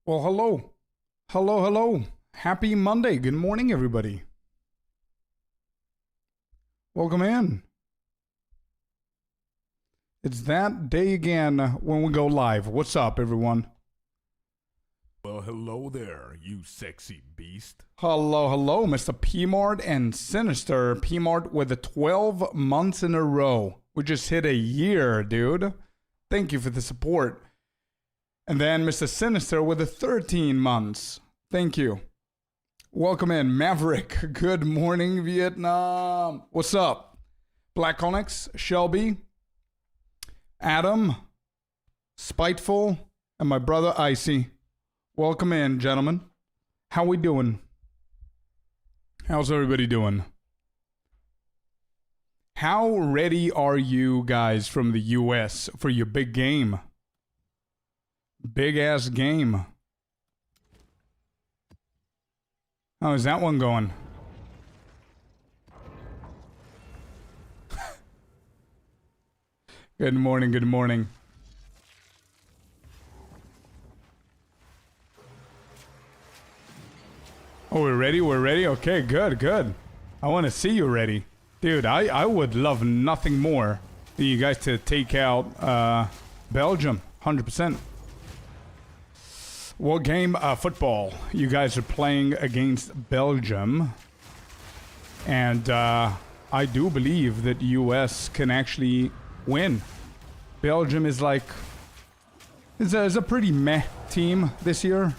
Well, hello. Hello, hello. Happy Monday. Good morning, everybody. Welcome in. It's that day again when we go live. What's up, everyone? Well, hello there, you sexy beast. Hello, hello, Mr. PMart and Sinister. PMart with the 12 months in a row. We just hit a year, dude. Thank you for the support. And then Mr. Sinister with the 13 months. Thank you. Welcome in, Maverick. Good morning, Vietnam. What's up? Black Onyx, Shelby, Adam, Spiteful, and my brother Icy. Welcome in, gentlemen. How we doing? How's everybody doing? How ready are you guys from the US for your big game? Big ass game. How is that one going? Good morning, good morning. Oh, we're ready? We're ready? Okay, good, good. I want to see you ready. Dude, I would love nothing more than you guys to take out Belgium, 100%. What game? Football. You guys are playing against Belgium. And I do believe that US can actually win. Belgium is like... is a pretty meh team this year.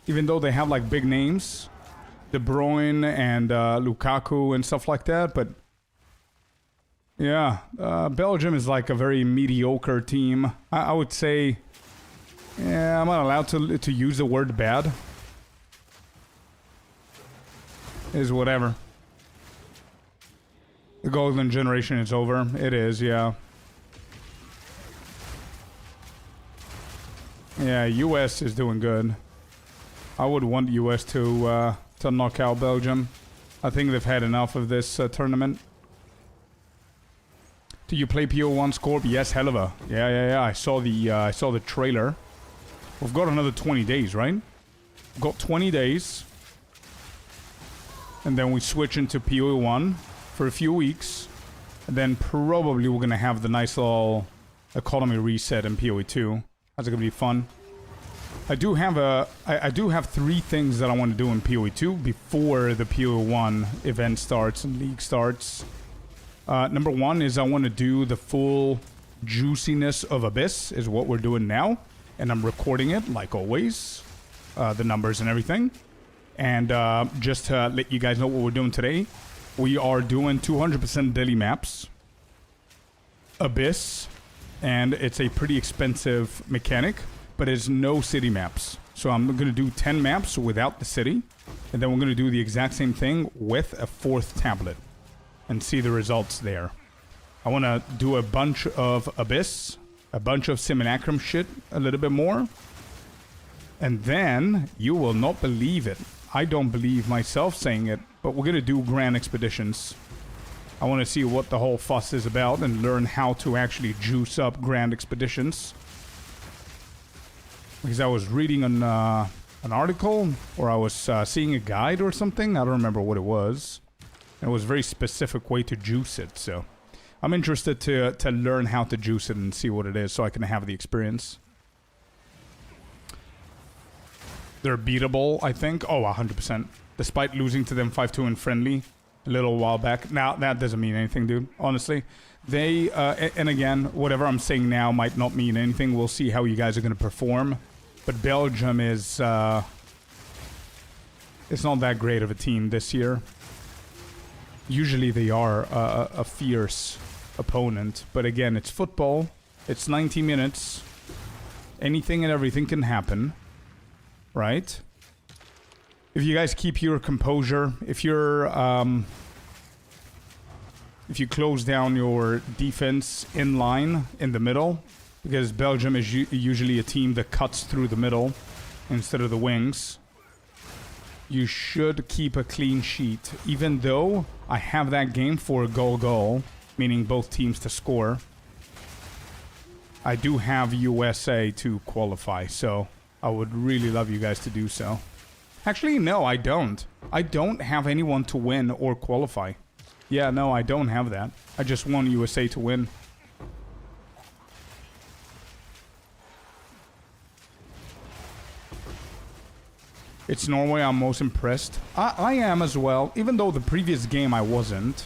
Even though they have like big names. De Bruyne and Lukaku and stuff like that. But yeah, Belgium is like a very mediocre team. I would say... yeah, I'm not allowed to use the word bad. Is whatever. The golden generation is over. It is, yeah. Yeah, US is doing good. I would want US to knock out Belgium. I think they've had enough of this tournament. Do you play PO1 Scorp? Yes, hell of a. Yeah. I saw the trailer. We've got another 20 days, right? We've got 20 days. And then we switch into POE1 for a few weeks. And then probably we're going to have the nice little economy reset in POE2. That's going to be fun. I do have 3 things that I want to do in POE2 before the POE1 event starts and league starts. Number 1 is I want to do the full juiciness of Abyss, is what we're doing now. And I'm recording it, like always. The numbers and everything. And just to let you guys know what we're doing today. We are doing 200% daily maps. Abyss. And it's a pretty expensive mechanic. But it's no city maps. So I'm going to do 10 maps without the city. And then we're going to do the exact same thing with a 4th tablet. And see the results there. I want to do a bunch of Abyss. A bunch of Simulacrum shit, a little bit more. And then, you will not believe it. I don't believe myself saying it, but we're going to do Grand Expeditions. I want to see what the whole fuss is about and learn how to actually juice up Grand Expeditions. Because I was reading an article, or I was seeing a guide or something. I don't remember what it was. And it was a very specific way to juice it, so... I'm interested to learn how to juice it and see what it is so I can have the experience. They're beatable, I think. Oh, 100%. Despite losing to them 5-2 in friendly a little while back. Now, that doesn't mean anything, dude. Honestly. They, and again, whatever I'm saying now might not mean anything. We'll see how you guys are going to perform. But Belgium is... it's not that great of a team this year. Usually they are a fierce opponent, but again, it's football. It's 90 minutes. Anything and everything can happen, right? If you guys keep your composure, if you're if you close down your defense in line in the middle, because Belgium is usually a team that cuts through the middle instead of the wings. You should keep a clean sheet, even though I have that game for a goal, meaning both teams to score. I do have USA to qualify, so I would really love you guys to do so. Actually, no, I don't. I don't have anyone to win or qualify. Yeah, no, I don't have that. I just want USA to win. It's Norway I'm most impressed. I am as well, even though the previous game I wasn't.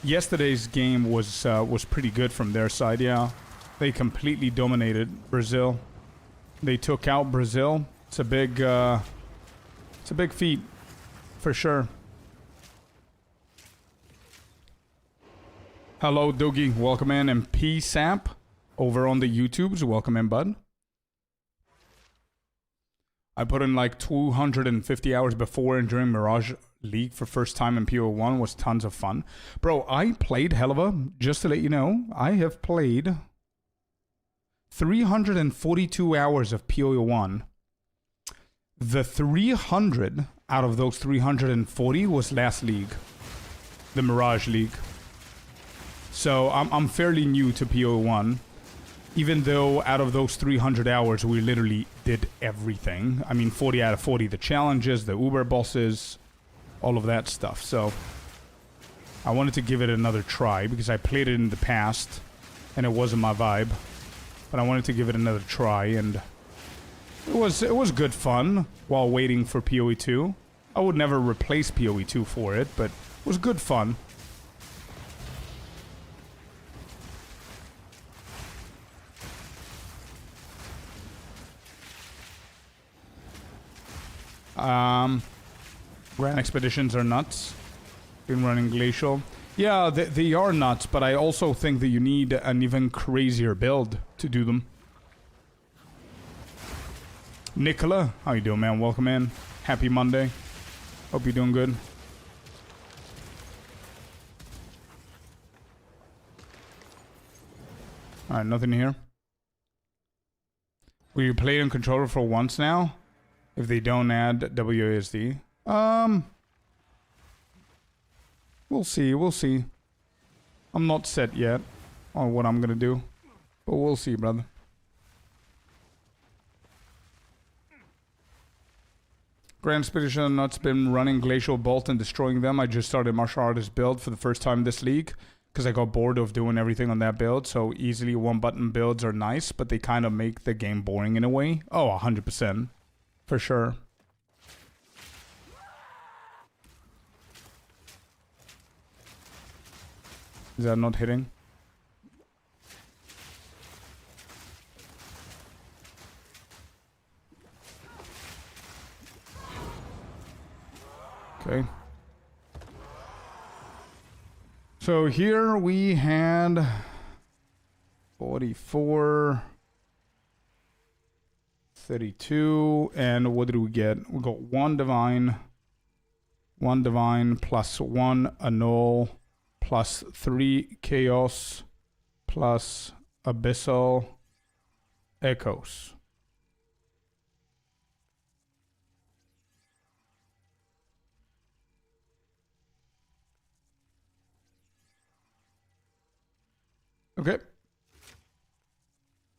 Yesterday's game was pretty good from their side, yeah. They completely dominated Brazil. They took out Brazil. It's a big feat, for sure. Hello, Doogie. Welcome in. And PSAP over on the YouTubes. Welcome in, bud. I put in like 250 hours before and during Mirage League for first time in PO1. Was tons of fun. Bro, I played Helva. Just to let you know, I have played 342 hours of PO1. The 300 out of those 340 was last league. The Mirage League. So I'm fairly new to PO1. Even though out of those 300 hours, we literally did everything. I mean, 40 out of 40, the challenges, the Uber bosses, all of that stuff. So I wanted to give it another try because I played it in the past and it wasn't my vibe. But I wanted to give it another try, and it was good fun while waiting for POE2. I would never replace POE2 for it, but it was good fun. Grand expeditions are nuts. Been running glacial. Yeah, they are nuts, but I also think that you need an even crazier build to do them. Nicola, how you doing, man? Welcome in. Happy Monday. Hope you're doing good. Alright, nothing here. Will you play on controller for once now? If they don't add WASD. We'll see. I'm not set yet on what I'm gonna do. But we'll see, brother. Grand Expedition Nuts been running Glacial Bolt and destroying them. I just started Martial Artist build for the first time this league. Because I got bored of doing everything on that build. So easily one button builds are nice, but they kind of make the game boring in a way. Oh, 100%. For sure. Is that not hitting? Okay. So here we had 44... 32, and what did we get? We got one divine plus one annul plus 3 chaos plus abyssal echoes. Okay.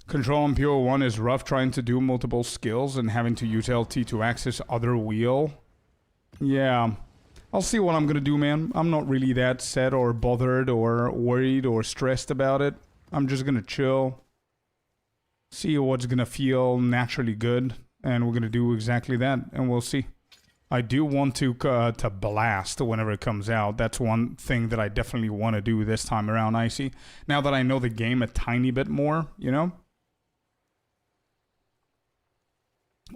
Control on PO1 is rough, trying to do multiple skills and having to use LT to access other wheel. Yeah. I'll see what I'm gonna do, man. I'm not really that sad or bothered or worried or stressed about it. I'm just gonna chill. See what's gonna feel naturally good. And we're gonna do exactly that. And we'll see. I do want to blast whenever it comes out. That's one thing that I definitely want to do this time around, Icy. Now that I know the game a tiny bit more, you know?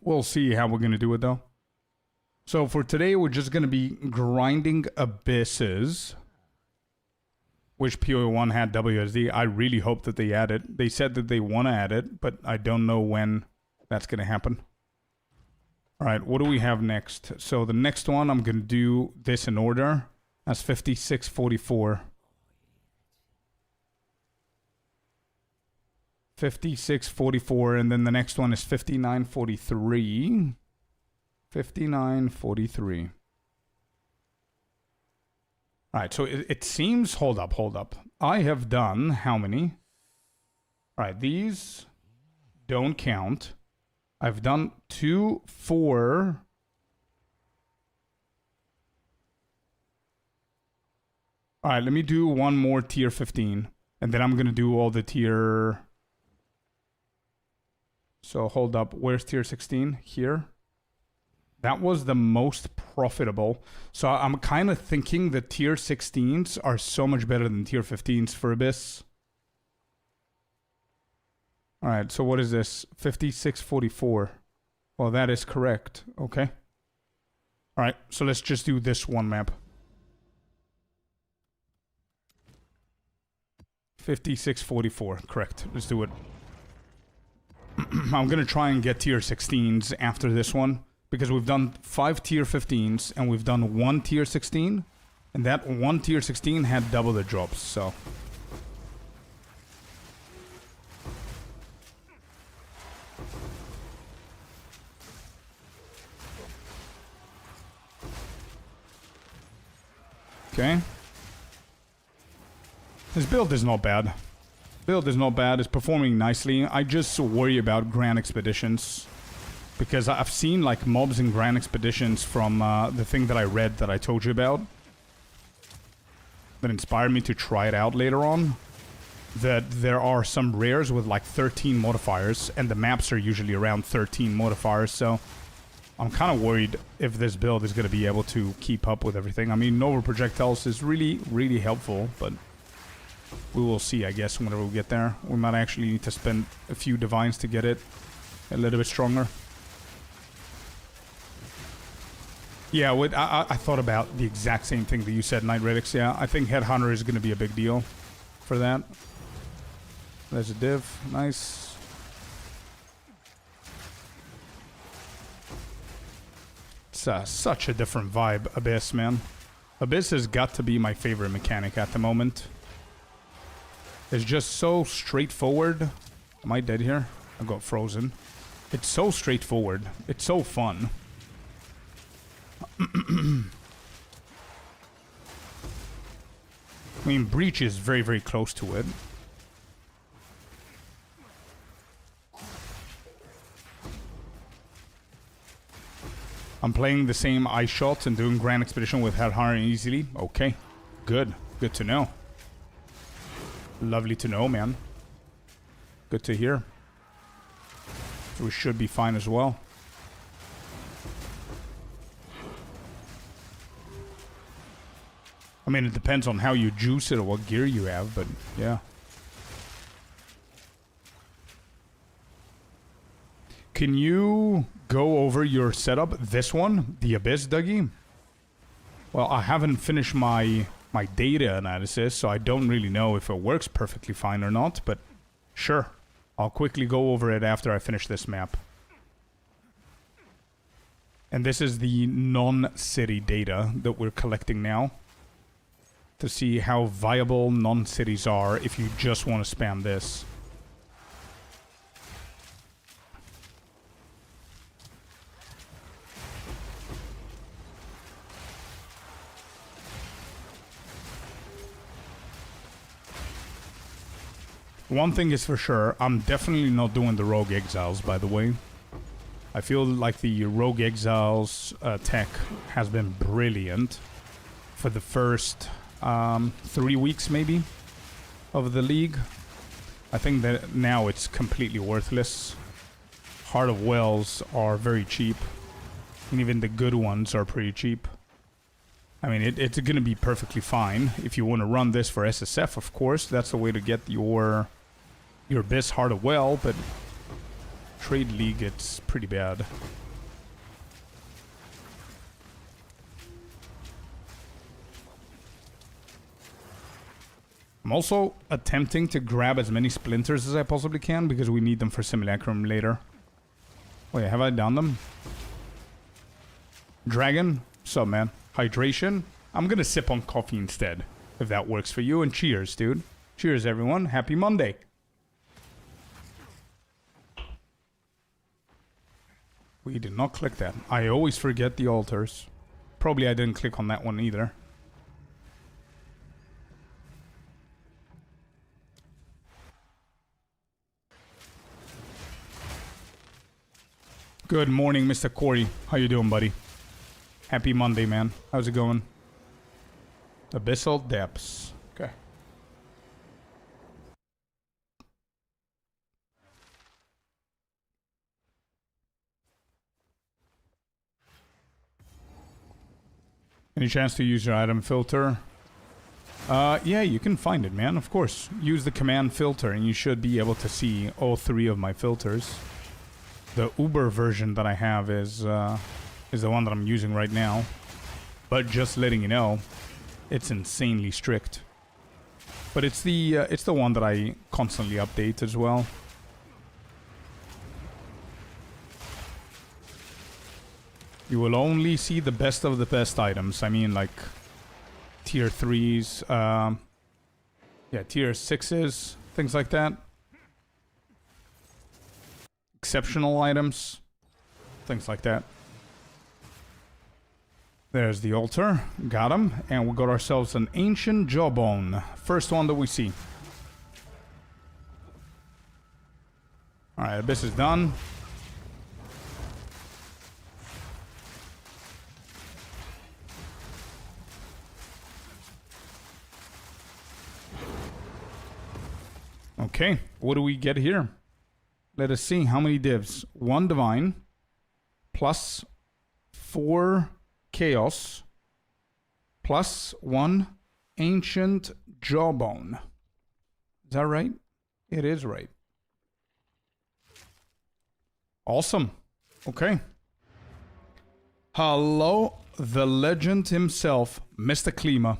We'll see how we're going to do it, though. So for today, we're just going to be grinding abysses, which POE1 had WSD. I really hope that they add it. They said that they want to add it, but I don't know when that's going to happen. All right, what do we have next? So the next one, I'm going to do this in order. That's 5644. 5644, and then the next one is 5943. 5943. All right, so it seems... Hold up. I have done how many? All right, these don't count. I've done 2, 4. All right, let me do one more tier 15. And then I'm going to do all the tier... So hold up. Where's tier 16? Here. That was the most profitable. So I'm kind of thinking the tier 16s are so much better than tier 15s for Abyss. All right, so what is this? 5644. Well, that is correct. Okay. All right, so let's just do this one map. 5644, correct. Let's do it. I'm gonna try and get tier 16s after this one, because we've done 5 tier 15s and we've done 1 tier 16, and that 1 tier 16 had double the drops, so... Okay. His build is not bad. Build is not bad. It's performing nicely. I just worry about Grand Expeditions. Because I've seen like mobs in Grand Expeditions from the thing that I read that I told you about. That inspired me to try it out later on. That there are some rares with like 13 modifiers. And the maps are usually around 13 modifiers. So I'm kind of worried if this build is going to be able to keep up with everything. I mean, Nova Projectiles is really, really helpful. But... we will see, I guess, whenever we get there. We might actually need to spend a few divines to get it a little bit stronger. Yeah, I thought about the exact same thing that you said, Knight Relics. Yeah, I think Headhunter is going to be a big deal for that. There's a div. Nice. It's such a different vibe, Abyss, man. Abyss has got to be my favorite mechanic at the moment. It's just so straightforward. Am I dead here? I got frozen. It's so straightforward. It's so fun. I mean, Breach is very, very close to it. I'm playing the same ice shots and doing Grand Expedition with Headhunter easily. Okay. Good. Good to know. Lovely to know, man. Good to hear. So we should be fine as well. I mean, it depends on how you juice it or what gear you have, but yeah. Can you go over your setup? This one? The Abyss, Dougie? Well, I haven't finished my data analysis, so I don't really know if it works perfectly fine or not, but sure. I'll quickly go over it after I finish this map. And this is the non-city data that we're collecting now. To see how viable non-cities are if you just want to spam this. One thing is for sure, I'm definitely not doing the Rogue Exiles, by the way. I feel like the Rogue Exiles tech has been brilliant for the first 3 weeks, maybe, of the league. I think that now it's completely worthless. Heart of Wells are very cheap, and even the good ones are pretty cheap. I mean, it's going to be perfectly fine if you want to run this for SSF, of course. That's the way to get your Abyss Heart of Well, but Trade League, it's pretty bad. I'm also attempting to grab as many splinters as I possibly can because we need them for Simulacrum later. Wait, have I done them? Dragon? Sup, man? Hydration? I'm gonna sip on coffee instead, if that works for you. And cheers, dude. Cheers, everyone. Happy Monday. We did not click that. I always forget the altars. Probably I didn't click on that one either. Good morning, Mr. Corey. How you doing, buddy? Happy Monday, man. How's it going? Abyssal Depths. Okay. Any chance to use your item filter? Yeah, you can find it, man. Of course. Use the command filter and you should be able to see all 3 of my filters. The Uber version that I have is the one that I'm using right now. But just letting you know, it's insanely strict. But it's the one that I constantly update as well. You will only see the best of the best items. I mean, like tier 3s, yeah, tier 6s, things like that. Exceptional items, things like that. There's the altar, got him, and we got ourselves an ancient jawbone. First one that we see. Alright, Abyss is done. Okay, what do we get here? Let us see how many divs. 1 divine plus 4 chaos plus 1 ancient jawbone. Is that right? It is right. Awesome. Okay. Hello, the legend himself, Mr. Klima.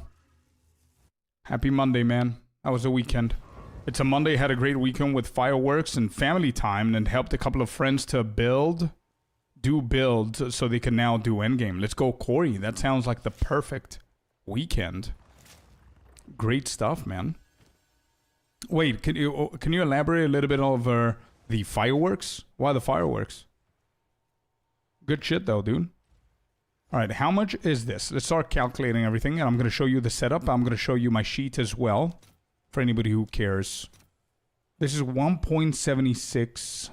Happy Monday, man. How was the weekend? It's a Monday, had a great weekend with fireworks and family time and helped a couple of friends to build so they can now do endgame. Let's go, Corey. That sounds like the perfect weekend. Great stuff, man. Wait, can you elaborate a little bit over the fireworks? Why the fireworks? Good shit though, dude. Alright, how much is this? Let's start calculating everything and I'm going to show you the setup. I'm going to show you my sheet as well. For anybody who cares. This is 1.76.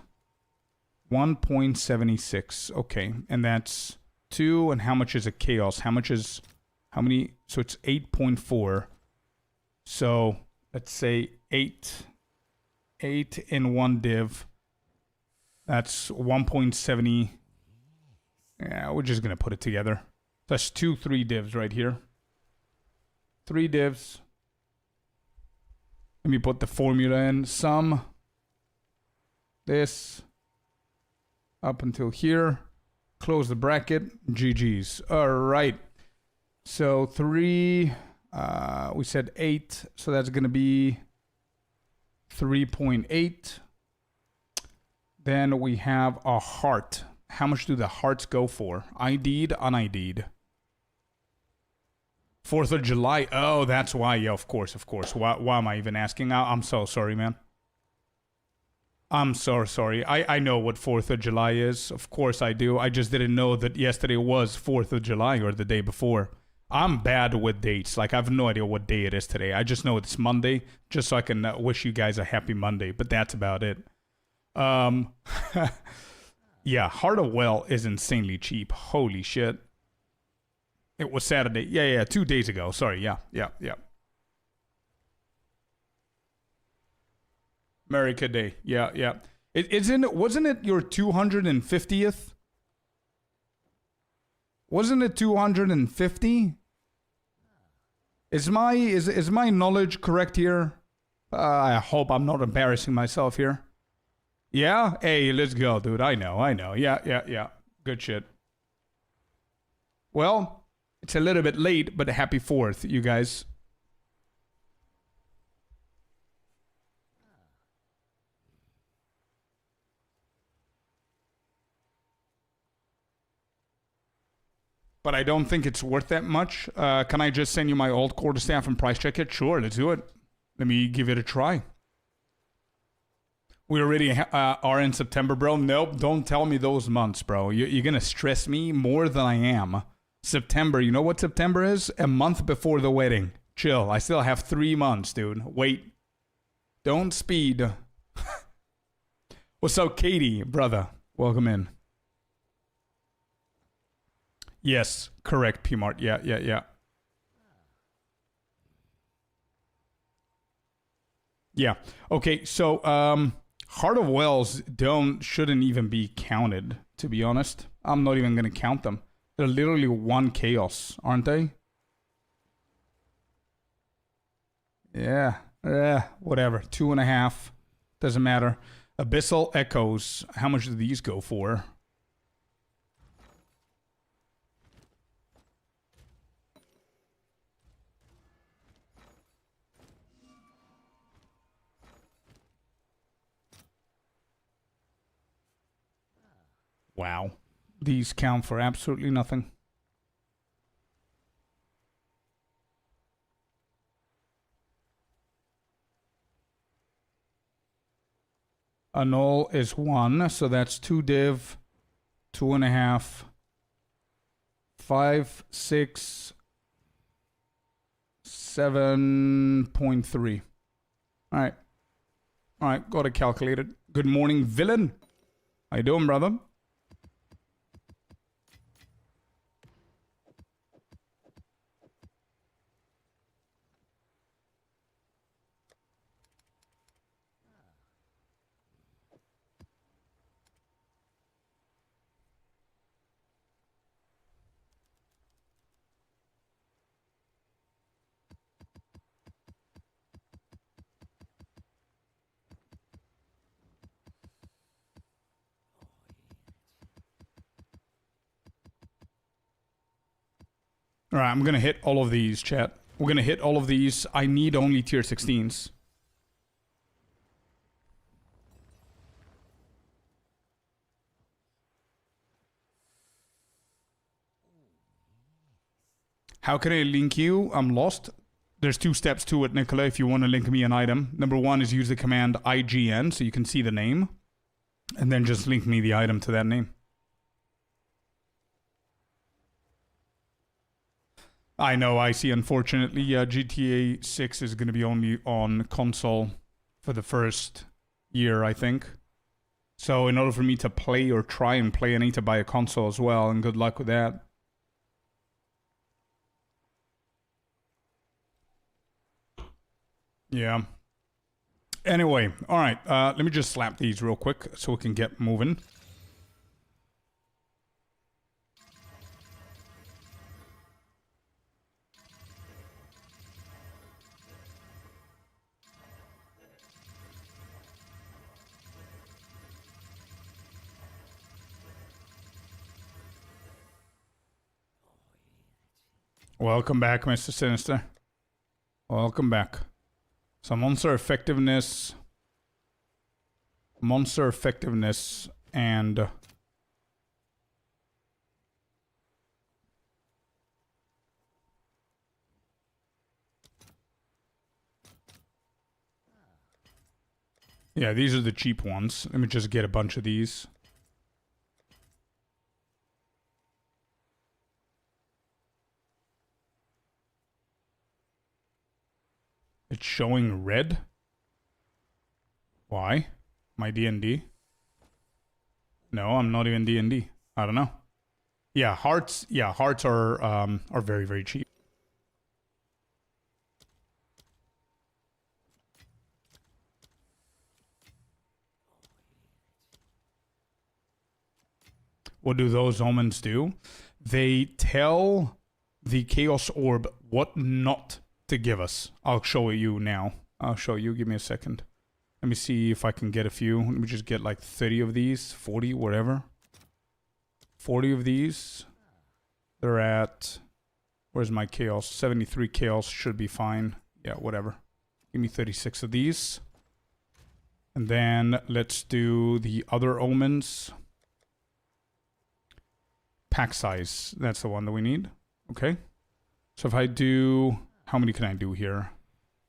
1.76. Okay. And that's 2. And how much is a chaos? How many? So it's 8.4. So let's say 8. 8 in 1 div. That's 1.70. Yeah, we're just going to put it together. That's 3 divs right here. 3 divs. Let me put the formula in. Sum this up until here. Close the bracket. GG's. Alright. So 3, we said 8. So that's going to be 3.8. Then we have a heart. How much do the hearts go for? ID'd, un-ID'd. 4th of July. Oh, that's why. Yeah, of course. Why am I even asking? I'm so sorry, man. I'm so sorry. I know what 4th of July is. Of course I do. I just didn't know that yesterday was 4th of July or the day before. I'm bad with dates. Like, I have no idea what day it is today. I just know it's Monday, just so I can wish you guys a happy Monday. But that's about it. Yeah, Heart of Well is insanely cheap. Holy shit. It was Saturday. Yeah, 2 days ago. Sorry, yeah. America Day. Yeah. Wasn't it your 250th? Wasn't it 250? Is my knowledge correct here? I hope I'm not embarrassing myself here. Yeah? Hey, let's go, dude. I know. Yeah. Good shit. Well, it's a little bit late, but happy 4th, you guys. But I don't think it's worth that much. Can I just send you my old quarterstaff and price check it? Sure, let's do it. Let me give it a try. We already are in September, bro. Nope, don't tell me those months, bro. You're going to stress me more than I am. September, you know what September is? A month before the wedding. Chill, I still have 3 months, dude. Wait. Don't speed. What's up, Katie, brother? Welcome in. Yes, correct, P-Mart. Yeah, yeah, yeah. Yeah. Okay, so Heart of Wells shouldn't even be counted, to be honest. I'm not even gonna count them. They're literally one chaos, aren't they? Yeah. Whatever. 2.5. Doesn't matter. Abyssal Echoes. How much do these go for? Wow. These count for absolutely nothing. A null is 1, so that's 2 div, 2.5, 5, 6, 7.3. Alright. Alright, got it calculated. Good morning, villain. How you doing, brother? Alright, I'm gonna hit all of these, chat. We're gonna hit all of these. I need only tier 16s. How can I link you? I'm lost. There's 2 steps to it, Nicola, if you want to link me an item. Number 1 is use the command IGN so you can see the name. And then just link me the item to that name. I know, I see. Unfortunately, GTA 6 is going to be only on console for the first year, I think. So in order for me to play or try and play, I need to buy a console as well, and good luck with that. Yeah. Anyway, alright, let me just slap these real quick so we can get moving. Welcome back, Mr. Sinister. Welcome back. So monster effectiveness, and yeah, these are the cheap ones. Let me just get a bunch of these. It's showing red. Why? My D&D? No, I'm not even D&D. I don't know. Yeah, hearts. Yeah, hearts are very, very cheap. What do those omens do? They tell the Chaos Orb what not to give us. I'll show you now. I'll show you. Give me a second. Let me see if I can get a few. Let me just get like 30 of these, 40, whatever. 40 of these. They're at... Where's my chaos? 73 chaos should be fine. Yeah, whatever. Give me 36 of these. And then let's do the other omens. Pack size. That's the one that we need. Okay. So if I do... How many can I do here?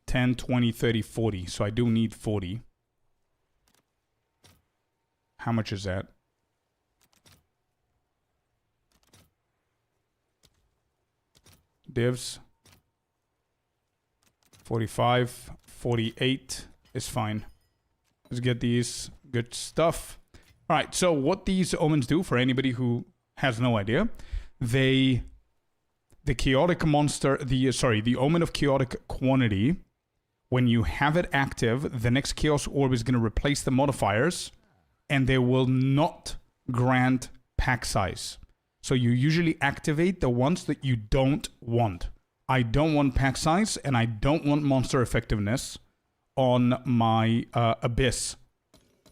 10, 20, 30, 40. So I do need 40. How much is that? Divs. 45, 48 is fine. Let's get these. Good stuff. All right, so what these omens do, for anybody who has no idea, the chaotic monster, the Omen of Chaotic Quantity, when you have it active, the next Chaos Orb is going to replace the modifiers, and they will not grant pack size. So you usually activate the ones that you don't want. I don't want pack size, and I don't want monster effectiveness on my Abyss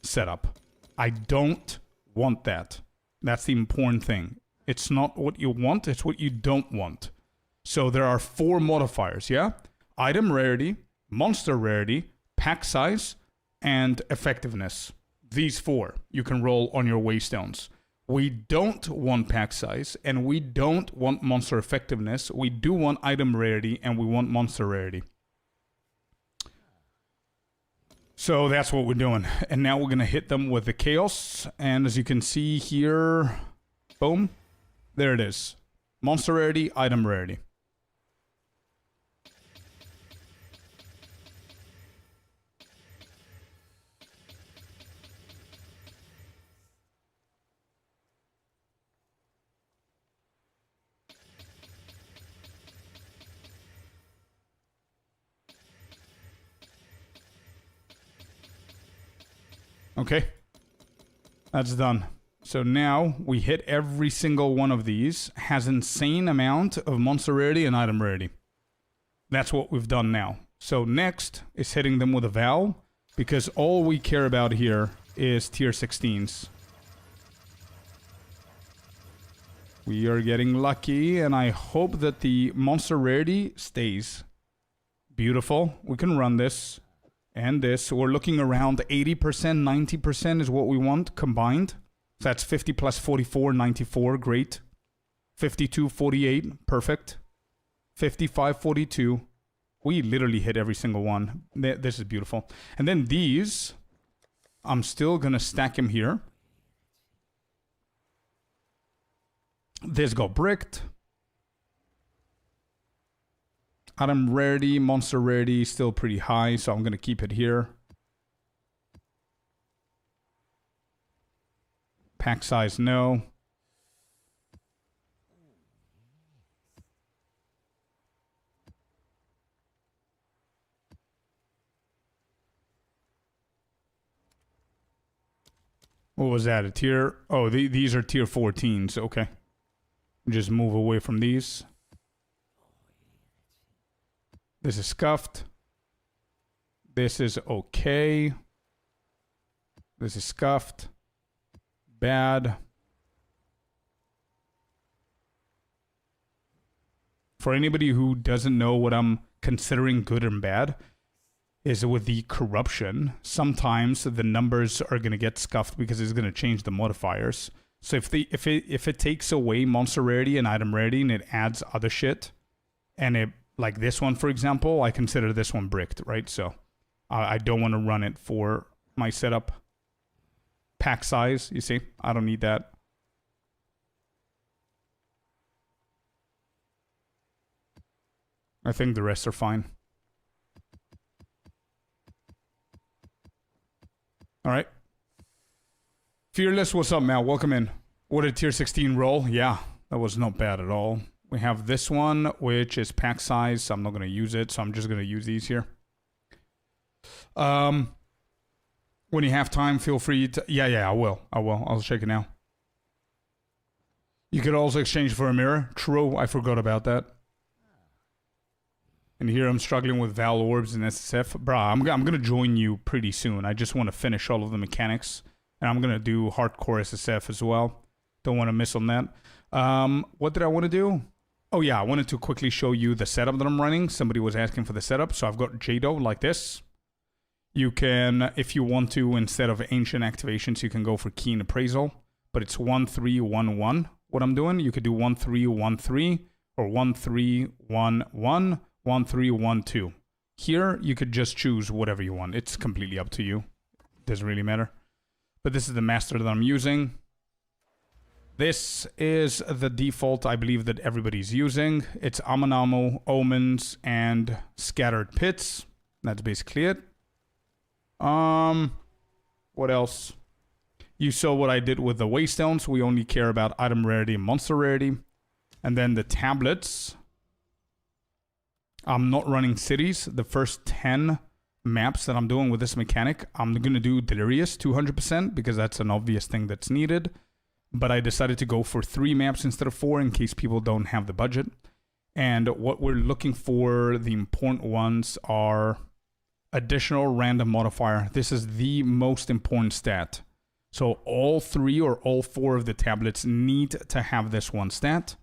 setup. I don't want that. That's the important thing. It's not what you want, it's what you don't want. So there are 4 modifiers, yeah? Item rarity, monster rarity, pack size, and effectiveness. These 4 you can roll on your Waystones. We don't want pack size, and we don't want monster effectiveness. We do want item rarity, and we want monster rarity. So that's what we're doing. And now we're going to hit them with the chaos. And as you can see here, boom, there it is. Monster rarity, item rarity. Okay, that's done. So now we hit every single one of these, has insane amount of monster rarity and item rarity. That's what we've done now. So next is hitting them with a Val, because all we care about here is tier 16s. We are getting lucky, and I hope that the monster rarity stays. Beautiful. We can run this. And this, we're looking around 80%, 90% is what we want combined. So that's 50 plus 44, 94, great. 52, 48, perfect. 55, 42. We literally hit every single one. This is beautiful. And then these, I'm still going to stack them here. This got bricked. Item rarity, monster rarity, still pretty high, so I'm going to keep it here. Pack size, no. What was that, a tier? Oh, these are tier 14s, okay. Just move away from these. This is scuffed. This is okay. This is scuffed. Bad. For anybody who doesn't know what I'm considering good and bad, is with the corruption, sometimes the numbers are going to get scuffed because it's going to change the modifiers. So if it takes away monster rarity and item rarity and it adds other shit, and it, like this one, for example, I consider this one bricked, right? So I don't want to run it for my setup. Pack size, you see? I don't need that. I think the rest are fine. All right. Fearless, what's up, Mal? Welcome in. What did tier 16 roll? Yeah, that was not bad at all. We have this one, which is pack size. So I'm not going to use it, so I'm just going to use these here. When you have time, feel free to... Yeah, I will. I'll check it now. You could also exchange for a mirror. True, I forgot about that. And here I'm struggling with Val Orbs and SSF. Bruh, I'm going to join you pretty soon. I just want to finish all of the mechanics. And I'm going to do hardcore SSF as well. Don't want to miss on that. What did I want to do? Oh yeah, I wanted to quickly show you the setup that I'm running. Somebody was asking for the setup. So I've got Jado like this. You can, if you want to, instead of ancient activations, you can go for keen appraisal. But it's 1-3-1-1. What I'm doing, you could do 1-3-1-3 or 1-3-1-1, 1-3-1-2. Here, you could just choose whatever you want. It's completely up to you. Doesn't really matter. But this is the master that I'm using. This is the default I believe that everybody's using. It's Amanamo, Omens, and Scattered Pits. That's basically it. What else? You saw what I did with the Waystones. We only care about item rarity and monster rarity. And then the tablets, I'm not running cities. The first 10 maps that I'm doing with this mechanic, I'm going to do Delirious 200% because that's an obvious thing that's needed. But I decided to go for 3 maps instead of 4 in case people don't have the budget. And what we're looking for, the important ones are additional random modifier. This is the most important stat. So all 3 or all 4 of the tablets need to have this one stat.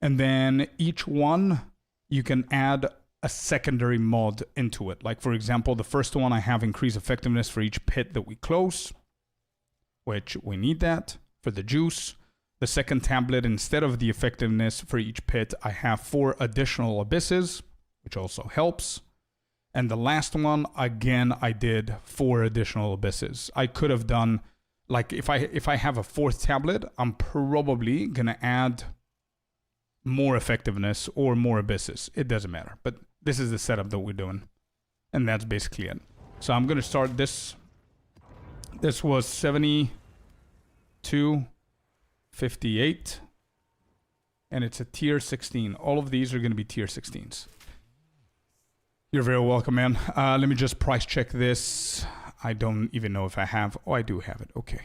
And then each one, you can add a secondary mod into it. Like for example, the first one I have increased effectiveness for each pit that we close, which we need that for the juice. The second tablet, instead of the effectiveness for each pit, I have 4 additional abysses, which also helps. And the last one, again, I did 4 additional abysses. I could have done, like if I have a 4th tablet, I'm probably gonna add more effectiveness or more abysses. It doesn't matter, but this is the setup that we're doing. And that's basically it. So I'm gonna start this. This was 72.58. And it's a tier 16. All of these are gonna be tier 16s. You're very welcome, man. Let me just price check this. I don't even know if I have. Oh, I do have it. Okay.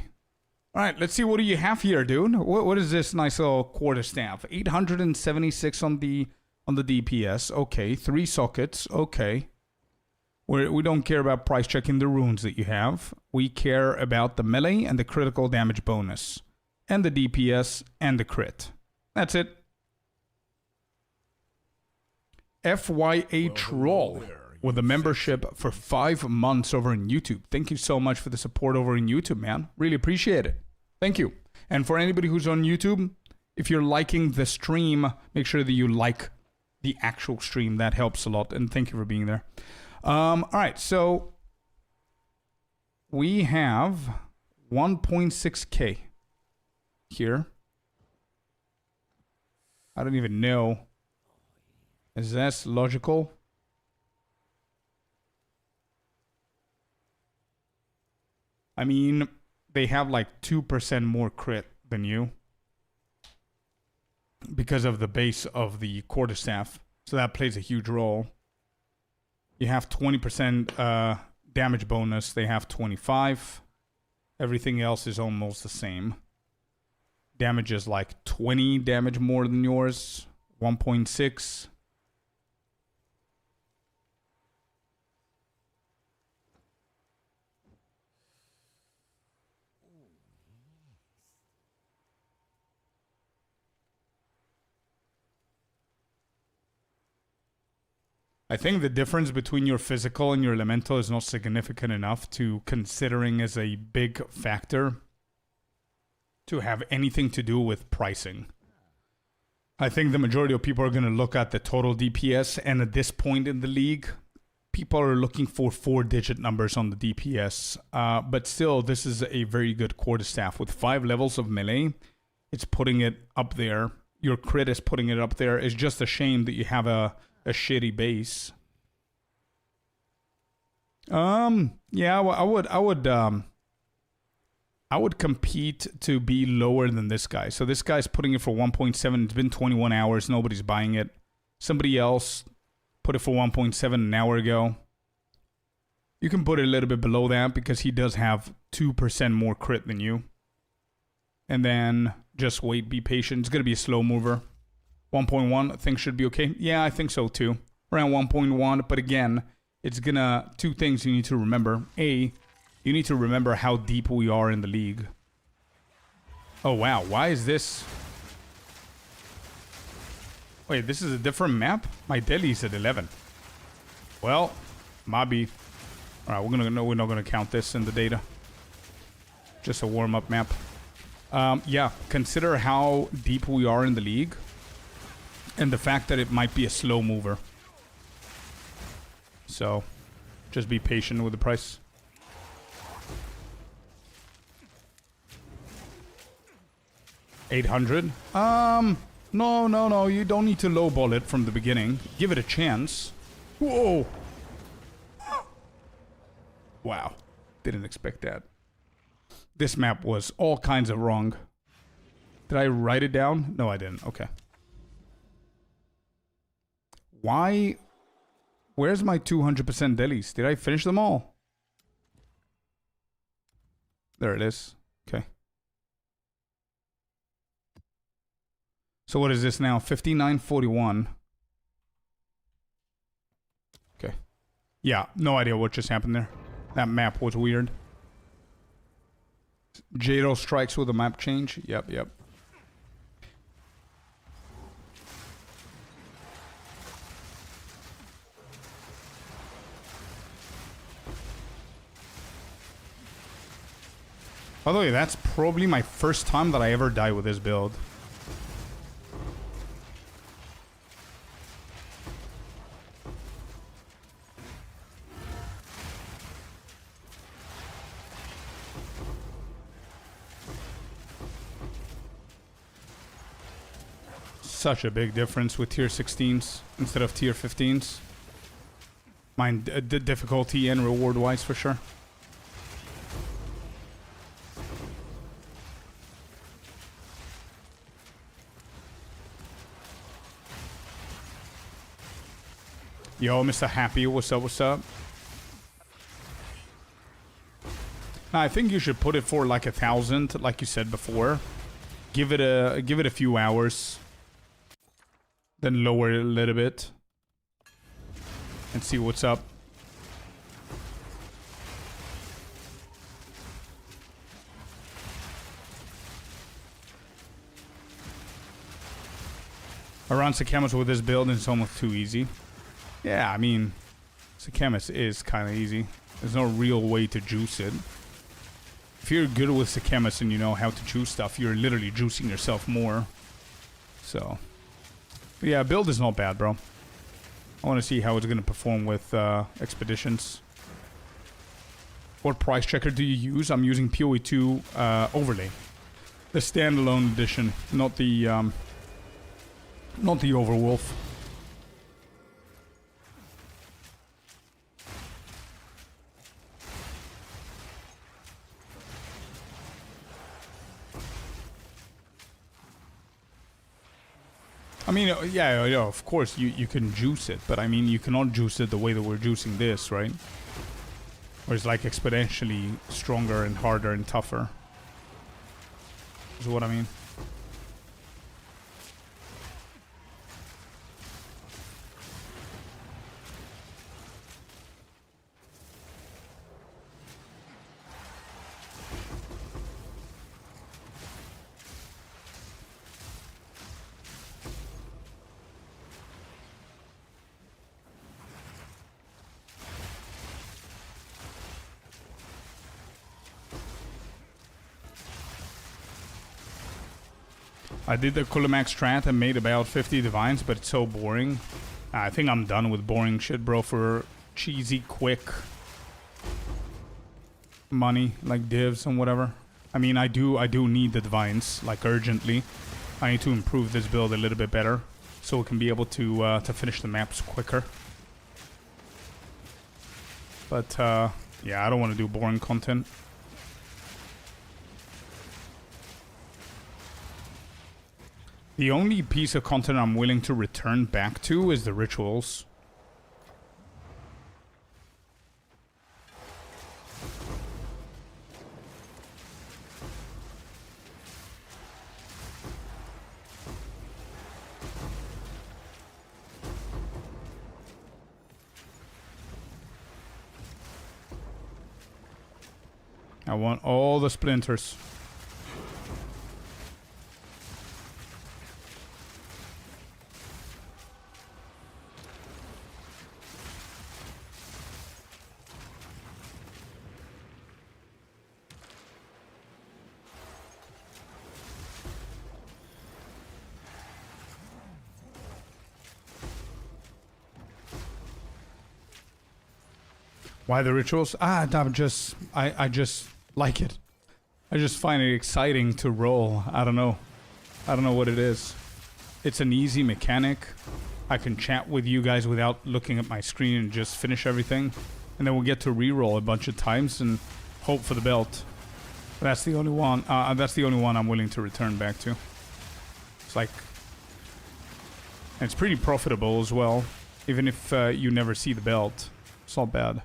All right, let's see. What do you have here, dude? What is this nice little quarterstaff? 876 on the DPS. Okay, 3 sockets. Okay. We don't care about price checking the runes that you have. We care about the melee and the critical damage bonus, and the DPS and the crit. That's it. FYA Troll with a membership for 5 months over in YouTube. Thank you so much for the support over in YouTube, man. Really appreciate it. Thank you. And for anybody who's on YouTube, if you're liking the stream, make sure that you like the actual stream. That helps a lot. And thank you for being there. All right, so we have 1.6k here. I don't even know. Is that logical? I mean, they have like 2% more crit than you because of the base of the quarterstaff. So that plays a huge role. You have 20% damage bonus. They have 25. Everything else is almost the same. Damage is like 20 damage more than yours. 1.6. I think the difference between your physical and your elemental is not significant enough to considering as a big factor to have anything to do with pricing. I think the majority of people are going to look at the total DPS, and at this point in the league, people are looking for 4-digit numbers on the DPS. But still, this is a very good quarterstaff. With 5 levels of melee, it's putting it up there. Your crit is putting it up there. It's just a shame that you have a shitty base. Yeah, I would compete to be lower than this guy. So this guy's putting it for 1.7. It's been 21 hours. Nobody's buying it. Somebody else put it for 1.7 an hour ago. You can put it a little bit below that because he does have 2% more crit than you. And then just wait, be patient. It's going to be a slow mover. 1.1, I think should be okay. Yeah, I think so too. Around 1.1, but again, it's gonna... 2 things you need to remember. A, you need to remember how deep we are in the league. Oh wow, why is this... Wait, this is a different map? My Delhi's at 11. Well, Mabi. Alright, we're not gonna count this in the data. Just a warm-up map. Yeah, consider how deep we are in the league. And the fact that it might be a slow mover. So, just be patient with the price. $800? No. You don't need to lowball it from the beginning. Give it a chance. Whoa! Wow. Didn't expect that. This map was all kinds of wrong. Did I write it down? No, I didn't. Okay. Why? Where's my 200% delis? Did I finish them all? There it is. Okay. So what is this now? 5941. Okay. Yeah, no idea what just happened there. That map was weird. Jado strikes with a map change. Yep, yep. By the way, that's probably my first time that I ever die with this build. Such a big difference with tier 16s instead of tier 15s. Mine, the difficulty and reward wise for sure. Yo, Mr. Happy, what's up, what's up? I think you should put it for like 1,000, like you said before. Give it a few hours. Then lower it a little bit. And see what's up. Around Sakamas with this build is almost too easy. Yeah, I mean, Sakamas is kind of easy. There's no real way to juice it. If you're good with Sakamas and you know how to juice stuff, you're literally juicing yourself more. So, but yeah, build is not bad, bro. I want to see how it's going to perform with expeditions. What price checker do you use? I'm using POE2 overlay. The standalone edition, not the Overwolf. I mean, yeah, of course you can juice it, but I mean, you cannot juice it the way that we're juicing this, right? Where it's like exponentially stronger and harder and tougher. Is what I mean. I did the Kulimax strat and made about 50 divines, but it's so boring. I think I'm done with boring shit, bro, for cheesy, quick money, like divs and whatever. I mean, I do need the divines, like, urgently. I need to improve this build a little bit better, so we can be able to finish the maps quicker. But, yeah, I don't want to do boring content. The only piece of content I'm willing to return back to is the rituals. I want all the splinters. Why the rituals? I just like it. I just find it exciting to roll. I don't know what it is. It's an easy mechanic. I can chat with you guys without looking at my screen and just finish everything. And then we'll get to re-roll a bunch of times and hope for the belt. That's the only one. That's the only one I'm willing to return back to. It's like, and it's pretty profitable as well. Even if you never see the belt. It's not bad.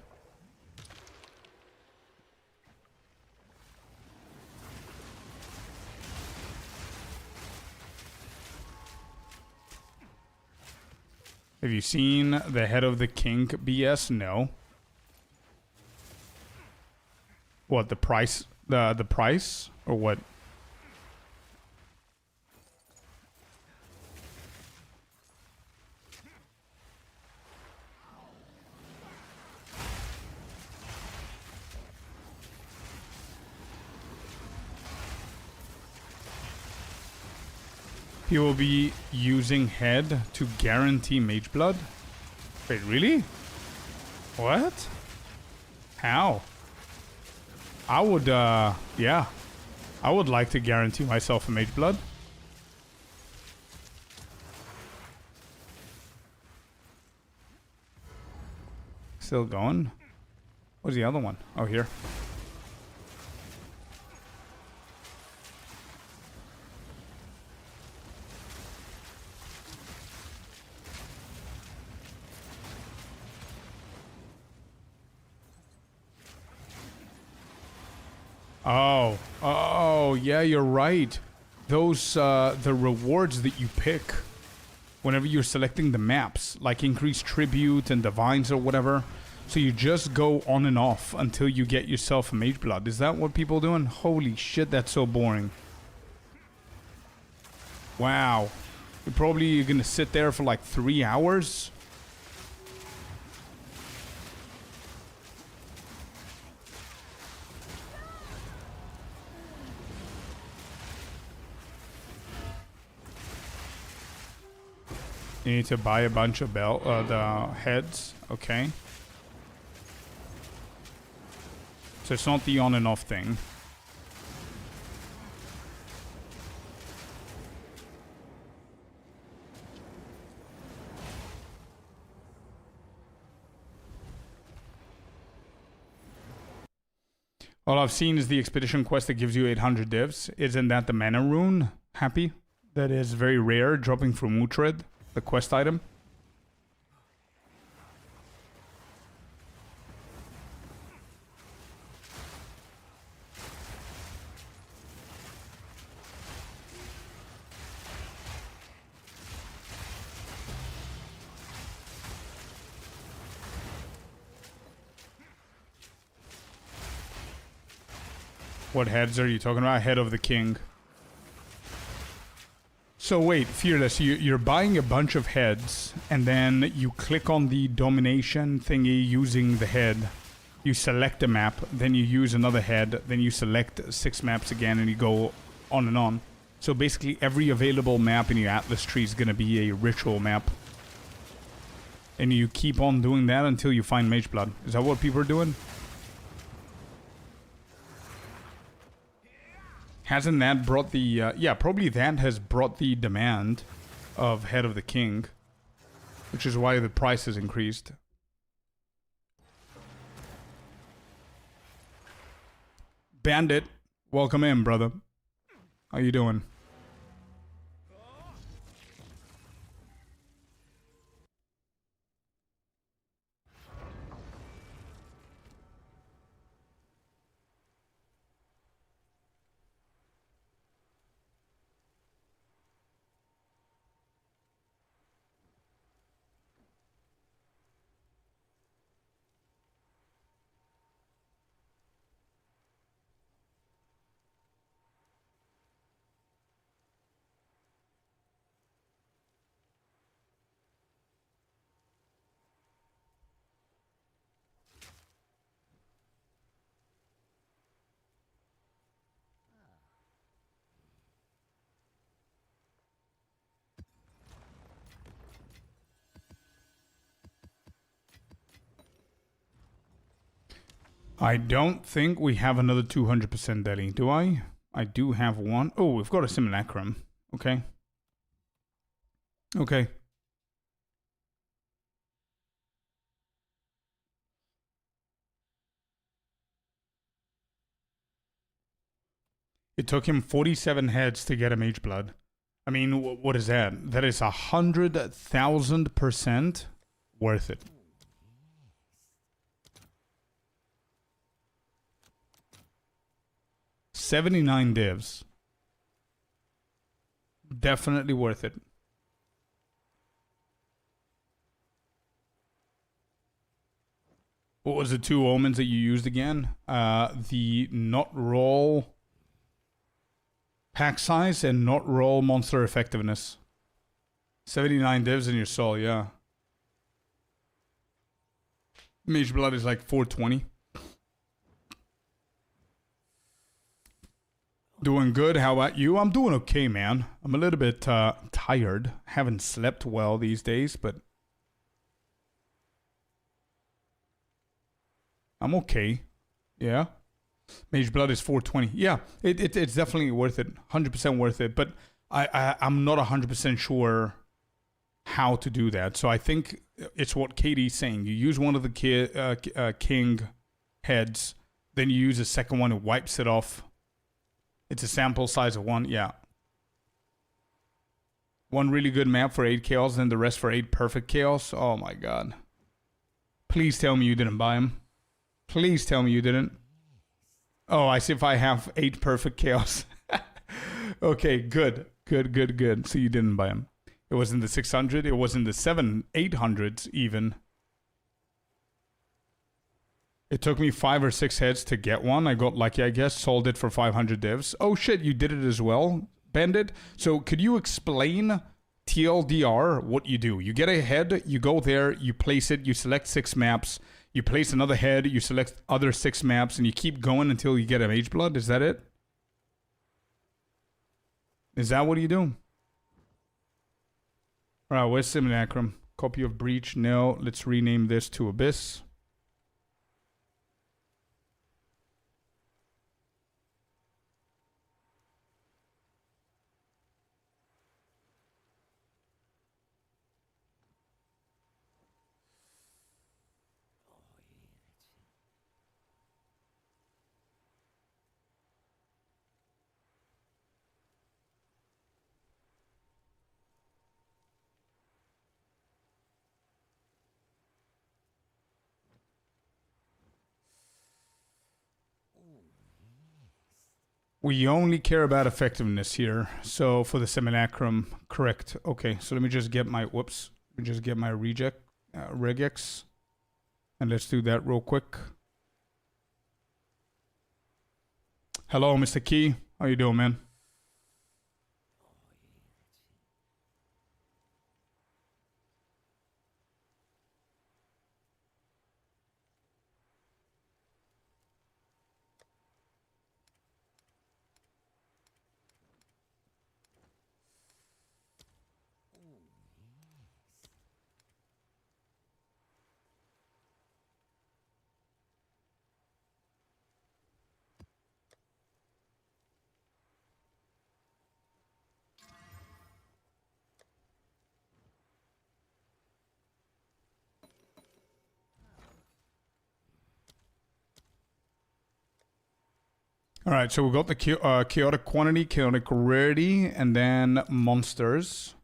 Have you seen the Head of the King BS? No. What, the price? The price? Or what? He will be using head to guarantee mage blood? Wait, really? What? How? I would, yeah. I would like to guarantee myself a mage blood. Still going? What's the other one? Oh, here. Oh, yeah, you're right. Those, the rewards that you pick whenever you're selecting the maps, like increased tribute and divines or whatever. So you just go on and off until you get yourself a mage blood. Is that what people are doing? Holy shit, that's so boring. Wow. You're probably gonna sit there for like 3 hours. You need to buy a bunch of the heads. Okay. So it's not the on and off thing. All I've seen is the expedition quest that gives you 800 divs. Isn't that the mana rune? Happy? That is very rare, dropping from Mutred, the quest item. What heads are you talking about? Head of the King. So wait, Fearless, you're buying a bunch of heads, and then you click on the domination thingy using the head. You select a map, then you use another head, then you select 6 maps again, and you go on and on. So basically every available map in your Atlas tree is going to be a ritual map. And you keep on doing that until you find Mage Blood. Is that what people are doing? Hasn't that brought the... yeah, probably that has brought the demand of Head of the King. Which is why the price has increased. Bandit, welcome in, brother. How you doing? I don't think we have another 200% Delhi, do I? I do have one. Oh, we've got a Simulacrum. Okay. Okay. It took him 47 heads to get a Mage Blood. I mean, what is that? That is 100,000%. Worth it. $79 divs. Definitely worth it. What was the 2 omens that you used again? The not roll pack size and not roll monster effectiveness. 79 divs in your soul, yeah. Mage blood is like 420. Doing good. How about you? I'm doing okay, man. I'm a little bit tired. Haven't slept well these days, but I'm okay. Yeah. Mage blood is 420. Yeah, it's definitely worth it. 100% worth it. But I'm not 100% sure how to do that. So I think it's what Katie's saying. You use one of the king heads, then you use a second one, it wipes it off. It's a sample size of 1, yeah. 1 really good map for 8 chaos, and the rest for 8 perfect chaos. Oh my god. Please tell me you didn't buy them. Please tell me you didn't. Oh, I see if I have 8 perfect chaos. Okay, good. Good. So you didn't buy them. It was in the 600. It was in the 800s even. It took me 5 or 6 heads to get one. I got lucky, I guess. Sold it for 500 divs. Oh shit, you did it as well, Bandit. So could you explain TLDR what you do? You get a head, you go there, you place it, you select 6 maps, you place another head, you select other 6 maps, and you keep going until you get a mage blood. Is that it? Is that what you do? Alright, where's Simulacrum? Copy of Breach? No. Let's rename this to Abyss. We only care about effectiveness here. So for the Simulacrum, correct. Okay, so let me just get my, whoops. Let me just get my regex. And let's do that real quick. Hello, Mr. Key. How you doing, man? All right, so we got the chaotic quantity, chaotic rarity, and then monsters.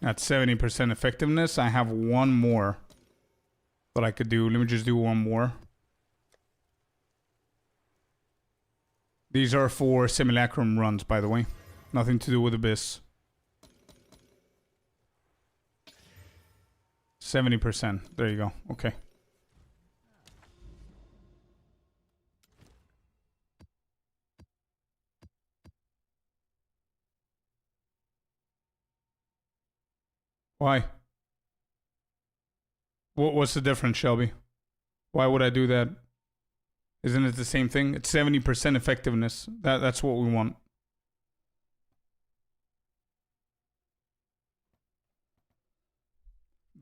At 70% effectiveness, I have 1 more that I could do. Let me just do 1 more. These are for Simulacrum runs, by the way. Nothing to do with Abyss. 70%. There you go. Okay. Why? What's the difference, Shelby? Why would I do that? Isn't it the same thing? It's 70% effectiveness. That's what we want.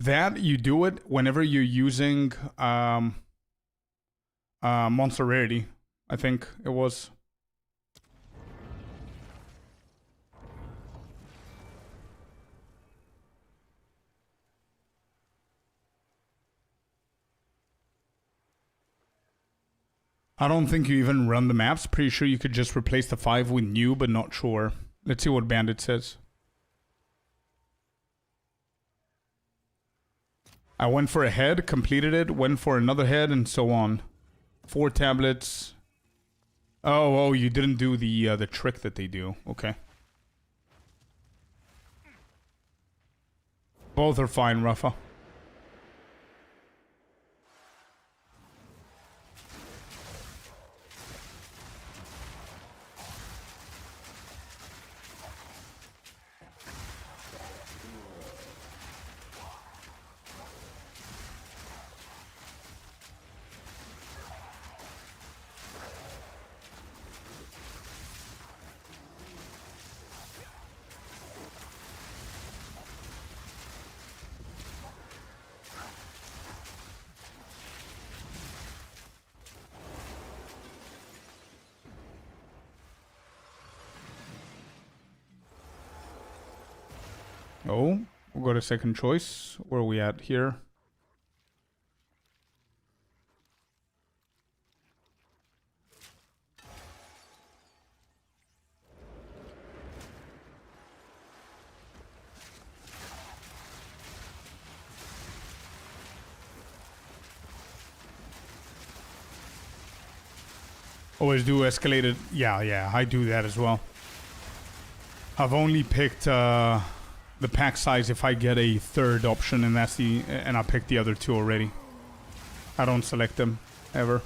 That you do it whenever you're using monster rarity. I think it was. I don't think you even run the maps. Pretty sure you could just replace the 5 with new, but not sure. Let's see what Bandit says. I went for a head, completed it, went for another head, and so on. 4 tablets. Oh, you didn't do the trick that they do. Okay. Both are fine, Rafa. Oh, we'll go to second choice. Where are we at here? Always do escalated. Yeah, I do that as well. I've only picked the pack size if I get a third option, and and I picked the other 2 already. I don't select them ever.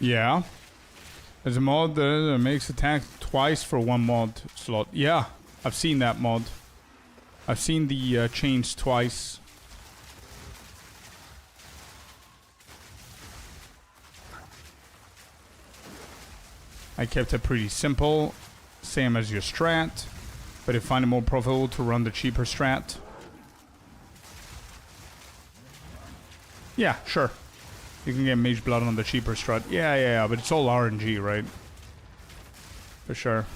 Yeah. There's a mod that makes attack twice for 1 mod slot. Yeah, I've seen that mod. I've seen the change twice. I kept it pretty simple. Same as your strat. But I find it more profitable to run the cheaper strat. Yeah, sure. You can get Mage Blood on the cheaper strat. Yeah, but it's all RNG, right? For sure.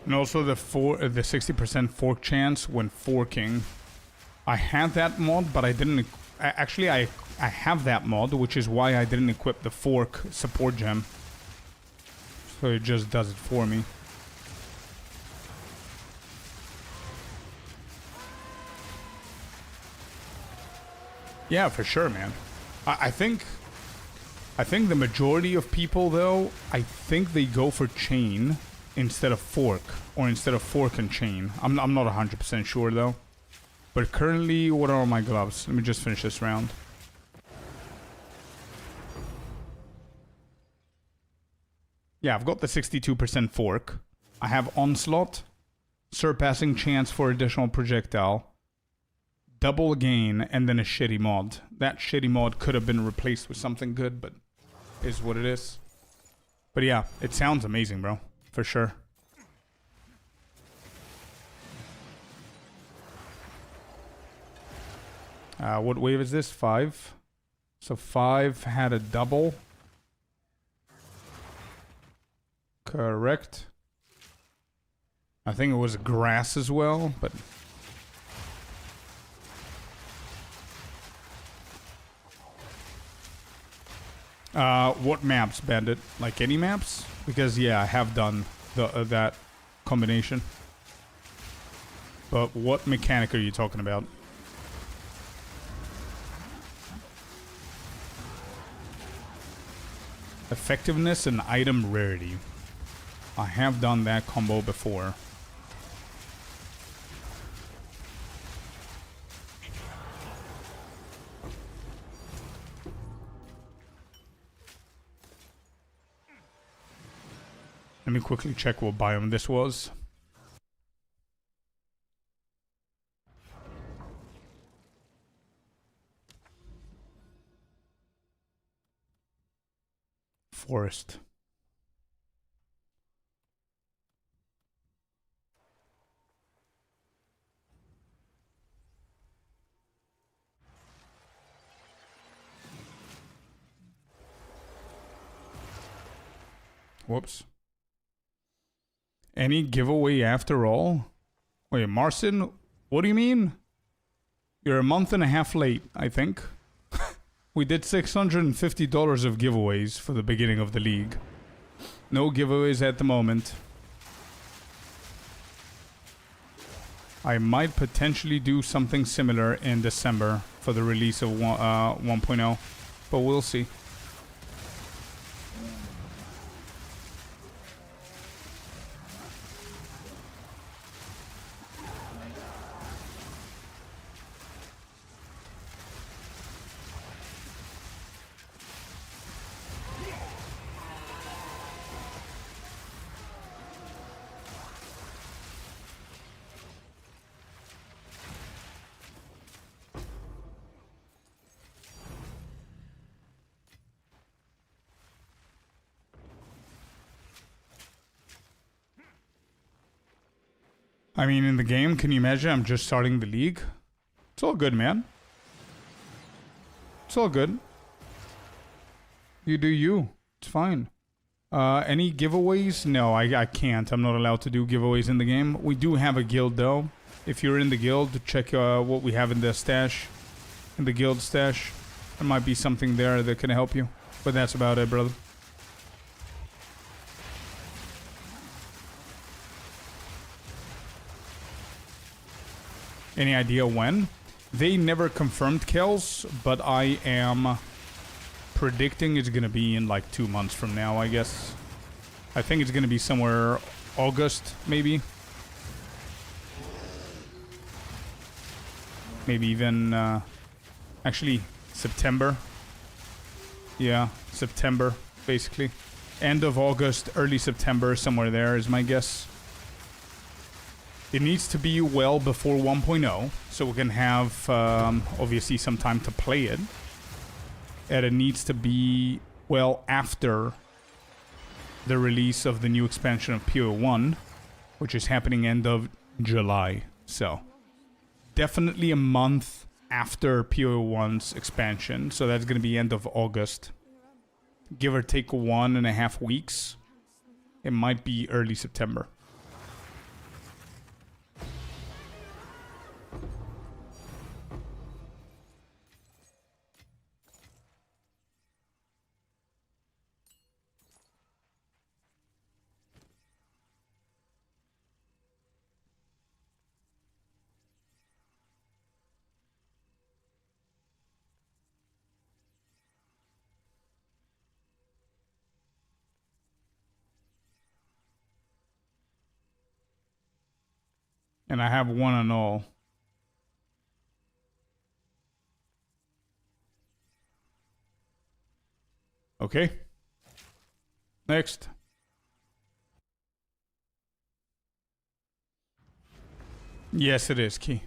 And also the 60% fork chance when forking. I had that mod, but I didn't. Actually, I have that mod, which is why I didn't equip the fork support gem. So it just does it for me. Yeah, for sure, man. I think the majority of people, though, I think they go for chain instead of fork, or instead of fork and chain. I'm not 100% sure, though. But currently, what are my gloves? Let me just finish this round. Yeah, I've got the 62% fork. I have onslaught, surpassing chance for additional projectile, double gain, and then a shitty mod. That shitty mod could have been replaced with something good, but is what it is. But yeah, it sounds amazing, bro. For sure. What wave is this? 5. So 5 had a double. Correct. I think it was grass as well, but... what maps, Bandit? Like any maps? Because, yeah, I have done that combination. But what mechanic are you talking about? Effectiveness and item rarity. I have done that combo before. Let me quickly check what biome this was. Forest. Whoops. Any giveaway after all? Wait, Marcin, what do you mean? You're a month and a half late, I think. We did $650 of giveaways for the beginning of the league. No giveaways at the moment. I might potentially do something similar in December for the release of 1.0, but we'll see. I mean, in the game, can you imagine I'm just starting the league? It's all good, man. It's all good. You do you. It's fine. Any giveaways? No, I can't. I'm not allowed to do giveaways in the game. We do have a guild, though. If you're in the guild, check what we have in the stash. In the guild stash. There might be something there that can help you. But that's about it, brother. Any idea when? They never confirmed kills, but I am predicting it's gonna be in like 2 months from now, I guess. I think it's gonna be somewhere August, maybe. Maybe even, actually, September. Yeah, September, basically. End of August, early September, somewhere there is my guess. It needs to be well before 1.0, so we can have, obviously, some time to play it. And it needs to be well after the release of the new expansion of POE1, which is happening end of July. So, definitely a month after POE1's expansion, so that's going to be end of August. Give or take 1.5 weeks. It might be early September. And I have one and all. Okay. Next. Yes, it is, Key.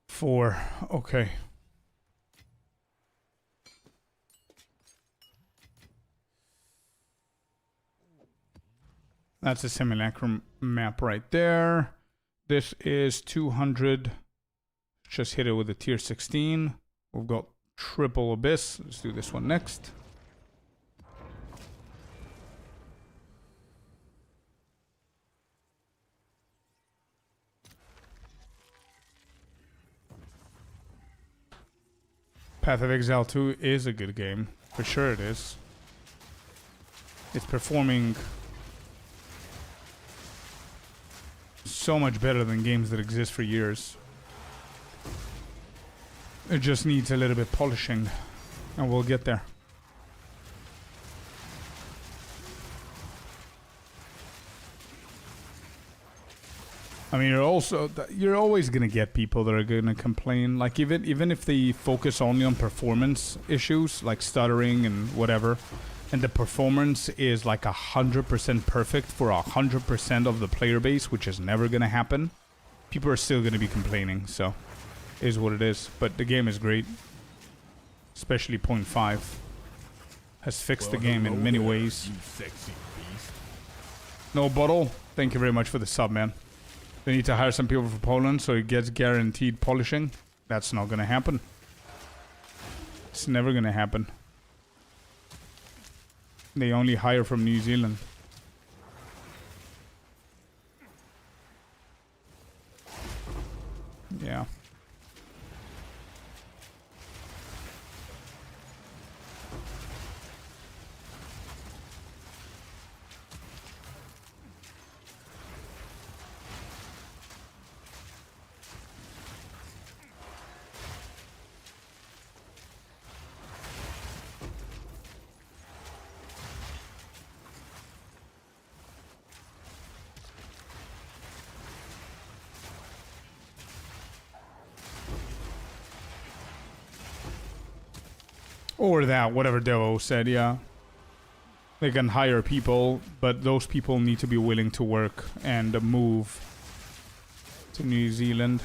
Four. Okay. That's a Simulacrum map right there. This is 200. Just hit it with a tier 16. We've got triple abyss. Let's do this one next. Path of Exile 2 is a good game. For sure it is. It's performing so much better than games that exist for years. It just needs a little bit polishing. And we'll get there. I mean, you're always gonna get people that are gonna complain. Like even if they focus only on performance issues, like stuttering and whatever, and the performance is like 100% perfect for 100% of the player base, which is never gonna happen, people are still gonna be complaining. So, it is what it is. But the game is great, especially 0.5 has fixed the game in many ways. You sexy beast. No Bottle, thank you very much for the sub, man. They need to hire some people from Poland so it gets guaranteed polishing. That's not gonna happen. It's never gonna happen. They only hire from New Zealand. Yeah. Or that, whatever Devo said, yeah. They can hire people, but those people need to be willing to work and move to New Zealand.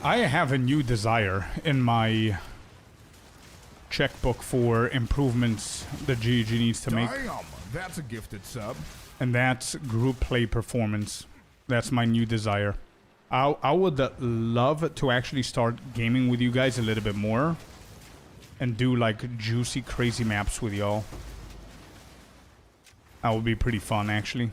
I have a new desire in my checkbook for improvements that GG needs to make. Damn, that's a gifted sub. And that's group play performance. That's my new desire. I would love to actually start gaming with you guys a little bit more. And do like juicy, crazy maps with y'all. That would be pretty fun, actually.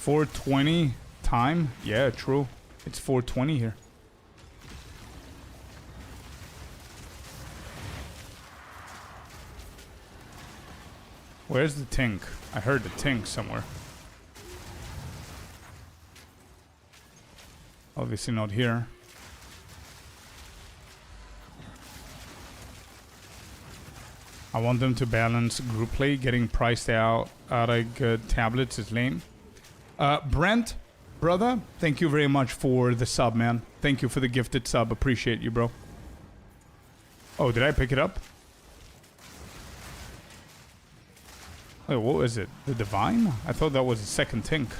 $4:20 time? Yeah, true. It's 4:20 here. Where's the tink? I heard the tink somewhere. Obviously not here. I want them to balance group play. Getting priced out of good tablets is lame. Brent, brother, thank you very much for the sub, man. Thank you for the gifted sub. Appreciate you, bro. Oh, did I pick it up? Wait, what was it? The Divine? I thought that was the second tink.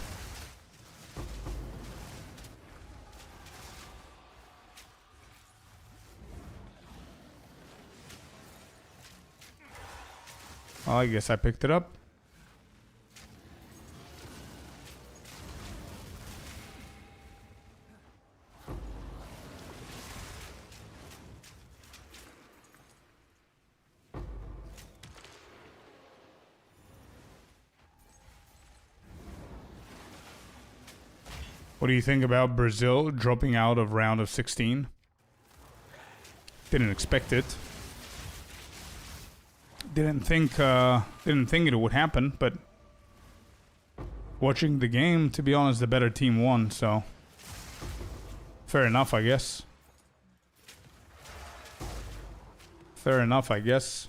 Well, I guess I picked it up. What do you think about Brazil dropping out of round of 16? Didn't expect it. Didn't think it would happen, but watching the game, to be honest, the better team won, so fair enough, I guess. Fair enough, I guess.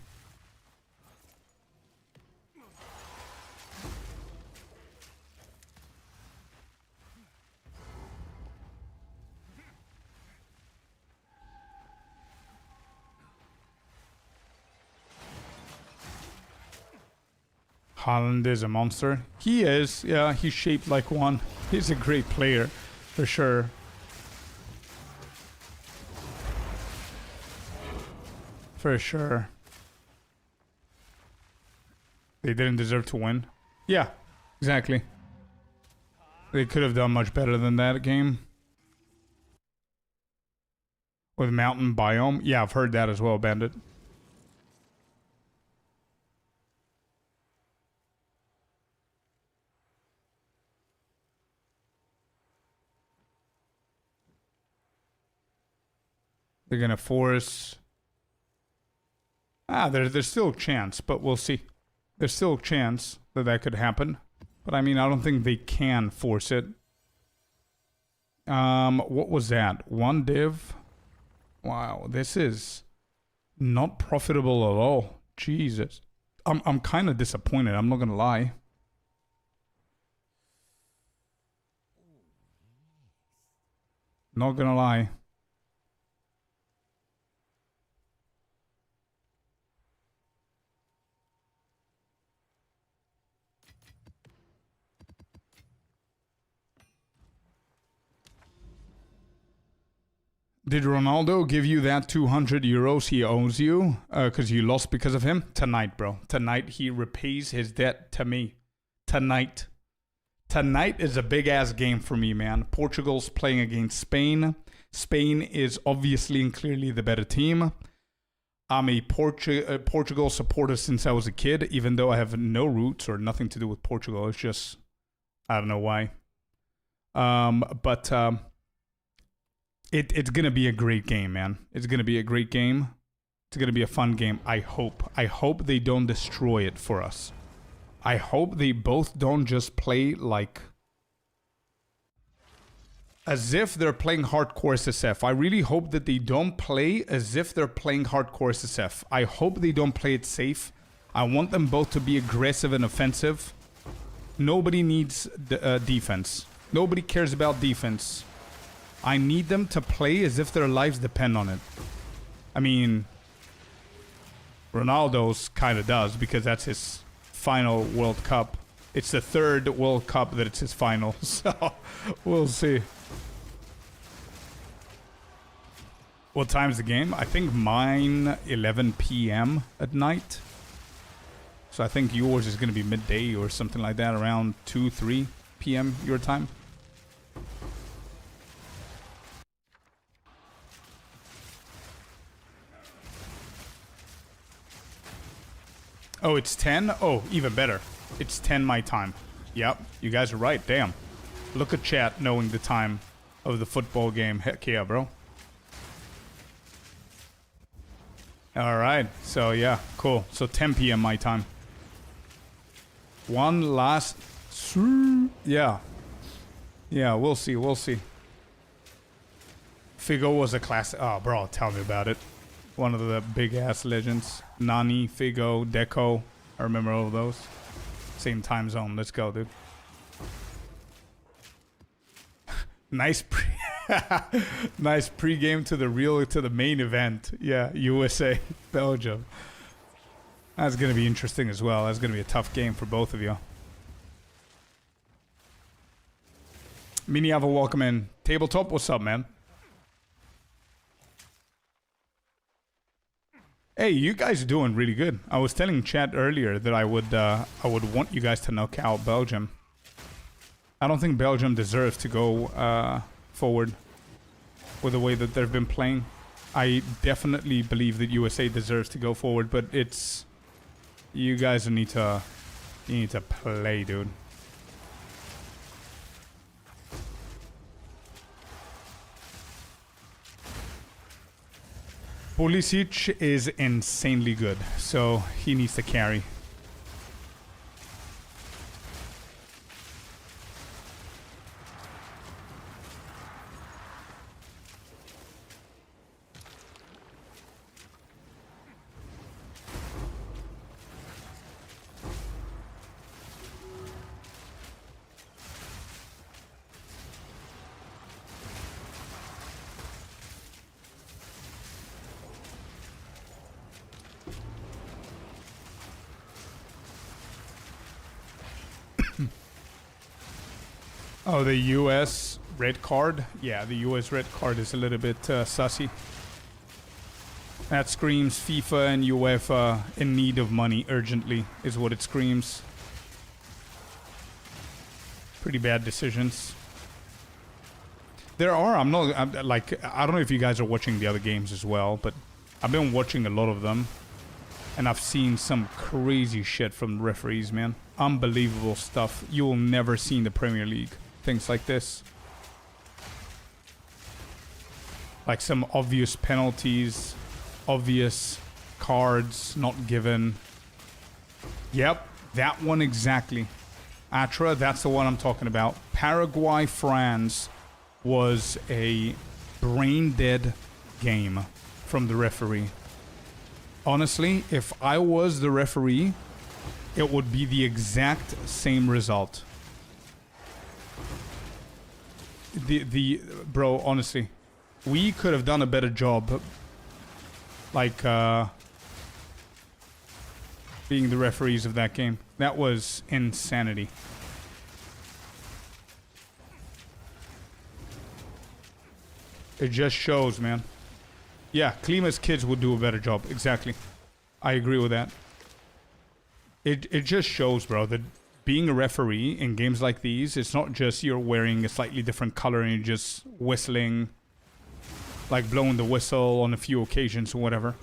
Haaland is a monster. He is, yeah, he's shaped like one. He's a great player, for sure. For sure. They didn't deserve to win. Yeah, exactly. They could have done much better than that game. With mountain biome. Yeah, I've heard that as well, Bandit. They're gonna force. There's still a chance, but we'll see. There's still a chance that that could happen, but I mean, I don't think they can force it. What was that? One div? Wow, this is not profitable at all. Jesus. I'm kind of disappointed, I'm not gonna lie. Not gonna lie. Did Ronaldo give you that 200 euros he owes you because you lost because of him? Tonight, bro. Tonight he repays his debt to me. Tonight. Tonight is a big-ass game for me, man. Portugal's playing against Spain. Spain is obviously and clearly the better team. I'm a Portugal supporter since I was a kid, even though I have no roots or nothing to do with Portugal. It's just, I don't know why. It's going to be a great game, man. It's going to be a great game. It's going to be a fun game, I hope. I hope they don't destroy it for us. I hope they both don't just play like as if they're playing hardcore SSF. I really hope that they don't play as if they're playing hardcore SSF. I hope they don't play it safe. I want them both to be aggressive and offensive. Nobody needs defense. Nobody cares about defense. I need them to play as if their lives depend on it. I mean, Ronaldo's kind of does because that's his final World Cup. It's the third World Cup that it's his final, so we'll see. What time's the game? I think mine 11 p.m. at night. So I think yours is going to be midday or something like that, around 2, 3 p.m. your time. Oh, it's 10? Oh, even better. It's 10 my time. Yep, you guys are right. Damn. Look at chat knowing the time of the football game. Heck yeah, bro. Alright, so yeah, cool. So 10 p.m. my time. One last... Yeah. Yeah, we'll see, we'll see. Figo was a classic... Oh, bro, tell me about it. One of the big-ass legends. Nani, Figo, Deco. I remember all of those. Same time zone. Let's go, dude. Nice nice pre-game to the main event. Yeah, USA, Belgium. That's going to be interesting as well. That's going to be a tough game for both of you. Miniava, welcome in. Tabletop, what's up, man? Hey, you guys are doing really good. I was telling chat earlier that I would want you guys to knock out Belgium. I don't think Belgium deserves to go forward with the way that they've been playing. I definitely believe that USA deserves to go forward, but it's you guys need to play, dude. Pulisic is insanely good, so he needs to carry. Oh, the US red card? Yeah, the US red card is a little bit sussy. That screams FIFA and UEFA in need of money urgently, is what it screams. Pretty bad decisions. There are, I don't know if you guys are watching the other games as well, but I've been watching a lot of them. And I've seen some crazy shit from referees, man. Unbelievable stuff. You will never see in the Premier League. Things like this. Like some obvious penalties, obvious cards not given. Yep, that one exactly. Atra, that's the one I'm talking about. Paraguay, France was a brain-dead game from the referee. Honestly, if I was the referee, it would be the exact same result. Bro, honestly, we could have done a better job, like, being the referees of that game. That was insanity. It just shows, man. Yeah, Klima's kids would do a better job. Exactly. I agree with that. It just shows, bro, that being a referee in games like these, it's not just you're wearing a slightly different color and you're just whistling, like blowing the whistle on a few occasions or whatever.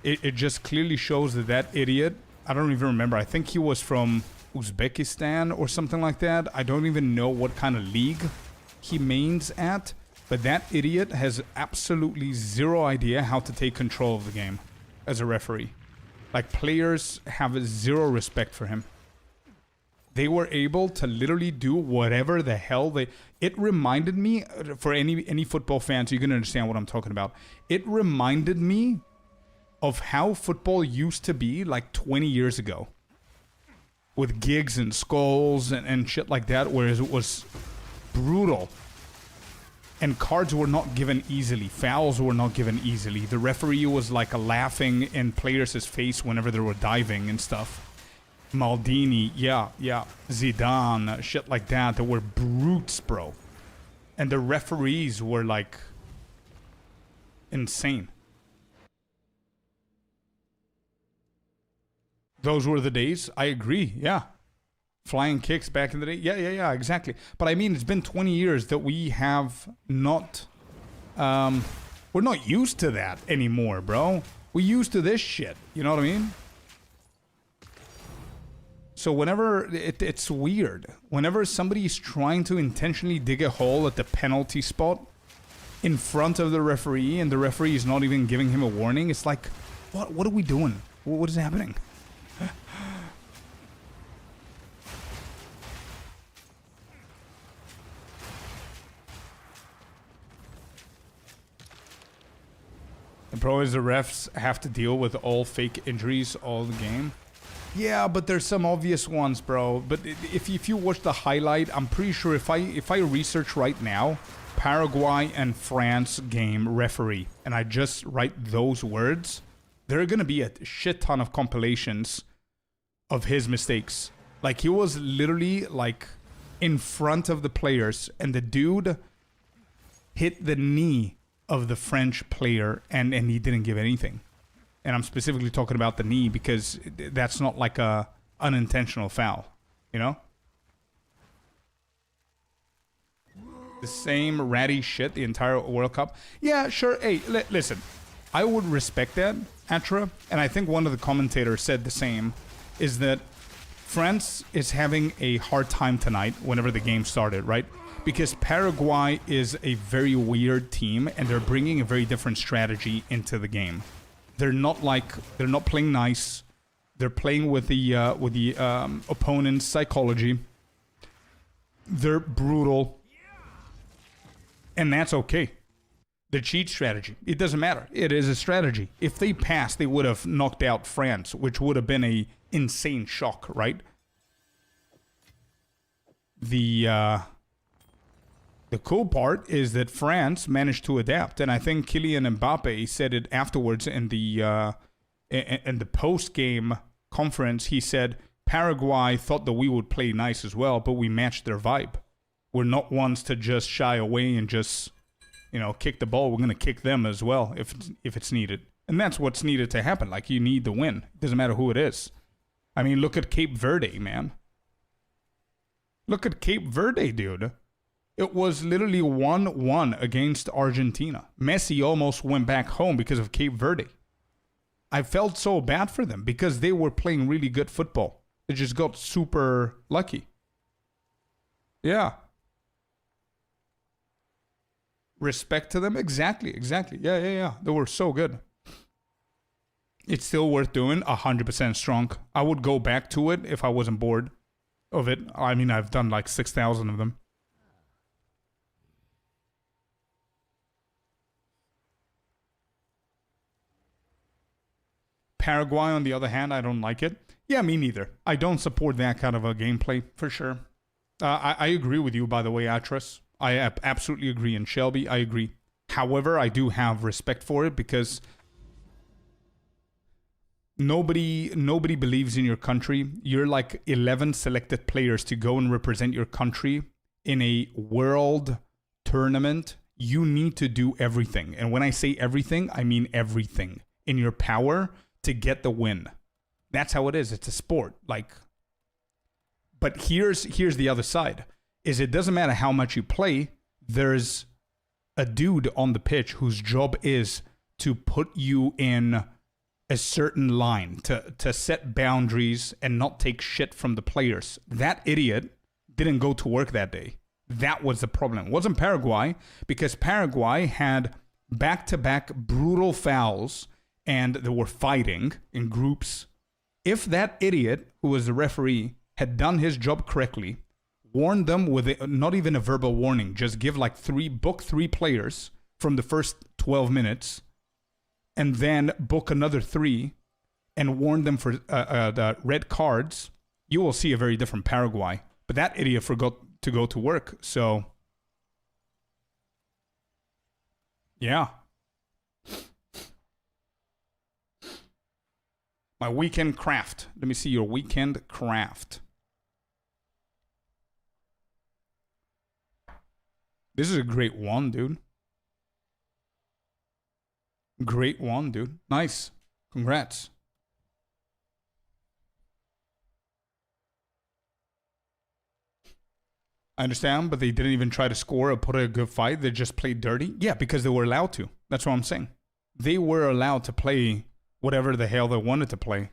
It just clearly shows that that idiot, I don't even remember, I think he was from Uzbekistan or something like that. I don't even know what kind of league he mains at, but that idiot has absolutely zero idea how to take control of the game as a referee. Like, players have zero respect for him. They were able to literally do whatever the hell they... It reminded me, for any football fans, you can understand what I'm talking about. It reminded me of how football used to be like 20 years ago. With gigs and skulls and shit like that, whereas it was brutal. And cards were not given easily. Fouls were not given easily. The referee was like laughing in players' face whenever they were diving and stuff. Maldini, yeah. Zidane, shit like that. They were brutes, bro. And the referees were like insane. Those were the days. I agree, yeah. Flying kicks back in the day. Yeah, exactly. But I mean, it's been 20 years that we have not... we're not used to that anymore, bro. We're used to this shit. You know what I mean? So whenever... It's weird. Whenever somebody's trying to intentionally dig a hole at the penalty spot in front of the referee and the referee is not even giving him a warning, it's like, what are we doing? What is happening? The pro is the refs have to deal with all fake injuries all the game. Yeah, but there's some obvious ones, bro. But if you watch the highlight, I'm pretty sure if I research right now, Paraguay and France game referee, and I just write those words, there are gonna be a shit ton of compilations of his mistakes. Like, he was literally like in front of the players, and the dude hit the knee of the French player, and he didn't give anything. And I'm specifically talking about the knee because that's not like a unintentional foul, you know? The same ratty shit the entire World Cup. Yeah, sure. Hey, listen, I would respect that, Atra, and I think one of the commentators said the same, is that France is having a hard time tonight whenever the game started, right? Because Paraguay is a very weird team, and they're bringing a very different strategy into the game. They're not playing nice. They're playing with the opponent's psychology. They're brutal, and that's okay. The cheat strategy, it doesn't matter. It is a strategy. If they passed, they would have knocked out France, which would have been a insane shock, right? The cool part is that France managed to adapt, and I think Kylian Mbappe said it afterwards in the post-game conference. He said Paraguay thought that we would play nice as well, but we matched their vibe. We're not ones to just shy away and just, kick the ball. We're gonna kick them as well if it's needed, and that's what's needed to happen. Like, you need the win. It doesn't matter who it is. I mean, look at Cape Verde, man. Look at Cape Verde, dude. It was literally 1-1 against Argentina. Messi almost went back home because of Cape Verde. I felt so bad for them because they were playing really good football. They just got super lucky. Yeah. respect to them. Exactly. Yeah. They were so good. It's still worth doing. 100% strong. I would go back to it if I wasn't bored of it. I mean, I've done like 6,000 of them. Paraguay, on the other hand, I don't like it. Yeah, me neither. I don't support that kind of a gameplay, for sure. I agree with you, by the way, Atras. I absolutely agree. And Shelby, I agree. However, I do have respect for it because nobody believes in your country. You're like 11 selected players to go and represent your country in a world tournament. You need to do everything. And when I say everything, I mean everything in your power to get the win. That's how it is. It's a sport. Like, but here's the other side. Is it doesn't matter how much you play, there's a dude on the pitch whose job is to put you in a certain line, to set boundaries and not take shit from the players. That idiot didn't go to work that day. That was the problem. It wasn't Paraguay, because Paraguay had back-to-back brutal fouls and they were fighting in groups. If that idiot, who was the referee, had done his job correctly, warned them with not even a verbal warning, just give like book three players from the first 12 minutes, and then book another 3 and warn them for the red cards, you will see a very different Paraguay. But that idiot forgot to go to work, so yeah. My weekend craft. Let me see your weekend craft. This is a great one, dude. Great one, dude. Nice. Congrats. I understand, but they didn't even try to score or put a good fight. They just played dirty. Yeah, because they were allowed to. That's what I'm saying. They were allowed to play whatever the hell they wanted to play.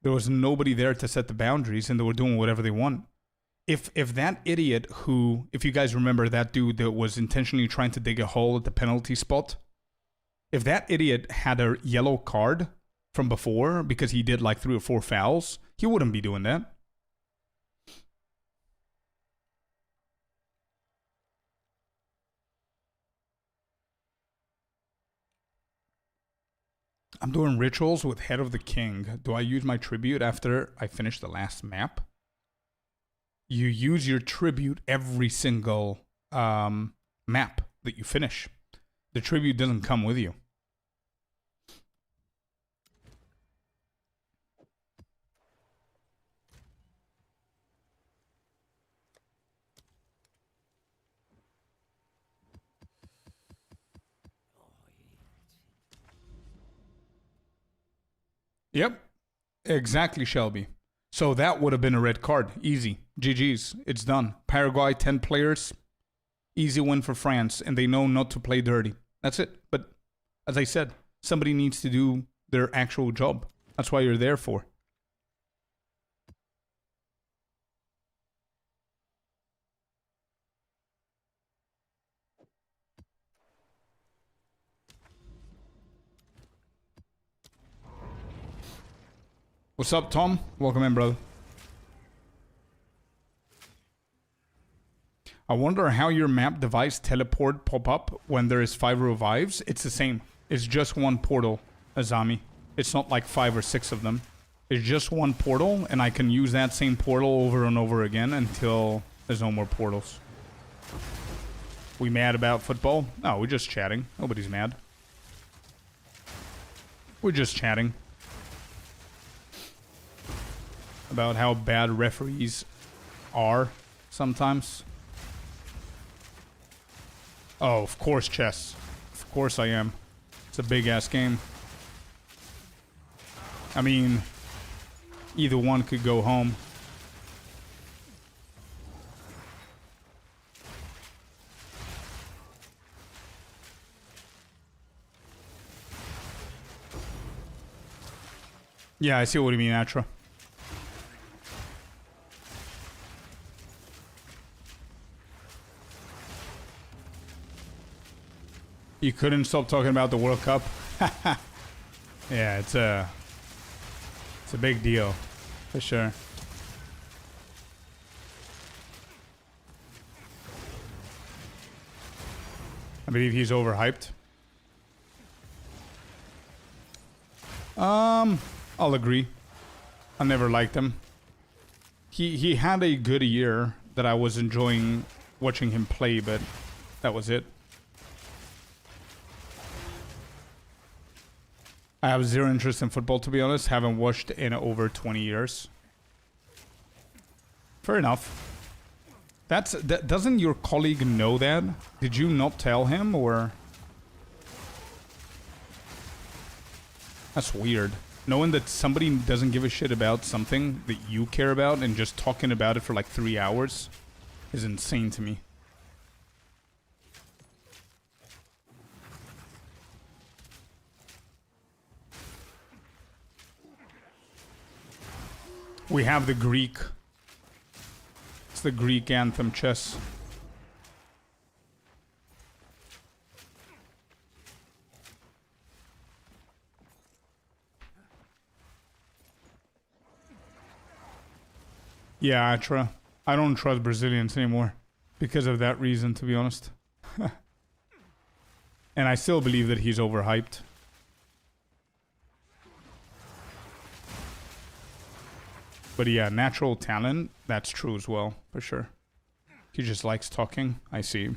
There was nobody there to set the boundaries, and they were doing whatever they want. If that idiot who, if you guys remember that dude that was intentionally trying to dig a hole at the penalty spot, if that idiot had a yellow card from before because he did like 3 or 4 fouls, he wouldn't be doing that. I'm doing rituals with Head of the King. Do I use my tribute after I finish the last map? You use your tribute every single map that you finish. The tribute doesn't come with you. Yep, exactly, Shelby. So that would have been a red card. Easy. GG's. It's done. Paraguay, 10 players. Easy win for France. And they know not to play dirty. That's it. But as I said, somebody needs to do their actual job. That's why you're there for. What's up, Tom? Welcome in, brother. I wonder how your map device teleport pop up when there is 5 revives. It's the same. It's just one portal, Azami. It's not like 5 or 6 of them. It's just one portal, and I can use that same portal over and over again until there's no more portals. We mad about football? No, we're just chatting. Nobody's mad. We're just chatting about how bad referees are sometimes. Oh, of course, chess. Of course I am. It's a big-ass game. I mean, either one could go home. Yeah, I see what you mean, Atra. You couldn't stop talking about the World Cup. Yeah, it's a big deal, for sure. I believe he's overhyped. I'll agree. I never liked him. He had a good year that I was enjoying watching him play, but that was it. I have zero interest in football, to be honest. Haven't watched in over 20 years. Fair enough. Doesn't your colleague know that? Did you not tell him, or? That's weird. Knowing that somebody doesn't give a shit about something that you care about and just talking about it for like 3 hours is insane to me. We have the Greek. It's the Greek anthem chess. Yeah, Atra. I don't trust Brazilians anymore because of that reason, to be honest. And I still believe that he's overhyped. But yeah, natural talent, that's true as well, for sure. He just likes talking. I see.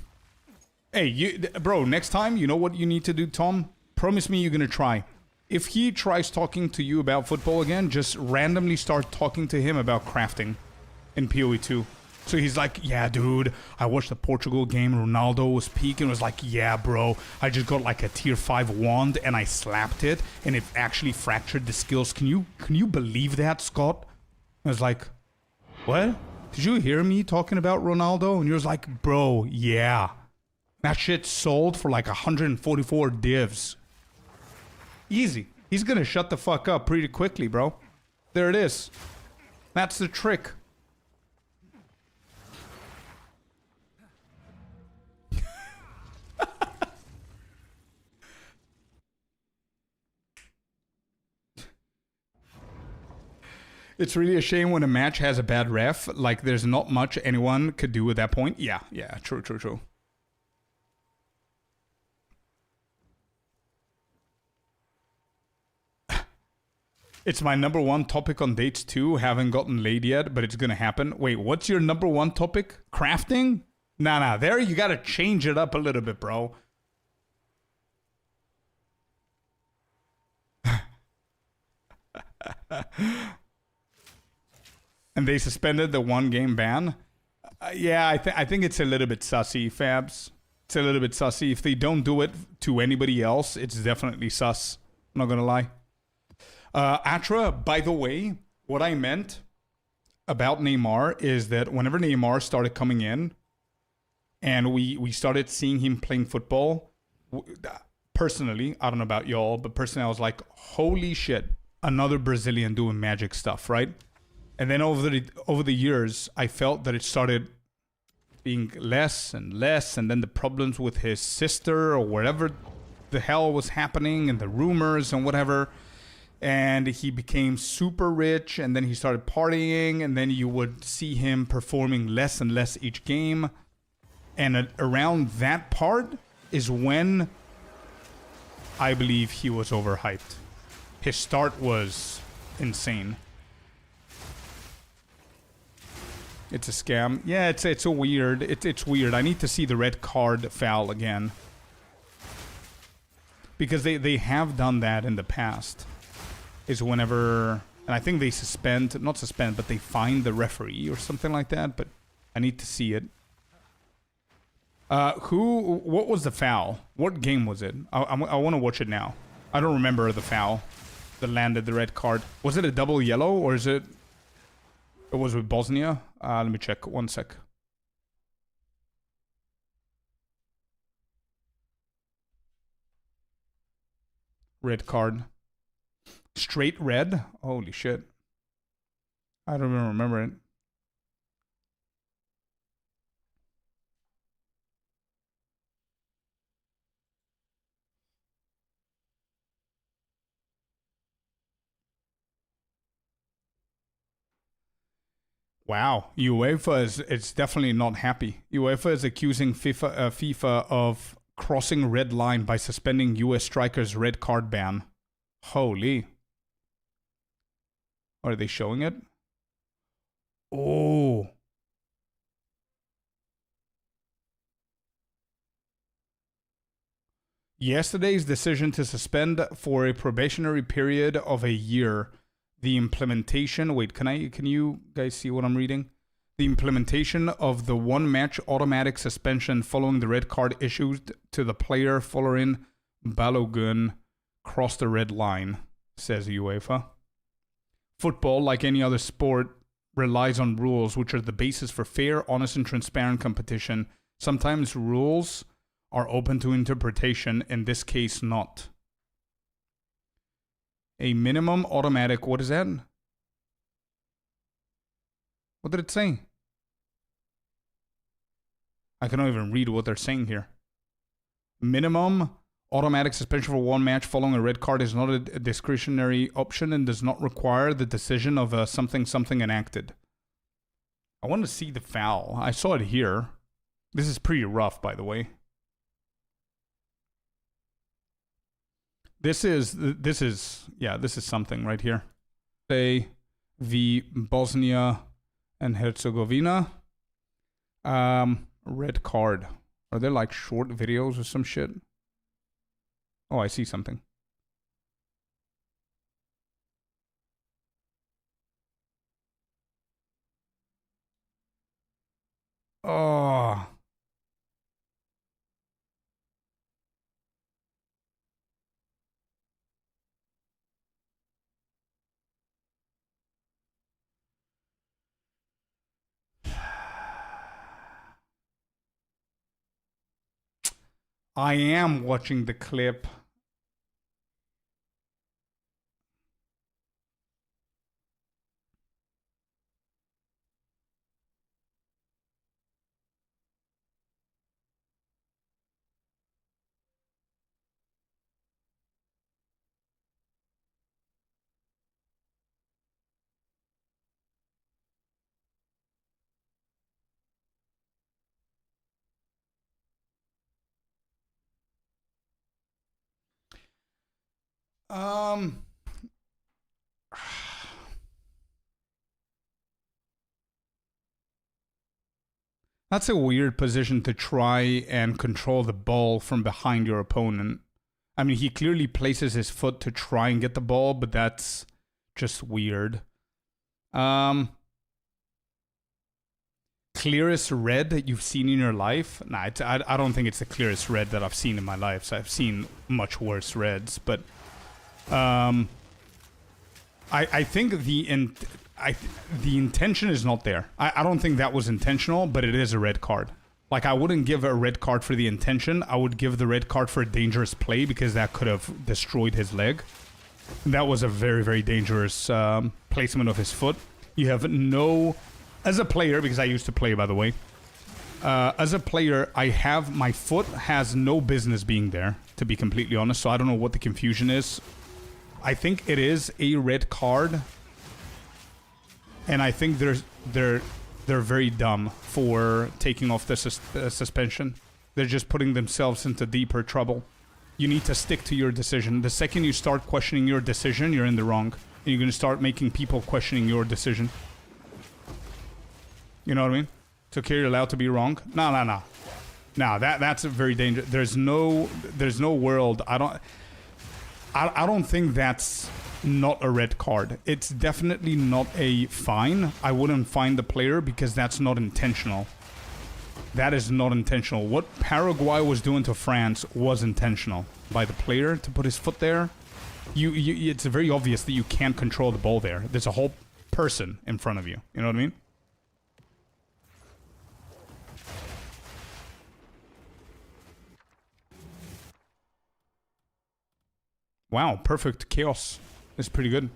Hey, bro, next time, you know what you need to do, Tom? Promise me you're gonna try. If he tries talking to you about football again, just randomly start talking to him about crafting in POE2. So he's like, yeah, dude, I watched the Portugal game. Ronaldo was peaking. Was like, yeah, bro, I just got like a tier 5 wand and I slapped it and it actually fractured the skills. Can you believe that, Scott? I was like, what? Did you hear me talking about Ronaldo? And you was like, bro, yeah. That shit sold for like 144 divs. Easy. He's gonna shut the fuck up pretty quickly, bro. There it is. That's the trick. It's really a shame when a match has a bad ref. Like, there's not much anyone could do at that point. Yeah, true. It's my number one topic on dates too. Haven't gotten laid yet, but it's gonna happen. Wait, what's your number one topic? Crafting? Nah, there you gotta change it up a little bit, bro. And they suspended the 1-game ban. Yeah, I think it's a little bit sussy, Fabs. It's a little bit sussy. If they don't do it to anybody else, it's definitely sus. I'm not gonna lie. Atra, by the way, what I meant about Neymar is that whenever Neymar started coming in and we started seeing him playing football, personally, I don't know about y'all, but personally I was like, holy shit, another Brazilian doing magic stuff, right? And then over the years, I felt that it started being less and less, and then the problems with his sister or whatever the hell was happening and the rumors and whatever. And he became super rich, and then he started partying, and then you would see him performing less and less each game. And around that part is when I believe he was overhyped. His start was insane. It's a scam. Yeah, it's a weird. It's weird. I need to see the red card foul again. Because they have done that in the past. Is whenever, and I think they not suspend, but they fine the referee or something like that, but I need to see it. What was the foul? What game was it? I want to watch it now. I don't remember the foul that landed the red card. Was it a double yellow, or is it was with Bosnia? Let me check, 1 sec. Red card. Straight red? Holy shit. I don't even remember it. Wow, UEFA is definitely not happy. UEFA is accusing FIFA of crossing red line by suspending US strikers' red card ban. Holy. Are they showing it? Oh. Yesterday's decision to suspend for a probationary period of a year the implementation. Wait, can you guys see what I'm reading? The implementation of the one-match automatic suspension following the red card issued to the player Folarin Balogun crossed the red line, says UEFA. Football, like any other sport, relies on rules, which are the basis for fair, honest, and transparent competition. Sometimes rules are open to interpretation, in this case not. A minimum automatic, what is that? What did it say? I cannot even read what they're saying here. Minimum automatic suspension for one match following a red card is not a discretionary option and does not require the decision of a something enacted. I want to see the foul. I saw it here. This is pretty rough, by the way. This is something right here. Say v Bosnia and Herzegovina. Red card. Are there like short videos or some shit? Oh, I see something. Oh. I am watching the clip. That's a weird position to try and control the ball from behind your opponent. I mean, he clearly places his foot to try and get the ball, but that's just weird. Clearest red that you've seen in your life? Nah, I don't think it's the clearest red that I've seen in my life. So I've seen much worse reds, but I think the intention is not there. I don't think that was intentional, but it is a red card. Like, I wouldn't give a red card for the intention. I would give the red card for a dangerous play because that could have destroyed his leg. That was a very, very dangerous placement of his foot. You have no... As a player, because I used to play, by the way, as a player, my foot has no business being there, to be completely honest, so I don't know what the confusion is. I think it is a red card, and I think they're very dumb for taking off the suspension. They're just putting themselves into deeper trouble. You need to stick to your decision. The second you start questioning your decision, you're in the wrong. And you're going to start making people questioning your decision. You know what I mean? It's okay, you're allowed to be wrong. No. No, that's a very dangerous. There's no world. I don't think that's not a red card. It's definitely not a fine. I wouldn't fine the player because that's not intentional. That is not intentional. What Paraguay was doing to France was intentional by the player to put his foot there. It's very obvious that you can't control the ball there. There's a whole person in front of you. You know what I mean? Wow, perfect chaos. It's pretty good.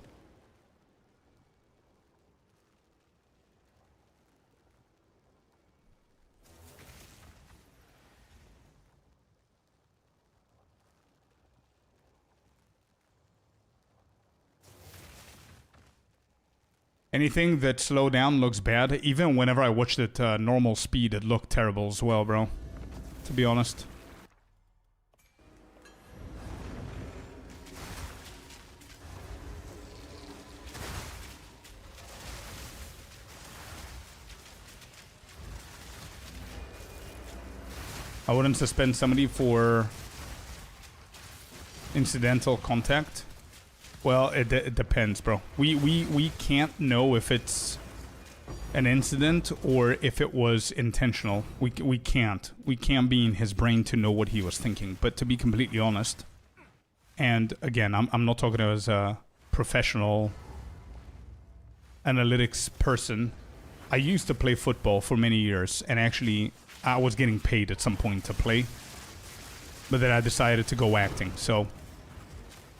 Anything that slowed down looks bad. Even whenever I watched it normal speed, it looked terrible as well, bro. To be honest. I wouldn't suspend somebody for incidental contact. Well, it depends, bro. We can't know if it's an incident or if it was intentional. We can't. We can't be in his brain to know what he was thinking. But to be completely honest, and again, I'm not talking as a professional analytics person. I used to play football for many years, and actually I was getting paid at some point to play. But then I decided to go acting. So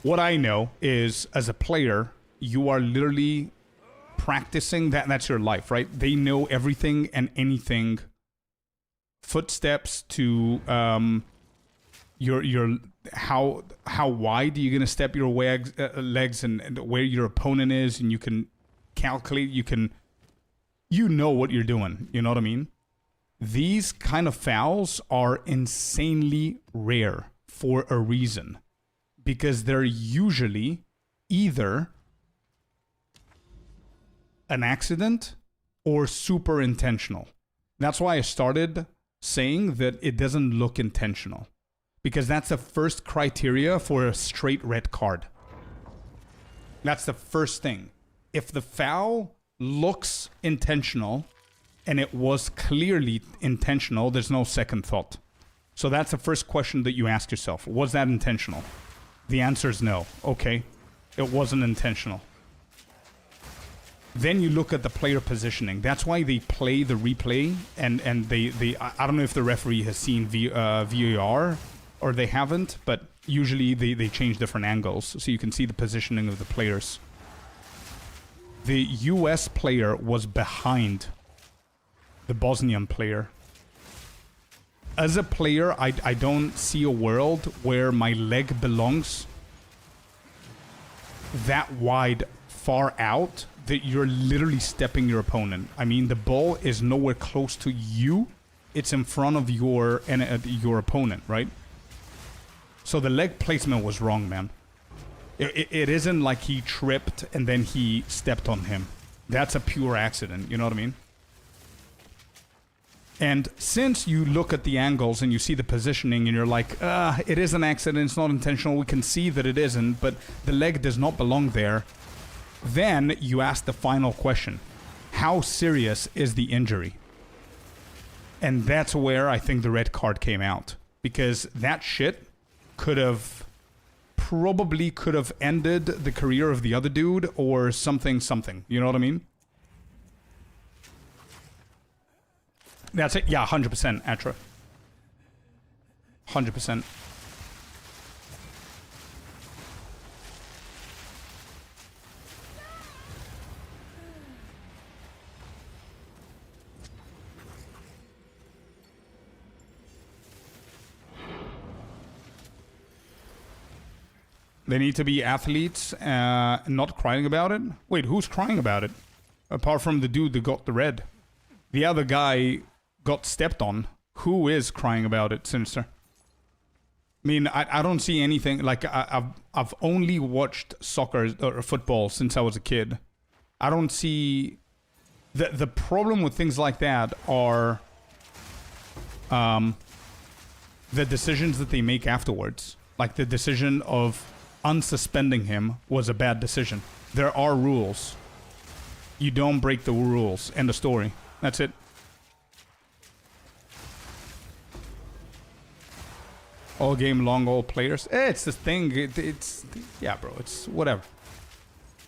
what I know is, as a player, you are literally practicing that's your life, right? They know everything and anything. Footsteps to your how wide are you gonna step your legs and where your opponent is, and you can calculate. You know what you're doing. You know what I mean? These kind of fouls are insanely rare for a reason. Because they're usually either an accident or super intentional. That's why I started saying that it doesn't look intentional. Because that's the first criteria for a straight red card. That's the first thing. If the foul looks intentional and it was clearly intentional, there's no second thought. So that's the first question that you ask yourself. Was that intentional? The answer is no. Okay, it wasn't intentional. Then you look at the player positioning. That's why they play the replay, and they I don't know if the referee has seen VAR or they haven't, but usually they change different angles so you can see the positioning of the players. The US player was behind the Bosnian player. As a player, I don't see a world where my leg belongs that wide, far out, that you're literally stepping your opponent. I mean, the ball is nowhere close to you. It's in front of your opponent, right? So the leg placement was wrong, man. It isn't like he tripped and then he stepped on him. That's a pure accident, you know what I mean? And since you look at the angles and you see the positioning and you're like, it is an accident, it's not intentional, we can see that it isn't, but the leg does not belong there, then you ask the final question. How serious is the injury? And that's where I think the red card came out. Because that shit probably could have ended the career of the other dude or something. You know what I mean? That's it. Yeah, 100%, Atra. 100%. They need to be athletes, not crying about it. Wait, who's crying about it? Apart from the dude that got the red. The other guy got stepped on. Who is crying about it, Sinister? I mean, I don't see anything. Like, I've only watched soccer or football since I was a kid. I don't see... The problem with things like that are... the decisions that they make afterwards. Like, the decision of unsuspending him was a bad decision. There are rules. You don't break the rules. End of story. That's it. All game long, all players. It's the thing. It's yeah, bro. It's whatever.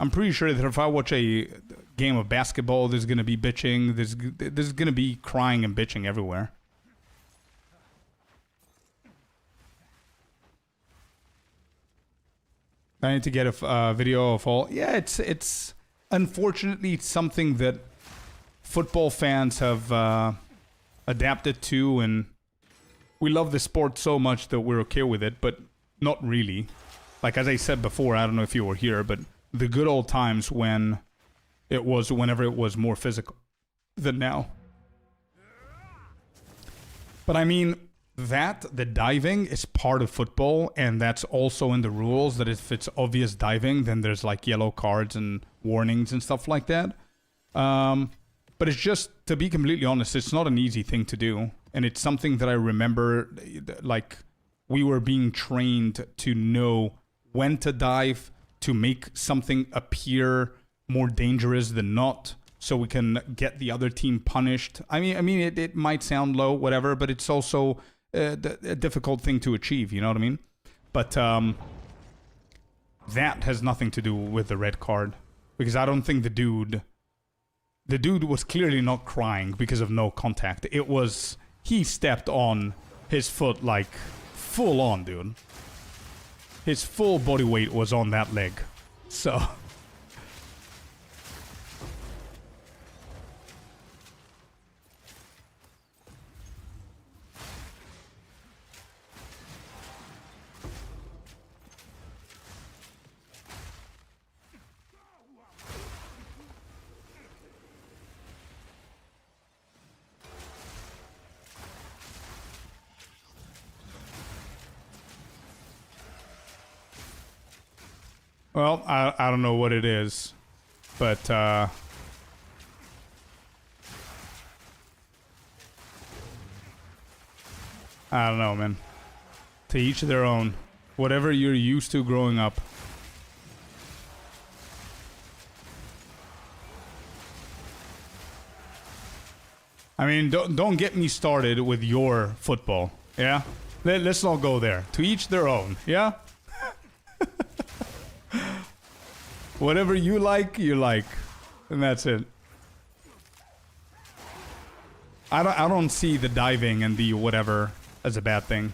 I'm pretty sure that if I watch a game of basketball, there's gonna be bitching. There's gonna be crying and bitching everywhere. I need to get a video of all. Yeah, it's unfortunately it's something that football fans have adapted to, and we love the sport so much that we're okay with it, but not really. Like, as I said before, I don't know if you were here, but the good old times when it was whenever it was more physical than now. But I mean, the diving is part of football, and that's also in the rules, that if it's obvious diving, then there's like yellow cards and warnings and stuff like that. But it's just, to be completely honest, it's not an easy thing to do. And it's something that I remember, like, we were being trained to know when to dive, to make something appear more dangerous than not, so we can get the other team punished. I mean, it might sound low, whatever, but it's also a difficult thing to achieve, you know what I mean? But that has nothing to do with the red card, because I don't think the dude was clearly not crying because of no contact. It was, he stepped on his foot like full on, dude. His full body weight was on that leg. So well, I don't know what it is, but I don't know, man. To each their own. Whatever you're used to growing up. I mean, don't get me started with your football, yeah? Let's not go there. To each their own, yeah? Whatever you like, and that's it. I don't see the diving and the whatever as a bad thing.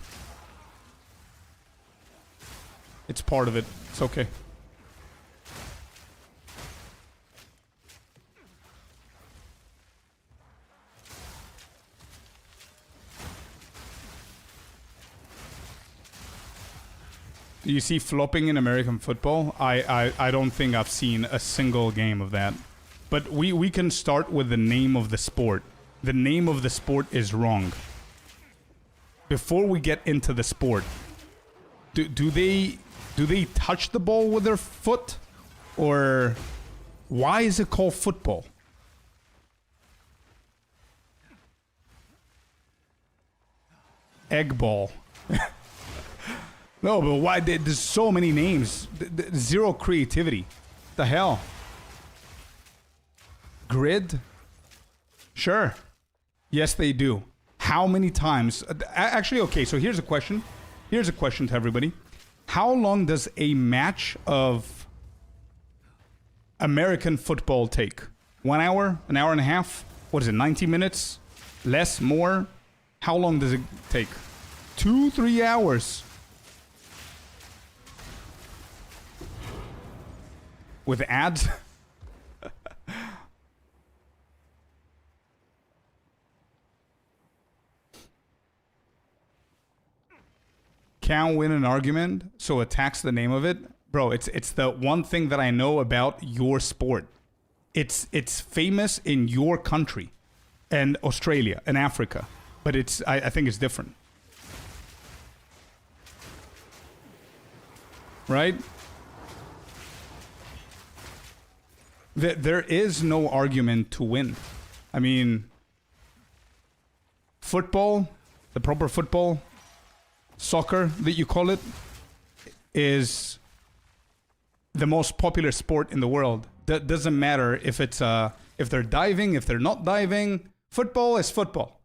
It's part of it. It's okay. Do you see flopping in American football? I don't think I've seen a single game of that. But we can start with the name of the sport. The name of the sport is wrong. Before we get into the sport, do they touch the ball with their foot? Or why is it called football? Egg ball. No, but why? There's so many names. Zero creativity. The hell? Grid? Sure. Yes, they do. How many times? Actually, okay, so here's a question. Here's a question to everybody. How long does a match of American football take? 1 hour? An hour and a half? What is it, 90 minutes? Less? More? How long does it take? 2-3 hours. With ads? Can't win an argument, so attacks the name of it. Bro, it's the one thing that I know about your sport. It's famous in your country and Australia and Africa, but I think it's different. Right? There is no argument to win. I mean, football, the proper football, soccer that you call it, is the most popular sport in the world. That doesn't matter if it's if they're diving, if they're not diving. Football is football.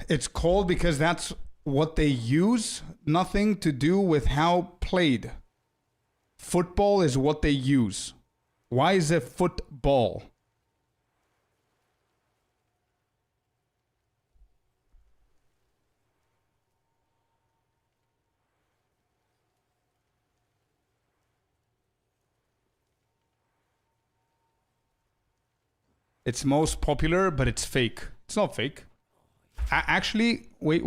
It's called because that's what they use, nothing to do with how played. Football is what they use. Why is it football? It's most popular, but it's fake. It's not fake. Actually, wait.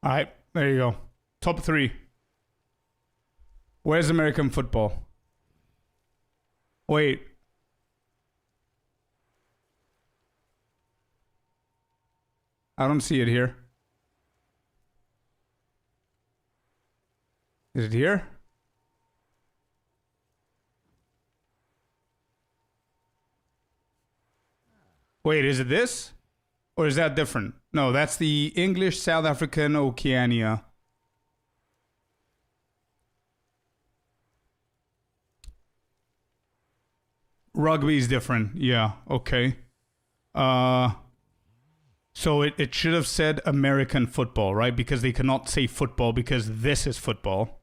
All right, there you go. Top 3. Where's American football? Wait. I don't see it here. Is it here? Wait, is it this? Or is that different? No, that's the English, South African, Oceania. Rugby is different. Yeah, okay. So it should have said American football, right? Because they cannot say football because this is football.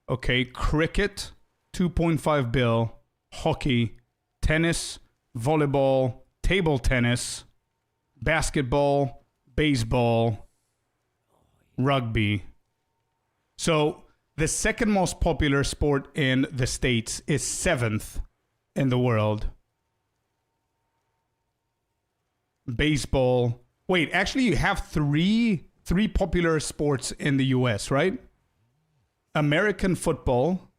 Okay, cricket, 2.5 bill, hockey, tennis, volleyball, table tennis, basketball, baseball, rugby. So the second most popular sport in the States is 7th in the world. Baseball. Wait, actually you have three popular sports in the US, right? American football,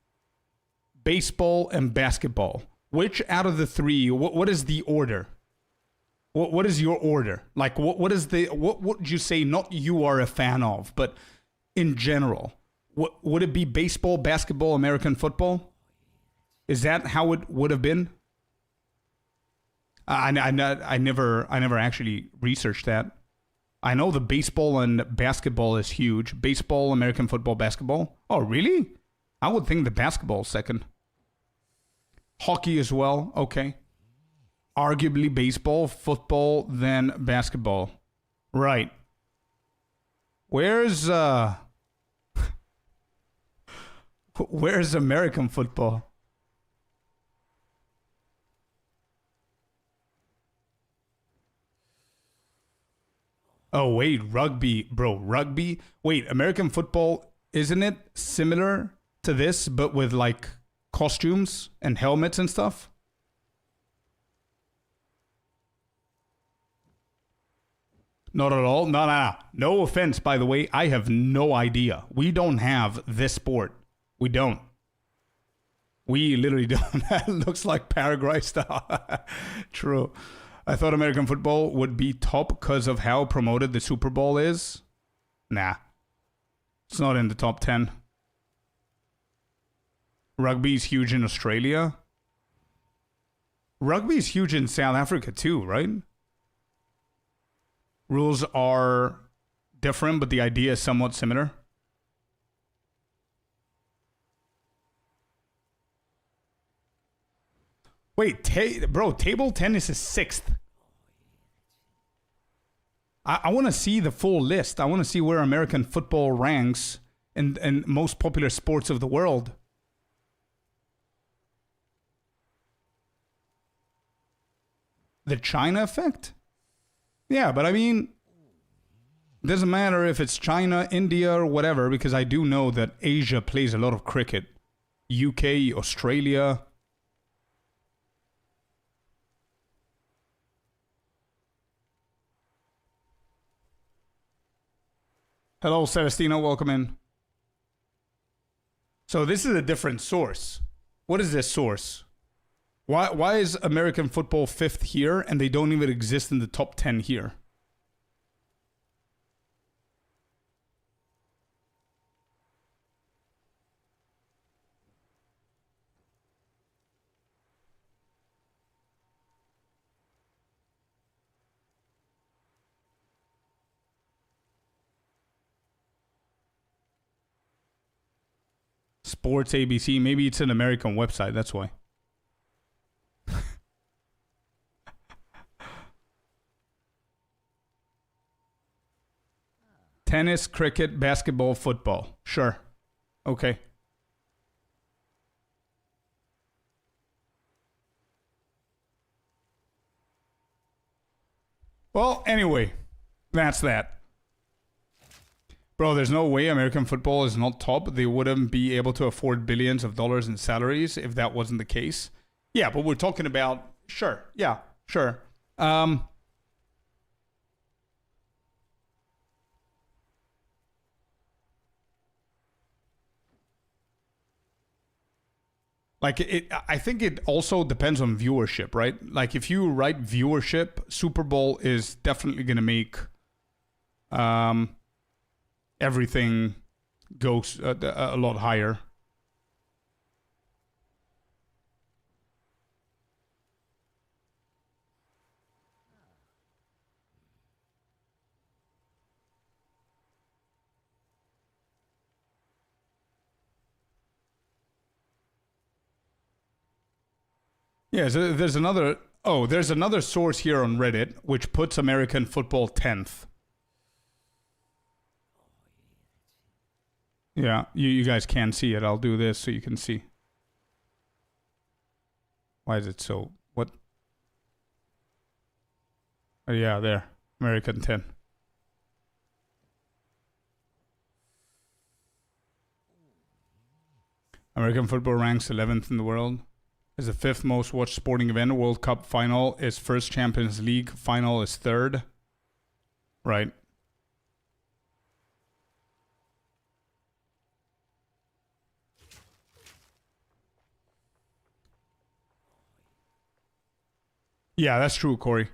baseball, and basketball. Which out of the 3, what is the order? What is your order? Like, what would you say not you are a fan of, but in general? Would it be baseball, basketball, American football? Is that how it would have been? I never actually researched that. I know the baseball and basketball is huge. Baseball, American football, basketball. Oh, really? I would think the basketball is second. Hockey as well. Okay. Arguably baseball, football, then basketball. Right. Where's American football? Oh, wait, rugby, bro, rugby. Wait, American football, isn't it similar to this, but with like costumes and helmets and stuff? Not at all. No. No offense, by the way. I have no idea. We don't have this sport. We don't. We literally don't. That looks like Paraguay style. True. I thought American football would be top because of how promoted the Super Bowl is. Nah. It's not in the top 10. Rugby is huge in Australia. Rugby is huge in South Africa too, right? Rules are different, but the idea is somewhat similar. Wait, bro, table tennis is 6th. I want to see the full list. I want to see where American football ranks in most popular sports of the world. The China effect? Yeah, but I mean, it doesn't matter if it's China, India, or whatever, because I do know that Asia plays a lot of cricket. UK, Australia. Hello, Celestino. Welcome in. So this is a different source. What is this source? Why is American football 5th here and they don't even exist in the top 10 here? Sports ABC. Maybe it's an American website. That's why. Tennis, cricket, basketball, football. Sure. Okay. Well, anyway, that's that. Bro, there's no way American football is not top. They wouldn't be able to afford billions of dollars in salaries if that wasn't the case. Yeah, but we're talking about... Sure. Yeah, sure. Like, I think it also depends on viewership, right? Like, if you write viewership, Super Bowl is definitely going to make everything go a lot higher. Yeah, so there's another... Oh, there's another source here on Reddit which puts American football 10th. Yeah, you guys can't see it. I'll do this so you can see. Why is it so... What? Oh, yeah, there. American 10. American football ranks 11th in the world. Is the 5th most watched sporting event. World Cup final is first. Champions League final is 3rd. Right. Yeah, that's true, Corey.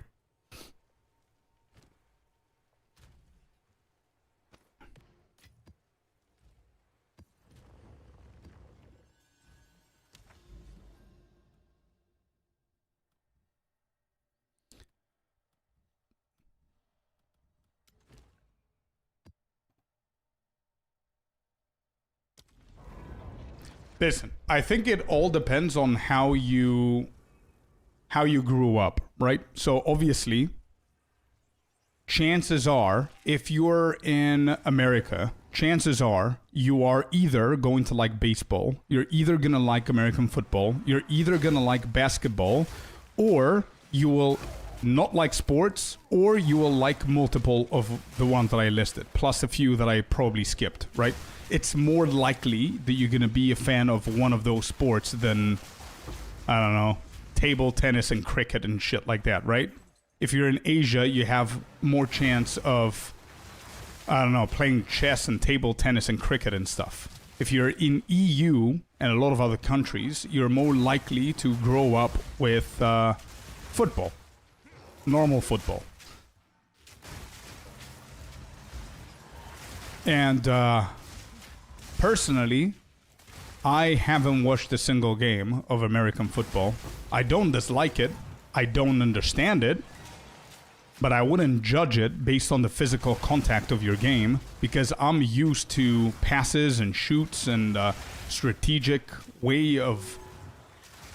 Listen, I think it all depends on how you grew up, right? So obviously, chances are, if you're in America, chances are you are either going to like baseball, you're either going to like American football, you're either going to like basketball, or you will not like sports, or you will like multiple of the ones that I listed, plus a few that I probably skipped, right? It's more likely that you're going to be a fan of one of those sports than, I don't know, table tennis and cricket and shit like that, right? If you're in Asia, you have more chance of, I don't know, playing chess and table tennis and cricket and stuff. If you're in EU and a lot of other countries, you're more likely to grow up with football, normal football. And personally, I haven't watched a single game of American football. I don't dislike it. I don't understand it. But I wouldn't judge it based on the physical contact of your game, because I'm used to passes and shoots and strategic way of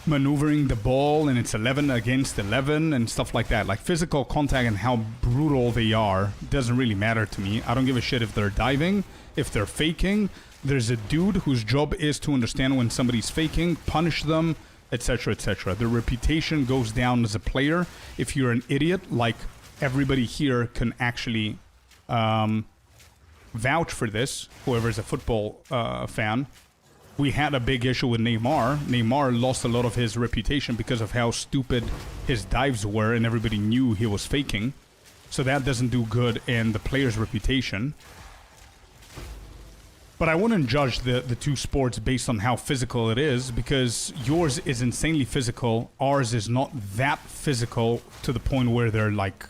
maneuvering the ball, and it's 11 against 11 and stuff like that. Like, physical contact and how brutal they are doesn't really matter to me. I don't give a shit if they're diving, if they're faking. There's a dude whose job is to understand when somebody's faking, punish them, etc., etc. Their reputation goes down as a player. If you're an idiot, like everybody here can actually vouch for this, whoever's a football fan. We had a big issue with Neymar. Neymar lost a lot of his reputation because of how stupid his dives were, and everybody knew he was faking. So that doesn't do good in the player's reputation. But I wouldn't judge the two sports based on how physical it is, because yours is insanely physical. Ours is not that physical to the point where they're like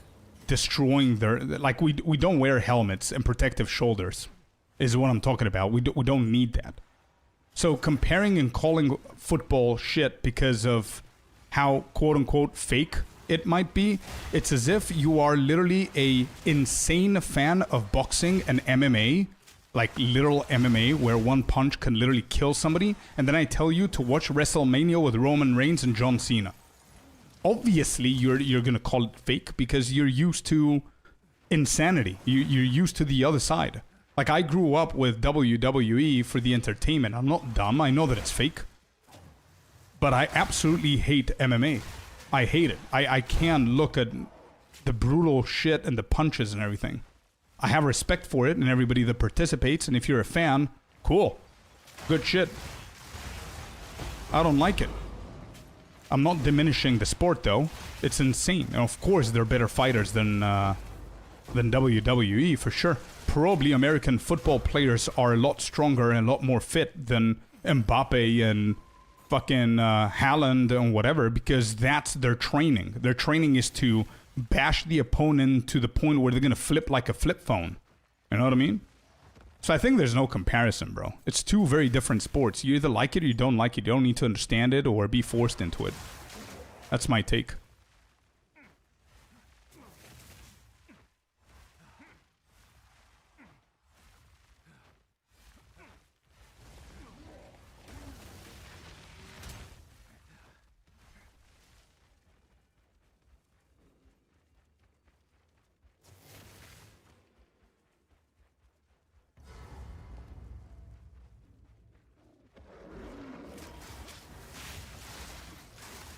destroying their... Like, we don't wear helmets and protective shoulders is what I'm talking about. We don't need that. So comparing and calling football shit because of how quote-unquote fake it might be, it's as if you are literally a insane fan of boxing and MMA, like literal MMA, where one punch can literally kill somebody, and then I tell you to watch WrestleMania with Roman Reigns and John Cena. Obviously, you're gonna call it fake because you're used to insanity. You're used to the other side. Like, I grew up with WWE for the entertainment. I'm not dumb. I know that it's fake. But I absolutely hate MMA. I hate it. I can't look at the brutal shit and the punches and everything. I have respect for it and everybody that participates, and if you're a fan, cool. Good shit. I don't like it. I'm not diminishing the sport, though. It's insane. And of course, they're better fighters than WWE, for sure. Probably American football players are a lot stronger and a lot more fit than Mbappe and fucking Haaland and whatever, because that's their training. Their training is to bash the opponent to the point where they're going to flip like a flip phone. You know what I mean? So I think there's no comparison, bro. It's two very different sports. You either like it or you don't like it. You don't need to understand it or be forced into it. That's my take.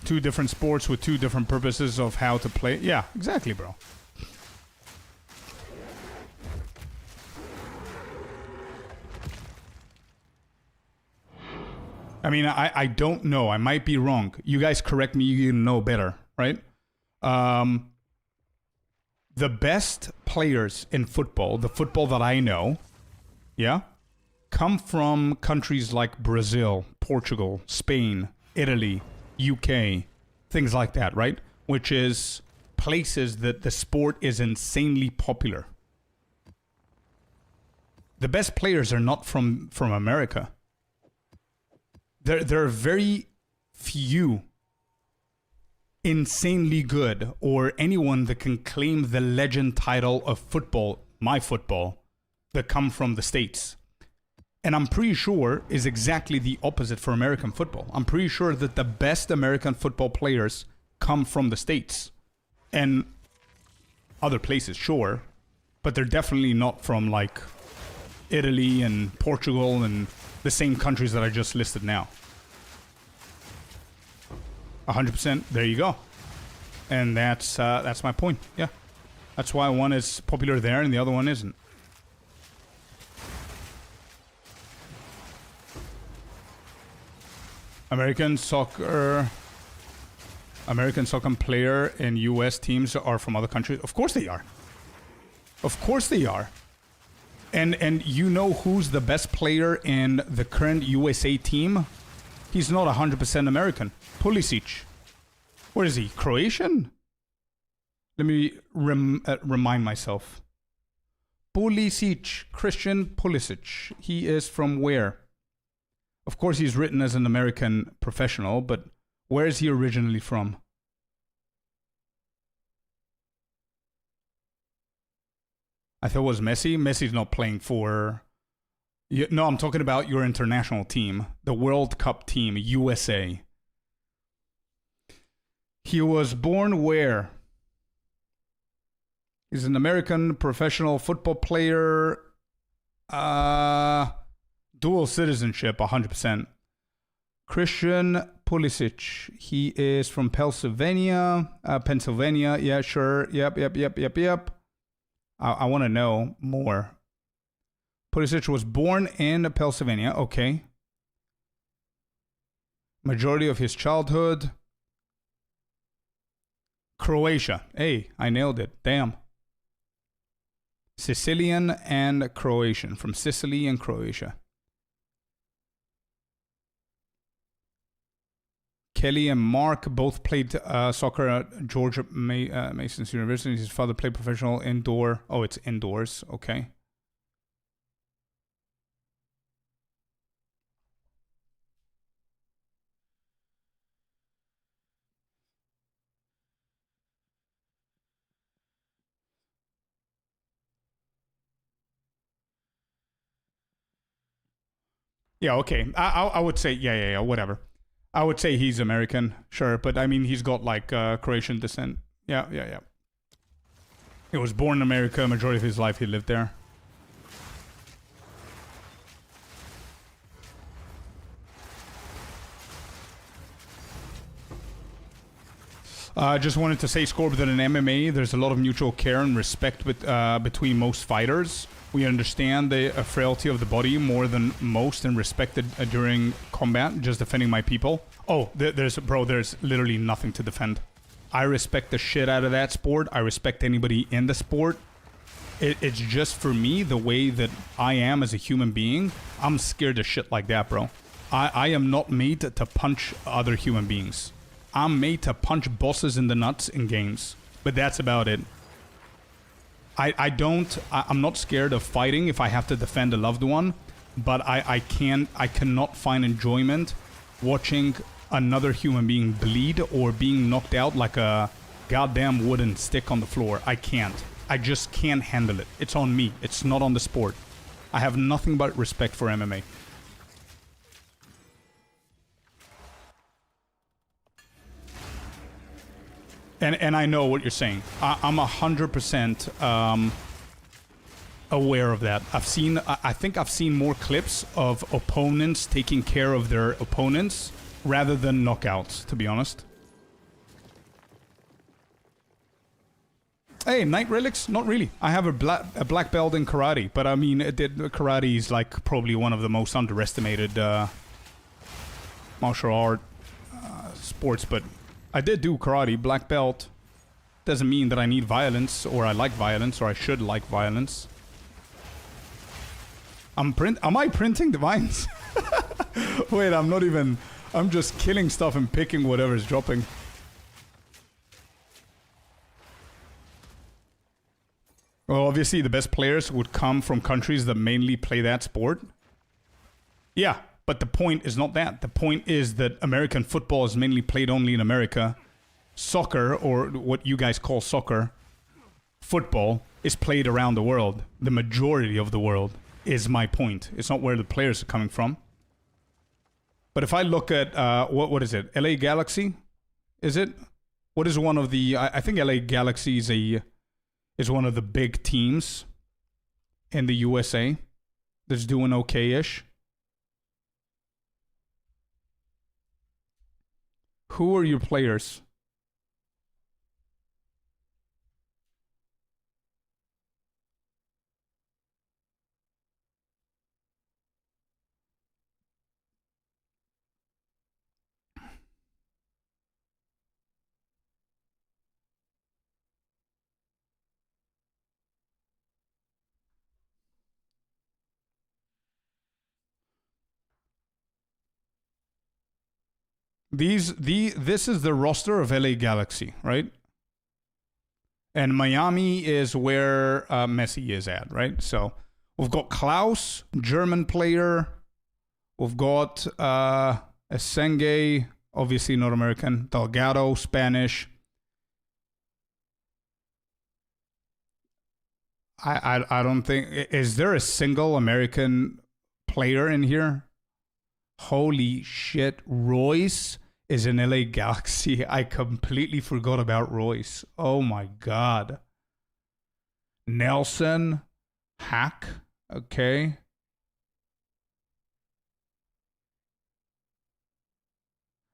Two different sports with two different purposes of how to play. Yeah, exactly, bro. I mean, I don't know. I might be wrong. You guys correct me. You know better, right? The best players in football, the football that I know, yeah, come from countries like Brazil, Portugal, Spain, Italy, UK, things like that, right? Which is places that the sport is insanely popular. The best players are not from America. There are very few insanely good, or anyone that can claim the legend title of football, my football, that come from the States. And I'm pretty sure is exactly the opposite for American football. I'm pretty sure that the best American football players come from the States. And other places, sure. But they're definitely not from, like, Italy and Portugal and the same countries that I just listed now. 100%, there you go. And that's my point, yeah. That's why one is popular there and the other one isn't. American soccer player in US teams are from other countries. Of course they are. Of course they are. And you know who's the best player in the current USA team? He's not 100% American. Pulisic. Where is he? Croatian? Let me remind myself. Pulisic. Christian Pulisic. He is from where? Of course, he's written as an American professional, but where is he originally from? I thought it was Messi. Messi's not playing for... No, I'm talking about your international team. The World Cup team, USA. He was born where? He's an American professional football player. Dual citizenship, 100%. Christian Pulisic. He is from Pennsylvania. Yeah, sure. Yep. I want to know more. Pulisic was born in Pennsylvania. Okay. Majority of his childhood. Croatia. Hey, I nailed it. Damn. Sicilian and Croatian. From Sicily and Croatia. Kelly and Mark both played soccer at George Mason's University. His father played professional indoor. Oh, it's indoors. Okay. Yeah, okay. I would say, yeah, whatever. I would say he's American, sure, but I mean, he's got like Croatian descent. Yeah. He was born in America, majority of his life he lived there. I just wanted to say, Scorp, that in MMA, there's a lot of mutual care and respect between most fighters. We understand the frailty of the body more than most and respect it during combat, just defending my people. Oh, there's literally nothing to defend. I respect the shit out of that sport. I respect anybody in the sport. It's just for me, the way that I am as a human being, I'm scared of shit like that, bro. I am not made to punch other human beings. I'm made to punch bosses in the nuts in games. But that's about it. I'm not scared of fighting if I have to defend a loved one. But I cannot find enjoyment watching another human being bleed or being knocked out like a goddamn wooden stick on the floor. I can't. I just can't handle it. It's on me. It's not on the sport. I have nothing but respect for MMA. And I know what you're saying. I'm 100% aware of that. I think I've seen more clips of opponents taking care of their opponents rather than knockouts, to be honest. Hey, Night Relics? Not really. I have a black belt in karate, but I mean, karate is like probably one of the most underestimated martial art sports, but I did do karate, black belt. Doesn't mean that I need violence, or I like violence, or I should like violence. Am I printing divines? Wait, I'm not even... I'm just killing stuff and picking whatever's dropping. Well, obviously the best players would come from countries that mainly play that sport. Yeah, but the point is not that. The point is that American football is mainly played only in America. Soccer, or what you guys call soccer, football, is played around the world. The majority of the world is my point. It's not where the players are coming from. But if I look at, what is it? LA Galaxy? Is it? What is one of the... I think LA Galaxy is one of the big teams in the USA that's doing okay-ish. Who are your players? This is the roster of LA Galaxy, right? And Miami is where Messi is at, right? So we've got Klaus, German player. We've got Esenge, obviously not American. Delgado, Spanish. I don't think... Is there a single American player in here? Holy shit, Royce is in LA Galaxy. I completely forgot about Royce. Oh my god. Nelson, Hack, okay.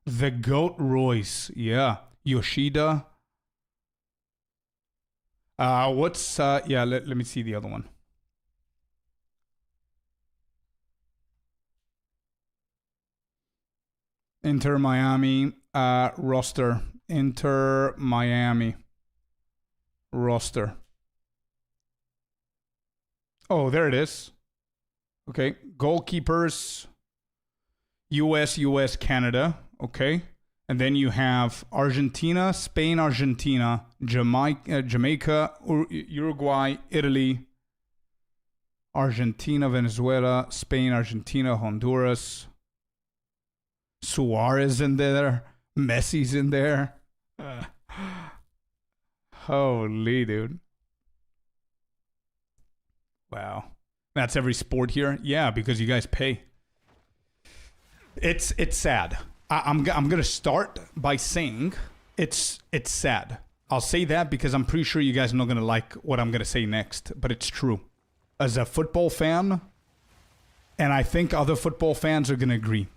The GOAT Royce, yeah. Yoshida. Yeah, let me see the other one. Inter Miami roster. Inter Miami roster. Oh, there it is. Okay. Goalkeepers. US, Canada. Okay. And then you have Argentina, Spain, Argentina, Jamaica, Uruguay, Italy, Argentina, Venezuela, Spain, Argentina, Honduras. Suarez in there. Messi's in there. Holy dude. Wow. That's every sport here? Yeah, because you guys pay. It's sad. I'm gonna start by saying it's sad. I'll say that because I'm pretty sure you guys are not gonna like what I'm gonna say next, but it's true. As a football fan, and I think other football fans are gonna agree,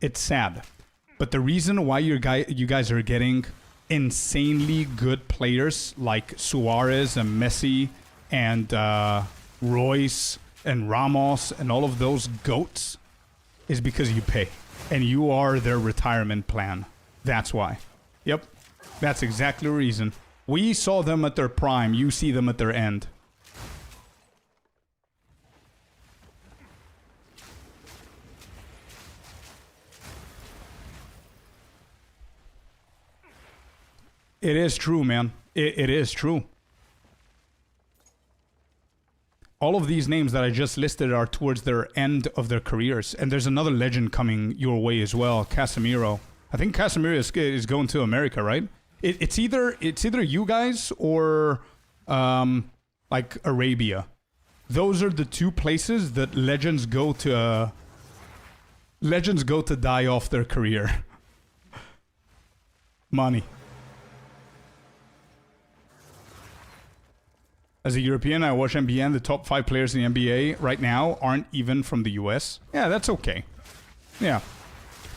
it's sad. But the reason why you guys are getting insanely good players like Suarez and Messi and Royce and Ramos and all of those GOATs is because you pay. And you are their retirement plan. That's why. Yep. That's exactly the reason. We saw them at their prime. You see them at their end. It is true, man. It is true. All of these names that I just listed are towards their end of their careers. And there's another legend coming your way as well, Casemiro. I think Casemiro is going to America, right? It's either you guys or like Arabia. Those are the two places that legends go to die off their career. Money. As a European, I watch NBA, and the top 5 players in the NBA right now aren't even from the US. Yeah, that's okay. Yeah.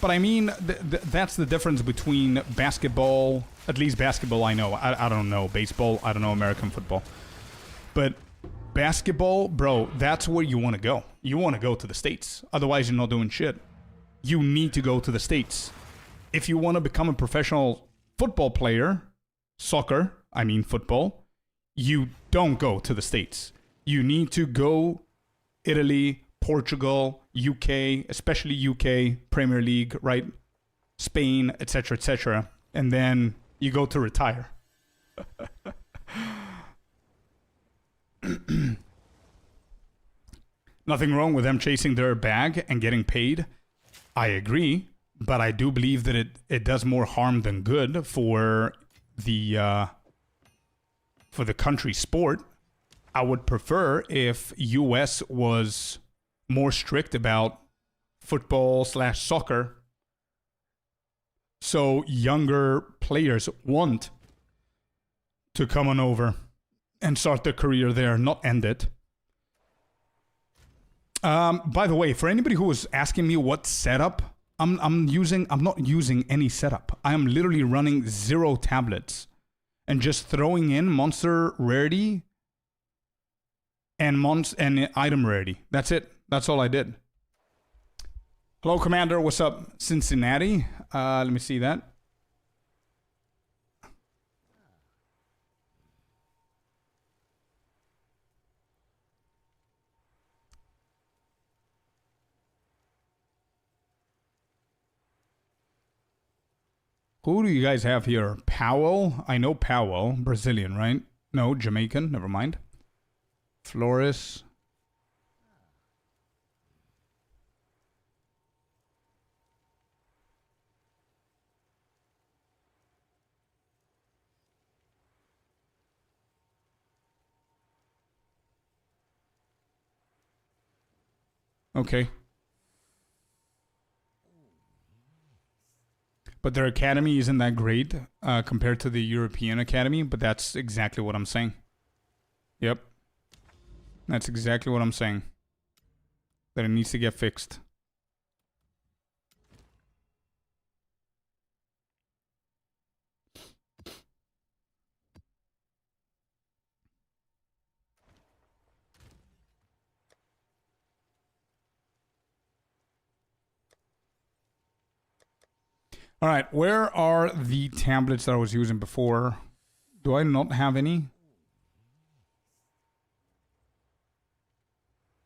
But I mean, that's the difference between basketball, at least basketball I know. I don't know baseball, I don't know American football. But basketball, bro, that's where you want to go. You want to go to the States. Otherwise, you're not doing shit. You need to go to the States. If you want to become a professional football player, football, you don't go to the States. You need to go Italy, Portugal, UK, especially UK, Premier League, right? Spain, etc., etc. And then you go to retire. Nothing wrong with them chasing their bag and getting paid. I agree, but I do believe that it does more harm than good for the country sport. I would prefer if US was more strict about football/soccer, so younger players want to come on over and start their career there, not end it. By the way, for anybody who was asking me what setup I'm not using any setup. I am literally running 0 tablets and just throwing in monster rarity and item rarity. That's it. That's all I did. Hello, Commander. What's up, Cincinnati? Let me see that. Who do you guys have here? Powell? I know Powell. Brazilian, right? No, Jamaican. Never mind. Flores. Okay. But their academy isn't that great compared to the European academy, but that's exactly what I'm saying. Yep. That's exactly what I'm saying. That it needs to get fixed. All right, where are the tablets that I was using before? Do I not have any?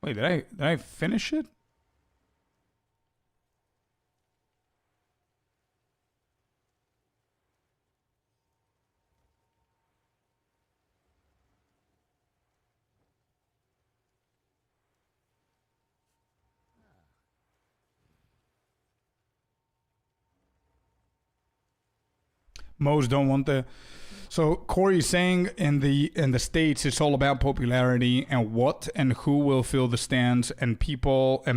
Wait, did I finish it? Most don't want the. So Corey's saying in the States it's all about popularity and what and who will fill the stands and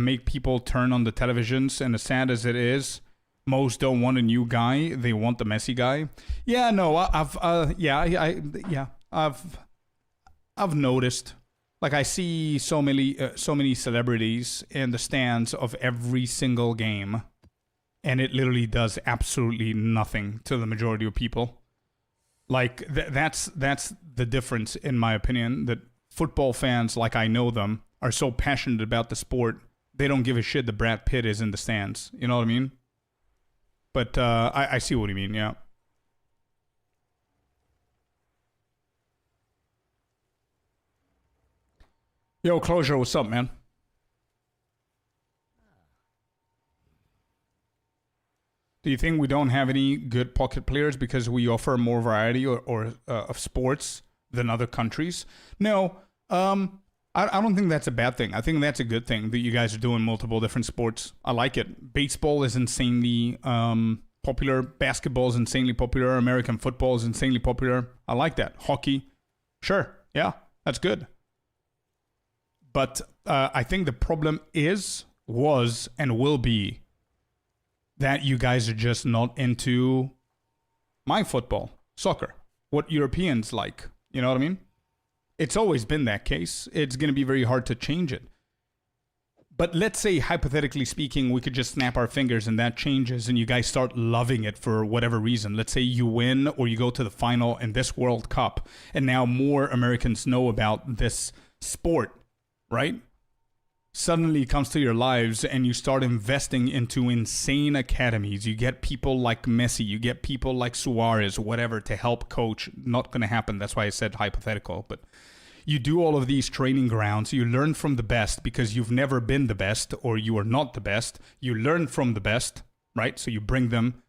make people turn on the televisions. And as sad as it is, most don't want a new guy; they want the Messi guy. Yeah, no, I've noticed. Like I see so many celebrities in the stands of every single game. And it literally does absolutely nothing to the majority of people. Like, that's the difference, in my opinion, that football fans, like I know them, are so passionate about the sport, they don't give a shit that Brad Pitt is in the stands. You know what I mean? But I see what you mean, yeah. Yo, Closure, what's up, man? Do you think we don't have any good pocket players because we offer more variety or of sports than other countries? No. I don't think that's a bad thing. I think that's a good thing that you guys are doing multiple different sports. I like it. Baseball is insanely popular. Basketball is insanely popular. American football is insanely popular. I like that. Hockey, sure. Yeah, that's good. But I think the problem was, and will be that you guys are just not into my football, soccer, what Europeans like. You know what I mean? It's always been that case. It's going to be very hard to change it. But let's say, hypothetically speaking, we could just snap our fingers and that changes and you guys start loving it for whatever reason. Let's say you win or you go to the final in this World Cup and now more Americans know about this sport, right? Suddenly it comes to your lives and you start investing into insane academies. You get people like Messi, you get people like Suarez, whatever, to help coach. Not going to happen. That's why I said hypothetical. But you do all of these training grounds. You learn from the best because you've never been the best or you are not the best. You learn from the best, right? So you bring them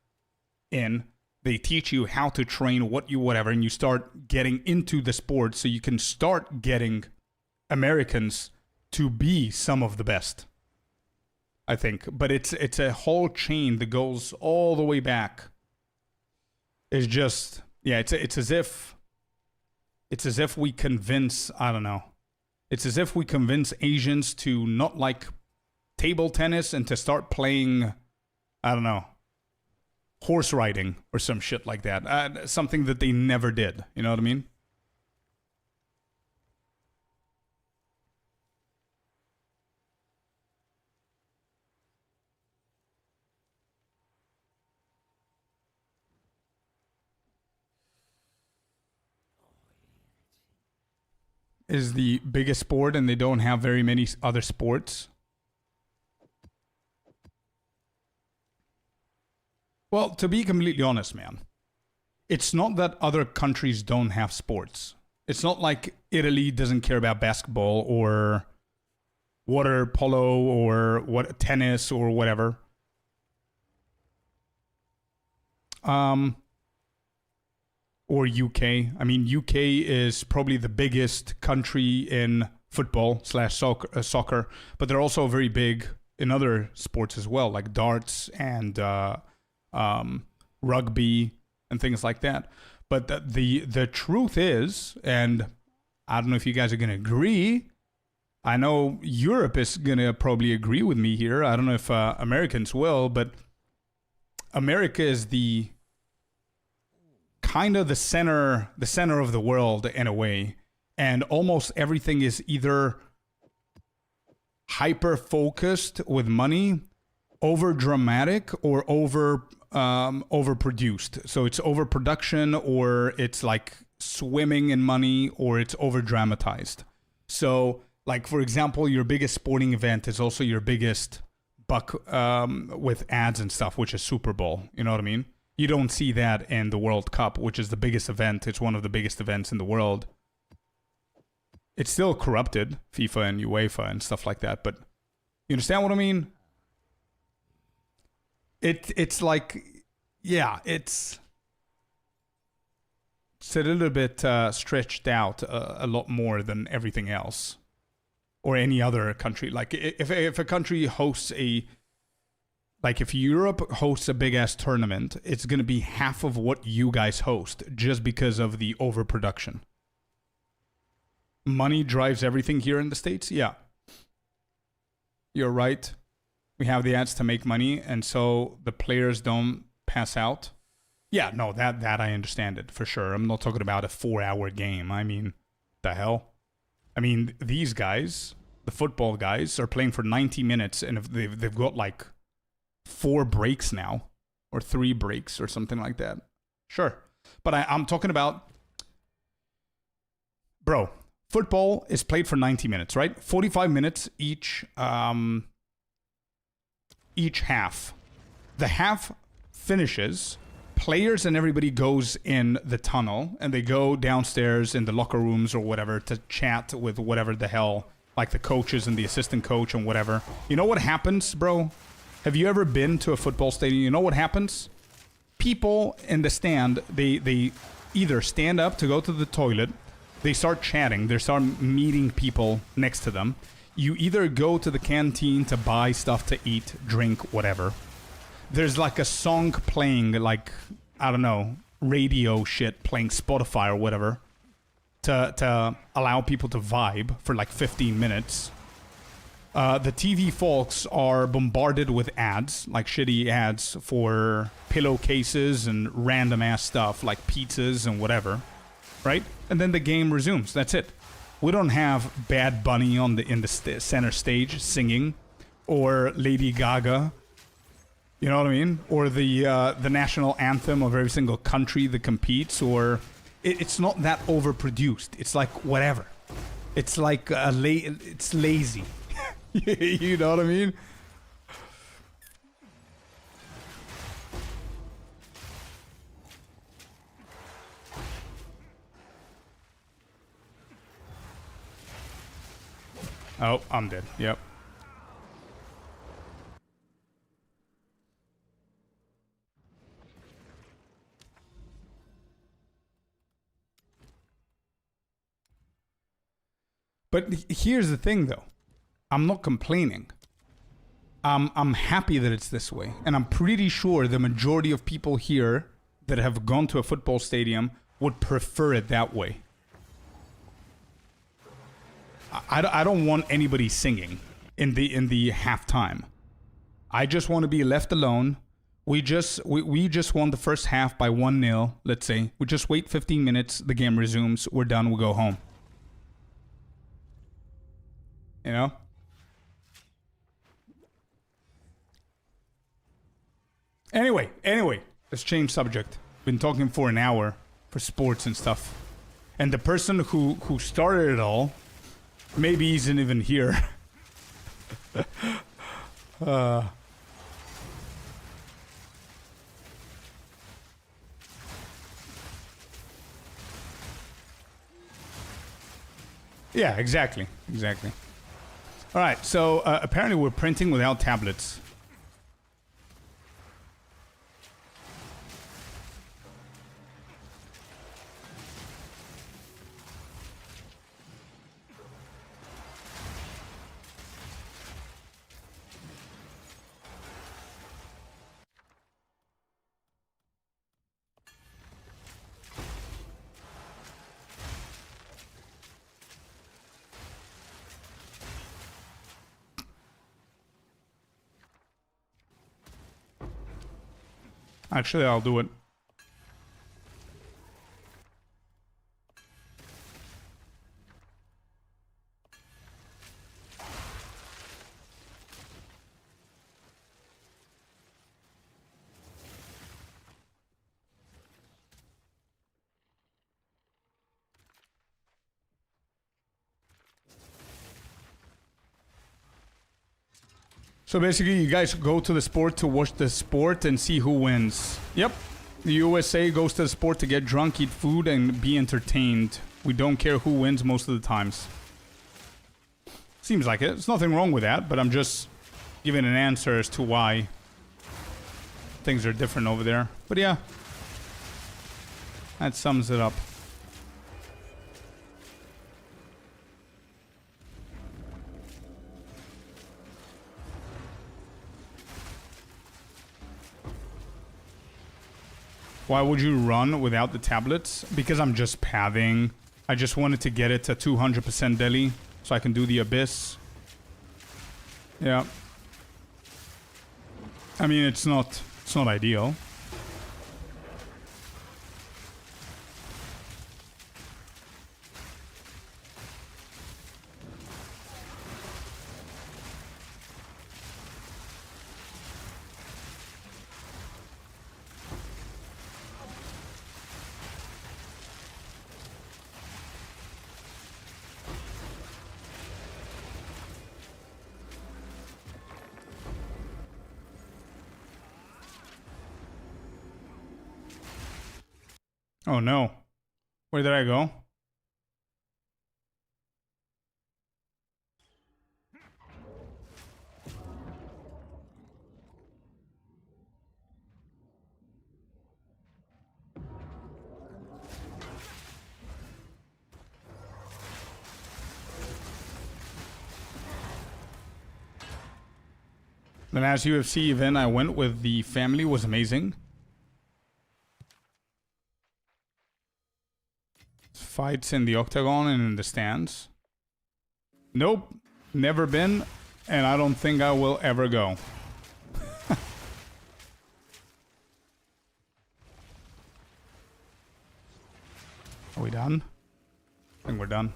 in. They teach you how to train, whatever, and you start getting into the sport so you can start getting Americans to be some of the best, I think. But it's a whole chain that goes all the way back. It's just, yeah, it's as if we convince, I don't know. It's as if we convince Asians to not like table tennis and to start playing, I don't know, horse riding or some shit like that. Something that they never did. You know what I mean? Is the biggest sport and they don't have very many other sports. Well, to be completely honest, man, it's not that other countries don't have sports. It's not like Italy doesn't care about basketball or water polo or tennis or whatever. Or UK. I mean, UK is probably the biggest country in football / soccer, but they're also very big in other sports as well, like darts and rugby and things like that. But the truth is, and I don't know if you guys are going to agree, I know Europe is going to probably agree with me here. I don't know if Americans will, but America is the kind of the center of the world in a way, and almost everything is either hyper focused with money, over dramatic, or overproduced. So it's overproduction, or it's like swimming in money, or it's over dramatized. So, like, for example, your biggest sporting event is also your biggest buck with ads and stuff, which is Super Bowl. You know what I mean? You don't see that in the World Cup, which is the biggest event. It's one of the biggest events in the world. It's still corrupted, FIFA and UEFA and stuff like that. But you understand what I mean? It's like, yeah, it's a little bit stretched out a lot more than everything else or any other country. Like if a country hosts like if Europe hosts a big ass tournament, it's going to be half of what you guys host just because of the overproduction. Money drives everything here in the States. Yeah. You're right. We have the ads to make money, and so the players don't pass out. Yeah, no, that I understand it for sure. I'm not talking about a 4-hour game. I mean, the hell? I mean, these guys, the football guys, are playing for 90 minutes, and if they've got like 4 breaks now, or 3 breaks, or something like that. Sure. But I'm talking about, bro, football is played for 90 minutes, right? 45 minutes each half. The half finishes, players and everybody goes in the tunnel, and they go downstairs in the locker rooms or whatever to chat with whatever the hell, like the coaches and the assistant coach and whatever. You know what happens, bro? Have you ever been to a football stadium? You know what happens? People in the stand, they either stand up to go to the toilet, they start chatting, they start meeting people next to them. You either go to the canteen to buy stuff to eat, drink, whatever. There's like a song playing, like, I don't know, radio shit playing Spotify or whatever to allow people to vibe for like 15 minutes. The TV folks are bombarded with ads, like shitty ads for pillowcases and random ass stuff like pizzas and whatever, right? And then the game resumes. That's it. We don't have Bad Bunny in the center stage singing, or Lady Gaga. You know what I mean? Or the national anthem of every single country that competes. Or it's not that overproduced. It's like whatever. It's like it's lazy. You know what I mean? Oh, I'm dead. Yep. But here's the thing, though. I'm not complaining. I'm happy that it's this way. And I'm pretty sure the majority of people here that have gone to a football stadium would prefer it that way. I don't want anybody singing in the halftime. I just want to be left alone. We just won the first half by 1-0, let's say. We just wait 15 minutes, the game resumes, we're done, we go home. You know? Anyway, let's change subject. Been talking for an hour for sports and stuff. And the person who started it all, maybe he isn't even here. Yeah, exactly. All right, so apparently we're printing without tablets. Actually, I'll do it. So basically, you guys go to the sport to watch the sport and see who wins. Yep. The USA goes to the sport to get drunk, eat food, and be entertained. We don't care who wins most of the times. Seems like it. There's nothing wrong with that, but I'm just giving an answer as to why things are different over there. But yeah, that sums it up. Why would you run without the tablets? Because I'm just pathing. I just wanted to get it to 200% deli so I can do the abyss. Yeah. I mean, it's not ideal. Oh no. Where did I go? The last UFC event I went with the family was amazing. Fights in the octagon and in the stands. Nope, never been, and I don't think I will ever go. Are we done? I think we're done.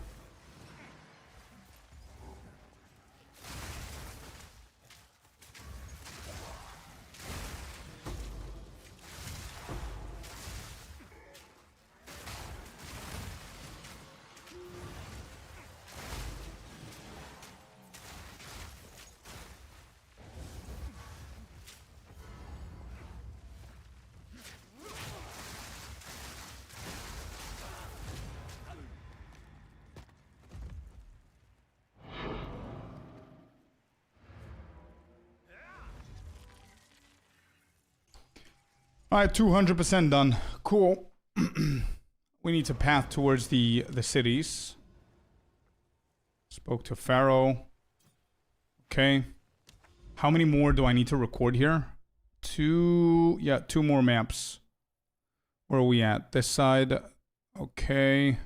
Alright, 200% done. Cool. We need to path towards the cities. Spoke to Pharaoh. Okay. How many more do I need to record here? Two more maps. Where are we at? This side. Okay.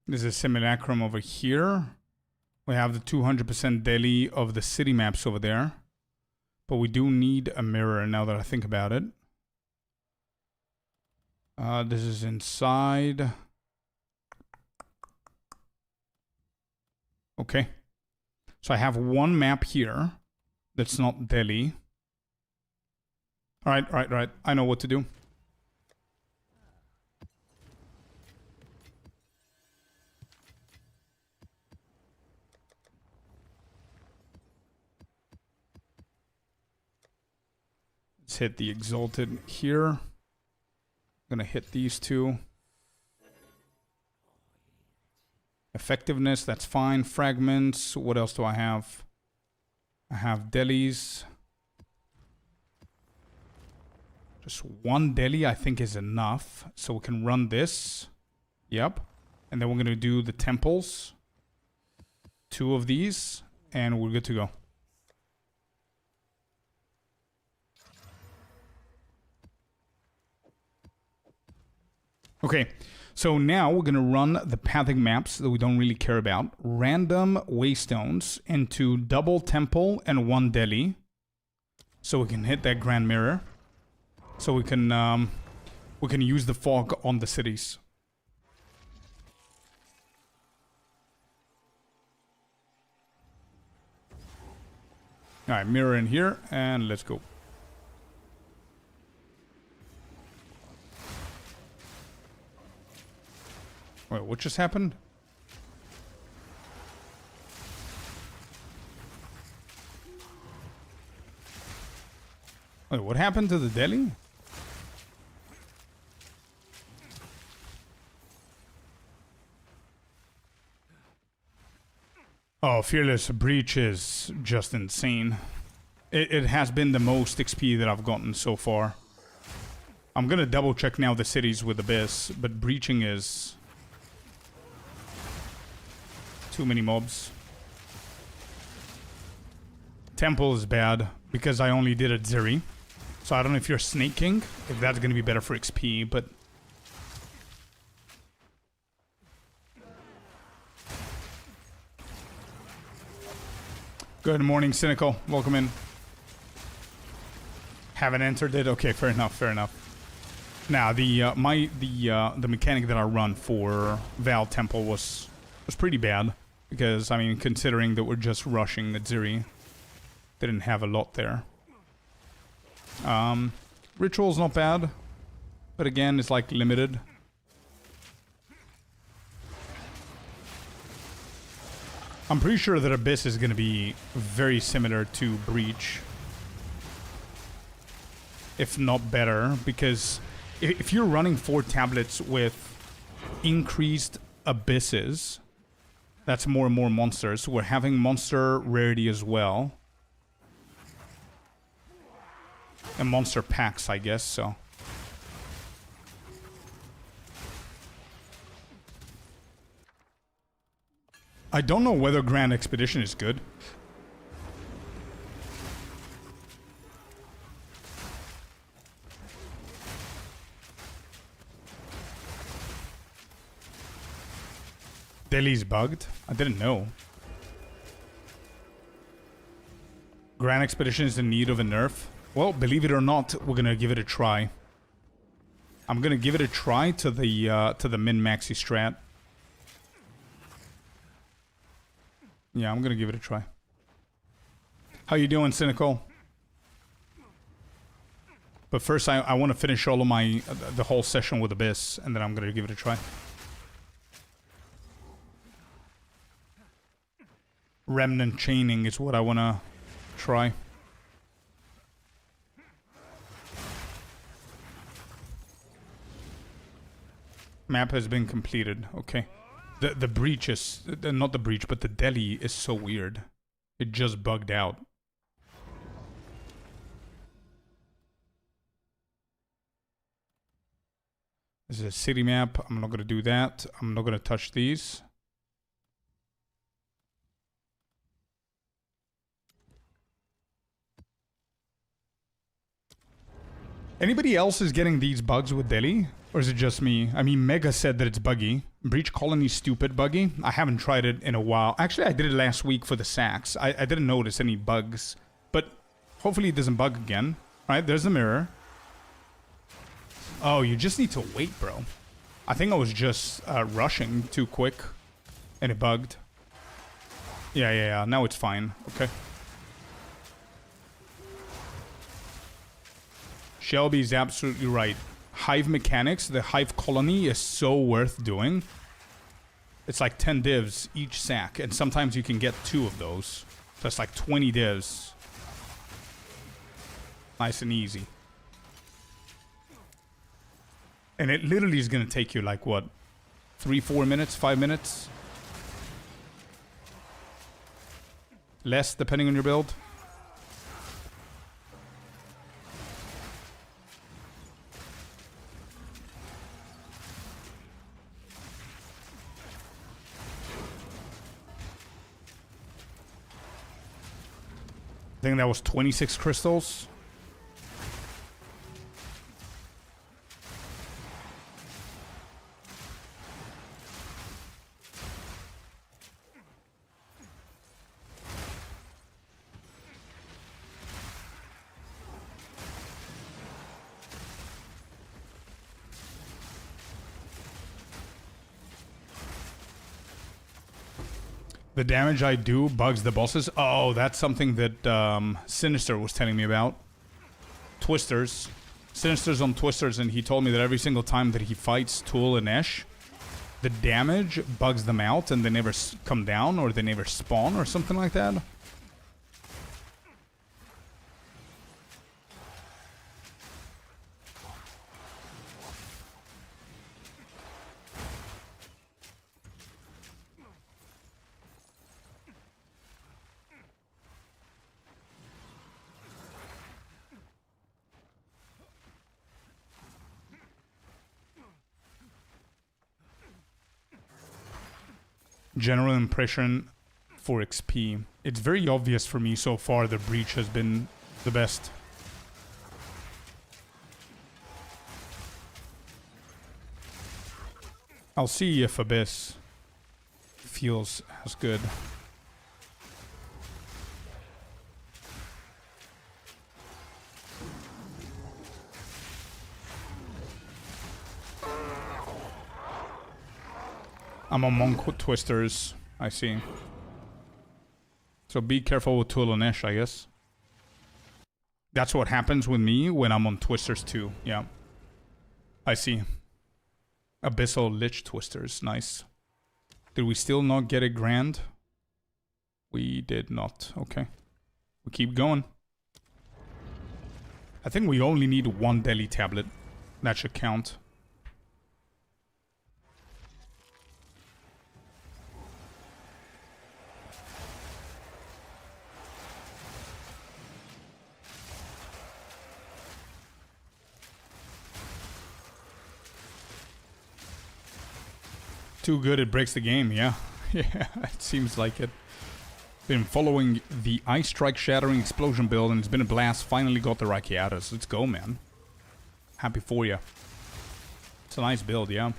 There's a Simulacrum over here. We have the 200% daily of the city maps over there. But we do need a mirror now that I think about it. This is inside. Okay. So I have one map here that's not Delhi. Alright. I know what to do. Let's hit the Exalted here. I'm gonna hit these two. Effectiveness, that's fine. Fragments, what else do I have? I have delis. Just one deli I think is enough. So we can run this. Yep. And then we're gonna do the temples. 2 of these. And we're good to go. Okay, so now we're gonna run the pathing maps that we don't really care about. Random waystones into double temple and 1 deli. So we can hit that grand mirror. So we can use the fog on the cities. Alright, mirror in here, and let's go. Wait, what just happened? Wait, what happened to the deli? Oh, Fearless Breach is just insane. It has been the most XP that I've gotten so far. I'm gonna double check now the cities with Abyss, but breaching is... too many mobs. Temple is bad because I only did it Zeri. So I don't know if you're snaking, if that's going to be better for XP, but... Good morning, Cynical. Welcome in. Haven't entered it? Okay, fair enough, fair enough. Now, the mechanic that I run for Val Temple was pretty bad. Because, I mean, considering that we're just rushing the Zeri, didn't have a lot there. Ritual's not bad, but again, it's like limited. I'm pretty sure that Abyss is going to be very similar to Breach. If not better, because if you're running 4 tablets with increased Abysses... That's more and more monsters. We're having monster rarity as well. And monster packs, I guess, so. I don't know whether Grand Expedition is good. Delhi's bugged? I didn't know. Grand Expedition is in need of a nerf. Well, believe it or not, we're gonna give it a try. I'm gonna give it a try to the min-maxi strat. Yeah, I'm gonna give it a try. How you doing, Cynical? But first, I want to finish all of the whole session with Abyss, and then I'm gonna give it a try. Remnant chaining is what I want to try. Map has been completed. Okay. The breach is... not the breach, but the Delhi is so weird. It just bugged out. This is a city map. I'm not going to do that. I'm not going to touch these. Anybody else is getting these bugs with Delhi? Or is it just me? I mean, Mega said that it's buggy. Breach Colony's stupid buggy. I haven't tried it in a while. Actually, I did it last week for the sacks. I didn't notice any bugs. But hopefully it doesn't bug again. Alright, there's the mirror. Oh, you just need to wait, bro. I think I was just rushing too quick. And it bugged. Yeah. Now it's fine. Okay. Shelby's absolutely right. Hive mechanics, the Hive colony is so worth doing. It's like 10 divs each sack, and sometimes you can get 2 of those. So that's like 20 divs. Nice and easy. And it literally is going to take you like, what? 3-4 minutes? 5 minutes? Less, depending on your build. I think that was 26 crystals. The damage I do bugs the bosses. Oh, that's something that Sinister was telling me about. Twisters. Sinister's on Twisters, and he told me that every single time that he fights Tool and Esh, the damage bugs them out, and they never come down, or they never spawn, or something like that. General impression for XP. It's very obvious for me so far the Breach has been the best. I'll see if Abyss feels as good. I'm on Monk Twisters, I see. So be careful with Tool and Esh, I guess. That's what happens with me when I'm on Twisters too, yeah. I see. Abyssal Lich Twisters, nice. Did we still not get a grand? We did not, okay. We keep going. I think we only need 1 Delhi tablet. That should count. Too good it breaks the game, yeah. Yeah, it seems like it. Been following the Ice Strike Shattering Explosion build and it's been a blast. Finally got the Rakiatas. Let's go, man. Happy for you. It's a nice build, yeah.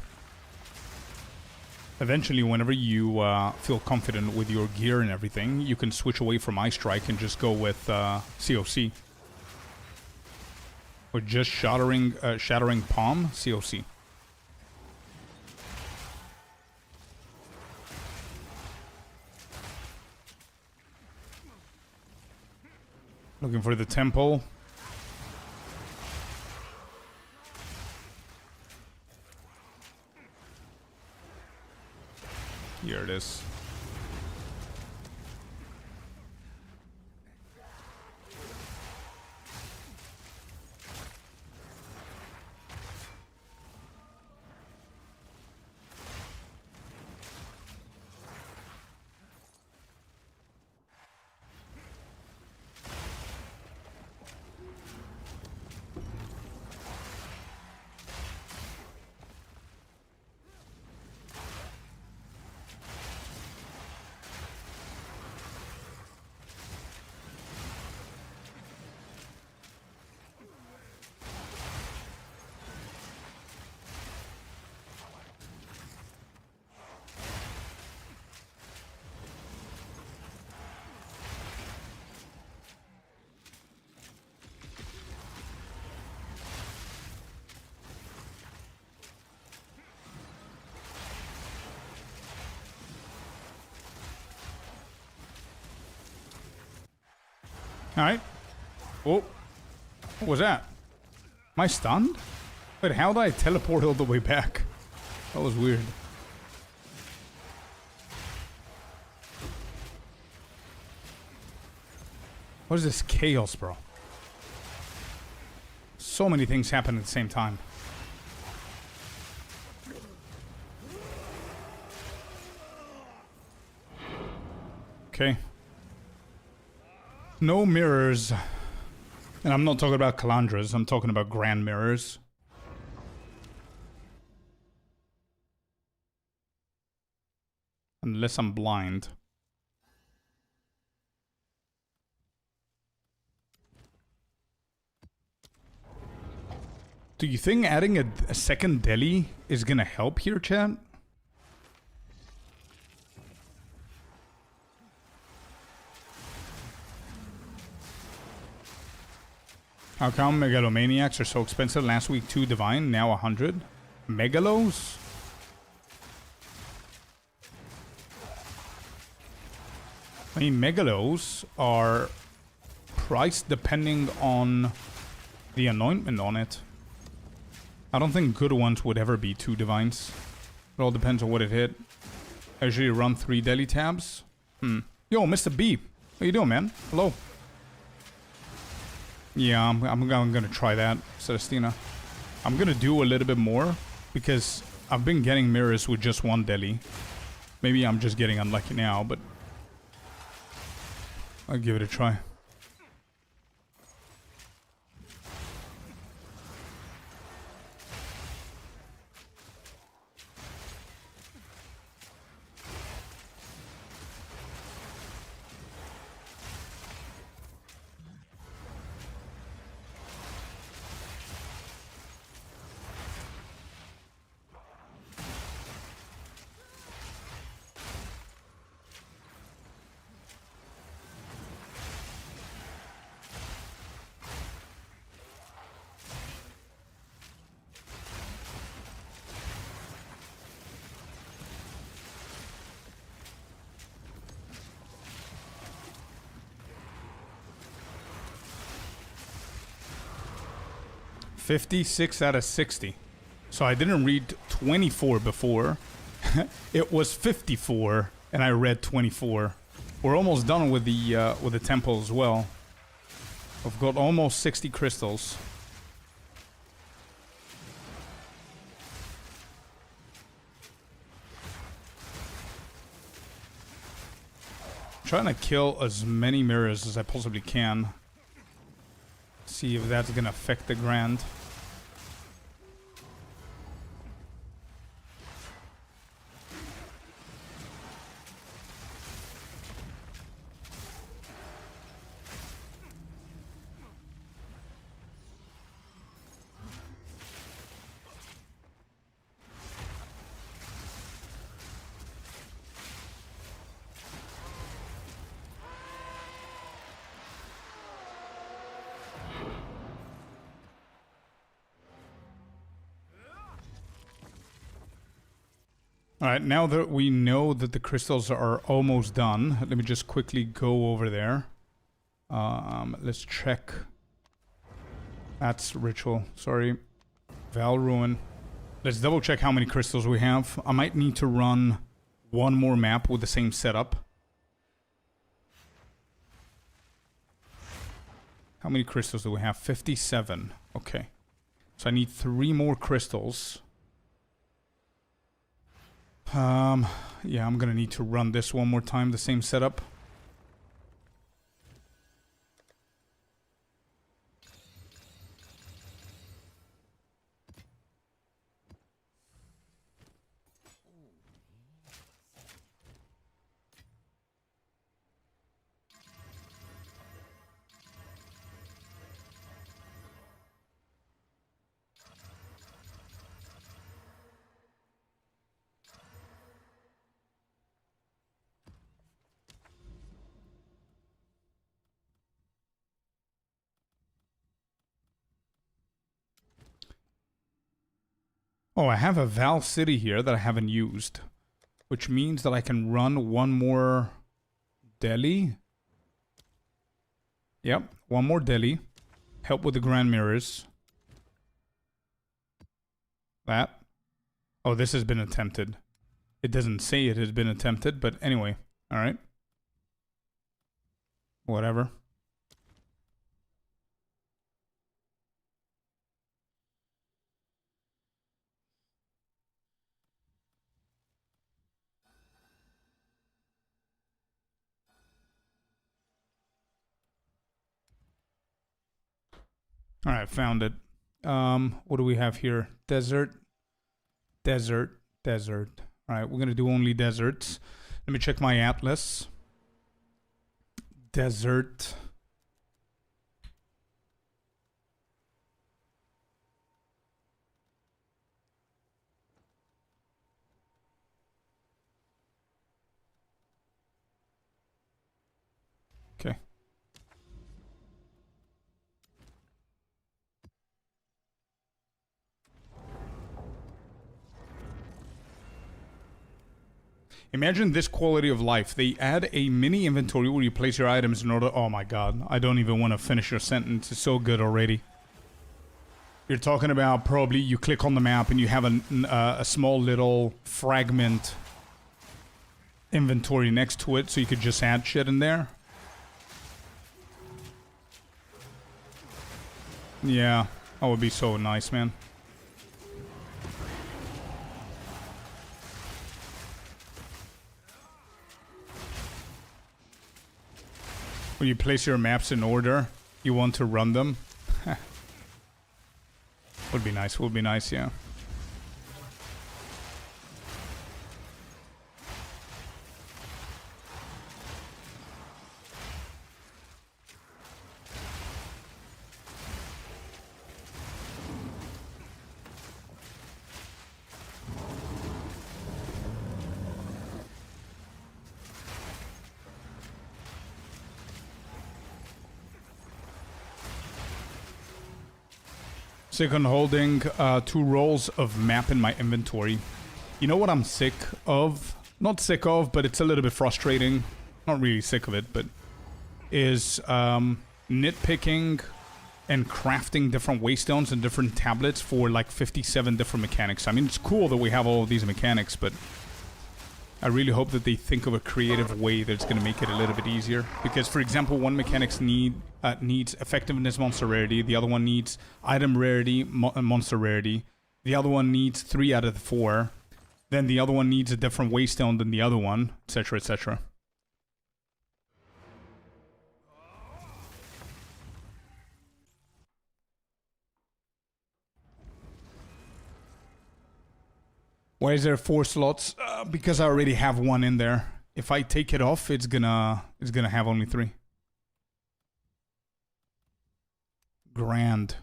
Eventually, whenever you feel confident with your gear and everything, you can switch away from Ice Strike and just go with COC. Or just Shattering Palm, COC. Looking for the temple. Here it is. Alright. Oh. What was that? Am I stunned? Wait, how did I teleport all the way back? That was weird. What is this chaos, bro? So many things happen at the same time. Okay. No mirrors. And I'm not talking about Calandras, I'm talking about grand mirrors. Unless I'm blind. Do you think adding a second deli is gonna help here, chat? How come Megalomaniacs are so expensive? Last week 2 divine, now 100. Megalos? I mean, Megalos are priced depending on the anointment on it. I don't think good ones would ever be 2 divines. It all depends on what it hit. I usually run 3 deli tabs. Yo, Mr. B. How you doing, man? Hello. Yeah, I'm gonna try that, Celestina. I'm gonna do a little bit more because I've been getting mirrors with just 1 deli. Maybe I'm just getting unlucky now, but I'll give it a try. $56 out of 60. So I didn't read 24 before. It was 54, and I read 24. We're almost done with the temple as well. I've got almost 60 crystals. I'm trying to kill as many mirrors as I possibly can. See if that's gonna affect the grand. Alright, now that we know that the crystals are almost done, let me just quickly go over there. Let's check. That's ritual, sorry. Val Ruin. Let's double check how many crystals we have. I might need to run one more map with the same setup. How many crystals do we have? 57. Okay. So I need 3 more crystals. Yeah, I'm gonna need to run this one more time, the same setup. Oh, I have a Val City here that I haven't used, which means that I can run one more Delhi. Yep, one more Delhi. Help with the Grand Mirrors. That. Oh, this has been attempted. It doesn't say it has been attempted, but anyway. Alright. Whatever. Alright, found it. What do we have here? Desert. Desert. Desert. Alright, we're gonna do only deserts. Let me check my atlas. Desert. Okay. Imagine this quality of life. They add a mini inventory where you place your items in order... Oh my god. I don't even want to finish your sentence. It's so good already. You're talking about probably you click on the map and you have a small little fragment inventory next to it so you could just add shit in there. Yeah. That would be so nice, man. When you place your maps in order, you want to run them. Would be nice, yeah. Sick on holding 2 rolls of map in my inventory. You know what I'm sick of? Not sick of, but it's a little bit frustrating. Not really sick of it, but is nitpicking and crafting different waystones and different tablets for like 57 different mechanics. I mean, it's cool that we have all of these mechanics, but I really hope that they think of a creative way that's going to make it a little bit easier. Because, for example, one mechanics needs effectiveness monster rarity, the other one needs item rarity, monster rarity, the other one needs 3 out of the 4, then the other one needs a different waystone than the other one, etc., etc. Why is there 4 slots? Because I already have 1 in there. If I take it off, it's gonna have only 3. Grand.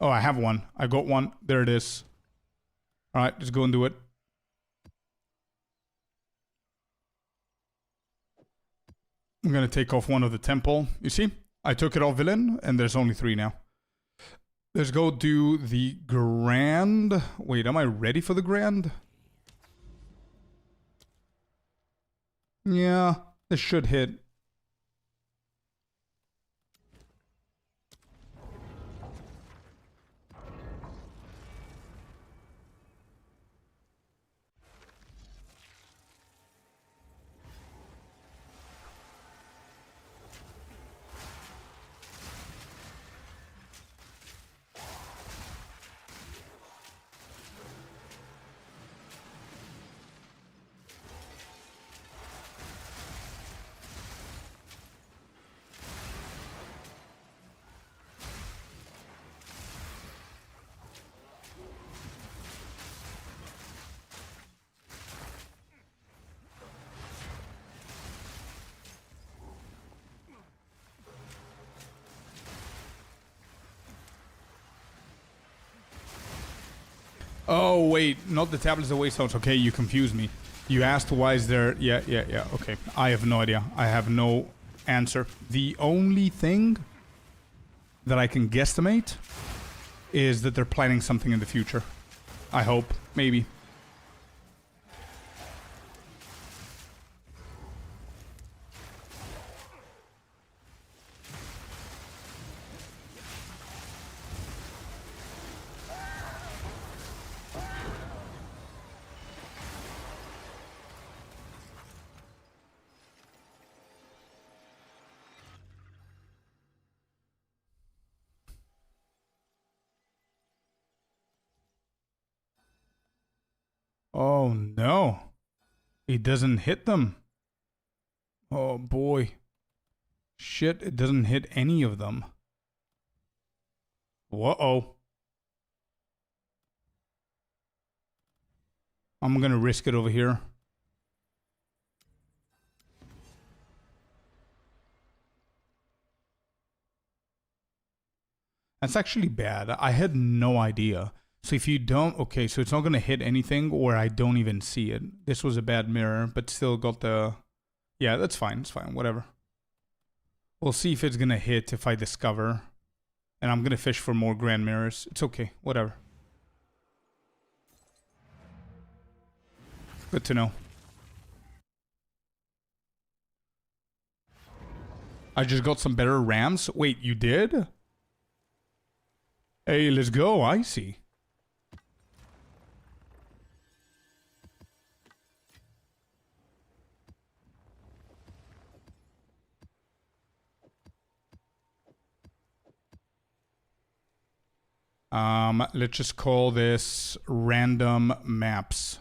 Oh, I have 1. I got 1. There it is. Alright, let's go and do it. I'm gonna take off 1 of the temple. You see? I took it off villain, and there's only 3 now. Let's go do the grand. Wait, am I ready for the grand? Yeah, this should hit. Oh, wait. Not the tablets of waystones. Okay, you confused me. You asked why is there... Yeah. Okay. I have no idea. I have no answer. The only thing that I can guesstimate is that they're planning something in the future. I hope. Maybe. Oh, no. It doesn't hit them. Oh, boy. Shit, it doesn't hit any of them. Whoa. I'm gonna risk it over here. That's actually bad. I had no idea. So if you don't... Okay, so it's not going to hit anything or I don't even see it. This was a bad mirror, but still got the... Yeah, that's fine. It's fine. Whatever. We'll see if it's going to hit if I discover. And I'm going to fish for more grand mirrors. It's okay. Whatever. Good to know. I just got some better rams. Wait, you did? Hey, let's go. I see. Let's just call this random maps.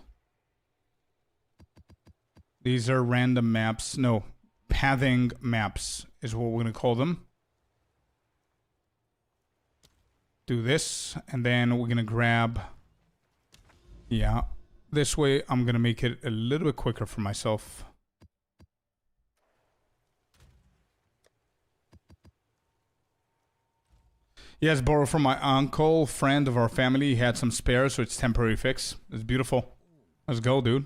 These are random maps. No, pathing maps is what we're going to call them. Do this, and then we're going to grab... Yeah, this way I'm going to make it a little bit quicker for myself. Yes, borrowed from my uncle, friend of our family. He had some spares, so it's temporary fix. It's beautiful. Let's go, dude.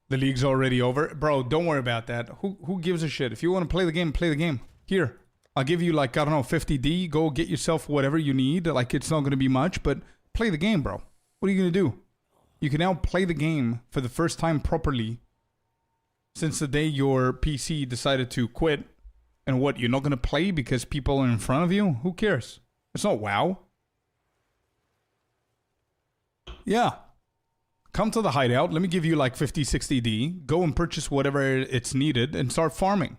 The league's already over. Bro, don't worry about that. Who gives a shit? If you want to play the game, play the game. Here, I'll give you like, I don't know, 50D. Go get yourself whatever you need. Like, it's not going to be much, but play the game, bro. What are you going to do? You can now play the game for the first time properly since the day your PC decided to quit. And what, you're not going to play because people are in front of you? Who cares? It's not WoW. Yeah. Come to the hideout. Let me give you like 50, 60D. Go and purchase whatever it's needed and start farming.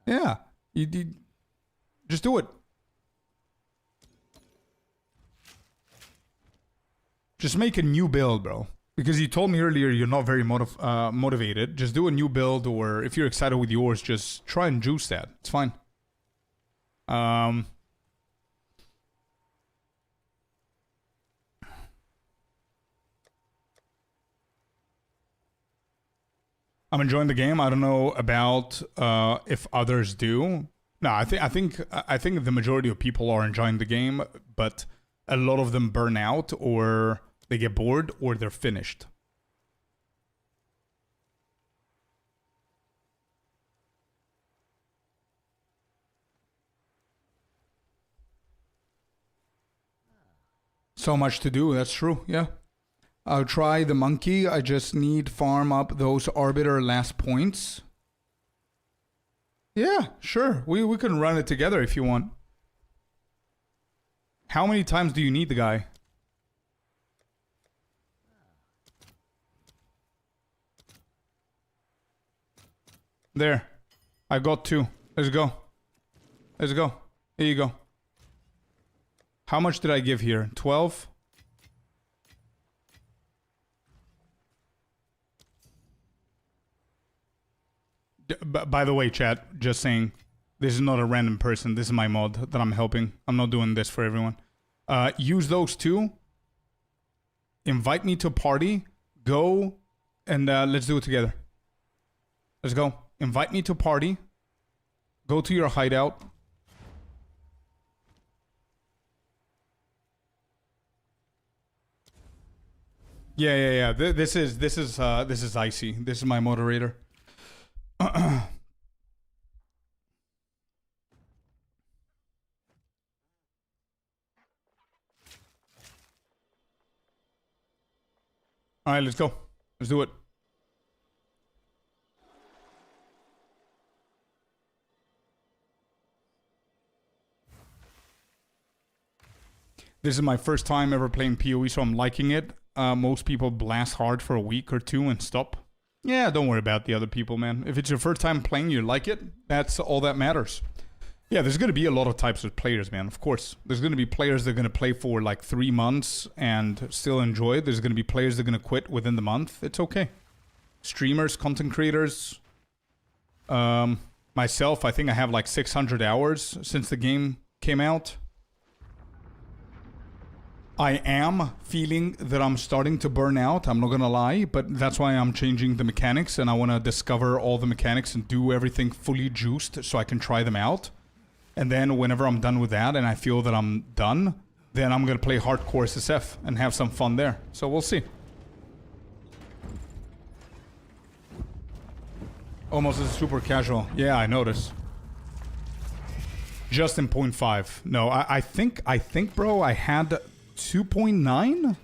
Yeah. You just do it. Just make a new build, bro. Because you told me earlier you're not very motivated. Just do a new build, or if you're excited with yours, just try and juice that. It's fine. I'm enjoying the game. I don't know about if others do. No, I think the majority of people are enjoying the game, but a lot of them burn out or they get bored or they're finished. So much to do. That's true. Yeah. I'll try the monkey. I just need farm up those arbiter last points. Yeah, sure. We can run it together if you want. How many times do you need the guy? There. I got 2. Let's go. Let's go. Here you go. How much did I give here? 12? By the way, chat, just saying, this is not a random person. This is my mod that I'm helping. I'm not doing this for everyone. Use those 2. Invite me to a party. Go and let's do it together. Let's go. Invite me to a party. Go to your hideout. Yeah. This is Icy. This is my moderator. Alright, let's go. Let's do it. This is my first time ever playing PoE, so I'm liking it. Most people blast hard for a week or 2 and stop. Yeah, don't worry about the other people, man. If it's your first time playing, you like it, that's all that matters. Yeah, there's going to be a lot of types of players, man, of course. There's going to be players that are going to play for like 3 months and still enjoy it. There's going to be players that are going to quit within the month. It's okay. Streamers, content creators. Myself, I think I have like 600 hours since the game came out. I am feeling that I'm starting to burn out, I'm not gonna lie, but that's why I'm changing the mechanics and I want to discover all the mechanics and do everything fully juiced so I can try them out. And then whenever I'm done with that and I feel that I'm done, then I'm gonna play hardcore SSF and have some fun there. So we'll see. Almost as super casual. Yeah, I notice. Just in 0.5. No, I think, bro, I had 2.9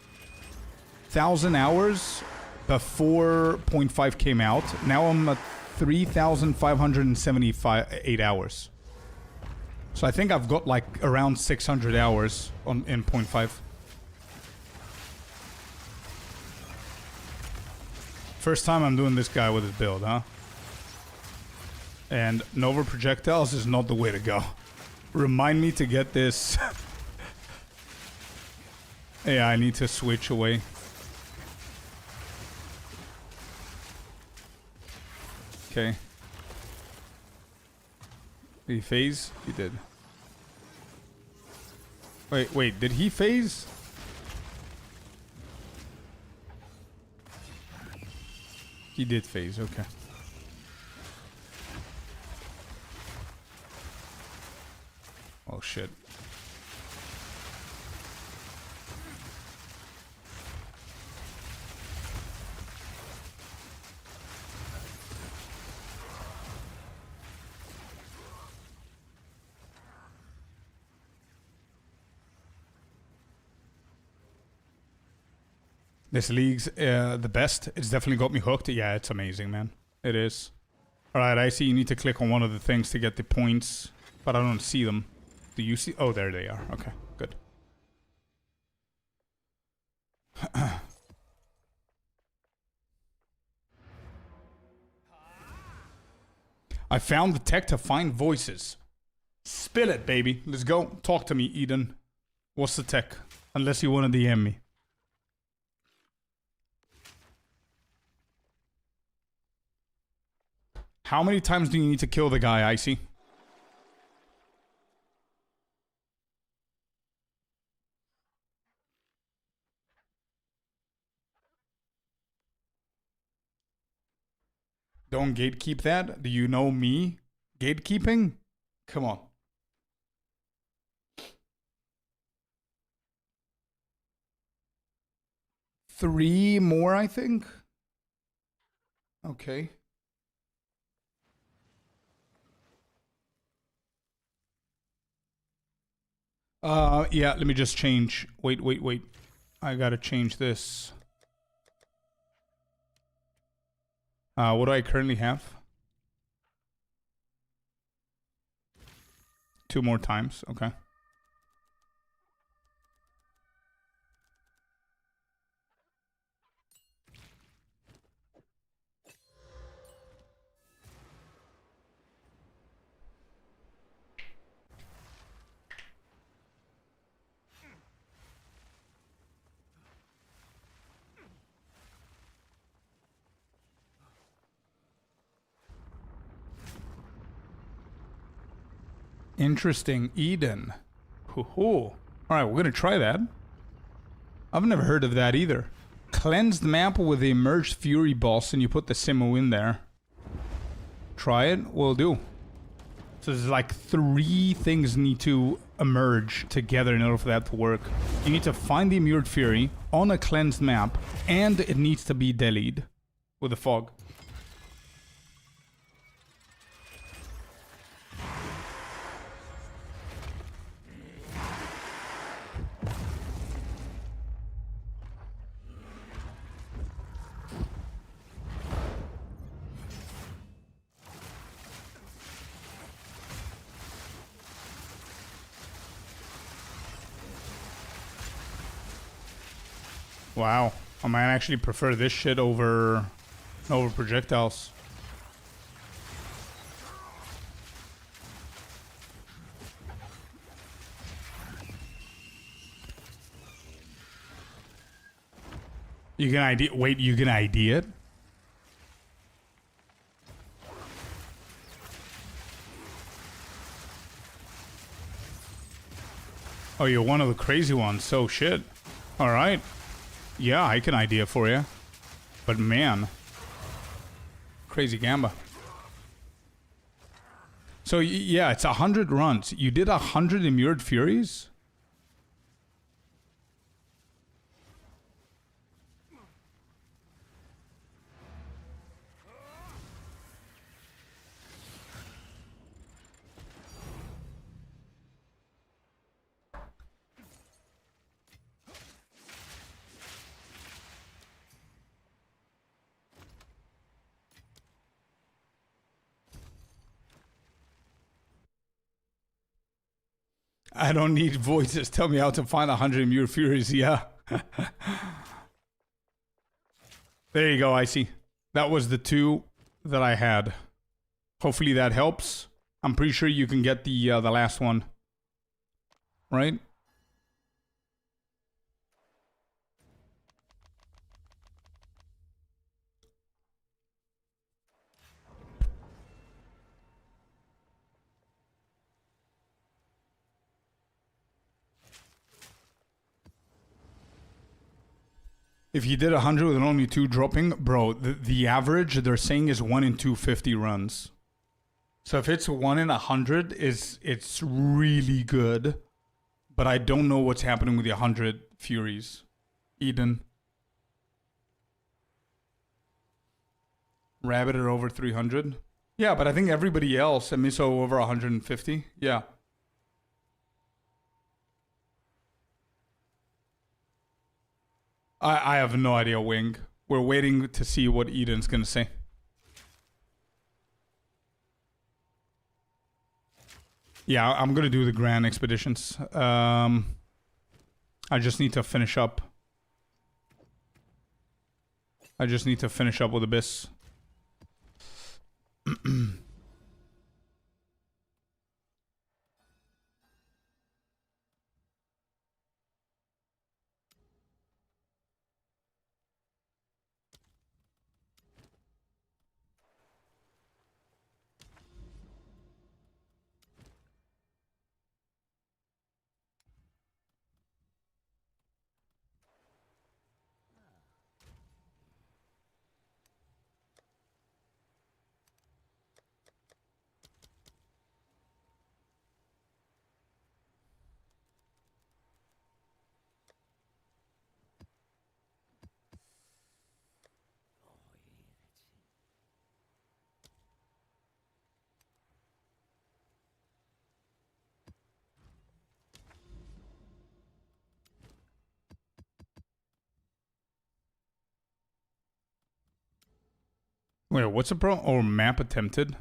thousand hours before 0.5 came out. Now I'm at 3,578 hours. So I think I've got like around 600 hours in 0.5. First time I'm doing this guy with his build, huh? And Nova projectiles is not the way to go. Remind me to get this. Yeah, I need to switch away. Okay. Did he phase? He did. Wait, did he phase? He did phase, okay. Oh shit. This league's the best. It's definitely got me hooked. Yeah, it's amazing, man. It is. Alright, I see you need to click on one of the things to get the points, but I don't see them. Do you see? Oh, there they are. Okay, good. I found the tech to find voices. Spill it, baby. Let's go. Talk to me, Eden. What's the tech? Unless you want to DM me. How many times do you need to kill the guy, Icy? Don't gatekeep that. Do you know me? Gatekeeping? Come on. Three more, I think. Okay. Yeah, let me just change. Wait. I gotta change this. What do I currently have? 2 more times. Okay. Interesting. Eden. Hoo-hoo. Alright, we're gonna try that. I've never heard of that either. Cleansed map with the emerged fury boss and you put the Simu in there. Try it? Will do. So there's like 3 things need to emerge together in order for that to work. You need to find the immured fury on a cleansed map, and it needs to be delayed with the fog. Wow, I might actually prefer this shit over projectiles. You can ID. Wait, you can ID it? Oh, you're one of the crazy ones. So shit. All right. Yeah, I can ID it for you. But man, crazy gamba. So yeah, it's 100 runs. You did 100 immured furies? I don't need voices. Tell me how to find 100 immured furies. Yeah. There you go. I see. That was the 2 that I had. Hopefully that helps. I'm pretty sure you can get the last one. Right? If you did 100 with only 2 dropping, bro, the average they're saying is 1 in 250 runs. So if it's 1 in 100, it's really good. But I don't know what's happening with the 100 Furies. Eden. Rabbit are over 300. Yeah, but I think everybody else, and Miso over 150. Yeah. I have no idea, Wing. We're waiting to see what Eden's gonna say. Yeah, I'm gonna do the Grand Expeditions. I just need to finish up. I just need to finish up with Abyss. Wait, what's the pro? Or map attempted?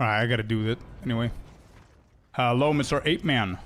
Alright, I gotta do that anyway. Hello, Mr. Ape Man.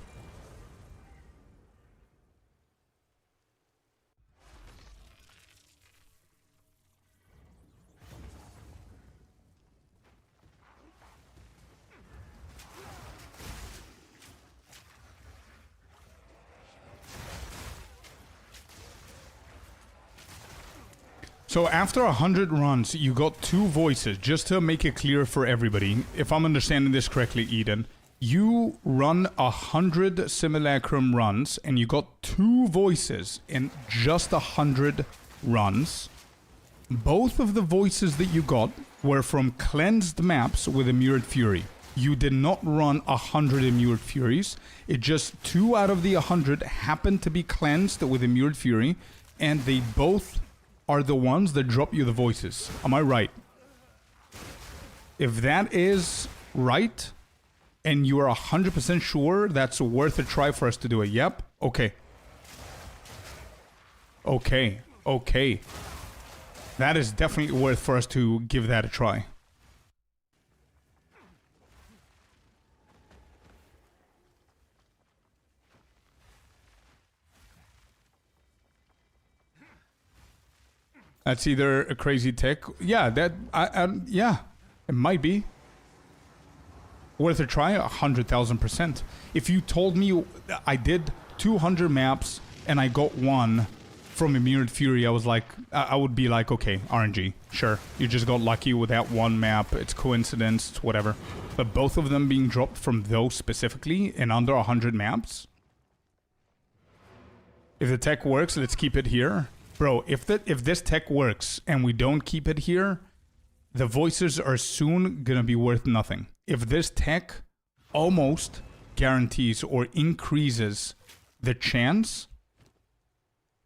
So after 100 runs, you got 2 voices. Just to make it clear for everybody, if I'm understanding this correctly, Eden, you run 100 Simulacrum runs, and you got 2 voices in just 100 runs. Both of the voices that you got were from cleansed maps with Immured Fury. You did not run 100 Immured Furies. It just 2 out of the 100 happened to be cleansed with Immured Fury, and they both are the ones that drop you the voices. Am I right? If that is right, and you are 100% sure that's worth a try for us to do it, yep, okay. Okay, okay. That is definitely worth for us to give that a try. That's either a crazy tech. Yeah, yeah, it might be. Worth a try, 100,000%. If you told me I did 200 maps and I got 1 from Immured Fury, I was like, I would be like, okay, RNG, sure. You just got lucky with that 1 map, it's coincidence, it's whatever. But both of them being dropped from those specifically in under 100 maps? If the tech works, let's keep it here. Bro, if this tech works and we don't keep it here, the voices are soon gonna be worth nothing. If this tech almost guarantees or increases the chance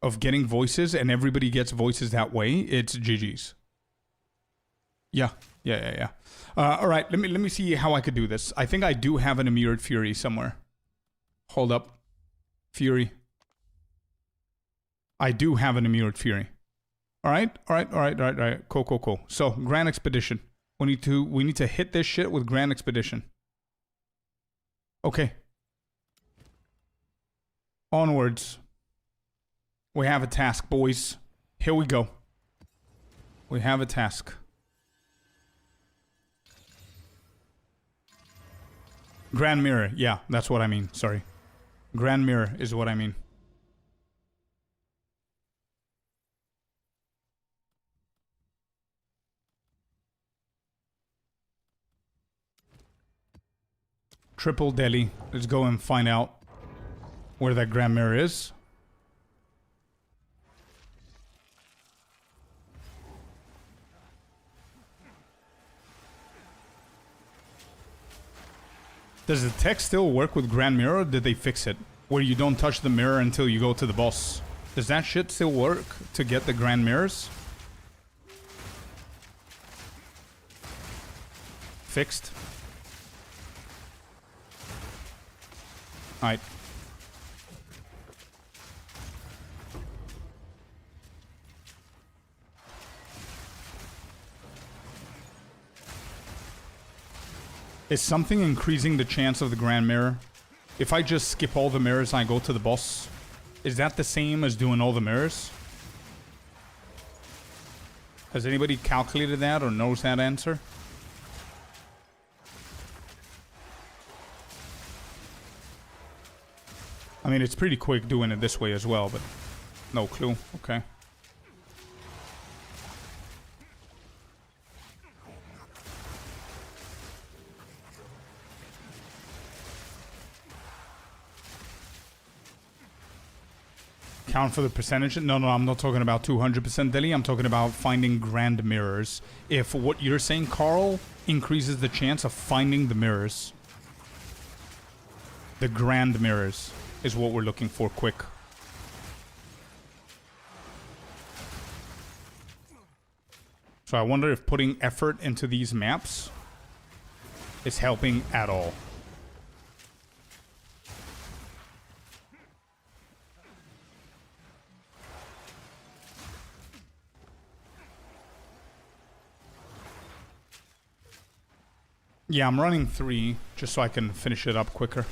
of getting voices and everybody gets voices that way, it's GG's. Yeah. Alright, let me see how I could do this. I think I do have an Immured Fury somewhere. Hold up. Fury. I do have an Immured Fury. Alright. Cool. So, Grand Expedition. We need to hit this shit with Grand Expedition. Okay. Onwards. We have a task, boys. Here we go. We have a task. Grand Mirror. Yeah, that's what I mean. Sorry. Grand Mirror is what I mean. Triple Delhi. Let's go and find out where that Grand Mirror is. Does the tech still work with Grand Mirror, or did they fix it? Where you don't touch the mirror until you go to the boss. Does that shit still work to get the Grand Mirrors? Fixed. Alright. Is something increasing the chance of the Grand Mirror? If I just skip all the mirrors and I go to the boss, is that the same as doing all the mirrors? Has anybody calculated that or knows that answer? I mean, it's pretty quick doing it this way as well, but no clue. Okay. Count for the percentage? No, I'm not talking about 200% Delhi. I'm talking about finding Grand Mirrors. If what you're saying, Carl, increases the chance of finding the mirrors. The Grand Mirrors is what we're looking for, quick. So I wonder if putting effort into these maps is helping at all. Yeah, I'm running 3 just so I can finish it up quicker.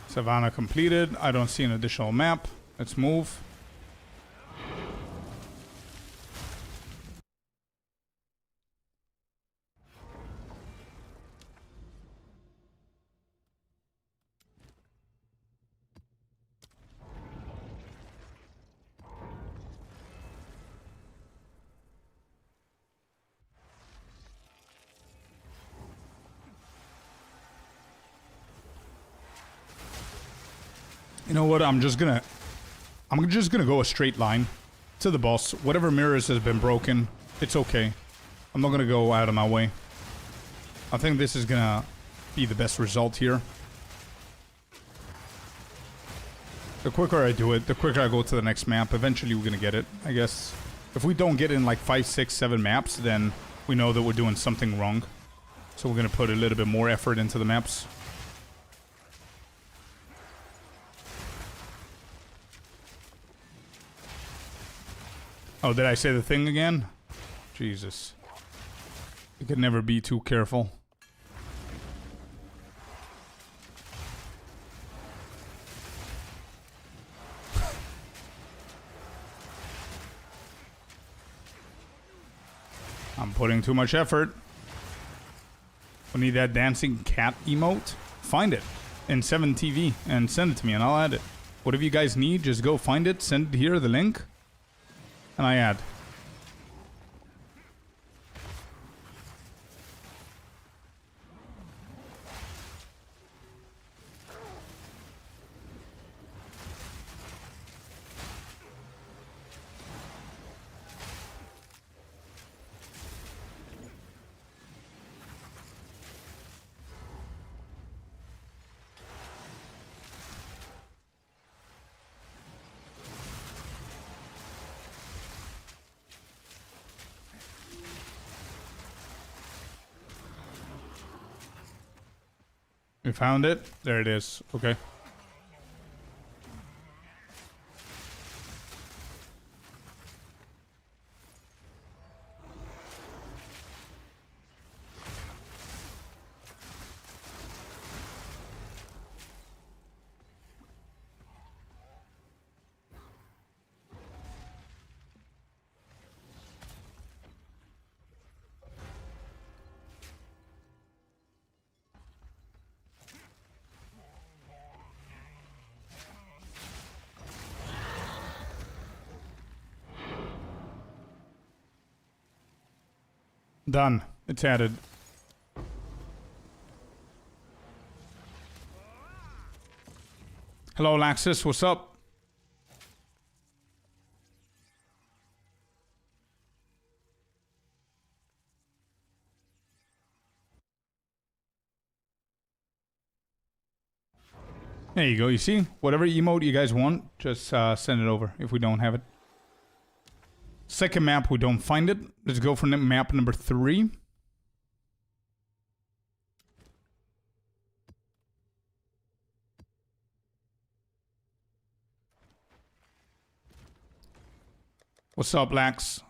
Savannah completed. I don't see an additional map. Let's move. You know what? I'm just gonna go a straight line to the boss. Whatever mirrors has been broken, it's okay. I'm not gonna go out of my way. I think this is gonna be the best result here. The quicker I do it, the quicker I go to the next map. Eventually we're gonna get it, I guess. If we don't get it in like 5, 6, 7 maps, then we know that we're doing something wrong. So we're gonna put a little bit more effort into the maps. Oh, did I say the thing again? Jesus. You could never be too careful. I'm putting too much effort. We need that dancing cat emote. Find it in 7TV and send it to me and I'll add it. Whatever you guys need, just go find it, send it here, the link. And I add. We found it. There it is. Okay. Done. It's added. Hello, Laxus. What's up? There you go. You see? Whatever emote you guys want, just send it over if we don't have it. Second map, we don't find it. Let's go for map number 3. What's up, Lax?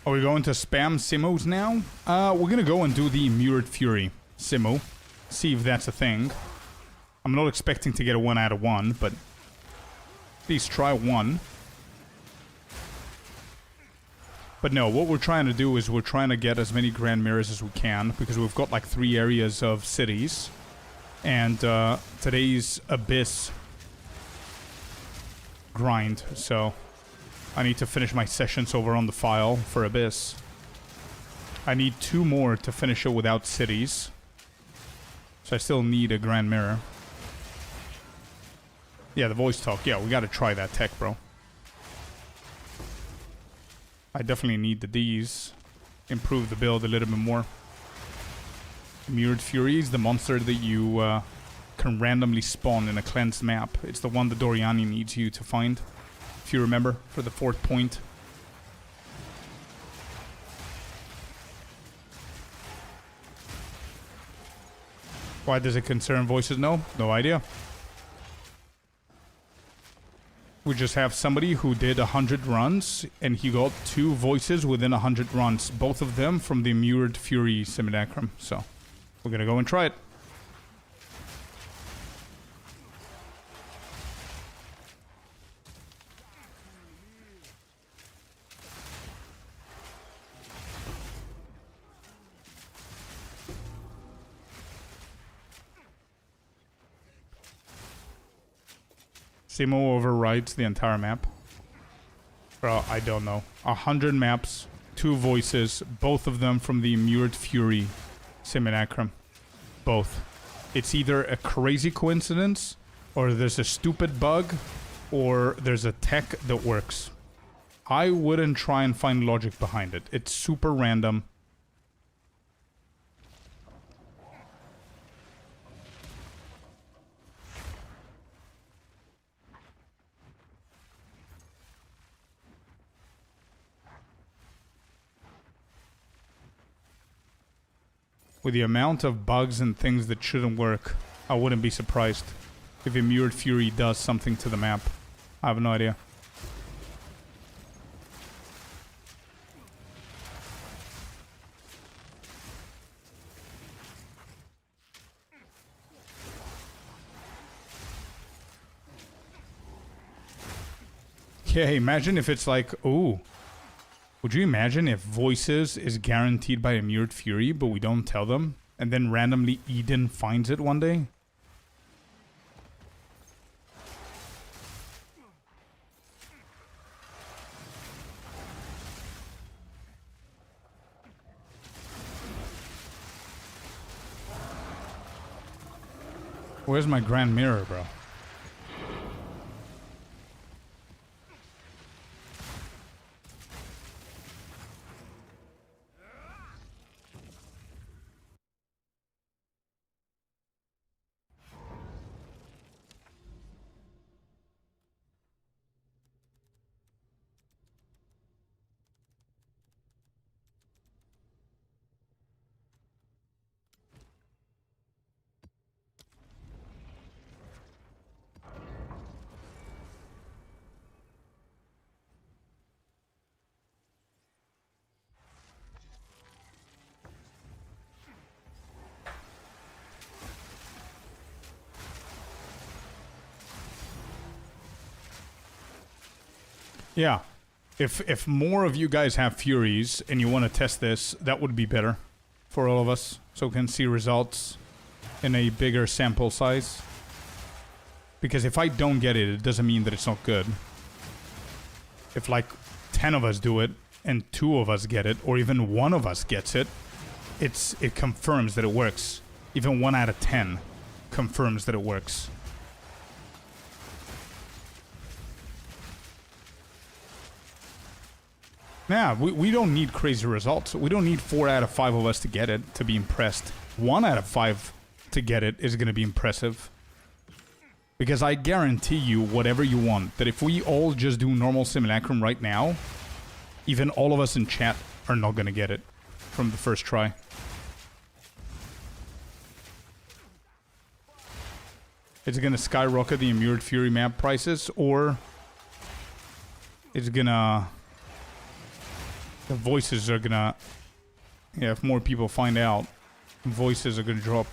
Are we going to spam Simos now? We're gonna go and do the Mirrored Fury Simo. See if that's a thing. I'm not expecting to get a 1 out of 1, but at least try one. But no, what we're trying to do is we're trying to get as many Grand Mirrors as we can, because we've got like 3 areas of cities. And today's Abyss grind, so I need to finish my sessions over on the file for Abyss. I need 2 more to finish it without cities. So I still need a Grand Mirror. Yeah, the voice talk. Yeah, we gotta try that tech, bro. I definitely need the Ds. Improve the build a little bit more. Mirrored Fury is the monster that you can randomly spawn in a cleansed map. It's the one that Doriani needs you to find, if you remember, for the 4th point. Why does it concern voices? No idea. We just have somebody who did 100 runs, and he got 2 voices within 100 runs. Both of them from the Mirrored Fury Simulacrum. So, we're gonna go and try it. Simo overrides the entire map. Bro, I don't know. 100 maps, 2 voices, both of them from the Mirrored Fury Simulacrum. Both. It's either a crazy coincidence, or there's a stupid bug, or there's a tech that works. I wouldn't try and find logic behind it. It's super random. With the amount of bugs and things that shouldn't work, I wouldn't be surprised if a Mirrored Fury does something to the map. I have no idea. Yeah, imagine if it's like, ooh. Would you imagine if Voices is guaranteed by a Mirrored Fury, but we don't tell them? And then randomly Eden finds it one day? Where's my Grand Mirror, bro? Yeah. If more of you guys have Furies and you want to test this, that would be better for all of us, so we can see results in a bigger sample size. Because if I don't get it, it doesn't mean that it's not good. If like 10 of us do it and 2 of us get it, or even 1 of us gets it, it confirms that it works. Even 1 out of 10 confirms that it works. Yeah, we don't need crazy results. We don't need 4 out of 5 of us to get it to be impressed. 1 out of 5 to get it is going to be impressive. Because I guarantee you, whatever you want, that if we all just do normal Simulacrum right now, even all of us in chat are not going to get it from the first try. It's going to skyrocket the Mirrored Fury map prices, or it's going to... The voices are gonna... Yeah, if more people find out, voices are gonna drop.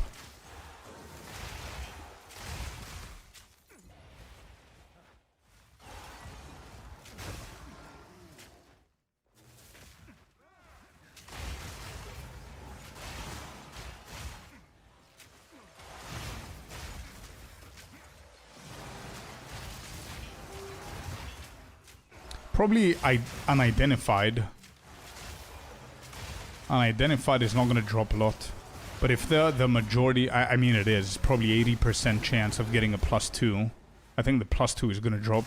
Probably unidentified. Unidentified is not going to drop a lot. But if the majority, I mean it is, probably 80% chance of getting a +2. I think the +2 is going to drop.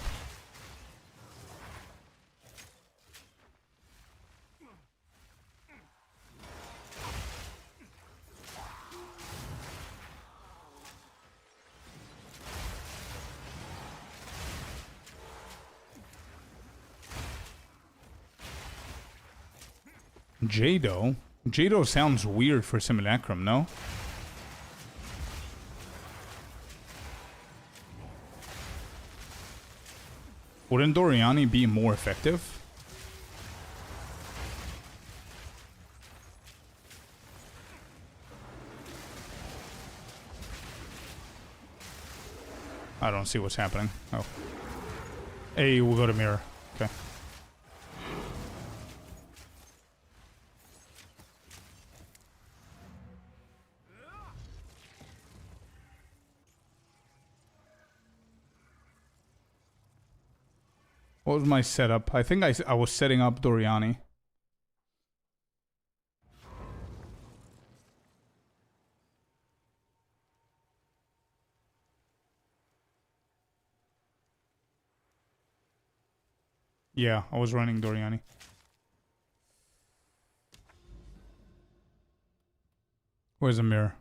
Jado? Jado sounds weird for Simulacrum, no? Wouldn't Doriani be more effective? I don't see what's happening. Oh. Hey, we'll go to mirror. Okay. What was my setup? I think I was setting up Doriani. Yeah, I was running Doriani. Where's the mirror?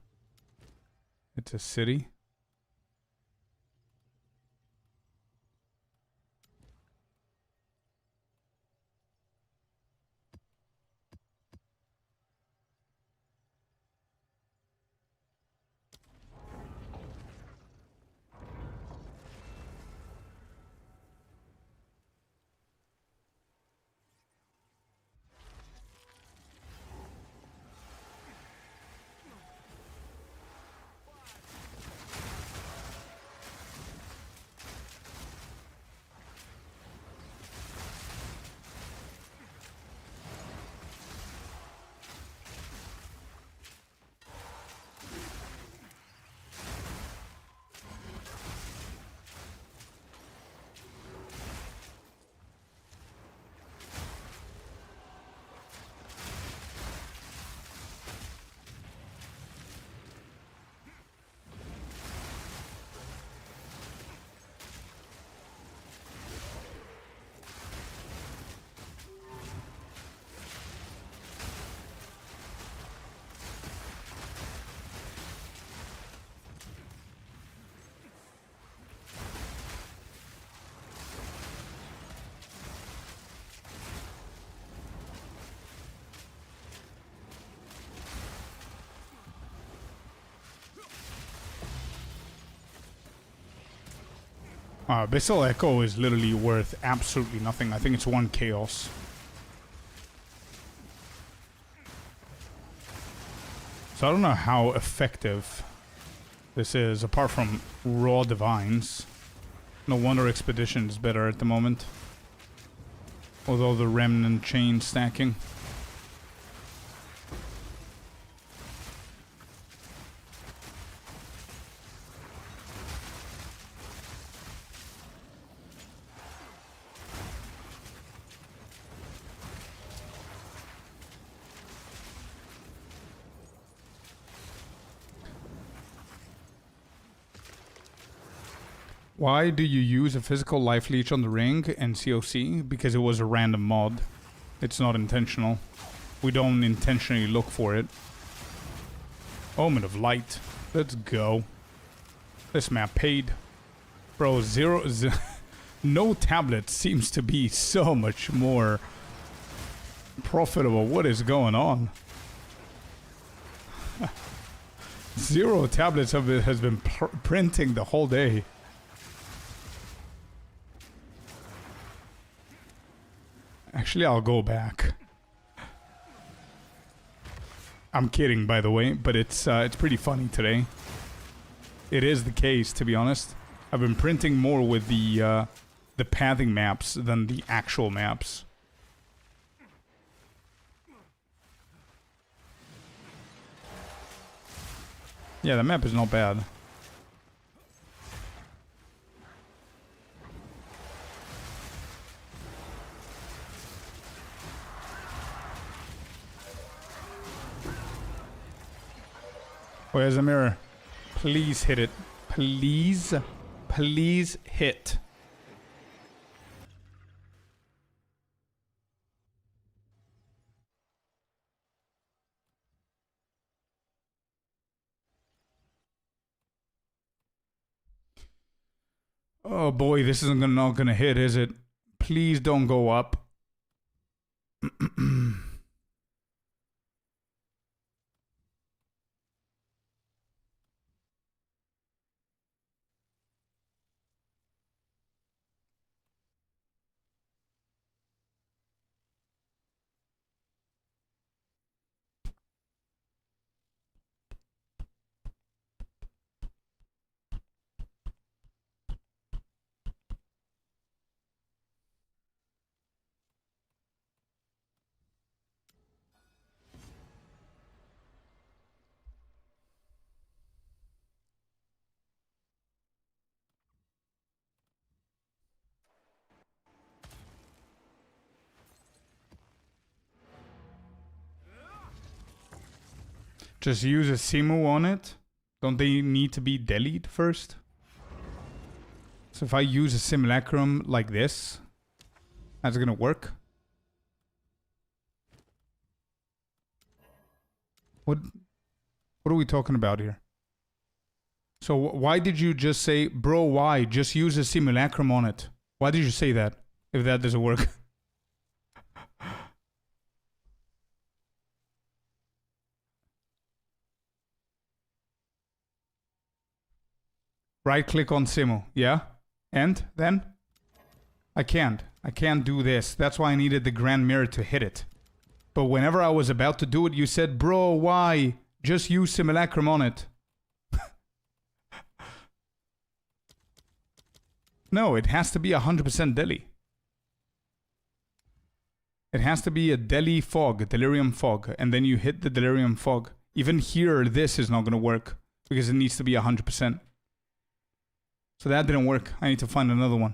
It's a city. Abyssal Echo is literally worth absolutely nothing. I think it's 1 chaos. So I don't know how effective this is, apart from raw divines. No wonder Expedition is better at the moment. Although the remnant chain stacking. Why do you use a physical life leech on the ring and COC? Because it was a random mod. It's not intentional. We don't intentionally look for it. Omen of Light. Let's go. This map paid. Bro, no tablet seems to be so much more profitable. What is going on? 0 tablets has been printing the whole day. Actually, I'll go back. I'm kidding, by the way, but it's pretty funny today. It is the case, to be honest. I've been printing more with the pathing maps than the actual maps. Yeah, the map is not bad. Where's the mirror? Please hit it. Please. Please hit. Oh boy, this isn't not gonna hit, is it? Please don't go up. Just use a Simu on it. Don't they need to be delayed first? So if I use a Simulacrum like this, that's gonna work. What are we talking about here? So why did you just say, bro, why? Just use a Simulacrum on it. Why did you say that, if that doesn't work? Right click on Simu, yeah? And then? I can't do this. That's why I needed the Grand Mirror to hit it. But whenever I was about to do it, you said, bro, why? Just use Simulacrum on it. No, it has to be 100% Delhi. It has to be a Delhi fog, a delirium fog. And then you hit the delirium fog. Even here, this is not going to work. Because it needs to be 100%. So that didn't work. I need to find another one.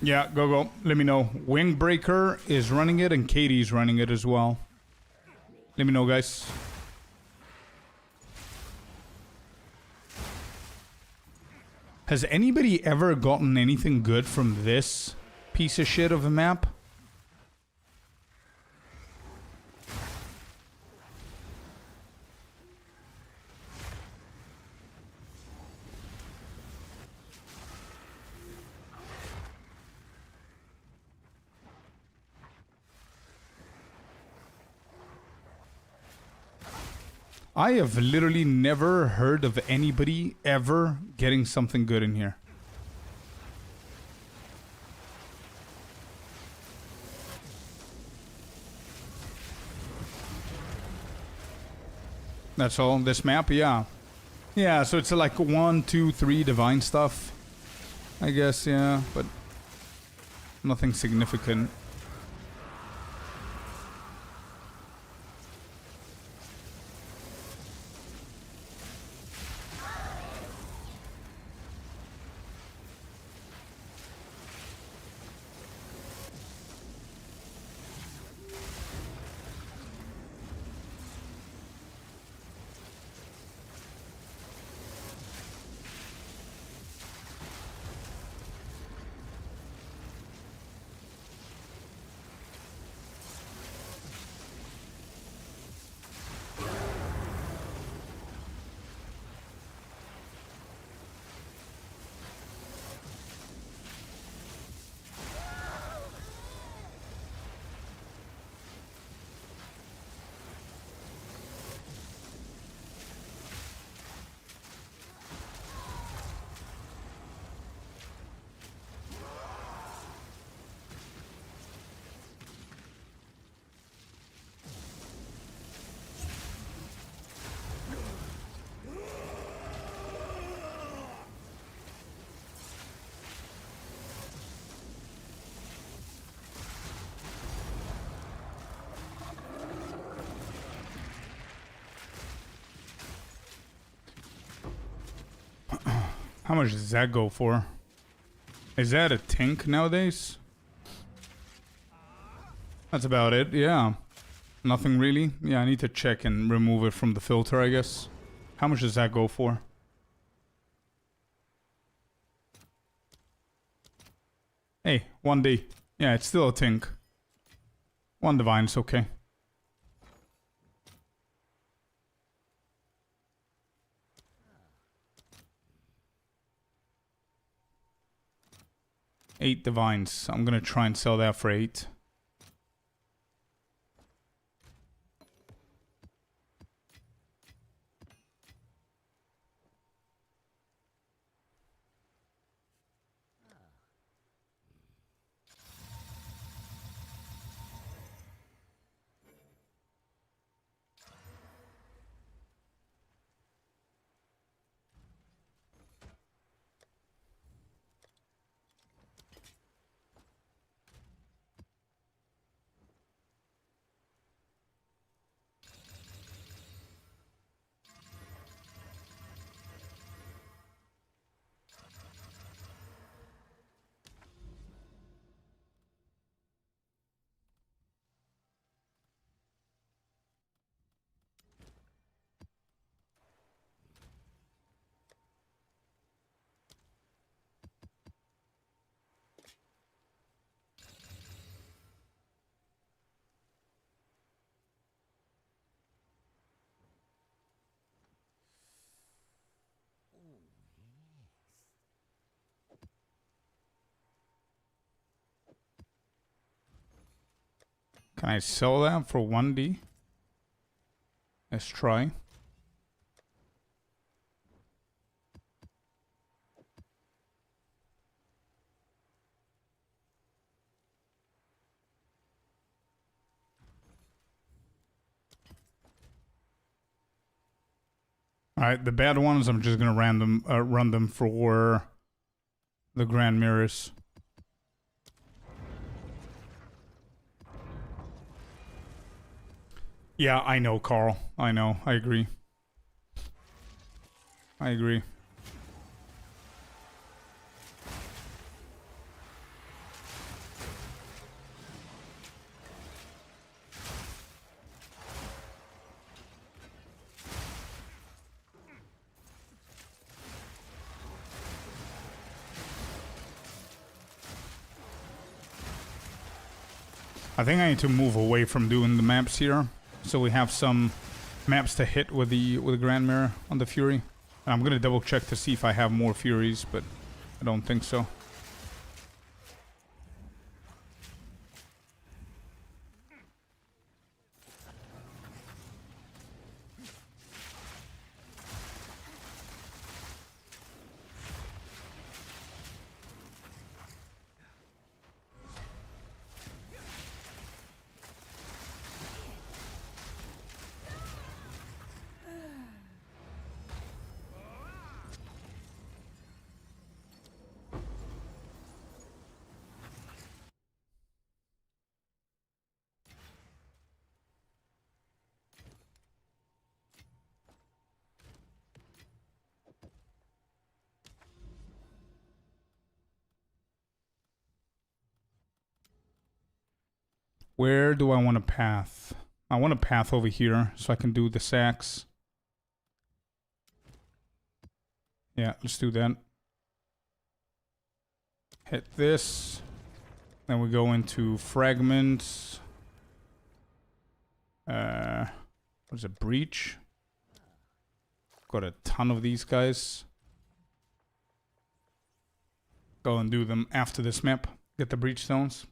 Yeah, go. Let me know. Wingbreaker is running it and Katie's running it as well. Let me know, guys. Has anybody ever gotten anything good from this piece of shit of a map? I have literally never heard of anybody ever getting something good in here. That's all, this map? Yeah. Yeah, so it's like 1, 2, 3 divine stuff. I guess, yeah, but nothing significant. How much does that go for? Is that a tink nowadays? That's about it, yeah. Nothing really? Yeah, I need to check and remove it from the filter, I guess. How much does that go for? Hey, 1D. Yeah, it's still a tink. 1 divine's okay. Eight divines. I'm gonna try and sell that for 8. Can I sell that for 1D? Let's try. Alright, the bad ones, I'm just gonna run them for the Grand Mirrors. Yeah, I know, Carl. I know. I agree. I agree. I think I need to move away from doing the maps here, so we have some maps to hit with the Grand Mirror on the Fury. And I'm gonna double check to see if I have more Furies, but I don't think so. Where do I want to path? I want to path over here so I can do the sacks. Yeah, let's do that. Hit this. Then we go into fragments. What is it? Breach. Got a ton of these guys. Go and do them after this map. Get the breach stones.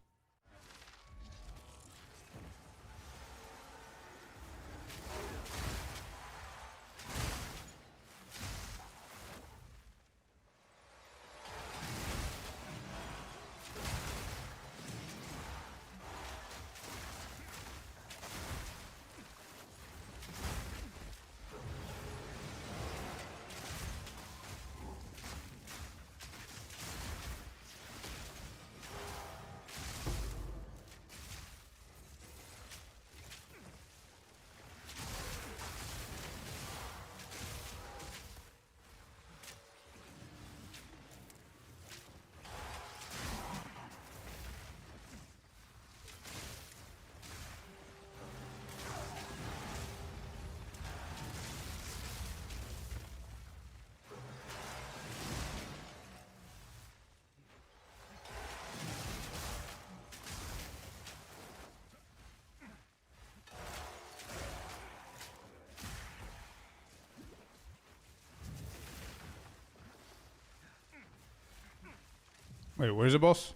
Wait, where's the boss?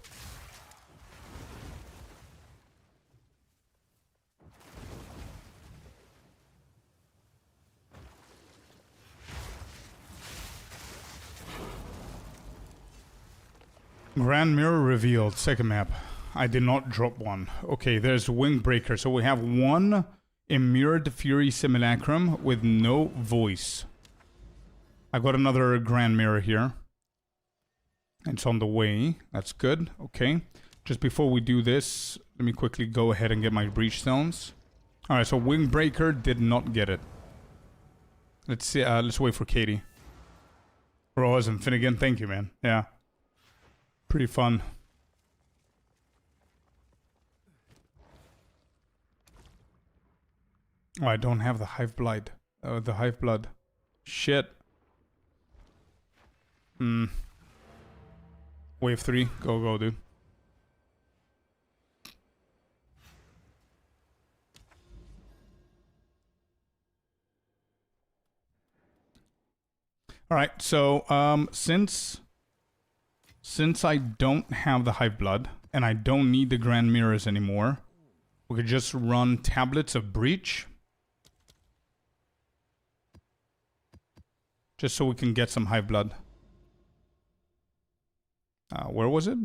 Grand Mirror revealed. Second map. I did not drop one. Okay, there's Windbreaker. So we have one Immured Fury Simulacrum with no voice. I got another Grand Mirror here. It's on the way. That's good. Okay. Just before we do this, let me quickly go ahead and get my Breach Stones. Alright, so Windbreaker did not get it. Let's see. Let's wait for Katie. Rose and Finnegan, thank you, man. Yeah. Pretty fun. Oh, I don't have the Hive Blood. The Hive Blood. Shit. Wave 3. Go, go, dude. Alright, so, Since I don't have the Hive Blood, and I don't need the Grand Mirrors anymore, we could just run Tablets of Breach. Just so we can get some Hive Blood. Where was it?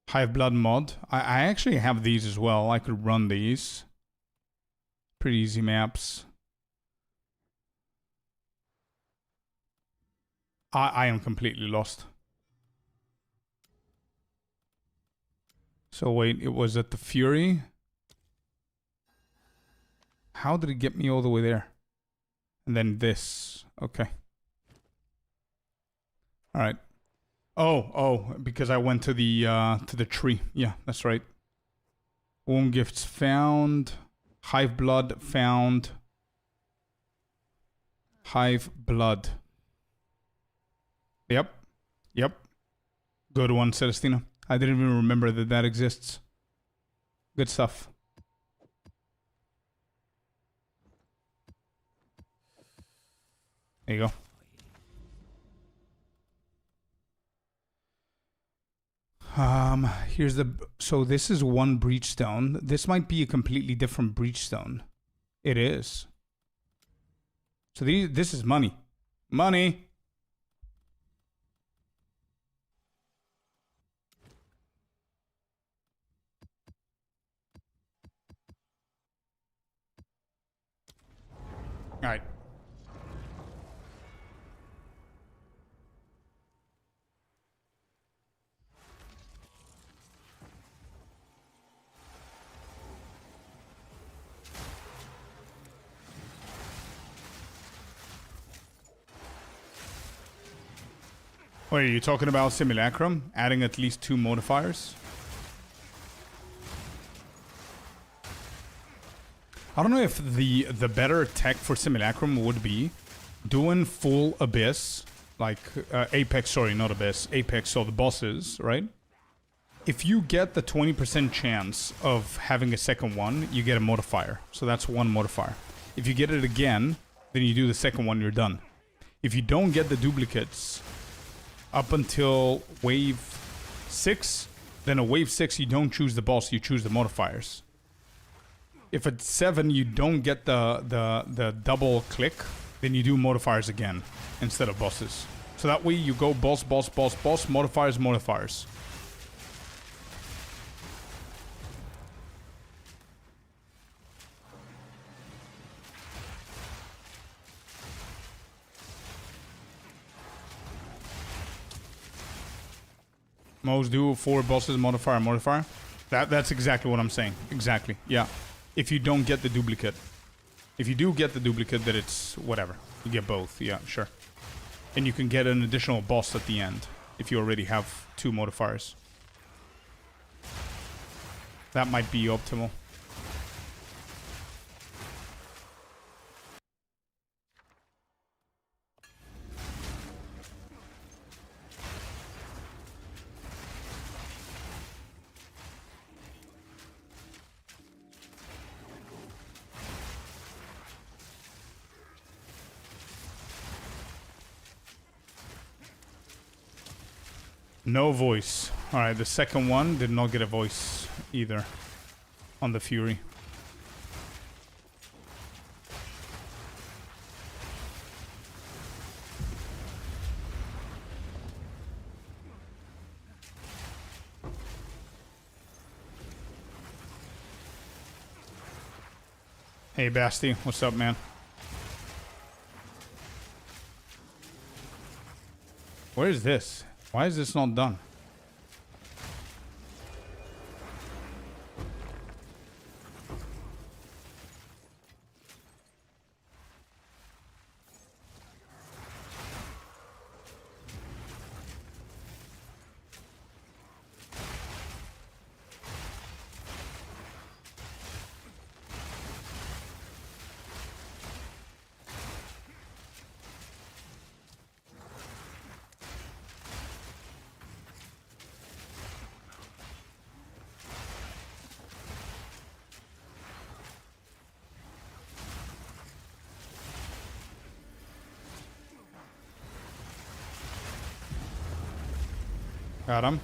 Hive Blood mod. I actually have these as well. I could run these. Pretty easy maps. I am completely lost. So wait, it was at the Fury. How did it get me all the way there? And then this. Okay. Alright. Oh, because I went to the tree. Yeah, that's right. Womb gifts found. Hive Blood found. Hive Blood. Yep. Good one, Celestina. I didn't even remember that that exists. Good stuff. There you go. Here's the... So this is one Breach Stone. This might be a completely different Breach Stone. It is. So this is money. Money! Alright. Wait, are you talking about Simulacrum? Adding at least 2 modifiers? I don't know if the better tech for Simulacrum would be doing full Abyss, like Apex, sorry, not Abyss, Apex, so the bosses, right? If you get the 20% chance of having a second one, you get a modifier. So that's one modifier. If you get it again, then you do the second one, you're done. If you don't get the duplicates up until wave 6, then at wave 6 you don't choose the boss, you choose the modifiers. If at 7 you don't get the double click, then you do modifiers again instead of bosses. So that way you go boss, boss, boss, boss, modifiers, modifiers. Most do 4 bosses, modifier, modifier. That's exactly what I'm saying. Exactly. Yeah. If you don't get the duplicate. If you do get the duplicate, then it's whatever. You get both. Yeah, sure. And you can get an additional boss at the end if you already have 2 modifiers. That might be optimal. No voice. Alright, the second one did not get a voice either on the Fury. Hey Basti, what's up, man? Where is this? Why is this not done? Got him.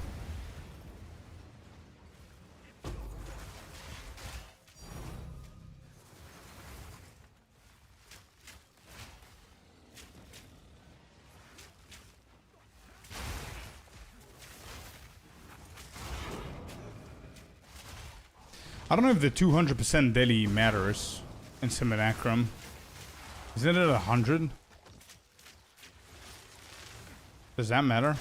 I don't know if the 200% deli matters in Simulacrum. Isn't it 100? Does that matter?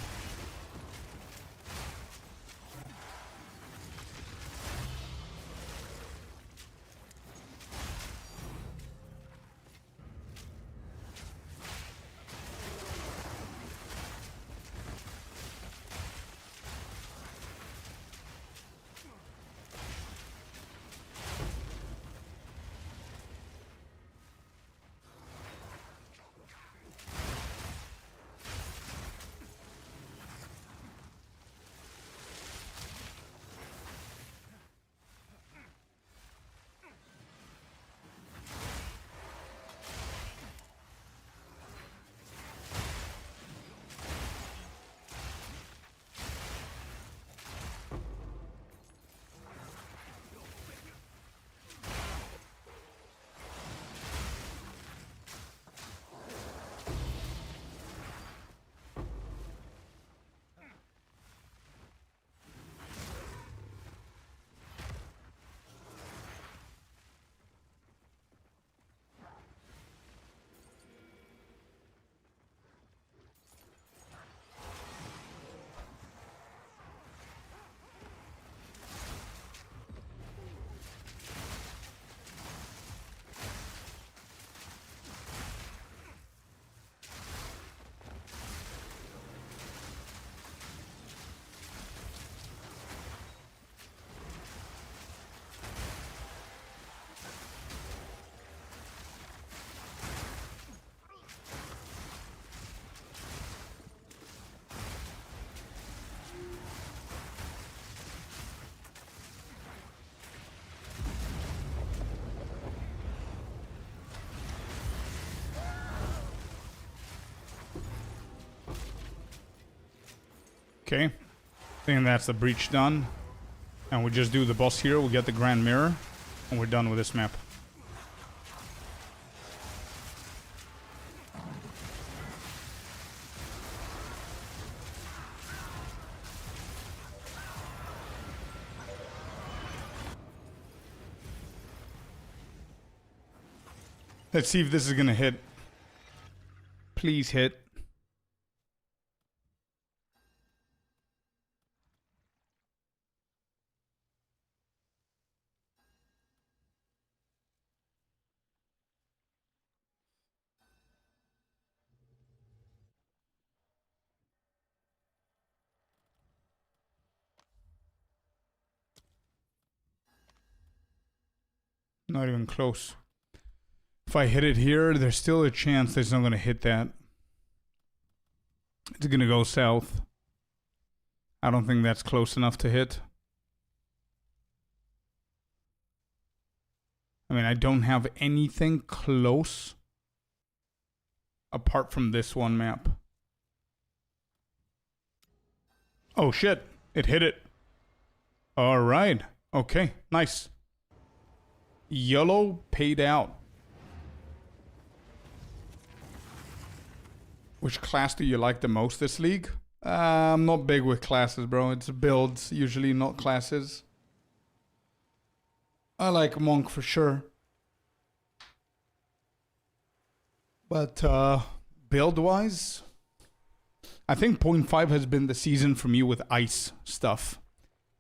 Okay, I think that's the breach done. And we just do the boss here, we get the Grand Mirror, and we're done with this map. Let's see if this is gonna hit. Please hit. Not even close. If I hit it here, there's still a chance that it's not going to hit that. It's going to go south. I don't think that's close enough to hit. I mean, I don't have anything close apart from this one map. Oh shit, it hit it. Alright, okay, nice. Yellow paid out. Which class do you like the most this league? I'm not big with classes, bro. It's builds, usually, not classes. I like Monk for sure. But build-wise, I think 0.5 has been the season for me with ice stuff.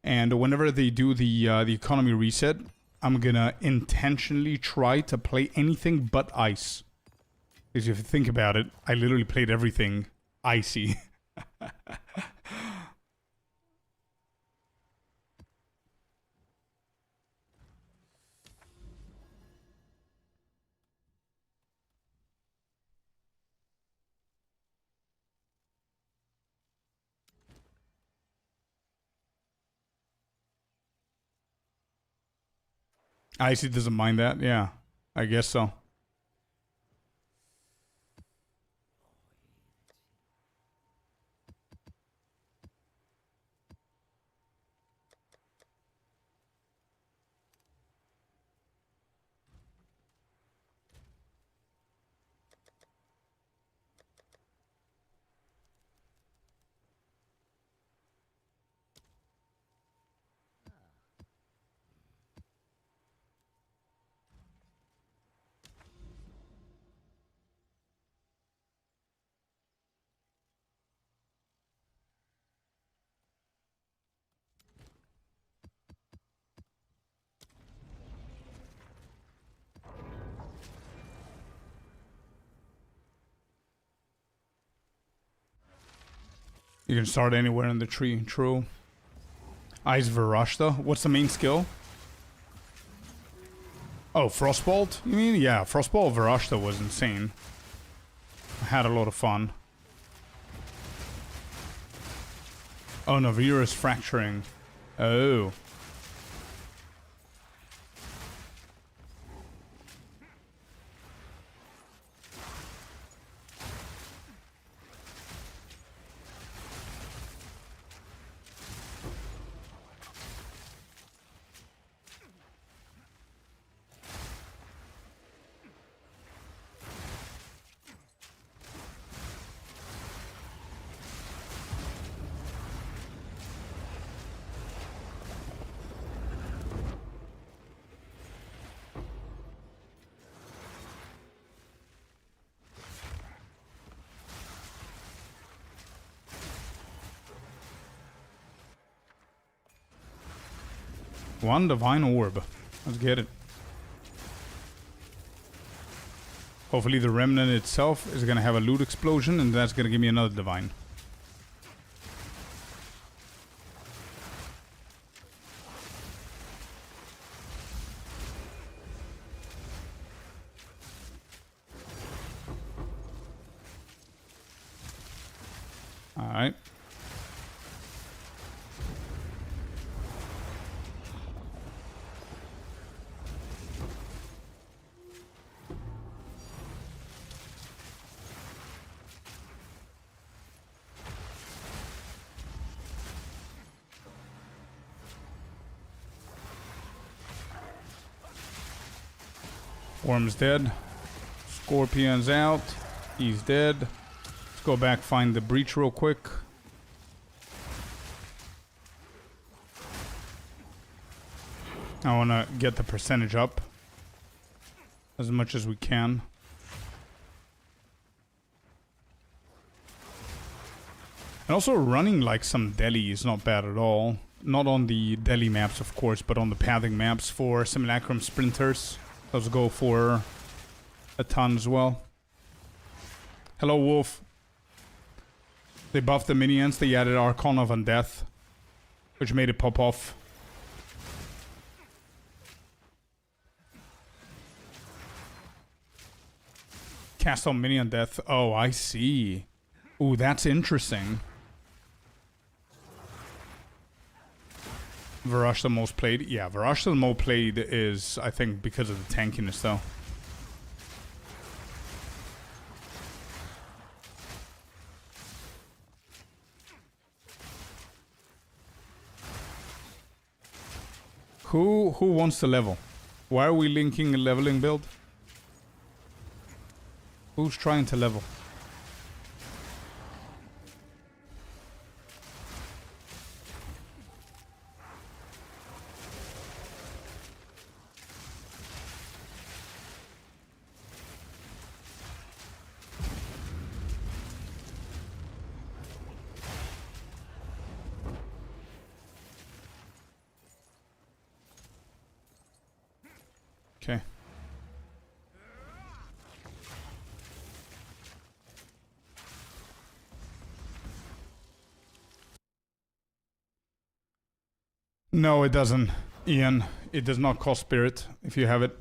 And whenever they do the economy reset, I'm gonna intentionally try to play anything but ice. Because if you think about it, I literally played everything icy. Icy doesn't mind that, yeah. I guess so. You can start anywhere in the tree, true. Ice Varashta. What's the main skill? Oh, Frostbolt? You mean? Yeah, Frostbolt Varashta was insane. I had a lot of fun. Oh, Navirus Fracturing. Oh. One Divine Orb. Let's get it. Hopefully the Remnant itself is going to have a loot explosion, and that's going to give me another Divine. Alright. Worm's dead. Scorpion's out. He's dead. Let's go back, find the breach real quick. I want to get the percentage up as much as we can. And also running like some Delhi is not bad at all. Not on the Delhi maps, of course, but on the pathing maps for Simulacrum sprinters. Those go for a ton as well. Hello, Wolf. They buffed the minions. They added Archon of Undeath, which made it pop off. Cast on minion death. Oh, I see. Ooh, that's interesting. Varash the most played? Yeah, Varash the most played is, I think, because of the tankiness, though. Who wants to level? Why are we linking a leveling build? Who's trying to level? Okay. No, it doesn't, Ian. It does not cost spirit if you have it.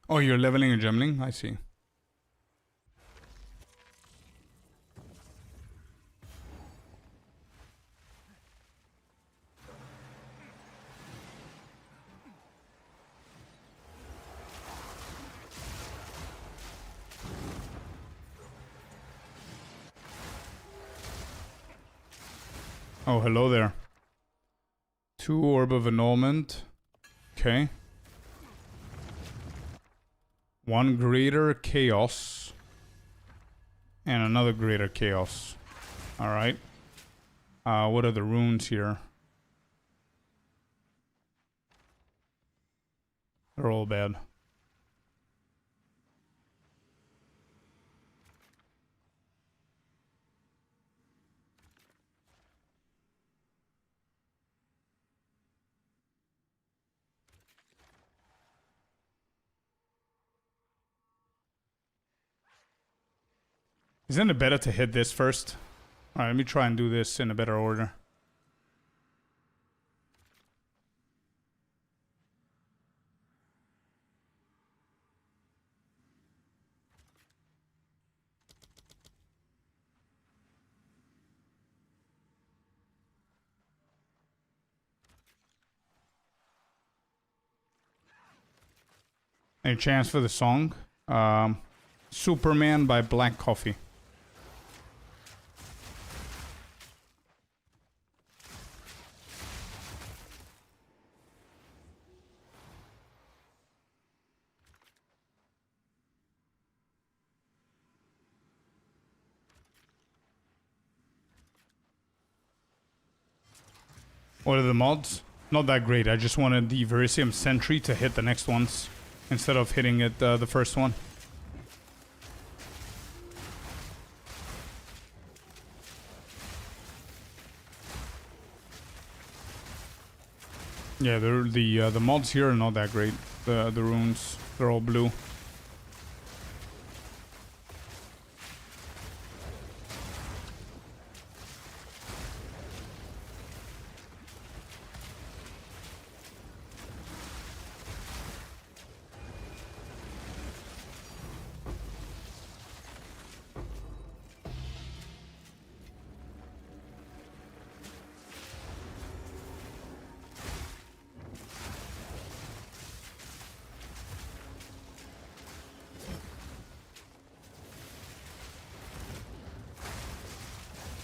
Oh, you're leveling a gemling? I see. Oh, hello there. 2 Orb of Annulment. Okay. 1 Greater Chaos. And another Greater Chaos. Alright. What are the runes here? They're all bad. Isn't it better to hit this first? Alright, let me try and do this in a better order. Any chance for the song? Superman by Black Coffee. What are the mods? Not that great. I just wanted the Verisium Sentry to hit the next ones instead of hitting it the first one. Yeah, the mods here are not that great. The runes, they're all blue.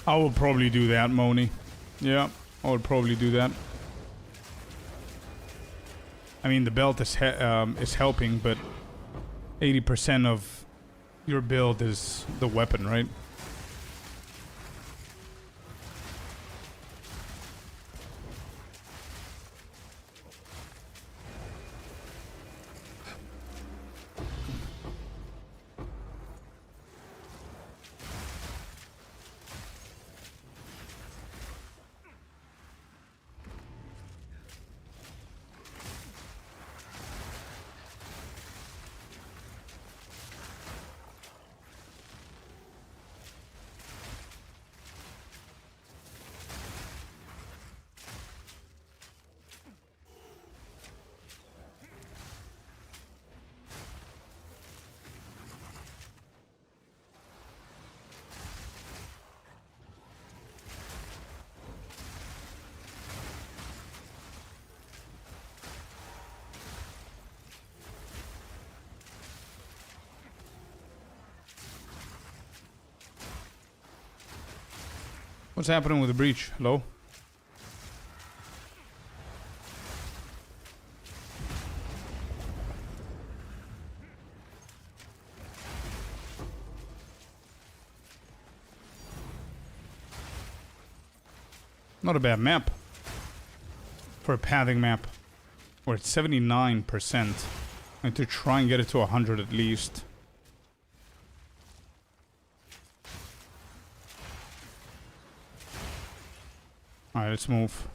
I will probably do that, Moni. Yeah, I would probably do that. I mean, the belt is helping, but 80% of your build is the weapon, right? What's happening with the breach? Hello? Not a bad map. For a pathing map. We're at 79%. I need to try and get it to 100 at least. Alright, let's move.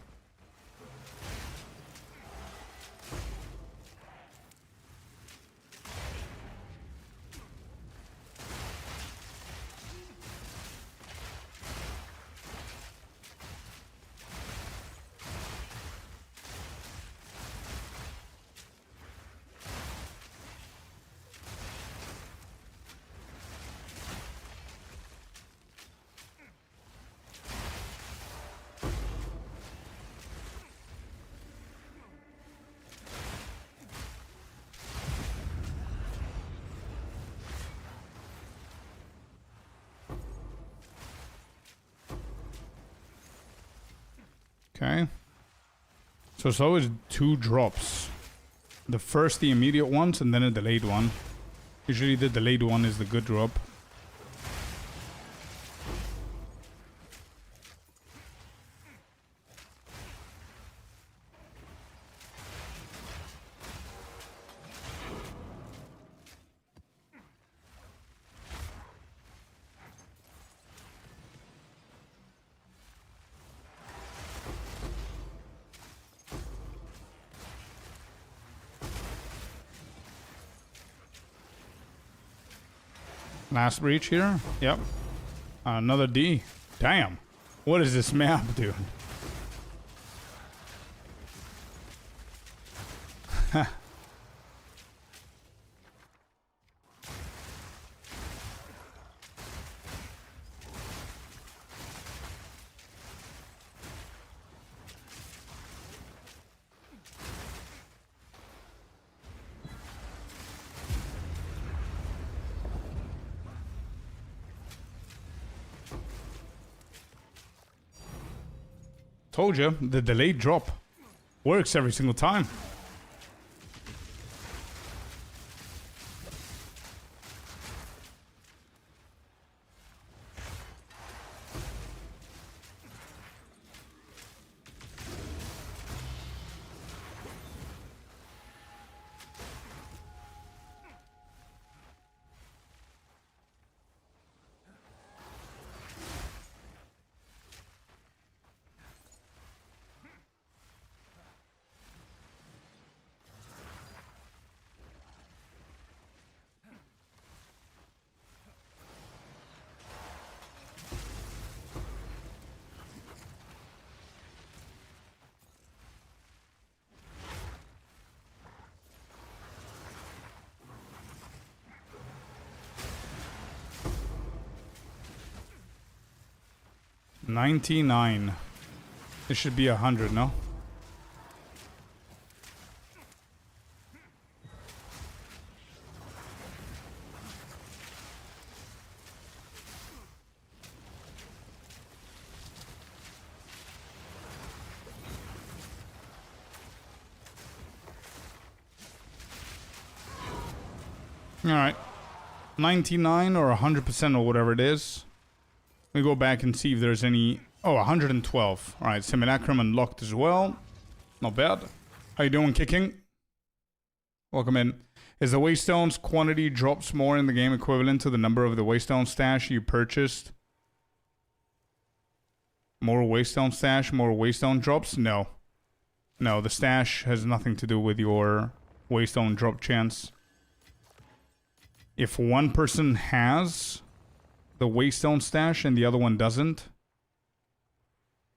Okay. So it's always 2 drops. The first, the immediate ones, and then a delayed one. Usually the delayed one is the good drop. Last breach here. Yep. Another D. Damn. What is this map, dude? Told you, the delayed drop works every single time. $99. This should be 100, no? Alright. 99 or 100% or whatever it is. Let me go back and see if there's any... Oh, 112. Alright, Simulacrum unlocked as well. Not bad. How you doing, Kicking? Welcome in. Is the Waystone's quantity drops more in the game equivalent to the number of the Waystone stash you purchased? More Waystone stash, more Waystone drops? No. No, the stash has nothing to do with your Waystone drop chance. If one person has the Waystone stash and the other one doesn't,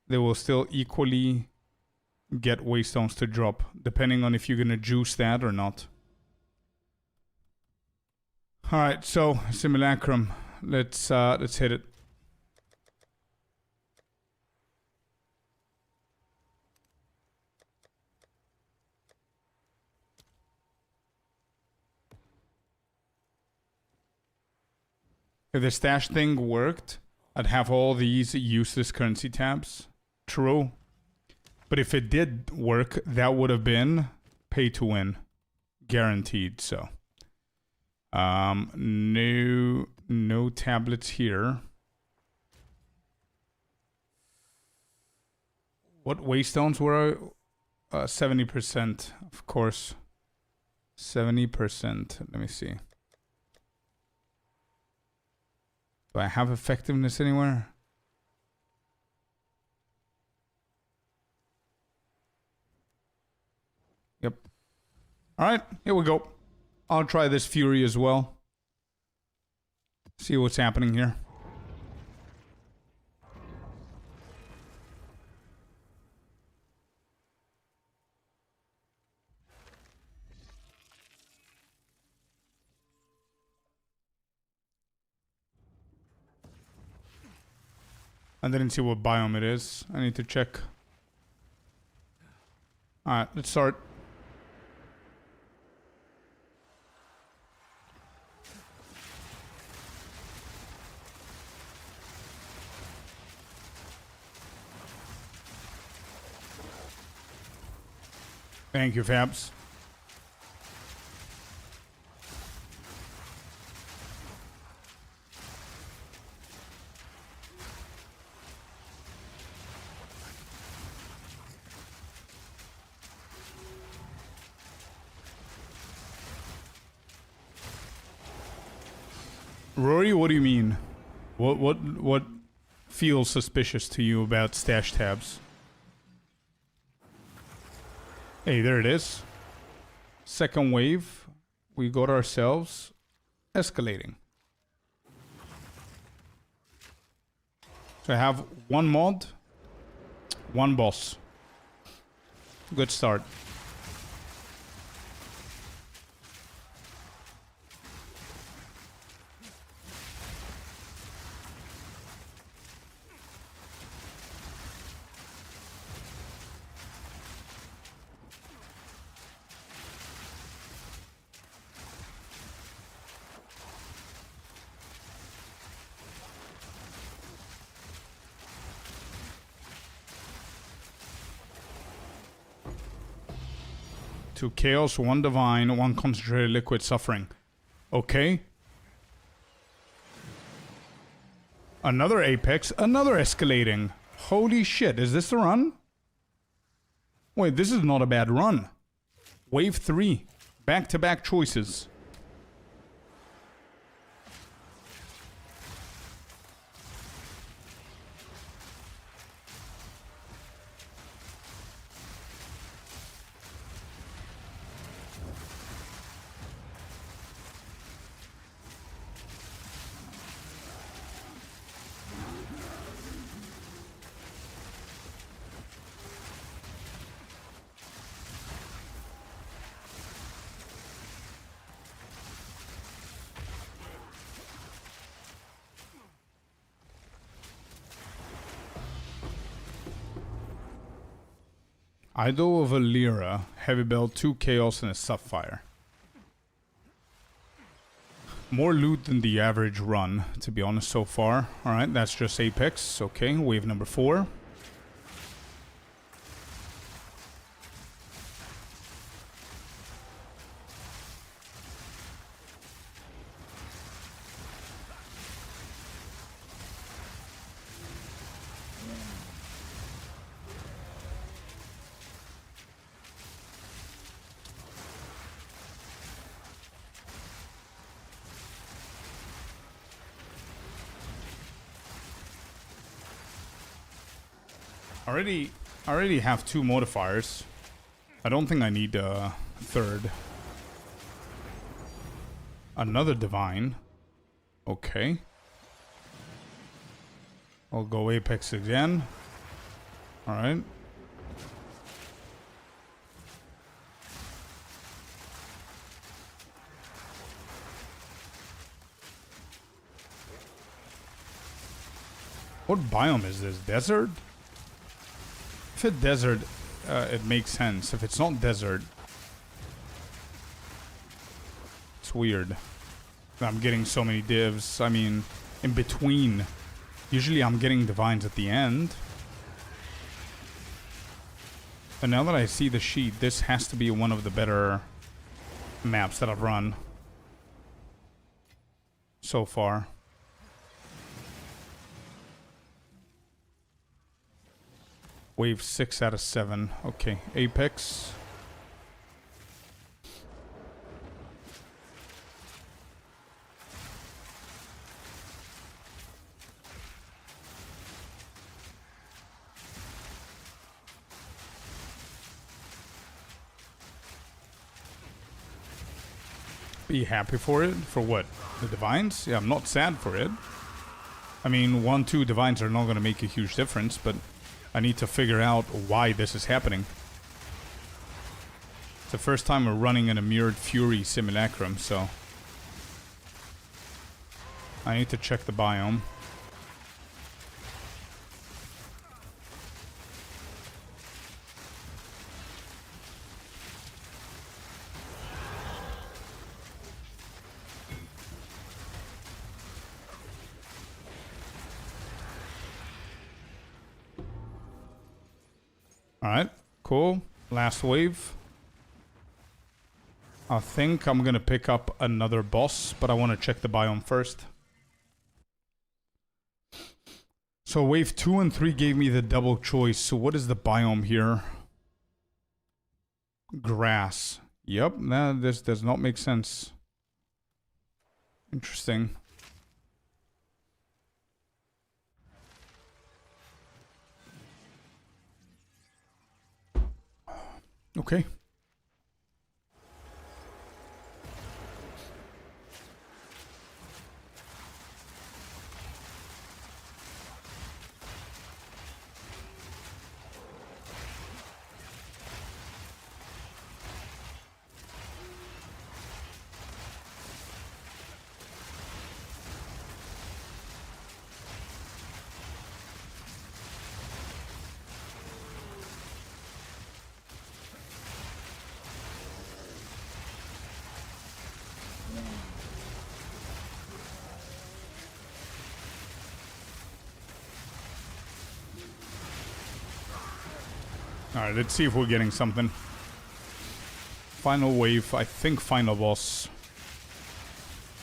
they will still equally get Waystones to drop, depending on if you're gonna juice that or not. Alright, so Simulacrum. Let's hit it. If the stash thing worked, I'd have all these useless currency tabs. True. But if it did work, that would have been pay to win. Guaranteed, so. No tablets here. What waystones were 70%, of course. 70%. Let me see. Do I have effectiveness anywhere? Yep. Alright, here we go. I'll try this Fury as well. See what's happening here. I didn't see what biome it is. I need to check. Alright, let's start. Thank you, Fabs. Rory, what do you mean? What feels suspicious to you about stash tabs? Hey, there it is. Second wave. We got ourselves escalating. So I have one mod, one boss. Good start. Two Chaos, one Divine, one Concentrated Liquid Suffering. Okay. Another Apex, another Escalating. Holy shit, is this the run? Wait, this is not a bad run. Wave 3. Back-to-back choices. Idol of a Lyra, Heavy Belt, 2 Chaos, and a Sapphire. More loot than the average run, to be honest, so far. Alright, that's just Apex. Okay, wave number 4. I already have 2 modifiers. I don't think I need a third. Another Divine. Okay. I'll go Apex again. Alright. What biome is this? Desert? If it's desert, it makes sense. If it's not desert, it's weird. I'm getting so many divs. I mean, in between Usually I'm getting divines at the end. But now that I see the sheet, this has to be one of the better maps that I've run so far. Wave 6 out of 7. Okay, Apex. Be happy for it? For what? The divines? Yeah, I'm not sad for it. I mean, 1-2 divines are not going to make a huge difference, but I need to figure out why this is happening. It's the first time we're running an Mirrored Fury Simulacrum, so I need to check the biome. Alright, cool. Last wave. I think I'm gonna pick up another boss, but I want to check the biome first. So wave 2 and 3 gave me the double choice. So what is the biome here? Grass. Yep, this does not make sense. Interesting. Okay. Alright, let's see if we're getting something. Final wave, I think final boss.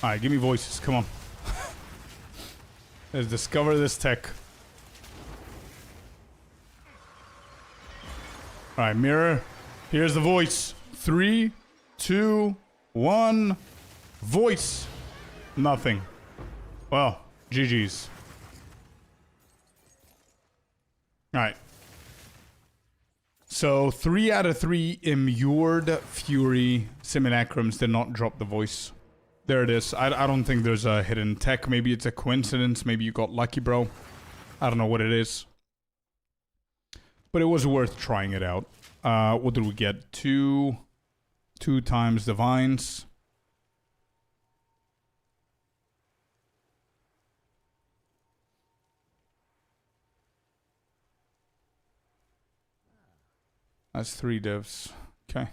Alright, give me voices, come on. Let's discover this tech. Alright, mirror. Here's the voice. 3, 2, 1. Voice. Nothing. Well, GG's. Alright. So 3 out of 3 Immured Fury Simulacrums did not drop the voice. There it is. I don't think there's a hidden tech. Maybe it's a coincidence. Maybe you got lucky, bro. I don't know what it is. But it was worth trying it out. What did we get? 2 times divines. That's 3 divs. Okay.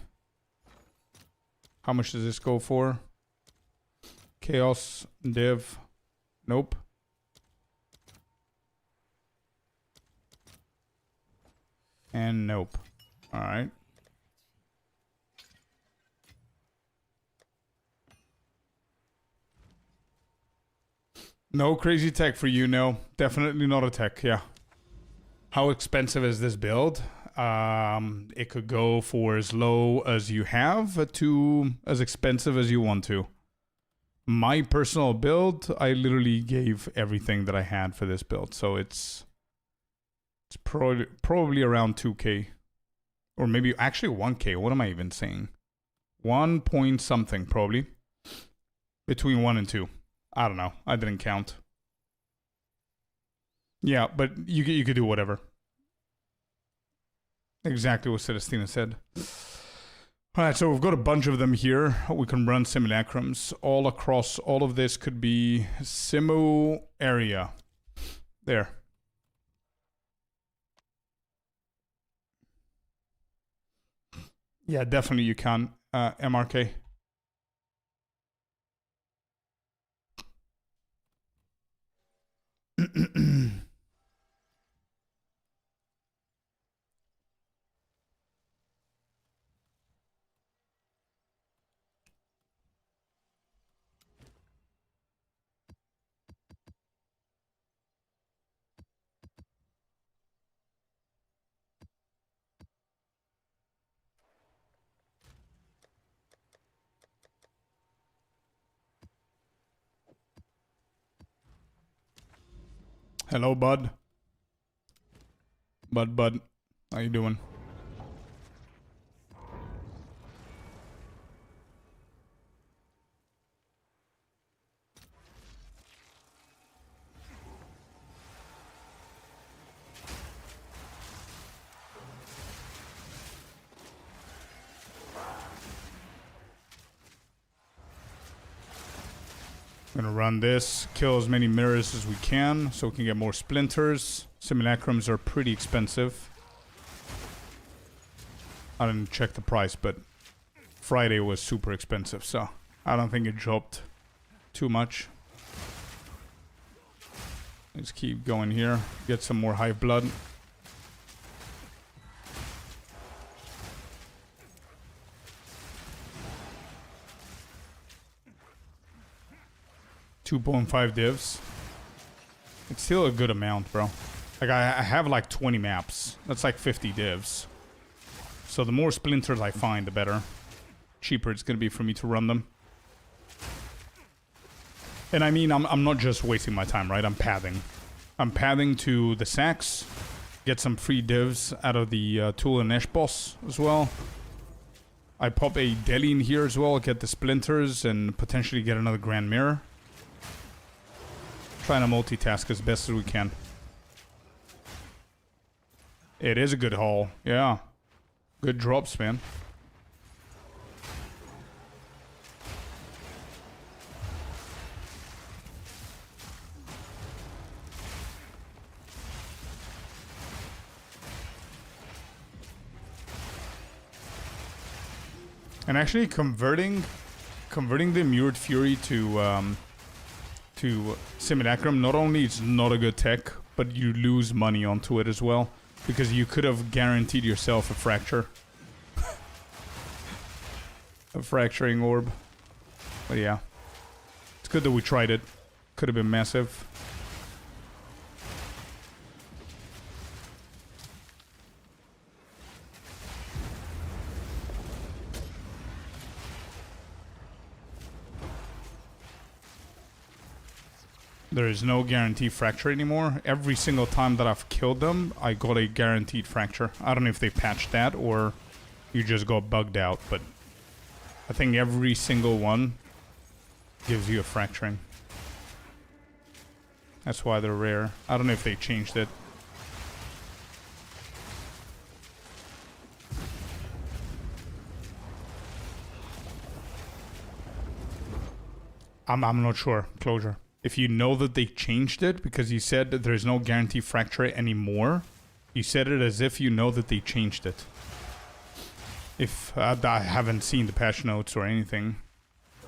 How much does this go for? Chaos, div. Nope. And nope. Alright. No crazy tech for you, no. Definitely not a tech, yeah. How expensive is this build? It could go for as low as you have to as expensive as you want to. My personal build, I literally gave everything that I had for this build, so it's probably around 2k, or maybe actually 1k. What am I even saying? 1 point something probably, between 1 and 2. I don't know. I didn't count. Yeah, but you could do whatever. Exactly what Celestina said. Alright, so we've got a bunch of them here. We can run simulacrums all across. All of this could be simu area. There. Yeah, definitely you can, MRK. Hello, bud. Bud. How you doing? I'm gonna run this, kill as many mirrors as we can so we can get more splinters. Simulacrums are pretty expensive. I didn't check the price, but Friday was super expensive, so I don't think it dropped too much. Let's keep going here, get some more hive blood. .5 divs. It's still a good amount, bro. Like, I have like 20 maps. That's like 50 divs. So the more splinters I find, the better. Cheaper it's gonna be for me to run them. And I mean, I'm not just wasting my time, right? I'm pathing. I'm pathing to the sacks. Get some free divs out of the Tool and Ash boss as well. I pop a deli in here as well. Get the splinters and potentially get another Grand Mirror. Trying to multitask as best as we can. It is a good haul, yeah. Good drops, man. And actually converting the Immured Fury to Simulacrum, not only it's not a good tech, but you lose money onto it as well, because you could have guaranteed yourself a fracture. A fracturing orb. But yeah, it's good that we tried it. Could have been massive. There is no guaranteed fracture anymore. Every single time that I've killed them, I got a guaranteed fracture. I don't know if they patched that or you just got bugged out, but I think every single one gives you a fracturing. That's why they're rare. I don't know if they changed it. I'm not sure. Closure. If you know that they changed it, because you said that there's no guarantee fracture anymore, you said it as if you know that they changed it. If I haven't seen the patch notes or anything.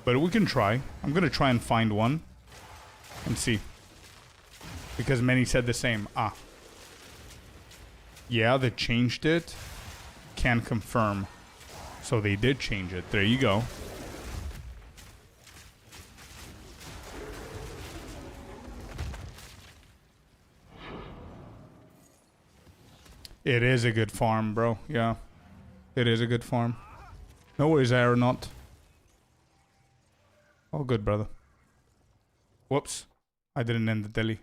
But we can try. I'm gonna try and find one and see. Because many said the same. Yeah, they changed it. Can confirm. So they did change it. There you go. It is a good farm, bro. Yeah. It is a good farm. No worries, Aeronaut. All good, brother. Whoops. I didn't end the deli.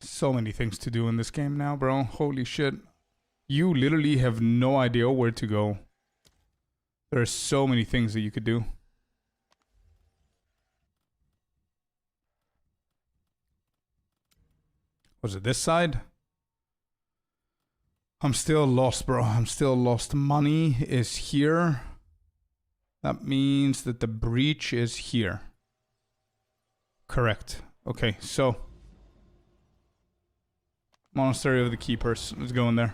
So many things to do in this game now, bro. Holy shit. You literally have no idea where to go. There are so many things that you could do. Was it this side? I'm still lost, bro. I'm still lost. Money is here. That means that the breach is here. Correct. Okay, so Monastery of the Keepers. Let's go in there.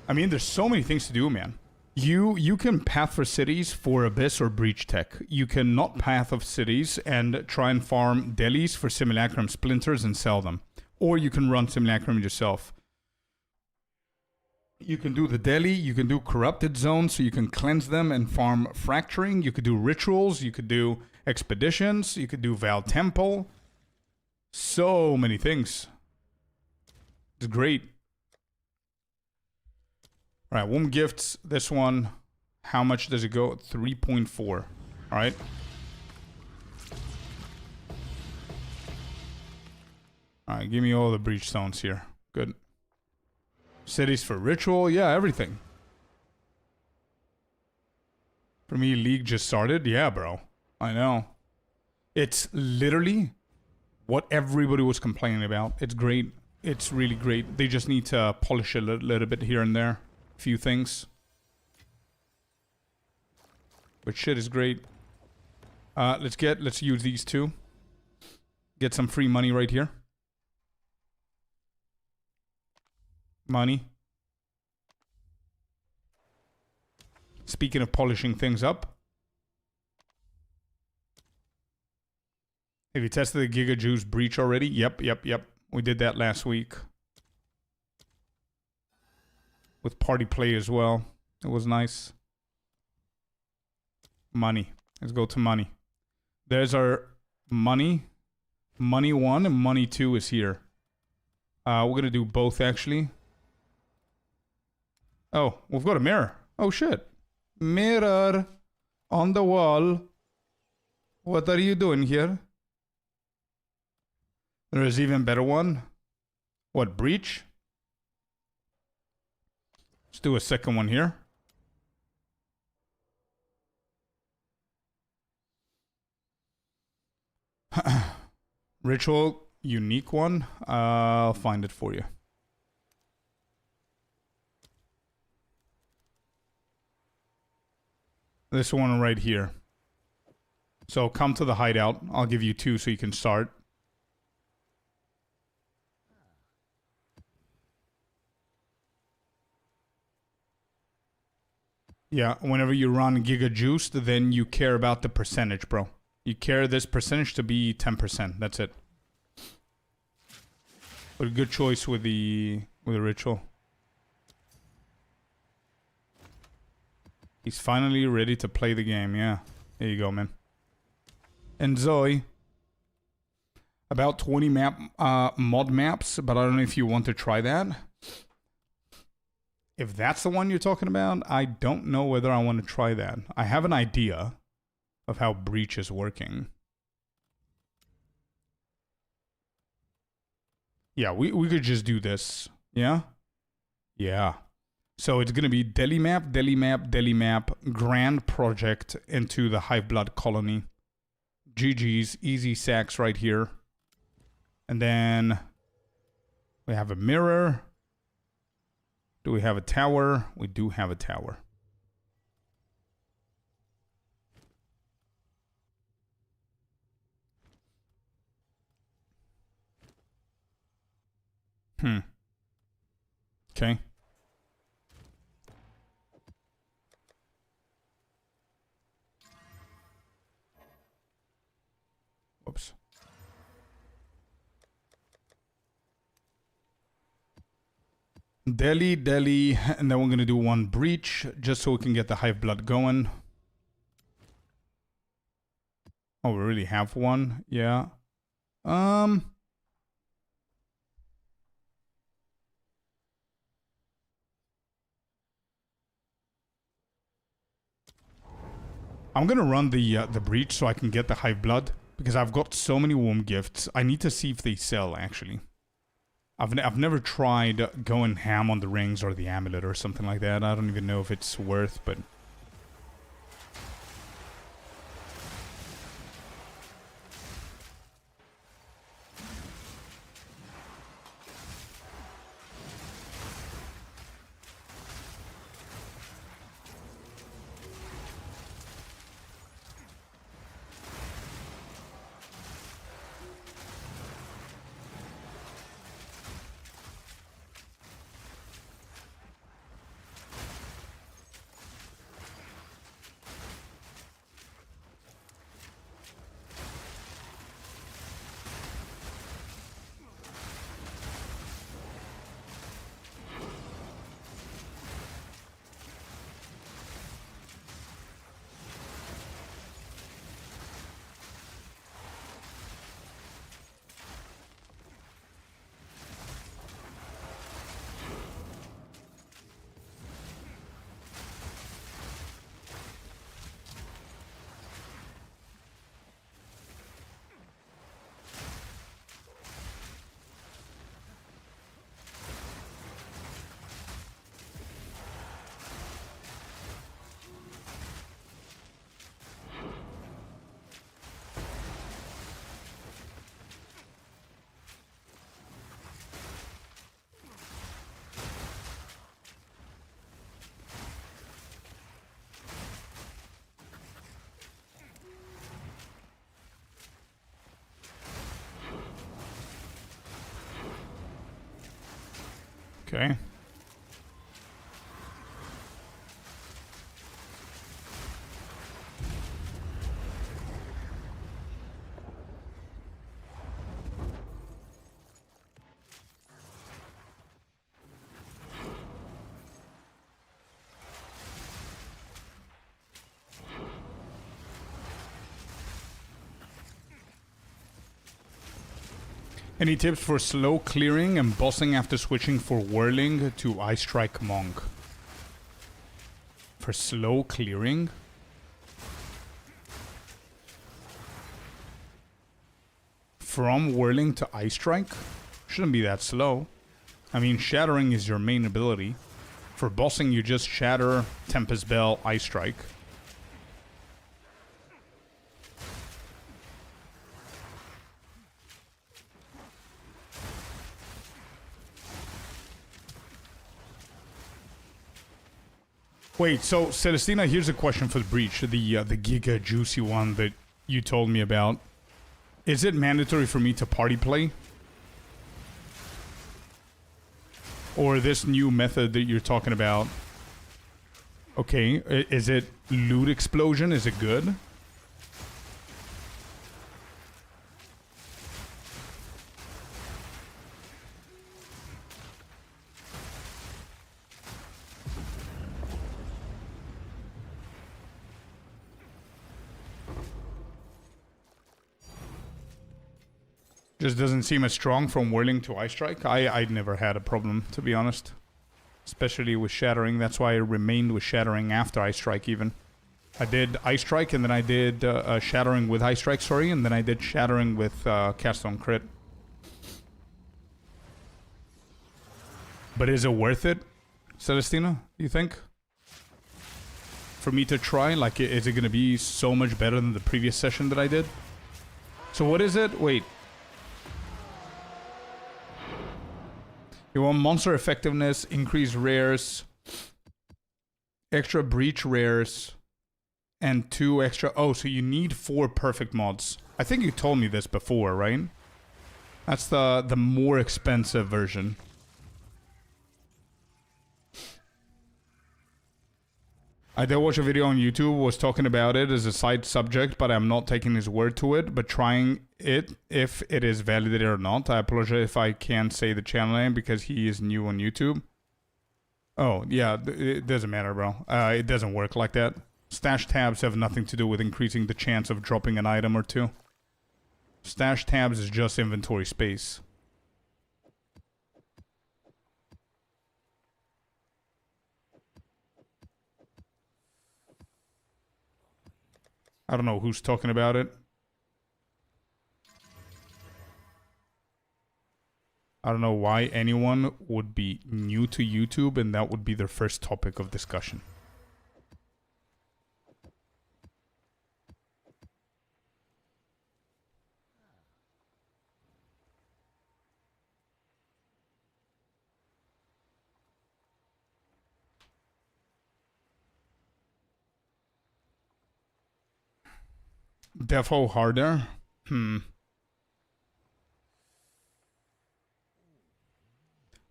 I mean, there's so many things to do, man. You can path for cities for Abyss or Breach Tech. You can not path of cities and try and farm delis for Simulacrum splinters and sell them. Or you can run Simulacrum yourself. You can do the deli, you can do corrupted zones, so you can cleanse them and farm fracturing. You could do rituals, you could do expeditions, you could do Val Temple. So many things. It's great. Alright, womb gifts. This one, how much does it go? 3.4. Alright. Alright, give me all the breach stones here. Good. Cities for ritual, yeah, everything. For me, League just started. Yeah, bro. I know. It's literally what everybody was complaining about. It's great. It's really great. They just need to polish it a little bit here and there. A few things. But shit is great. Let's use these two. Get some free money right here. Money. Speaking of polishing things up. Have you tested the Giga Juice Breach already? Yep. We did that last week. With party play as well. It was nice. Money. Let's go to money. There's our money. Money 1 and money 2 is here. We're gonna do both actually. Oh, we've got a mirror. Oh shit. Mirror on the wall. What are you doing here? There's even better one. What, breach? Let's do a second one here. Ritual unique one. I'll find it for you. This one right here. So come to the hideout. I'll give you 2 so you can start. Yeah, whenever you run Giga Juiced, then you care about the percentage, bro. You care this percentage to be 10%. That's it. But a good choice with the ritual. He's finally ready to play the game. Yeah, there you go, man. Enjoy. About 20 mod maps, but I don't know if you want to try that. If that's the one you're talking about, I don't know whether I want to try that. I have an idea of how Breach is working. Yeah, we could just do this. Yeah? Yeah. So it's going to be Delhi map, Delhi map, Delhi map, grand project into the Hive Blood colony. GG's, easy sacks right here. And then we have a mirror. Do we have a tower? We do have a tower. Okay. Whoops. Delhi, and then we're going to do one breach, just so we can get the Hive Blood going. Oh, we really have one? Yeah. I'm going to run the breach so I can get the Hive Blood, because I've got so many womb gifts. I need to see if they sell, actually. I've never tried going ham on the rings or the amulet or something like that. I don't even know if it's worth, but... Okay. Any tips for slow clearing and bossing after switching for whirling to Ice Strike Monk? For slow clearing? From whirling to Ice Strike? Shouldn't be that slow. I mean, shattering is your main ability. For bossing, you just shatter, Tempest Bell, Ice Strike. Wait, so Celestina, here's a question for the Breach, the Giga Juicy one that you told me about. Is it mandatory for me to party play? Or this new method that you're talking about? Okay, is it loot explosion? Is it good? Just doesn't seem as strong from whirling to Ice Strike. I'd never had a problem, to be honest. Especially with Shattering. That's why I remained with Shattering after Ice Strike even. I did Ice Strike and then I did Shattering with Ice Strike, sorry. And then I did Shattering with Cast on Crit. But is it worth it, Celestina, you think? For me to try? Like, is it going to be so much better than the previous session that I did? So what is it? Wait. You want monster effectiveness, increased rares, extra breach rares, and 2 extra... Oh, so you need 4 perfect mods. I think you told me this before, right? That's the more expensive version. I did watch a video on YouTube, was talking about it as a side subject, but I'm not taking his word to it, but trying it, if it is validated or not. I apologize if I can't say the channel name because he is new on YouTube. Oh, yeah, it doesn't matter, bro. It doesn't work like that. Stash tabs have nothing to do with increasing the chance of dropping an item or two. Stash tabs is just inventory space. I don't know who's talking about it. I don't know why anyone would be new to YouTube and that would be their first topic of discussion. Defo harder?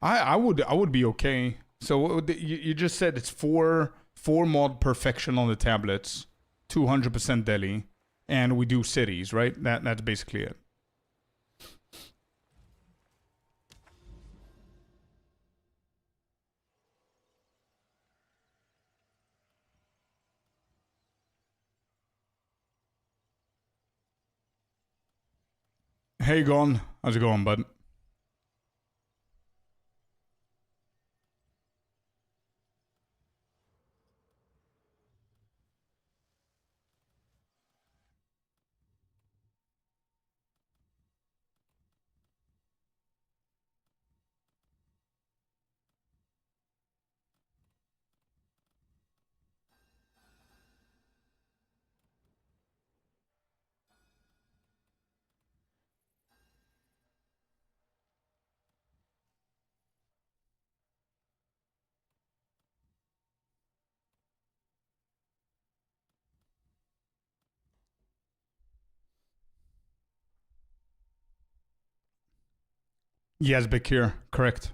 I would be okay. So you just said it's 4 mod perfection on the tablets, 200% Delhi, and we do cities, right? That's basically it. Hey, Gon. How's it going, bud? Yes, Bakir. Correct.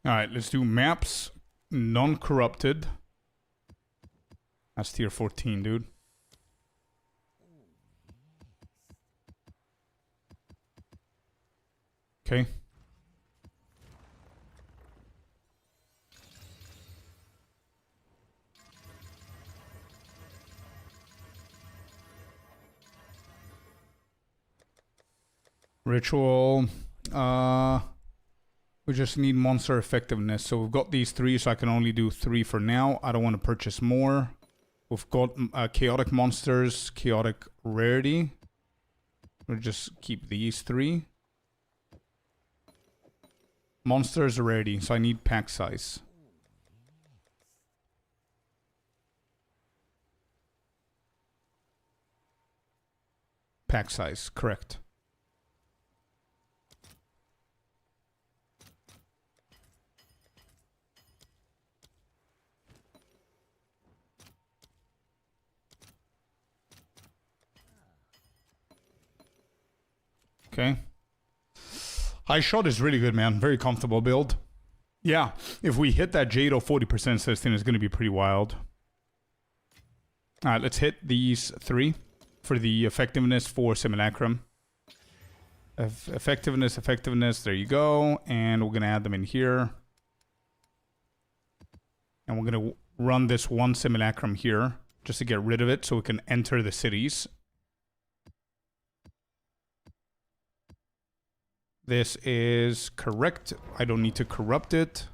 Alright, let's do maps. Non-corrupted. That's tier 14, dude. Okay. Ritual. We just need monster effectiveness. So we've got these 3, so I can only do 3 for now. I don't want to purchase more. We've got chaotic monsters, chaotic rarity. We'll just keep these 3. Monsters rarity, so I need pack size. Pack size, correct. Okay. High shot is really good, man. Very comfortable build. Yeah, if we hit that Jade or 40% system, it's going to be pretty wild. Alright, let's hit these 3 for the effectiveness for Simulacrum. Effectiveness, there you go. And we're going to add them in here. And we're going to run this one Simulacrum here, just to get rid of it so we can enter the cities. This is correct. I don't need to corrupt it.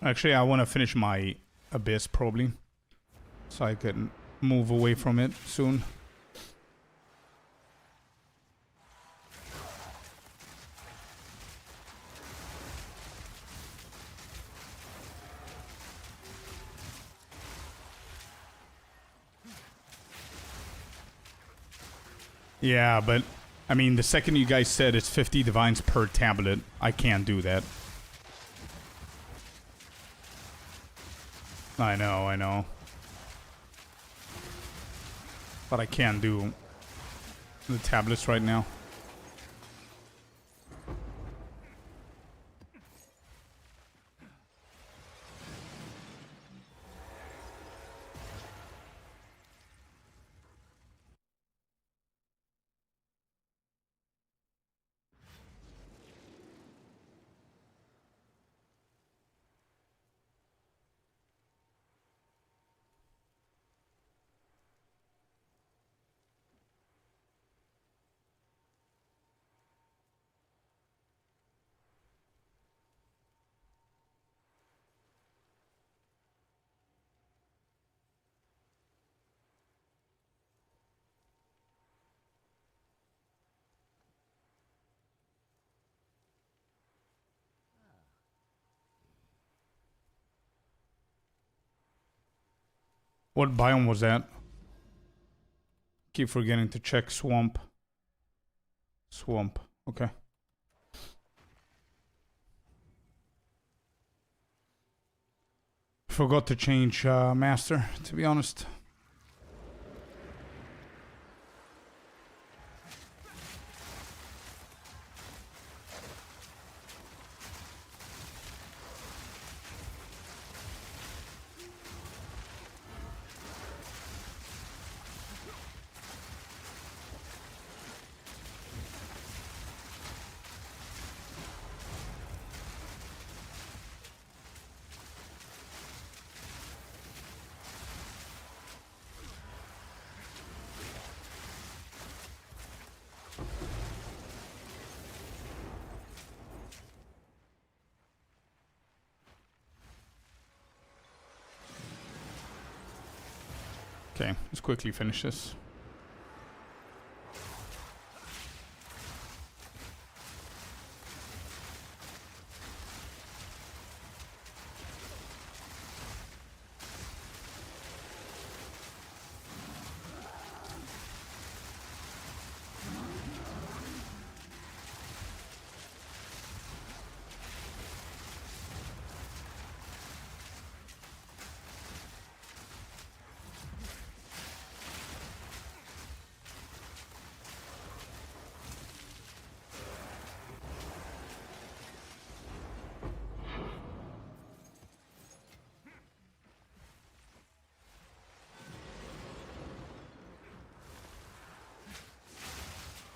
Actually, I want to finish my Abyss probably, so I can move away from it soon. Yeah, but I mean, the second you guys said it's 50 divines per tablet, I can't do that. I know. But I can't do the tablets right now. What biome was that? Keep forgetting to check swamp. Swamp, okay. Forgot to change master, to be honest. Okay, let's quickly finish this.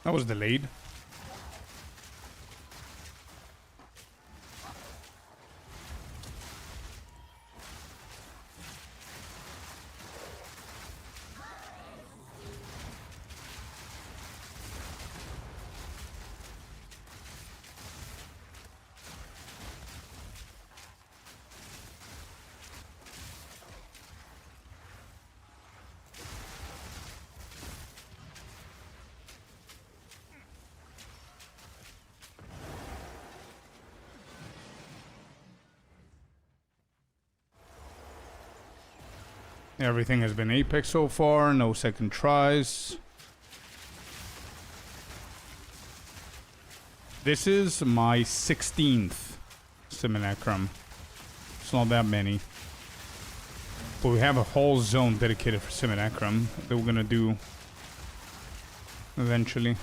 That was delayed. Everything has been apex so far, no second tries. This is my 16th Simulacrum. It's not that many. But we have a whole zone dedicated for Simulacrum that we're gonna do eventually.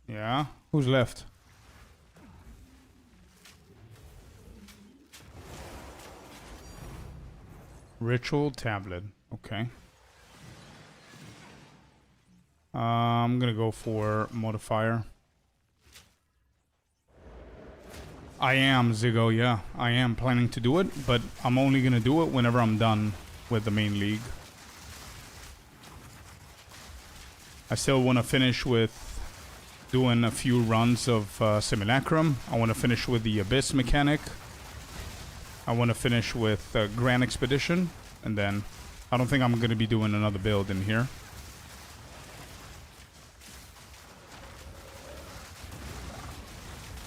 Yeah, who's left? Ritual tablet. Okay. I'm gonna go for modifier. I am Ziggo, yeah. I am planning to do it, but I'm only gonna do it whenever I'm done with the main league. I still want to finish with doing a few runs of Simulacrum. I want to finish with the Abyss mechanic. I want to finish with Grand Expedition. And then I don't think I'm going to be doing another build in here.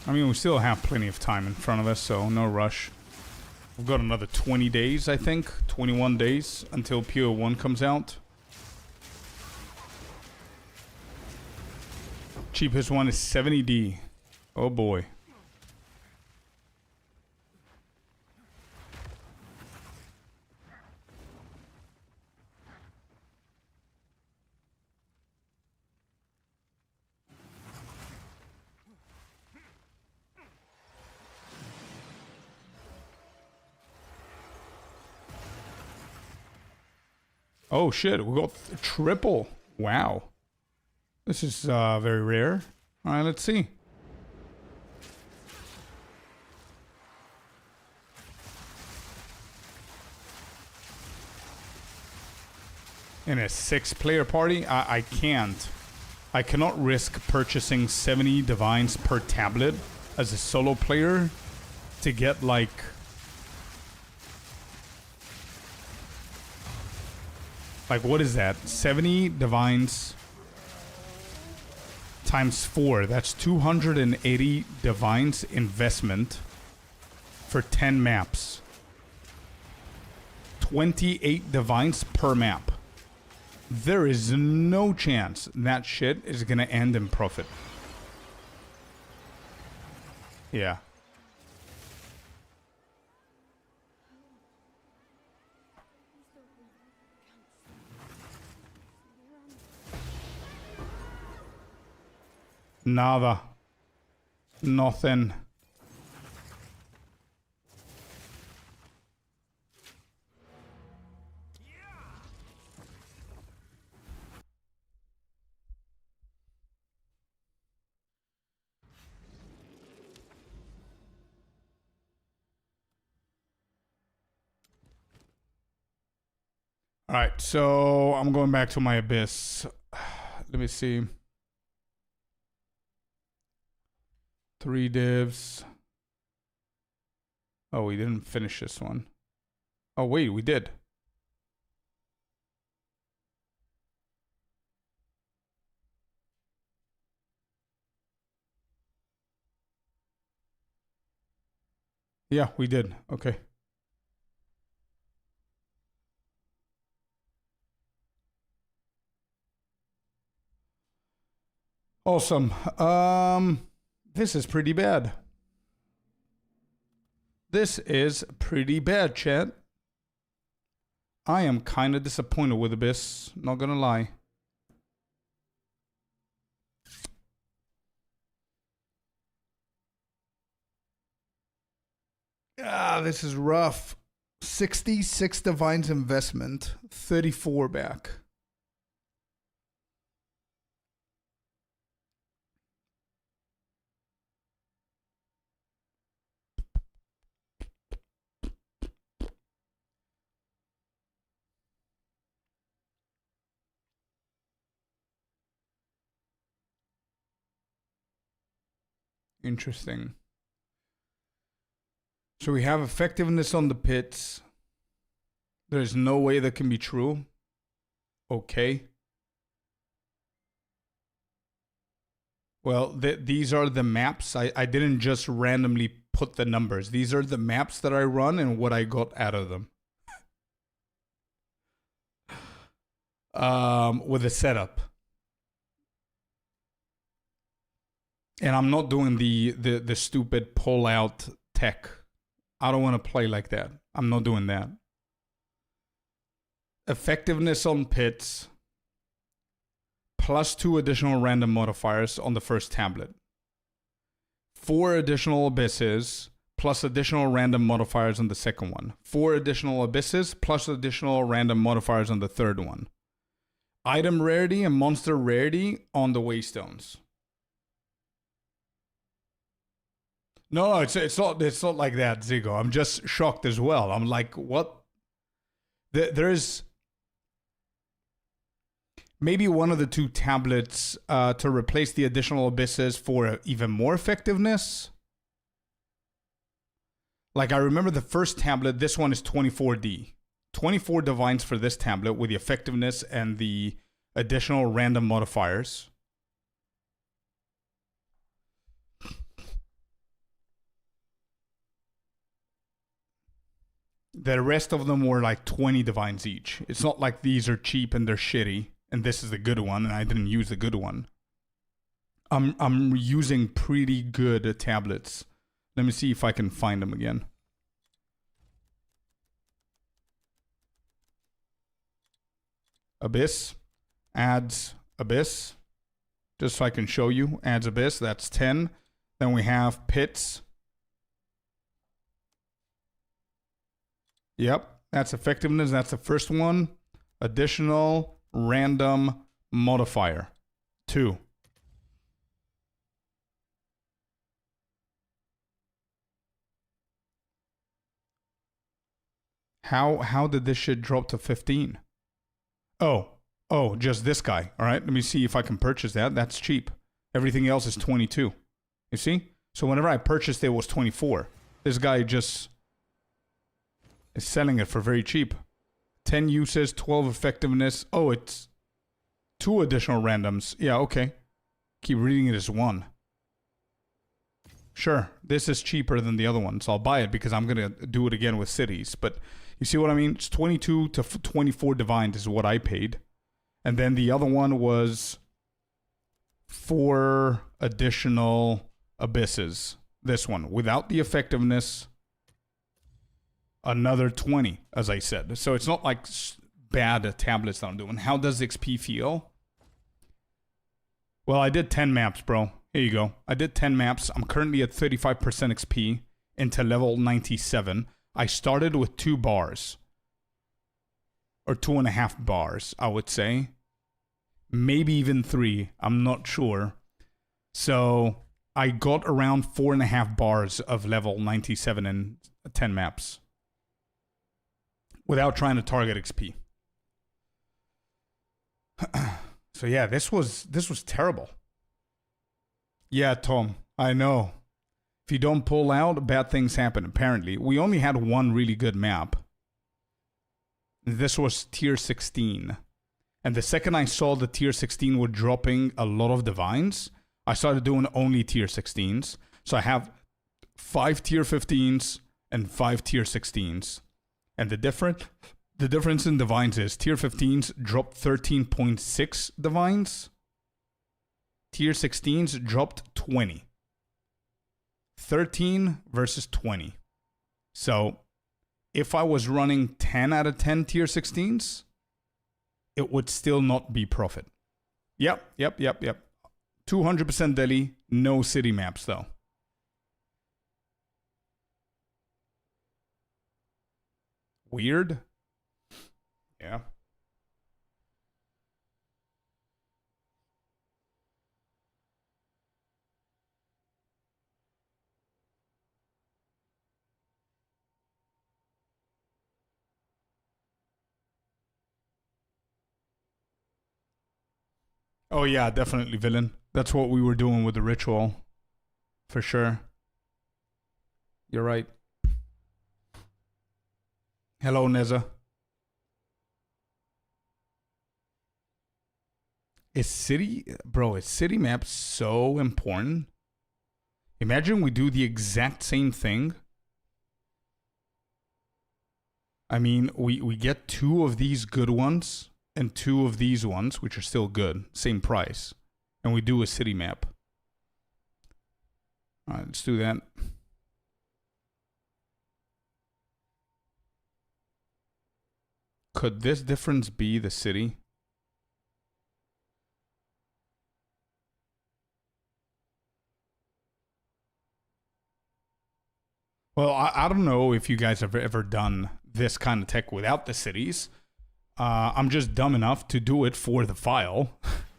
I mean, we still have plenty of time in front of us, so no rush. We've got another 20 days, I think. 21 days until POE1 comes out. Cheapest one is 70D. Oh boy. Oh shit, we got triple. Wow. This is very rare. Alright, let's see. In a 6-player party, I can't. I cannot risk purchasing 70 divines per tablet as a solo player to get like... Like, what is that? 70 divines times 4. That's 280 divines investment for 10 maps. 28 divines per map. There is no chance that shit is gonna end in profit. Yeah. Nada. Nothing. Alright, so I'm going back to my Abyss. Let me see. 3 divs. Oh, we didn't finish this one. Oh, wait, we did. Yeah, we did. Okay. Awesome. This is pretty bad. This is pretty bad, chat. I am kind of disappointed with Abyss, not gonna lie. This is rough. 66 divines investment, 34 back. Interesting. So we have effectiveness on the pits. There's no way that can be true. Okay. Well, these are the maps. I didn't just randomly put the numbers. These are the maps that I run and what I got out of them. With the setup. And I'm not doing the stupid pull out tech. I don't want to play like that. I'm not doing that. Effectiveness on pits. Plus 2 additional random modifiers on the first tablet. 4 additional abysses. Plus additional random modifiers on the second one. 4 additional abysses. Plus additional random modifiers on the third one. Item rarity and monster rarity on the waystones. No, it's not like that, Zigo. I'm just shocked as well. I'm like, what? There's maybe one of the 2 tablets to replace the additional abysses for even more effectiveness. Like, I remember the first tablet, this one is 24D. 24 divines for this tablet with the effectiveness and the additional random modifiers. The rest of them were like 20 divines each. It's not like these are cheap and they're shitty, and this is the good one, and I didn't use the good one. I'm using pretty good tablets. Let me see if I can find them again. Abyss. Adds Abyss. Just so I can show you. Adds Abyss. That's 10. Then we have Pits. Yep, that's effectiveness. That's the first one. Additional random modifier. 2. How did this shit drop to 15? Oh, just this guy. All right, let me see if I can purchase that. That's cheap. Everything else is 22. You see? So whenever I purchased it, it was 24. This guy just is selling it for very cheap. 10 uses, 12 effectiveness. Oh, it's 2 additional randoms. Yeah, okay. Keep reading it as 1. Sure, this is cheaper than the other one, so I'll buy it because I'm going to do it again with cities. But you see what I mean? It's 22 to 24 divines is what I paid. And then the other one was 4 additional abysses. This one, without the effectiveness, another 20, as I said. So it's not like bad tablets that I'm doing. How does XP feel? Well, I did 10 maps, bro. Here you go. I did 10 maps. I'm currently at 35% XP into level 97. I started with 2 bars. Or 2.5 bars, I would say. Maybe even 3. I'm not sure. So I got around 4.5 bars of level 97 in 10 maps. Without trying to target XP. So yeah, this was terrible. Yeah, Tom, I know. If you don't pull out, bad things happen, apparently. We only had one really good map. This was tier 16. And the second I saw the tier 16 were dropping a lot of divines, I started doing only tier 16s. So I have 5 tier 15s and 5 tier 16s. And the difference in divines is tier 15s dropped 13.6 divines. Tier 16s dropped 20. 13 versus 20. So if I was running 10 out of 10 tier 16s, it would still not be profit. Yep. 200% Delhi, no city maps though. Weird. Yeah. Oh yeah, definitely villain. That's what we were doing with the ritual. For sure. You're right. Hello, Neza. Is city... Bro, is city map so important? Imagine we do the exact same thing. I mean, we get 2 of these good ones and 2 of these ones, which are still good. Same price. And we do a city map. Alright, let's do that. Could this difference be the city? Well, I don't know if you guys have ever done this kind of tech without the cities. I'm just dumb enough to do it for the file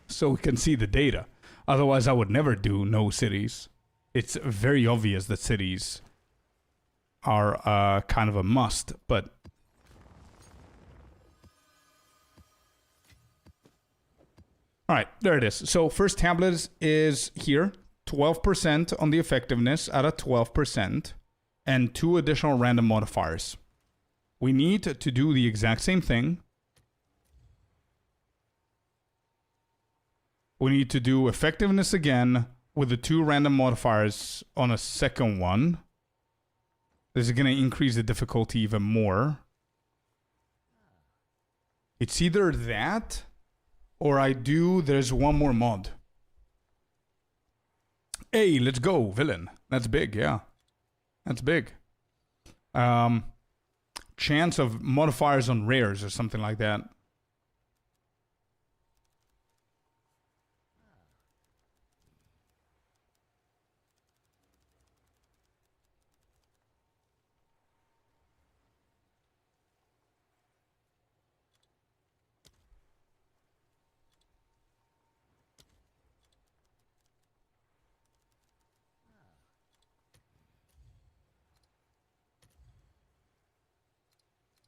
so we can see the data. Otherwise, I would never do no cities. It's very obvious that cities are kind of a must, but... Alright, there it is. So first tablet is here. 12% on the effectiveness at a 12%. And 2 additional random modifiers. We need to do the exact same thing. We need to do effectiveness again with the 2 random modifiers on a second one. This is going to increase the difficulty even more. It's either that or there's one more mod. Hey, let's go, villain. That's big, yeah. That's big. Chance of modifiers on rares or something like that.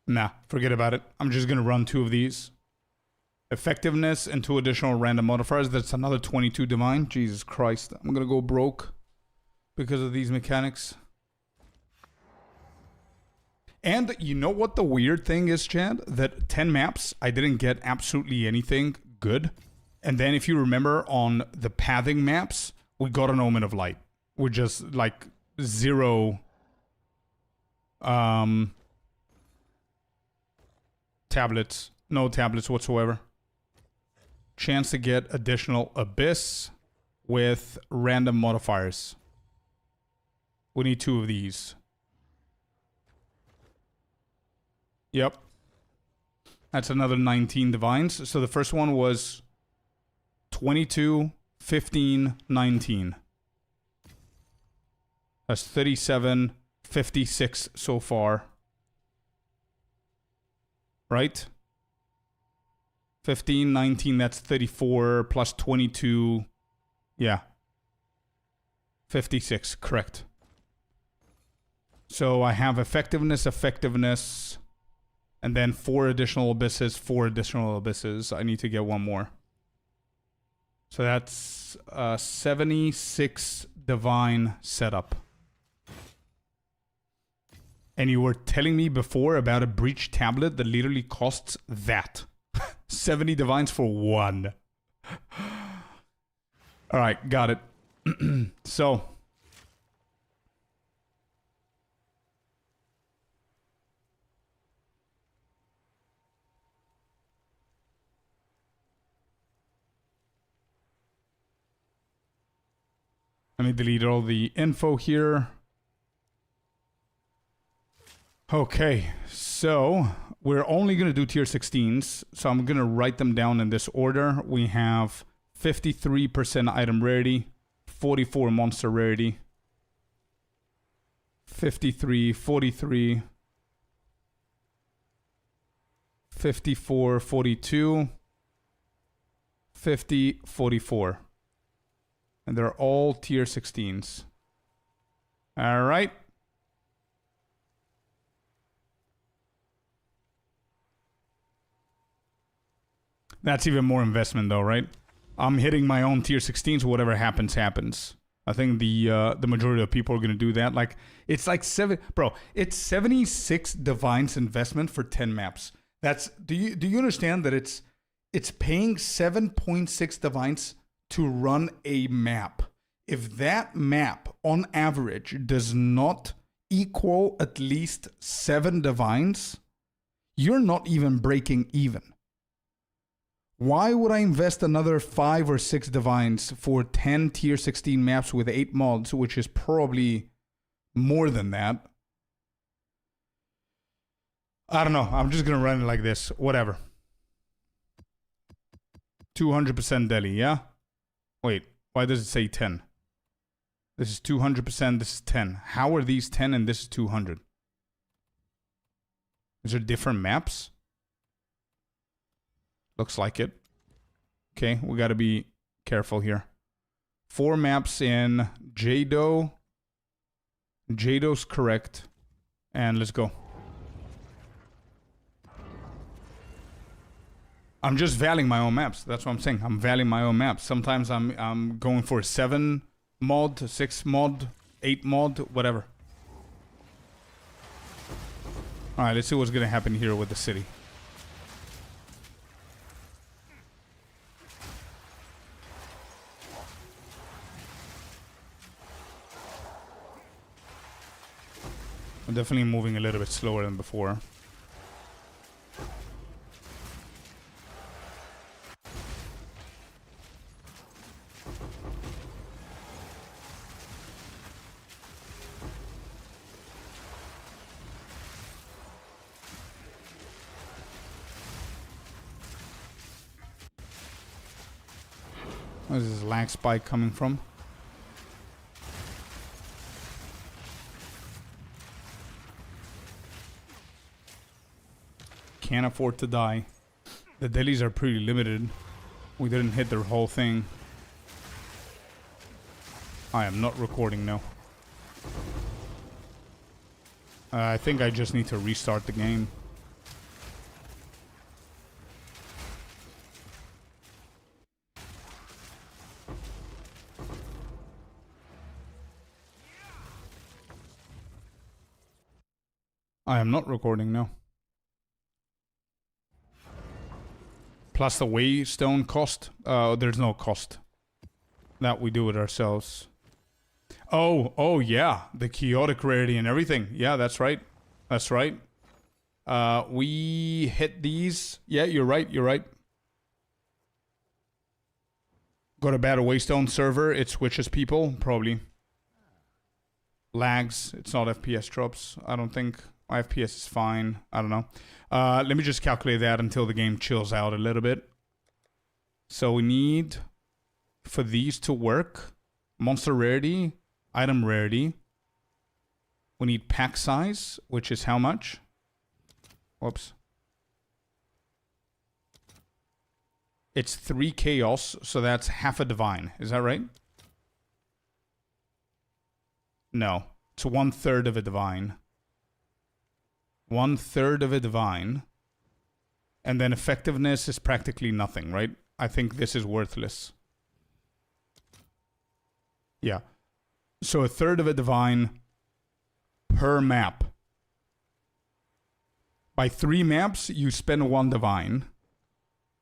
Nah, forget about it. I'm just going to run 2 of these. Effectiveness and 2 additional random modifiers. That's another 22 divine. Jesus Christ. I'm going to go broke because of these mechanics. And you know what the weird thing is, Chad? That 10 maps, I didn't get absolutely anything good. And then if you remember on the pathing maps, we got an Omen of Light. With just like 0... tablets. No tablets whatsoever. Chance to get additional Abyss with random modifiers. We need 2 of these. Yep. That's another 19 divines. So the first one was 22, 15, 19. That's 37, 56 so far. Right? 15, 19, that's 34, plus 22. Yeah. 56, correct. So I have effectiveness, and then 4 additional abysses, 4 additional abysses. I need to get 1 more. So that's 76 divine setup. And you were telling me before about a breach tablet that literally costs that. 70 divines for 1. Alright, got it. So. Let me delete all the info here. Okay, so we're only going to do tier 16s, so I'm going to write them down in this order. We have 53% item rarity, 44 monster rarity, 53, 43, 54, 42, 50, 44. And they're all tier 16s. All right. That's even more investment though, right? I'm hitting my own tier 16s, whatever happens, happens. I think the majority of people are going to do that. Like, it's like it's 76 divines investment for 10 maps. That's, do you understand that it's paying 7.6 divines to run a map? If that map on average does not equal at least 7 divines, you're not even breaking even. Why would I invest another 5 or 6 divines for 10 tier 16 maps with 8 mods, which is probably more than that? I don't know. I'm just going to run it like this. Whatever. 200% Delhi, yeah? Wait, why does it say 10? This is 200%, this is 10. How are these 10 and this is 200? Is there different maps? Looks like it. Okay, we got to be careful here. 4 maps in Jado. Jado's correct. And let's go. I'm just valuing my own maps. That's what I'm saying. I'm valuing my own maps. Sometimes I'm going for 7 mod, 6 mod, 8 mod, whatever. Alright, let's see what's going to happen here with the city. I'm definitely moving a little bit slower than before. Where's this lag spike coming from? Can't afford to die. The dailies are pretty limited. We didn't hit the whole thing. I am not recording now. I think I just need to restart the game. I am not recording now. Plus the waystone cost. There's no cost. That we do it ourselves. Oh yeah. The chaotic rarity and everything. Yeah, that's right. That's right. We hit these. Yeah, you're right. You're right. Got a bad waystone server. It switches people. Probably. Lags. It's not FPS drops. I don't think. My FPS is fine. I don't know. Let me just calculate that until the game chills out a little bit. So we need, for these to work, monster rarity, item rarity. We need pack size, which is how much? Whoops. It's 3 chaos, so that's half a divine. Is that right? No. It's 1/3 of a divine. 1/3 of a divine. And then effectiveness is practically nothing, right? I think this is worthless. Yeah. So 1/3 of a divine per map. By 3 maps, you spend 1 divine.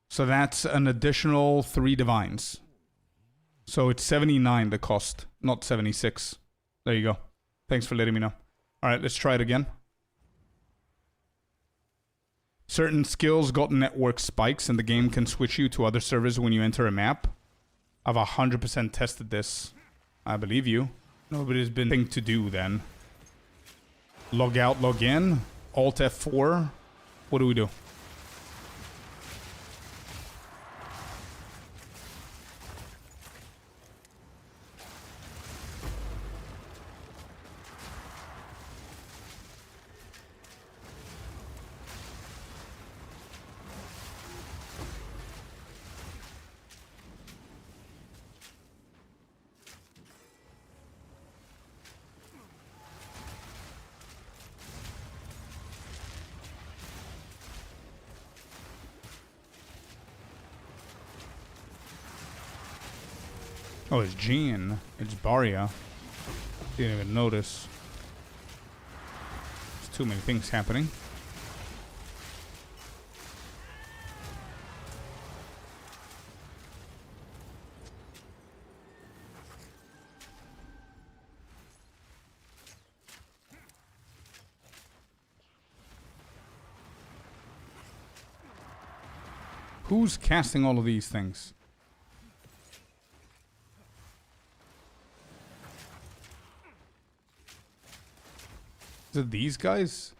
So that's an additional 3 divines. So it's 79 the cost, not 76. There you go. Thanks for letting me know. All right, let's try it again. Certain skills got network spikes and the game can switch you to other servers when you enter a map. I've 100% tested this. I believe you. Nobody's been thing to do then. Log out, log in. Alt F4. What do we do? Oh, it's Jean. It's Barya. Didn't even notice. There's too many things happening. Who's casting all of these things? Is it these guys?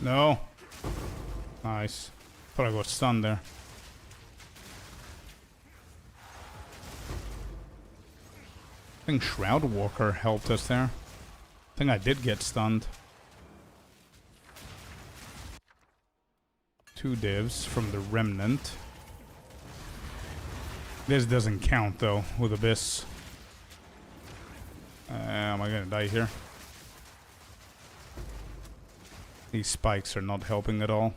No. Nice. Thought I got stunned there. I think Shroud Walker helped us there. I think I did get stunned. 2 divs from the Remnant. This doesn't count though with Abyss. Am I gonna die here? These spikes are not helping at all.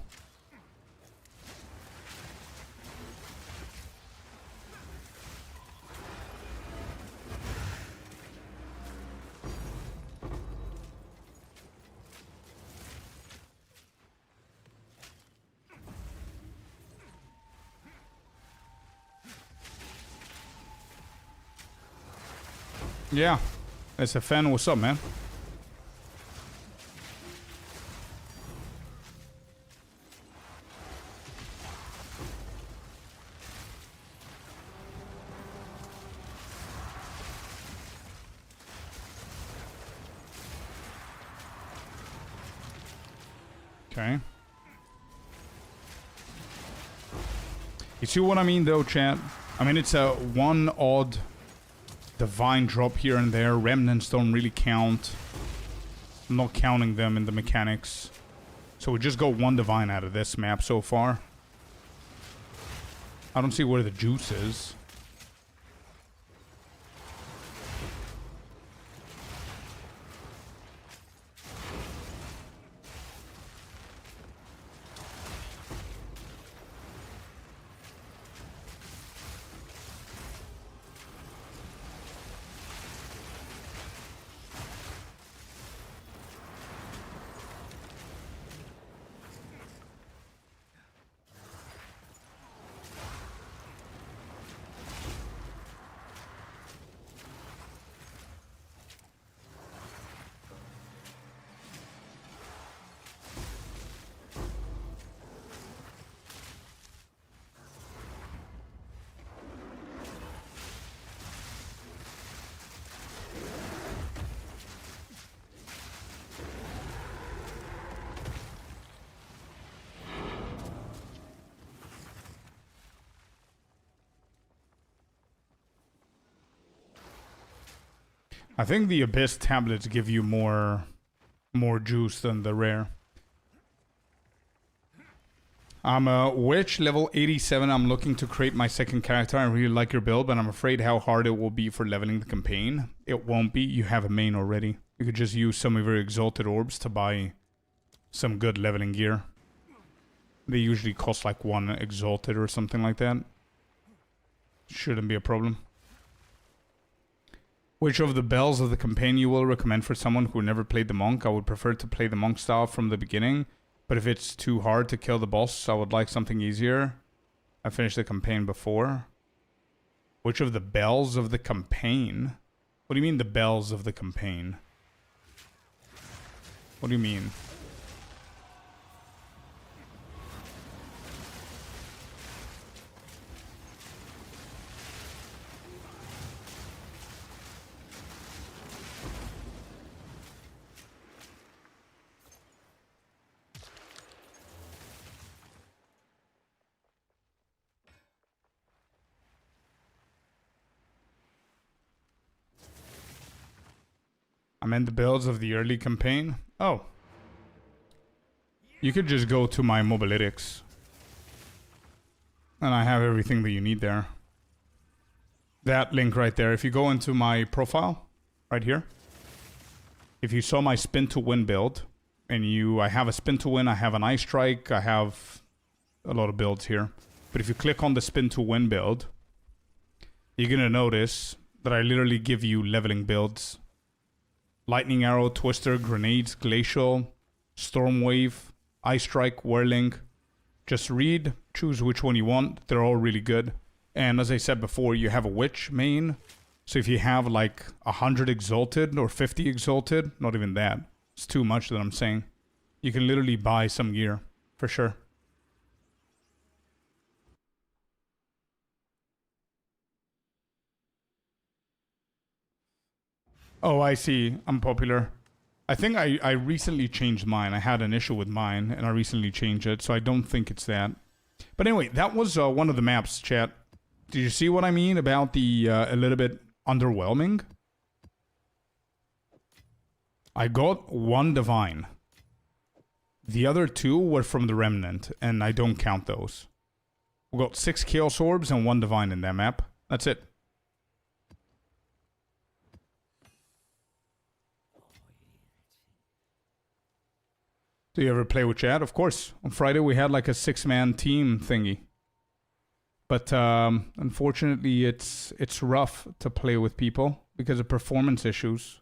Yeah, SFN, what's up, man? Okay. You see what I mean, though, chat? I mean, it's a one odd divine drop here and there. Remnants don't really count. I'm not counting them in the mechanics. So we just got one divine out of this map so far. I don't see where the juice is. I think the Abyss tablets give you more juice than the rare. I'm a witch, level 87. I'm looking to create my second character. I really like your build, but I'm afraid how hard it will be for leveling the campaign. It won't be. You have a main already. You could just use some of your exalted orbs to buy some good leveling gear. They usually cost like 1 exalted or something like that. Shouldn't be a problem. Which of the bells of the campaign you will recommend for someone who never played the monk? I would prefer to play the monk style from the beginning, but if it's too hard to kill the boss, I would like something easier. I finished the campaign before. Which of the bells of the campaign? What do you mean the bells of the campaign? What do you mean? I'm in the builds of the early campaign. Oh. You could just go to my mobilytics. And I have everything that you need there. That link right there. If you go into my profile, right here. If you saw my spin to win build, and I have a spin to win, I have an ice strike, I have a lot of builds here. But if you click on the spin to win build, you're gonna notice that I literally give you leveling builds. Lightning Arrow, Twister, Grenades, Glacial, Storm Wave, Ice Strike, Whirling. Just read, choose which one you want. They're all really good. And as I said before, you have a Witch main. So if you have like 100 Exalted or 50 Exalted, not even that. It's too much that I'm saying. You can literally buy some gear, for sure. Oh, I see. I'm popular. I think I recently changed mine. I had an issue with mine, and I recently changed it, so I don't think it's that. But anyway, that was one of the maps, chat. Did you see what I mean about the a little bit underwhelming? I got 1 Divine. The other 2 were from the Remnant, and I don't count those. We got 6 Chaos Orbs and 1 Divine in that map. That's it. Do you ever play with chat? Of course. On Friday we had like a 6-man team thingy. But unfortunately it's rough to play with people because of performance issues.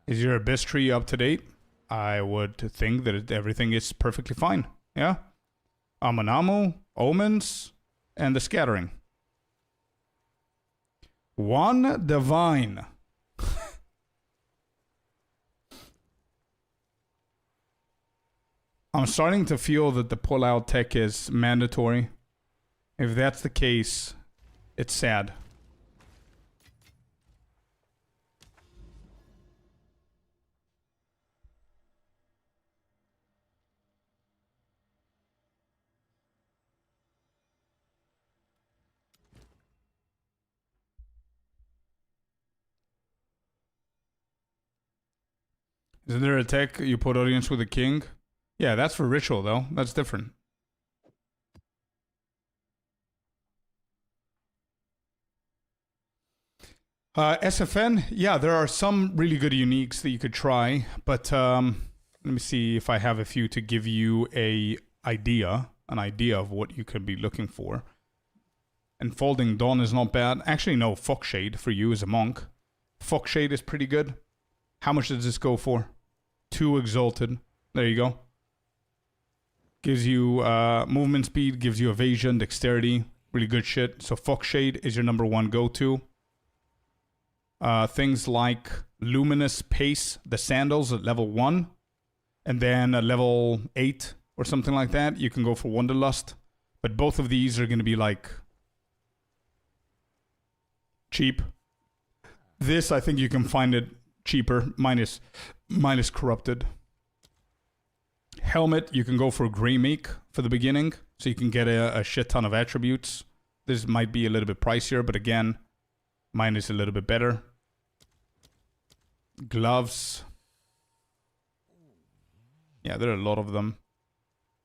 Is your Abyss tree up to date? I would think that everything is perfectly fine. Yeah? Amanamu, Omens, and the Scattering. 1 Divine. I'm starting to feel that the pull-out tech is mandatory. If that's the case, it's sad. Isn't there a tech you put audience with a king? Yeah, that's for ritual though. That's different. SFN, yeah, there are some really good uniques that you could try, but let me see if I have a few to give you an idea of what you could be looking for. Enfolding Dawn is not bad. Actually, no, Foxshade for you as a monk. Foxshade is pretty good. How much does this go for? 2 Exalted. There you go. Gives you movement speed, gives you evasion, dexterity. Really good shit. So Foxshade is your number 1 go-to. Things like Luminous Pace, the sandals at level 1. And then at level 8 or something like that, you can go for Wanderlust. But both of these are going to be like cheap. This, I think you can find it cheaper, minus corrupted. Helmet, you can go for Grey Make for the beginning, so you can get a shit ton of attributes. This might be a little bit pricier, but again, mine is a little bit better. Gloves. Yeah, there are a lot of them.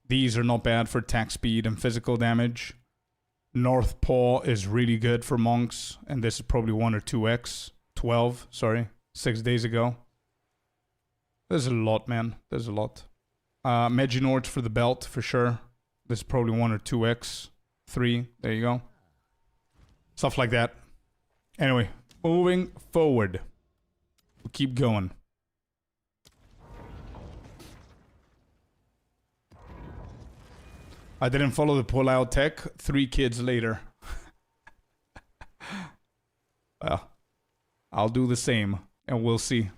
These are not bad for attack speed and physical damage. North Paw is really good for monks, and this is probably 1 or 2x. 12, sorry. 6 days ago. There's a lot, man. There's a lot. Meginord for the belt, for sure. This is probably 1 or 2x. 3, there you go. Stuff like that. Anyway, moving forward. We'll keep going. I didn't follow the pull-out tech. 3 kids later. Well, I'll do the same, and we'll see.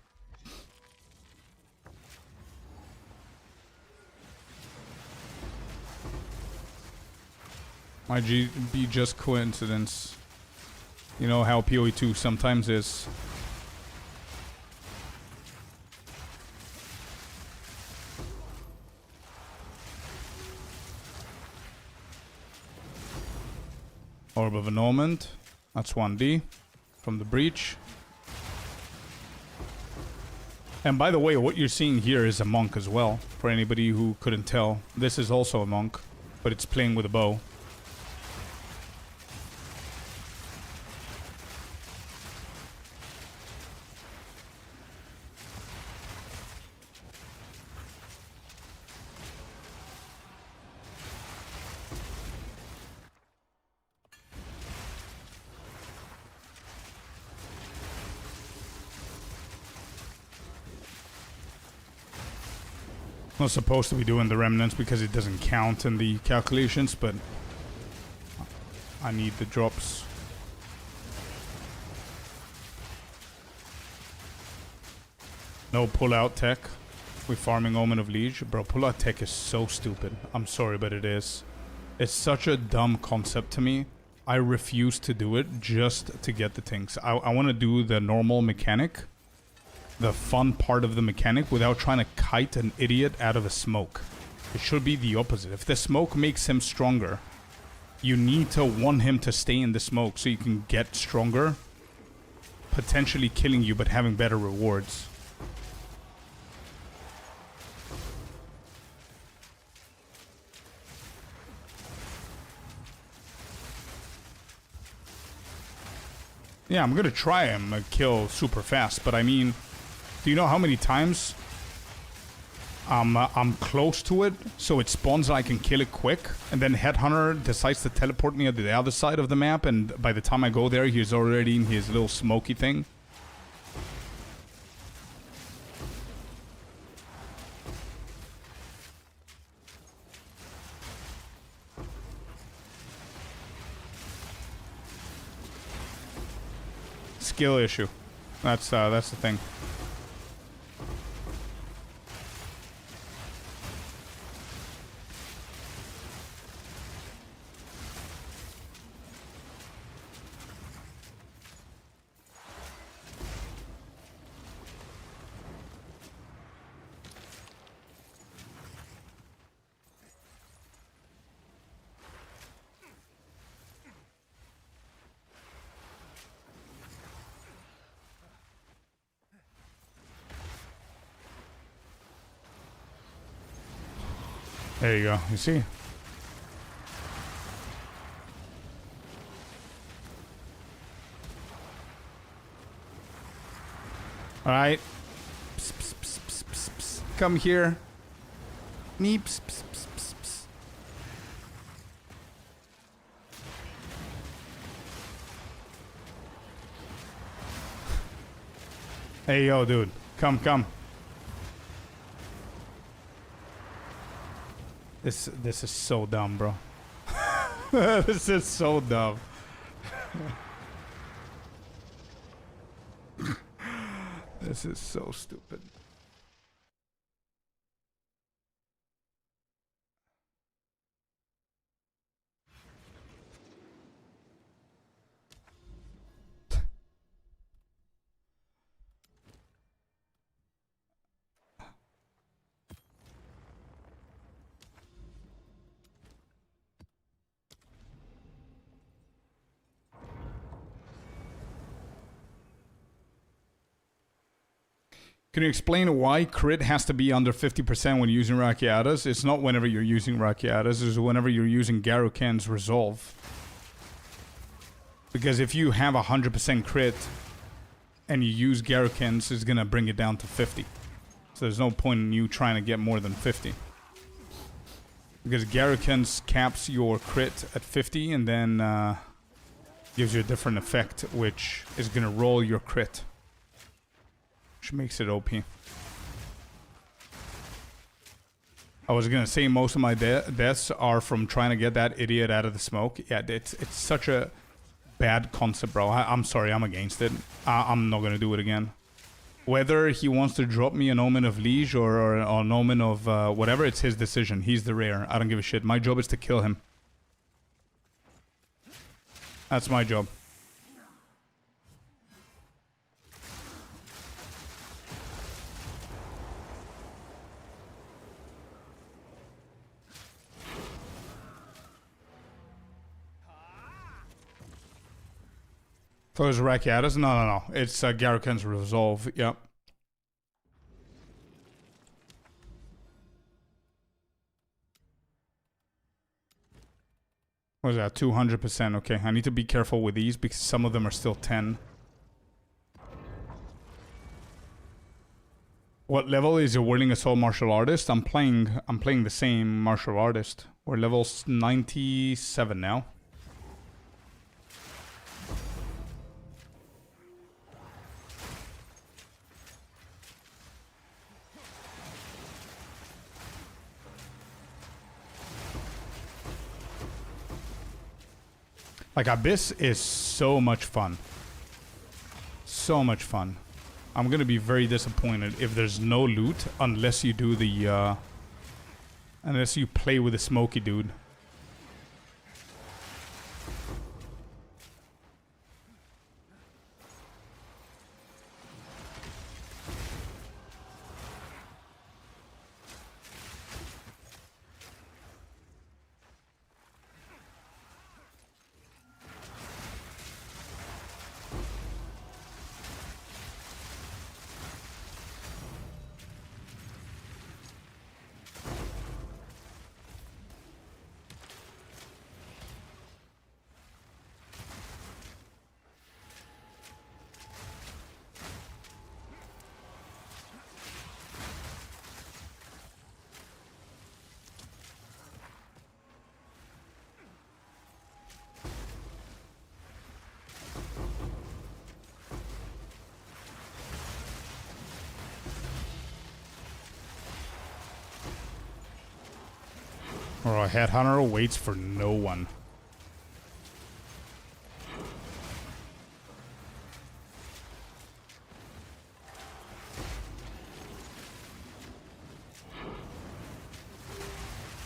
Might be just coincidence. You know how POE2 sometimes is. Orb of Annulment. That's 1D from the breach. And by the way, what you're seeing here is a monk as well. For anybody who couldn't tell, this is also a monk, but it's playing with a bow. Not supposed to be doing the remnants because it doesn't count in the calculations, but I need the drops. No pull-out tech. We're farming Omen of Liege. Bro, pull-out tech is so stupid. I'm sorry, but it is. It's such a dumb concept to me. I refuse to do it just to get the things. I want to do the normal mechanic. The fun part of the mechanic without trying to kite an idiot out of a smoke. It should be the opposite. If the smoke makes him stronger, you need to want him to stay in the smoke so you can get stronger, potentially killing you but having better rewards. Yeah, I'm gonna try him kill super fast, but I mean, do you know how many times I'm close to it, so it spawns and I can kill it quick, and then Headhunter decides to teleport me to the other side of the map, and by the time I go there, he's already in his little smoky thing. Skill issue. That's the thing. There you go. You see? All right. Psst, psst, psst, psst, psst, psst. Come here. Neep. Psst, psst, psst, psst, psst. Hey, yo, dude. Come. This is so dumb, bro. This is so dumb. This is so stupid. Can you explain why crit has to be under 50% when using Rakiatas? It's not whenever you're using Rakiatas, it's whenever you're using Garuken's Resolve. Because if you have 100% crit and you use Garuken's, it's gonna bring it down to 50. So there's no point in you trying to get more than 50. Because Garuken's caps your crit at 50 and then gives you a different effect, which is gonna roll your crit. Which makes it OP. I was gonna say most of my deaths are from trying to get that idiot out of the smoke. Yeah, it's such a bad concept, bro. I'm sorry, I'm against it. I'm not gonna do it again. Whether he wants to drop me an Omen of Liege or an Omen of whatever, it's his decision. He's the rare. I don't give a shit. My job is to kill him. That's my job. So it's Rakiatis? No. It's Garaken's Resolve. Yep. What is that? 200%. Okay, I need to be careful with these because some of them are still 10. What level is your Whirling Assault Martial Artist? I'm playing the same Martial Artist. We're level 97 now. Like, Abyss is so much fun. So much fun. I'm gonna be very disappointed if there's no loot unless you do the, unless you play with the smoky dude. Or a headhunter waits for no one.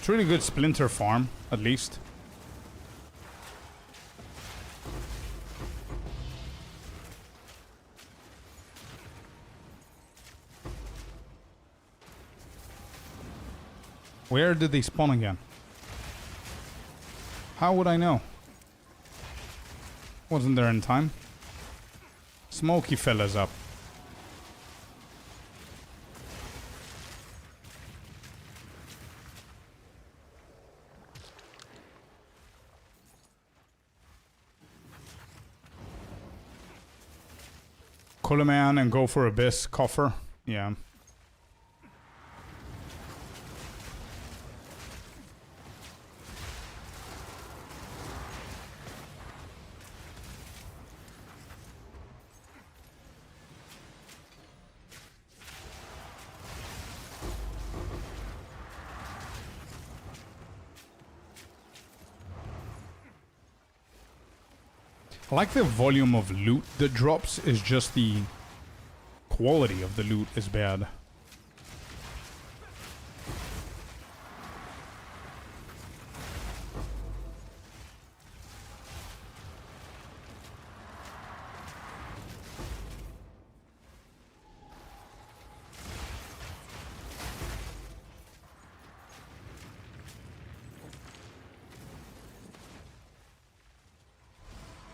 It's really good splinter farm, at least. Where did they spawn again? How would I know? Wasn't there in time. Smoky fella's up. Call a man and go for Abyss coffer. Yeah. I like the volume of loot that drops, is just the quality of the loot is bad.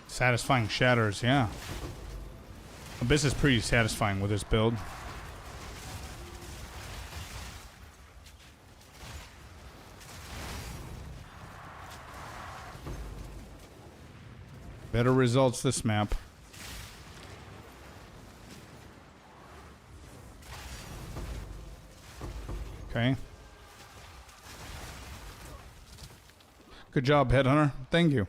Satisfying shatters, yeah. Abyss is pretty satisfying with this build. Better results this map. Okay. Good job, Headhunter. Thank you.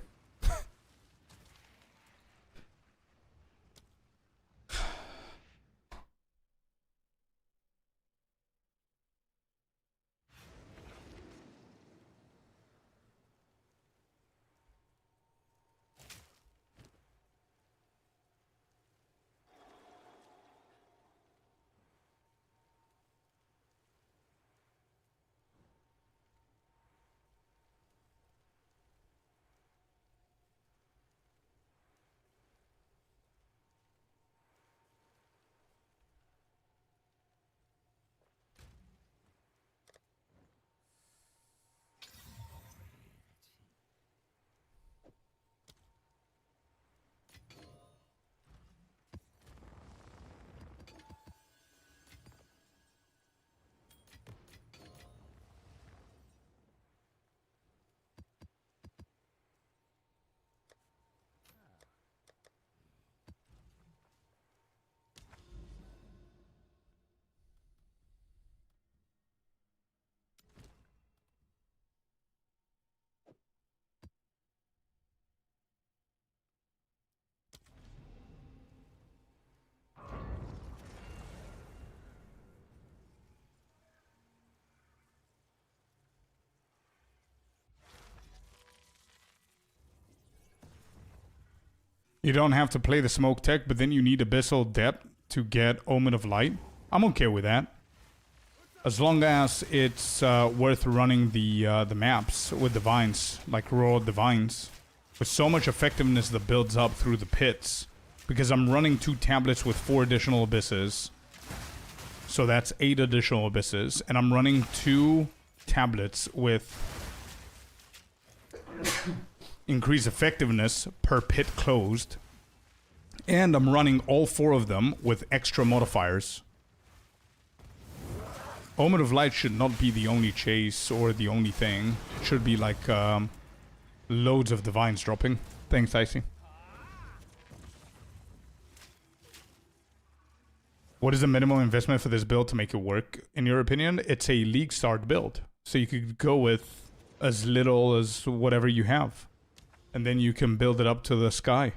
You don't have to play the smoke tech, but then you need Abyssal Depth to get Omen of Light. I'm okay with that. As long as it's worth running the maps with Divines, like raw Divines. With so much effectiveness that builds up through the pits. Because I'm running 2 tablets with 4 additional Abysses. So that's 8 additional Abysses. And I'm running 2 tablets with increased effectiveness per pit closed. And I'm running all 4 of them with extra modifiers. Omen of Light should not be the only chase or the only thing. It should be like loads of Divines dropping. Thanks, Icy. What is the minimum investment for this build to make it work? In your opinion, it's a league start build. So you could go with as little as whatever you have. And then you can build it up to the sky.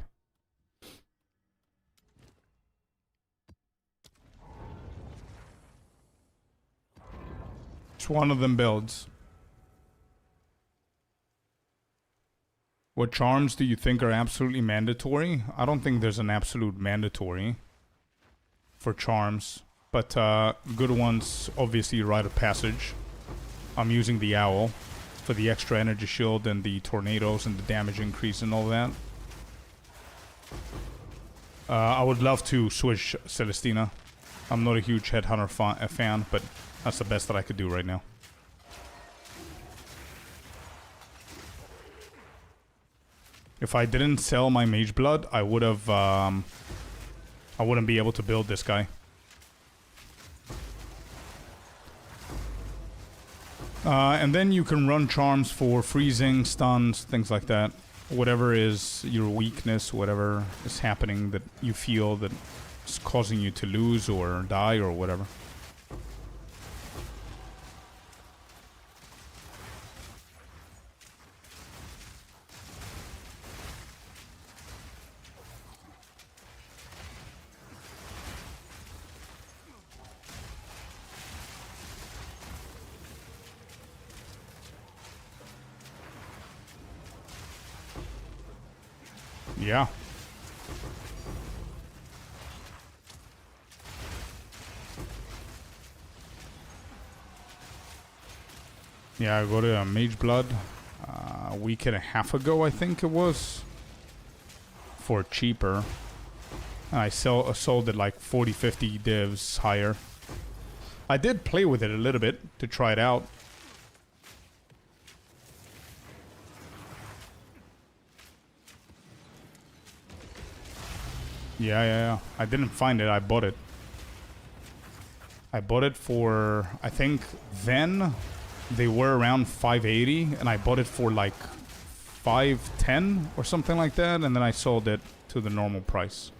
It's one of them builds. What charms do you think are absolutely mandatory? I don't think there's an absolute mandatory for charms. But good ones, obviously Rite of Passage. I'm using the Owl for the extra energy shield and the tornadoes and the damage increase and all that. I would love to switch Celestina. I'm not a huge Headhunter fan, but that's the best that I could do right now. If I didn't sell my Mage Blood, I would have. I wouldn't be able to build this guy. And then you can run charms for freezing, stuns, things like that. Whatever is your weakness, whatever is happening that you feel that is causing you to lose or die or whatever. Yeah. Yeah, I got a Mage Blood a week and a half ago, I think it was. For cheaper. And I sold it like 40-50 divs higher. I did play with it a little bit to try it out. Yeah. I didn't find it. I bought it. I bought it for, I think then they were around 580 and I bought it for like 510 or something like that, and then I sold it to the normal price.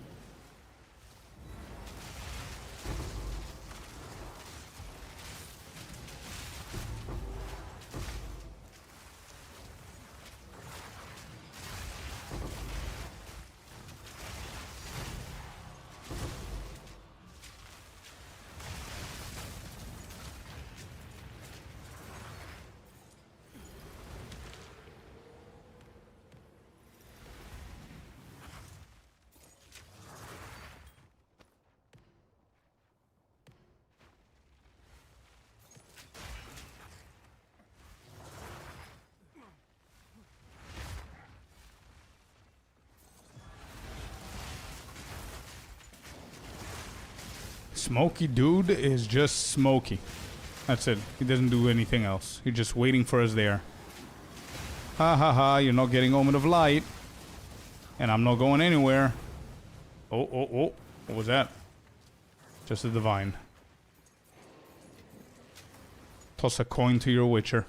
Smoky dude is just smoky. That's it. He doesn't do anything else. He's just waiting for us there. Ha ha ha, you're not getting Omen of Light. And I'm not going anywhere. Oh. What was that? Just a Divine. Toss a coin to your Witcher.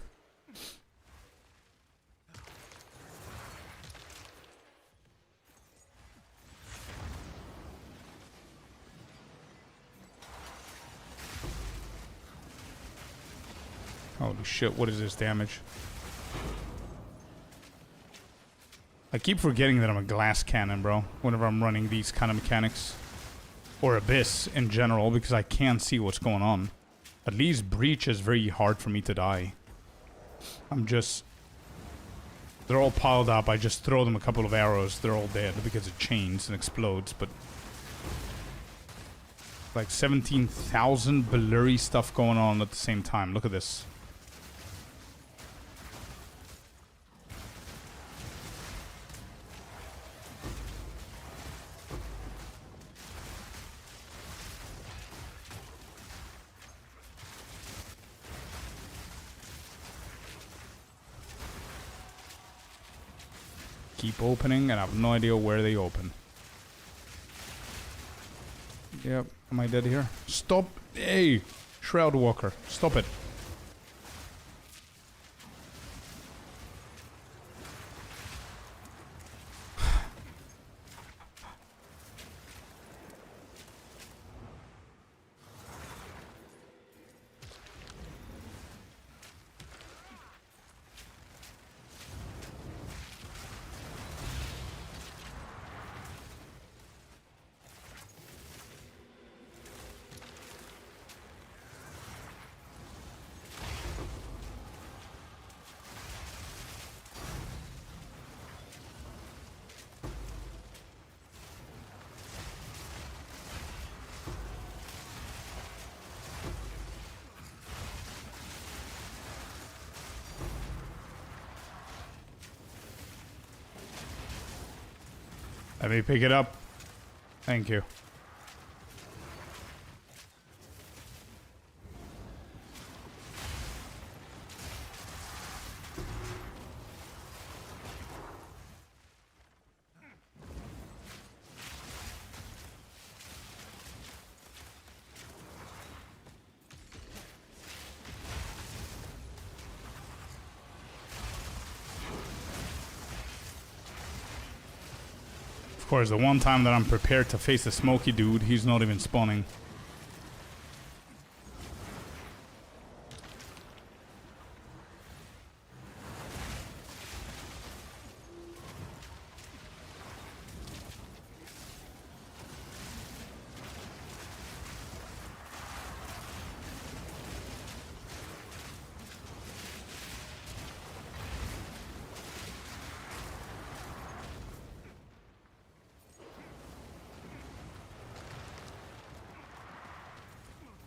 Holy shit, what is this damage? I keep forgetting that I'm a glass cannon, bro, whenever I'm running these kind of mechanics. Or Abyss in general, because I can't see what's going on. At least Breach is very hard for me to die. I'm just They're all piled up. I just throw them a couple of arrows. They're all dead because it chains and explodes, but... Like 17,000 blurry stuff going on at the same time. Look at this. Keep opening, and I have no idea where they open. Yep, am I dead here? Stop! Hey! Shroud Walker, stop it. Let me pick it up. Thank you. Of course, the one time that I'm prepared to face the smoky dude, he's not even spawning.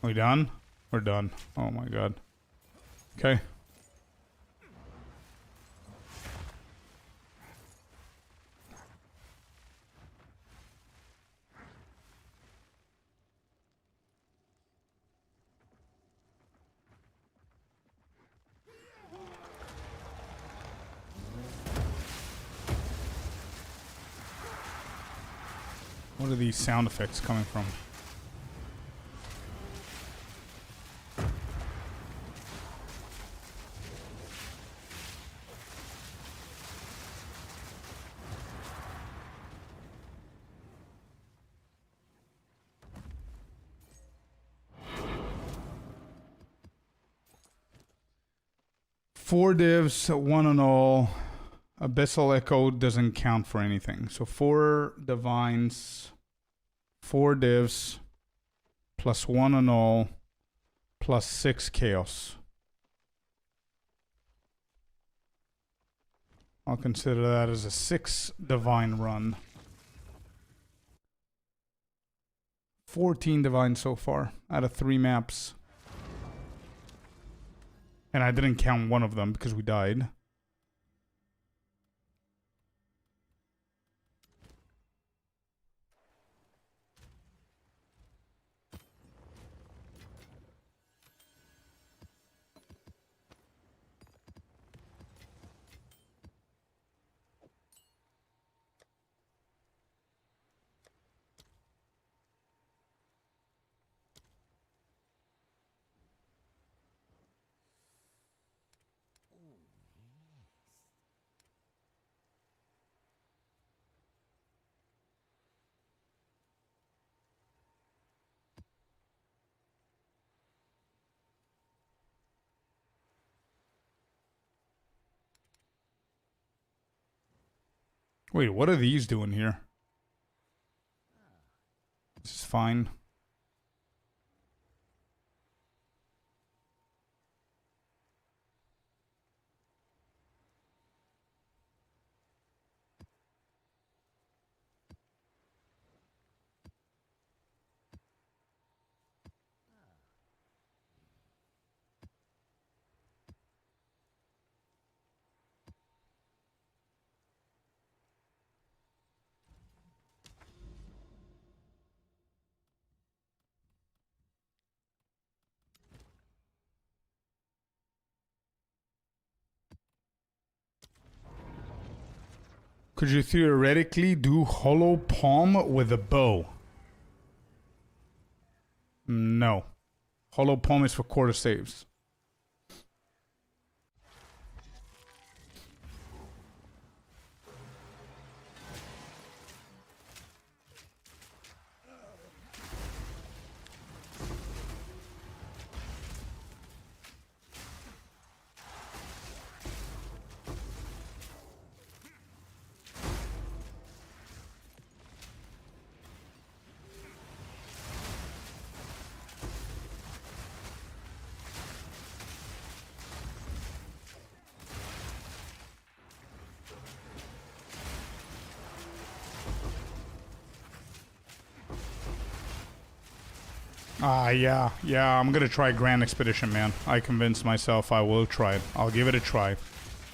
We done? We're done. Oh my god. Okay. What are these sound effects coming from? Four divs, one on all. Abyssal Echo doesn't count for anything. So 4 divines, 4 divs, plus 1 on all, plus 6 chaos. I'll consider that as a 6 divine run. 14 divine so far out of 3 maps. And I didn't count one of them because we died. Wait, what are these doing here? This is fine. Could you theoretically do hollow palm with a bow? No. Hollow palm is for quarter saves. Yeah, I'm gonna try Grand Expedition, man. I convinced myself I will try it. I'll give it a try.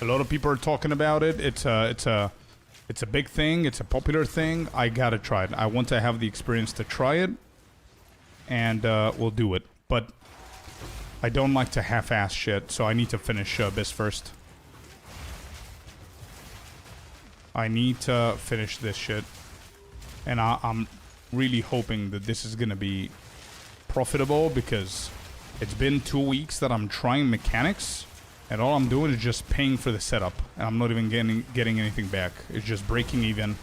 A lot of people are talking about it. It's a big thing. It's a popular thing. I gotta try it. I want to have the experience to try it, and we'll do it. But I don't like to half-ass shit, so I need to finish Abyss first. I need to finish this shit, and I'm really hoping that this is gonna be profitable, because it's been 2 weeks that I'm trying mechanics and all I'm doing is just paying for the setup and I'm not even getting anything back. It's just breaking even.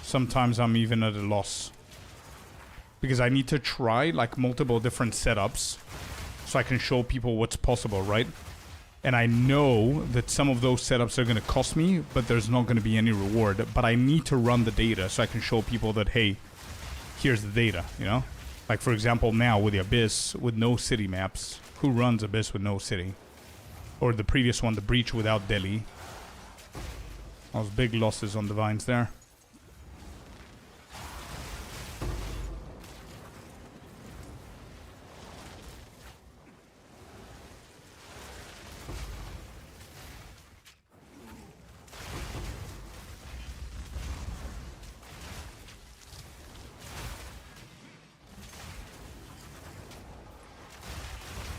Sometimes I'm even at a loss because I need to try like multiple different setups so I can show people what's possible, right? And I know that some of those setups are going to cost me, but there's not going to be any reward. But I need to run the data so I can show people that, hey, here's the data, you know? Like, for example, now with the Abyss, with no city maps. Who runs Abyss with no city? Or the previous one, the Breach without Delhi. Those big losses on Divines there.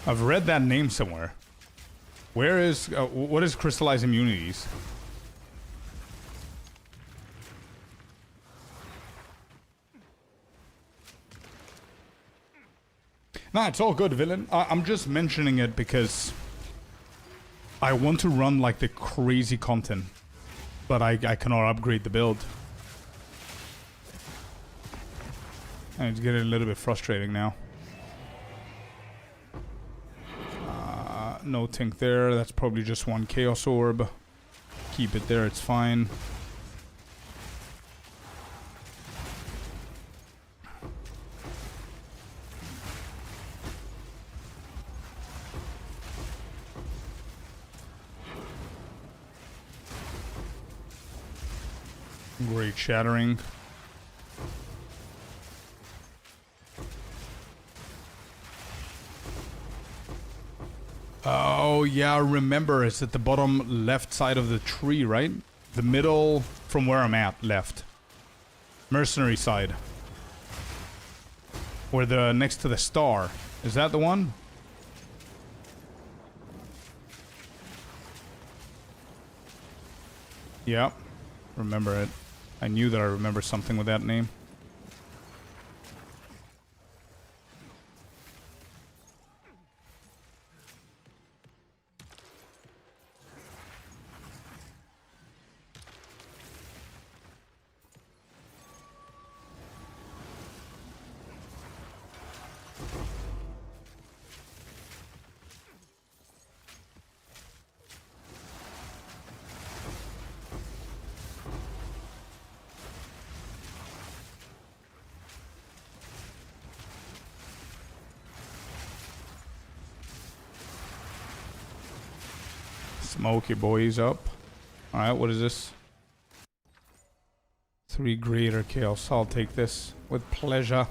I've read that name somewhere. Where is... what is Crystallized Immunities? Nah, it's all good, villain. I'm just mentioning it because I want to run like the crazy content, but I cannot upgrade the build. And it's getting a little bit frustrating now. No Tink there. That's probably just one Chaos Orb. Keep it there, it's fine. Great Shattering. Oh, yeah, remember, it's at the bottom left side of the tree, right? The middle, from where I'm at, left. Mercenary side. Where the, next to the star. Is that the one? Yeah, remember it. I knew that I remember something with that name. Smoke your boys up. Alright, what is this? 3 greater chaos. I'll take this with pleasure.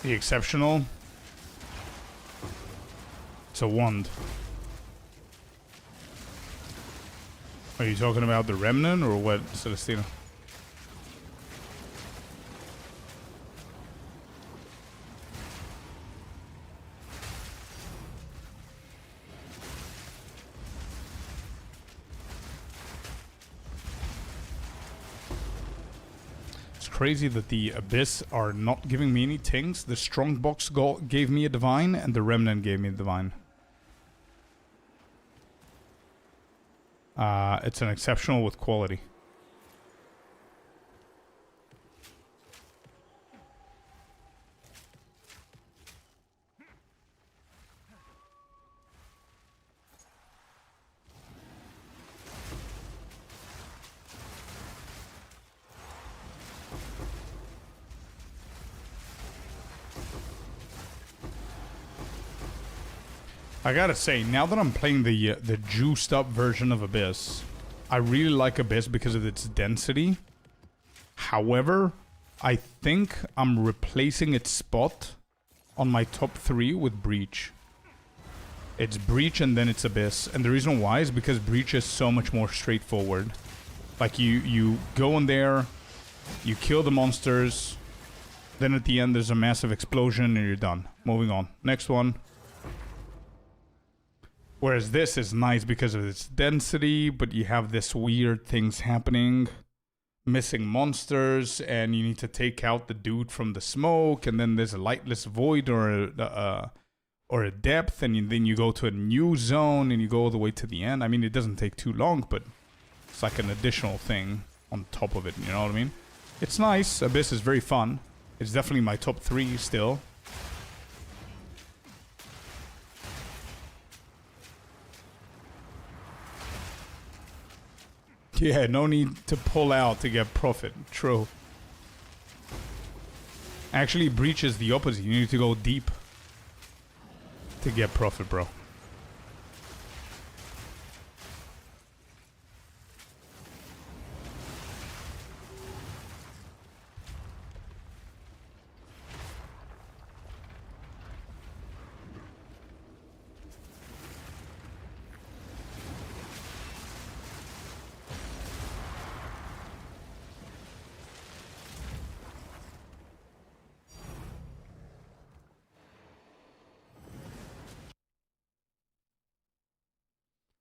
The exceptional. It's a wand. Are you talking about the remnant or what, Celestina? Crazy that the Abyss are not giving me any things. The Strongbox gave me a Divine, and the Remnant gave me a Divine. It's an exceptional with quality. I gotta say, now that I'm playing the juiced up version of Abyss, I really like Abyss because of its density. However, I think I'm replacing its spot on my top 3 with Breach. It's Breach and then it's Abyss. And the reason why is because Breach is so much more straightforward. Like, you go in there, you kill the monsters, then at the end there's a massive explosion and you're done. Moving on. Next one. Whereas this is nice because of its density, but you have this weird things happening. Missing monsters, and you need to take out the dude from the smoke, and then there's a lightless void or a depth, and then you go to a new zone, and you go all the way to the end. I mean, it doesn't take too long, but it's like an additional thing on top of it, you know what I mean? It's nice. Abyss is very fun. It's definitely my top 3 still. Yeah, no need to pull out to get profit. True. Actually, Breach is the opposite. You need to go deep to get profit, bro.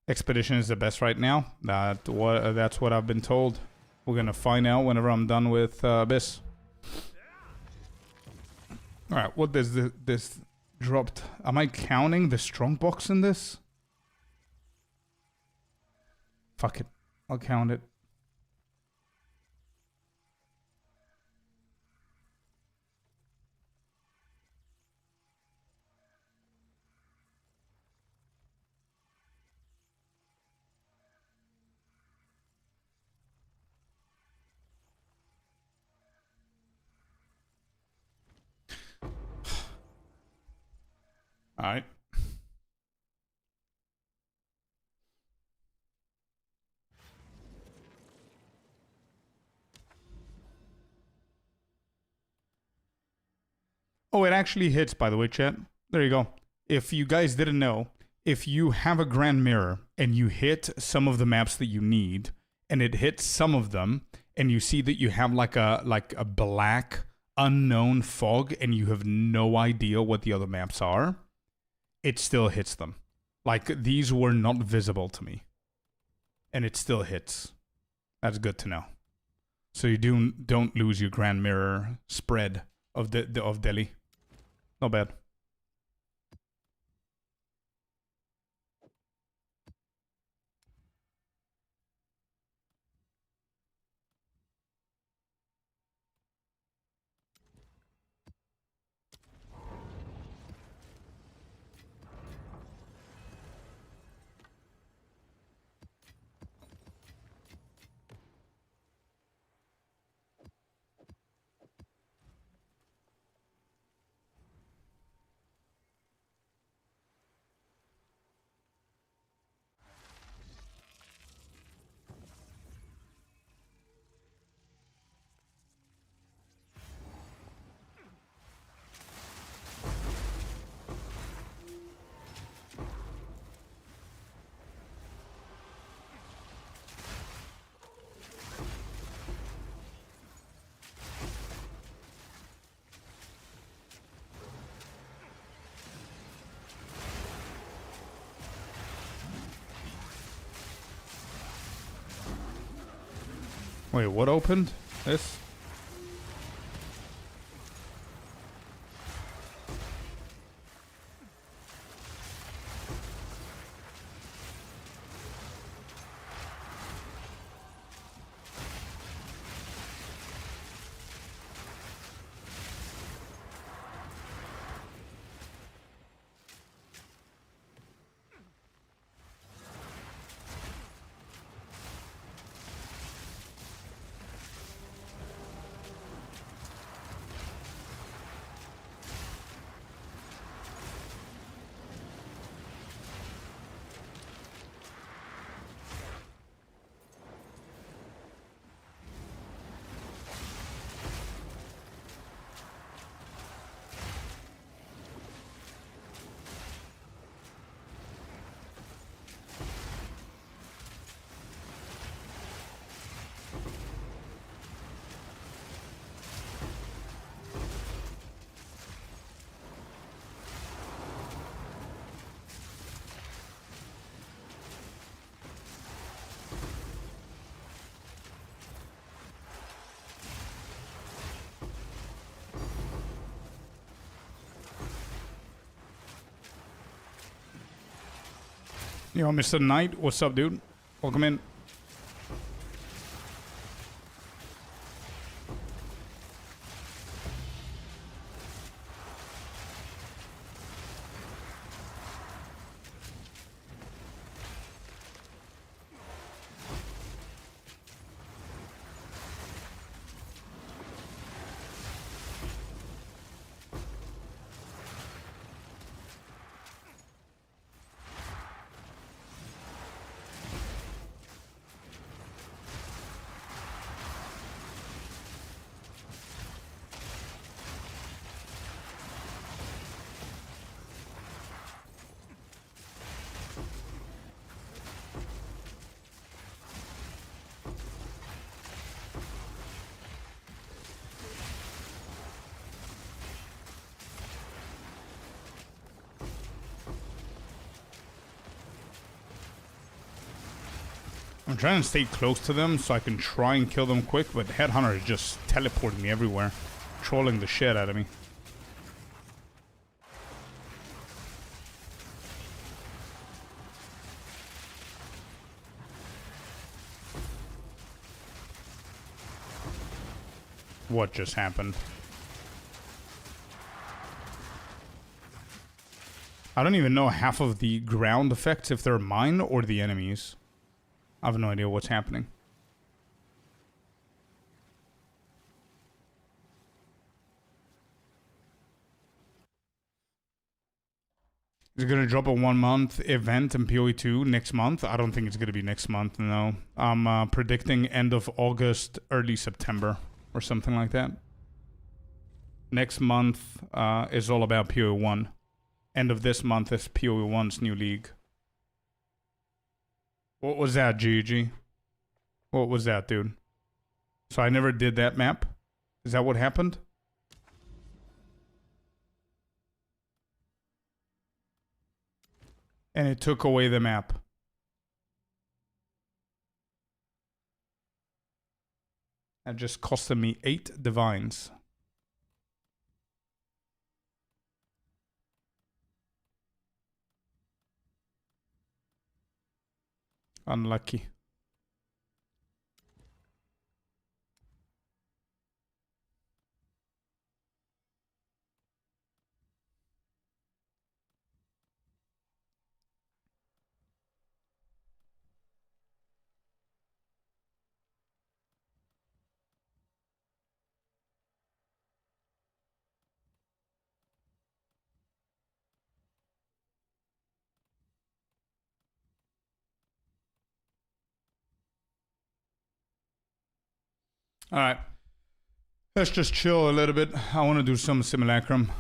Expedition is the best right now. That's what I've been told. We're gonna find out whenever I'm done with Abyss. Alright, what does this dropped? Am I counting the strongbox in this? Fuck it. I'll count it. Alright. Oh, it actually hits, by the way, chat. There you go. If you guys didn't know, if you have a Grand Mirror and you hit some of the maps that you need, and it hits some of them, and you see that you have like a black unknown fog and you have no idea what the other maps are, it still hits them. Like, these were not visible to me. And it still hits. That's good to know. So you don't lose your Grand Mirror spread of Delhi. Not bad. Wait, what opened? This? Yo, Mr. Knight, what's up, dude? Welcome in. I'm trying to stay close to them so I can try and kill them quick, but Headhunter is just teleporting me everywhere, trolling the shit out of me. What just happened? I don't even know half of the ground effects, if they're mine or the enemies. I have no idea what's happening. Is it going to drop a 1 month event in POE2 next month? I don't think it's going to be next month, no. I'm predicting end of August, early September, or something like that. Next month is all about POE1. End of this month is POE1's new league. What was that, GG? What was that, dude? So I never did that map? Is that what happened? And it took away the map. That just costed me 8 divines. Unlucky. Alright. Let's just chill a little bit. I want to do some Simulacrum.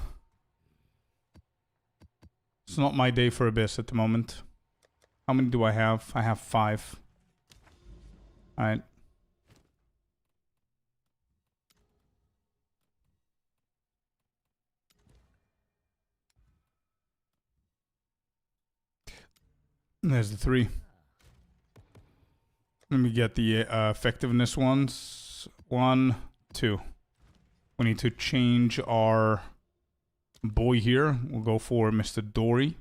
It's not my day for Abyss at the moment. How many do I have? I have 5. Alright. There's the 3. Let me get the effectiveness ones. 1, 2. We need to change our boy here. We'll go for Mr. Dory.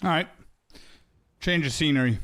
All right. Change of scenery.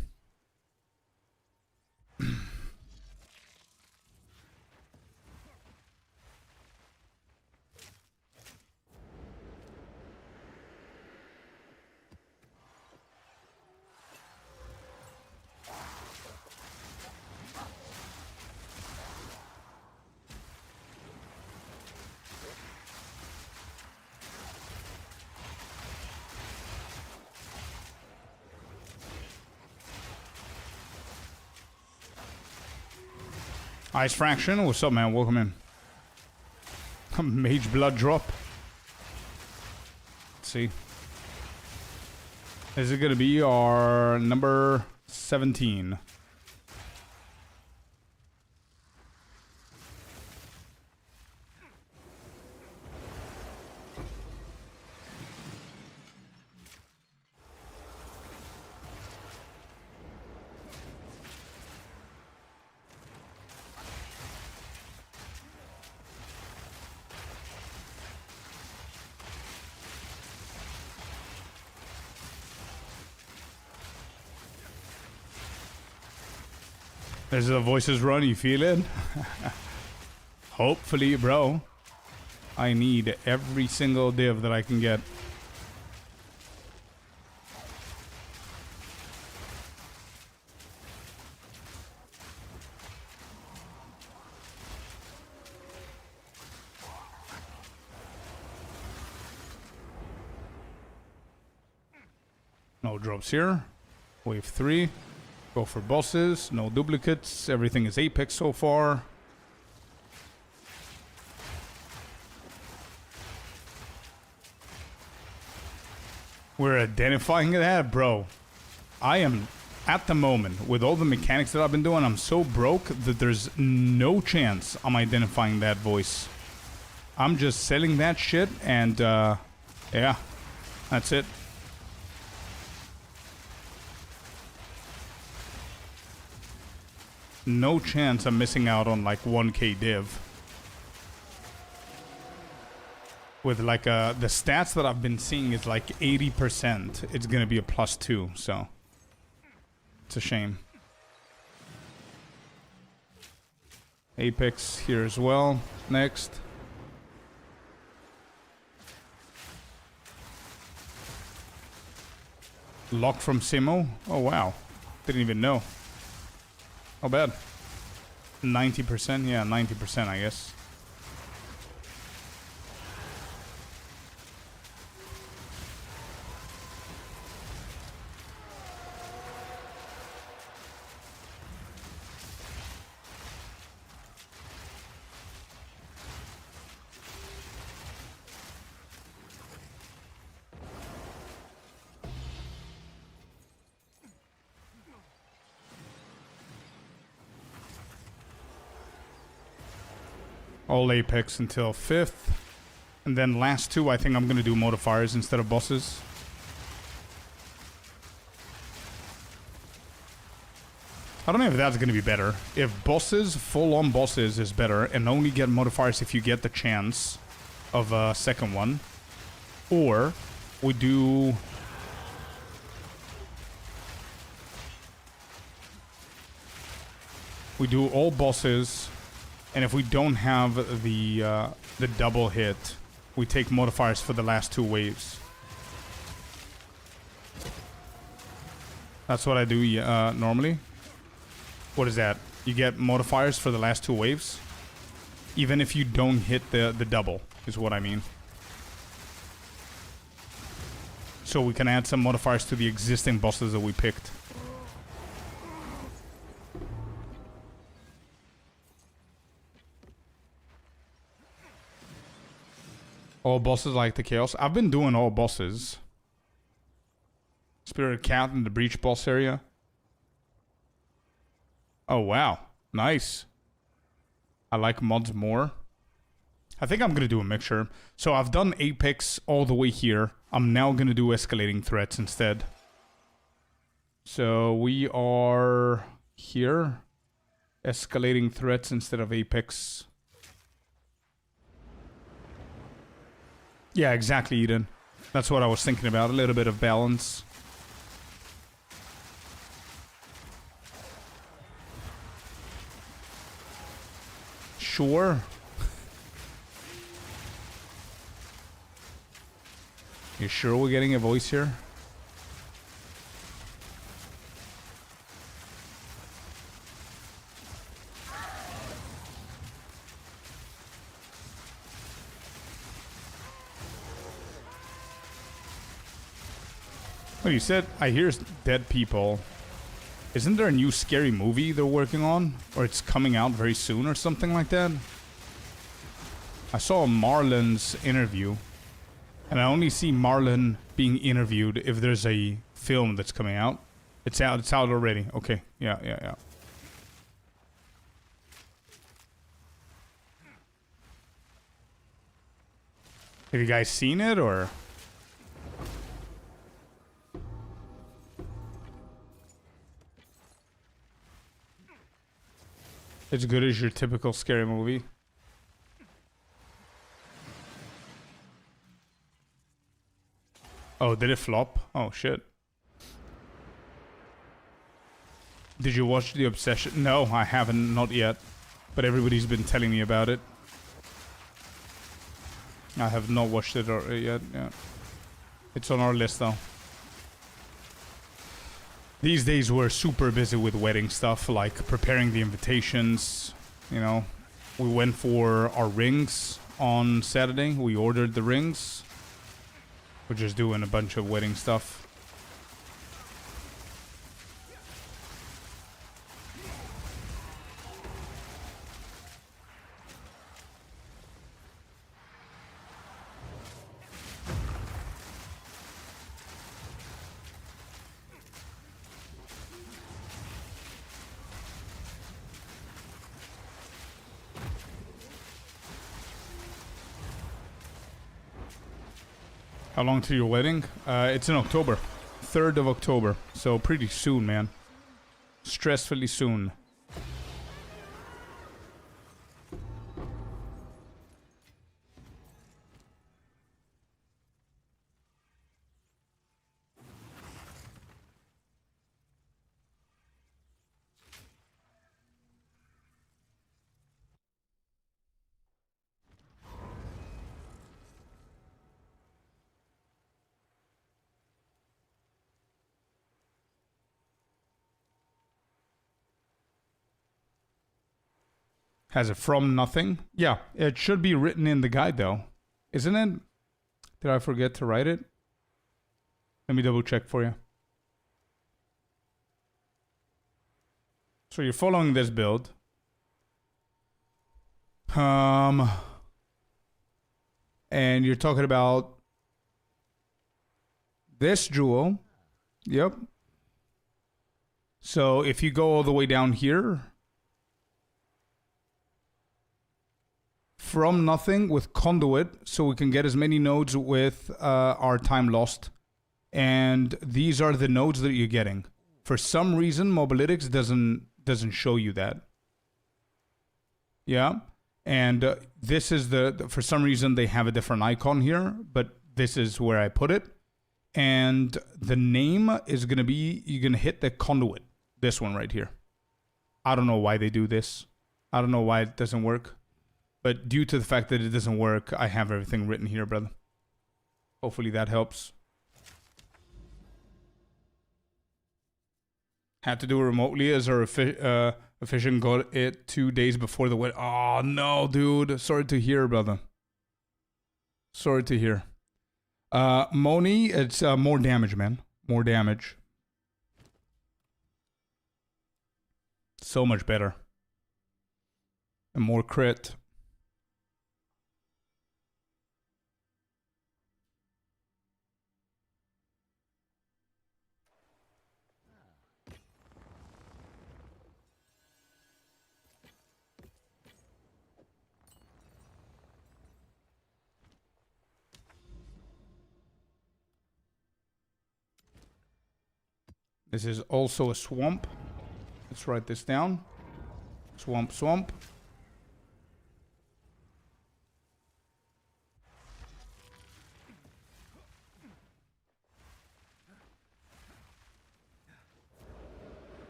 Ice Fraction, what's up, man? Welcome in. Mage Blood Drop. Let's see. Is it going to be our number 17? As the voices run, you feel it? Hopefully, bro. I need every single div that I can get. No drops here. Wave 3. Go for bosses, no duplicates, everything is Apex so far. We're identifying that, bro. I am, at the moment, with all the mechanics that I've been doing, I'm so broke that there's no chance I'm identifying that voice. I'm just selling that shit and, yeah, that's it. No chance I'm missing out on like 1k div. With like the stats that I've been seeing is like 80%. It's gonna be a +2, so it's a shame. Apex here as well. Next. Lock from Simo. Oh wow. Didn't even know. Not bad. 90%? Yeah, 90%, I guess. All Apex until 5th. And then last 2, I think I'm going to do modifiers instead of bosses. I don't know if that's going to be better. If bosses, full-on bosses is better, and only get modifiers if you get the chance of a second one. Or we do We do all bosses, and if we don't have the double hit, we take modifiers for the last 2 waves. That's what I do normally. What is that? You get modifiers for the last 2 waves, even if you don't hit the double, is what I mean. So we can add some modifiers to the existing bosses that we picked. All bosses like the chaos. I've been doing all bosses. Spirit Cat in the breach boss area. Oh wow, nice. I like mods more. I think I'm gonna do a mixture. So I've done Apex all the way here. I'm now gonna do escalating threats instead. So we are here. Escalating threats instead of Apex. Yeah, exactly, Eden. That's what I was thinking about. A little bit of balance. Sure. You sure we're getting a voice here? What you said? I hear dead people. Isn't there a new scary movie they're working on? Or it's coming out very soon or something like that? I saw Marlon's interview. And I only see Marlon being interviewed if there's a film that's coming out. It's out already. Okay, yeah. Have you guys seen it, or? It's good as your typical scary movie. Oh, did it flop? Oh, shit. Did you watch The Obsession? No, I haven't, not yet. But everybody's been telling me about it. I have not watched it yet, yeah. It's on our list, though. These days we're super busy with wedding stuff, like preparing the invitations, you know. We went for our rings on Saturday. We ordered the rings. We're just doing a bunch of wedding stuff. How long to your wedding? It's in October. 3rd of October. So pretty soon, man. Stressfully soon. Has it from nothing? Yeah, it should be written in the guide though. Isn't it? Did I forget to write it? Let me double check for you. So you're following this build. And you're talking about this jewel. Yep. So if you go all the way down here, from nothing with conduit, so we can get as many nodes with our time lost. And these are the nodes that you're getting. For some reason, Mobalytics doesn't show you that. Yeah, and this is for some reason they have a different icon here, but this is where I put it. And the name is gonna be, you're gonna hit the conduit, this one right here. I don't know why they do this. I don't know why it doesn't work. But due to the fact that it doesn't work, I have everything written here, brother. Hopefully that helps. Had to do it remotely as our officiant got it 2 days before the wedding. Oh, no, dude. Sorry to hear, brother. Sorry to hear. Moni, it's more damage, man. More damage. So much better. And more crit. This is also a swamp. Let's write this down. Swamp, swamp.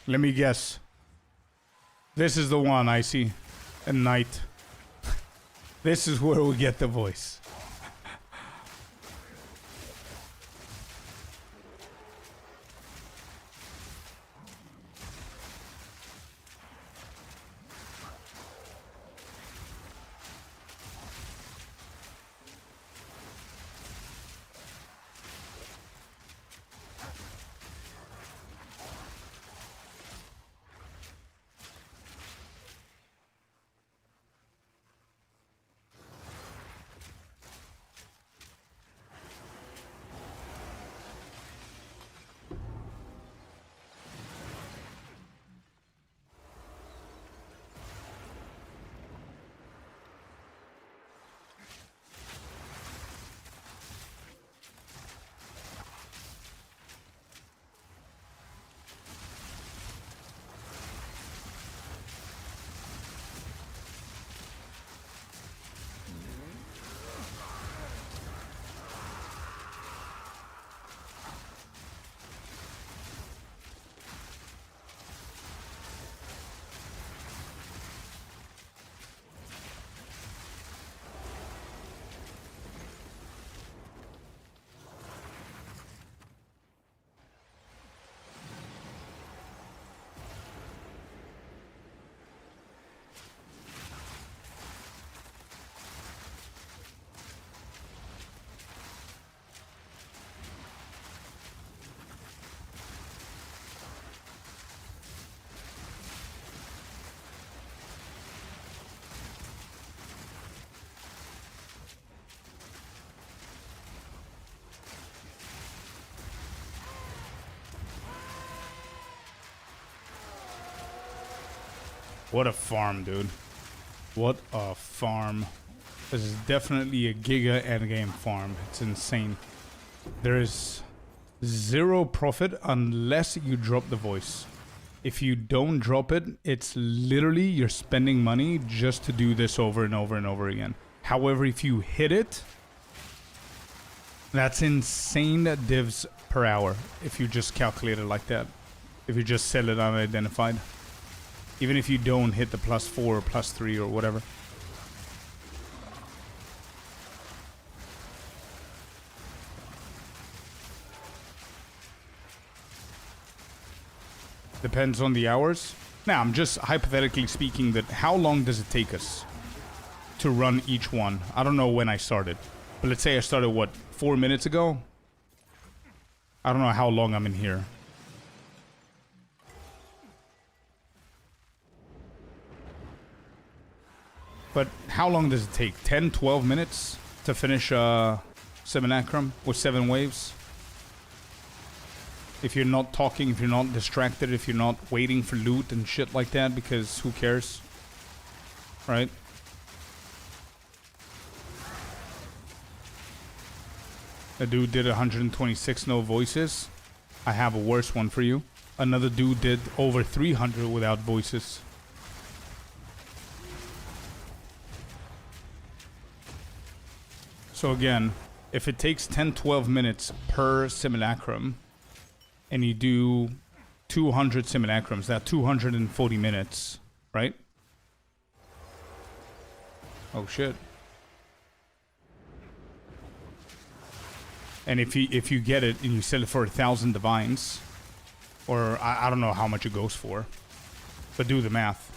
Let me guess. This is the one I see. At night. This is where we get the voice. What a farm, dude. What a farm. This is definitely a Giga endgame farm. It's insane. There is zero profit unless you drop the voice. If you don't drop it, it's literally you're spending money just to do this over and over and over again. However, if you hit it, that's insane divs per hour if you just calculate it like that. If you just sell it unidentified. Even if you don't hit the +4 or +3 or whatever. Depends on the hours. Now, I'm just hypothetically speaking that how long does it take us to run each one? I don't know when I started. But let's say I started, what, 4 minutes ago? I don't know how long I'm in here. But how long does it take? 10, 12 minutes to finish Simulacrum with 7 waves? If you're not talking, if you're not distracted, if you're not waiting for loot and shit like that, because who cares? Right? A dude did 126 no voices. I have a worse one for you. Another dude did over 300 without voices. So again, if it takes 10-12 minutes per simulacrum, and you do 200 simulacrums. That 240 minutes, right? Oh shit. And if you get it and you sell it for 1,000 divines, or I don't know how much it goes for, but do the math.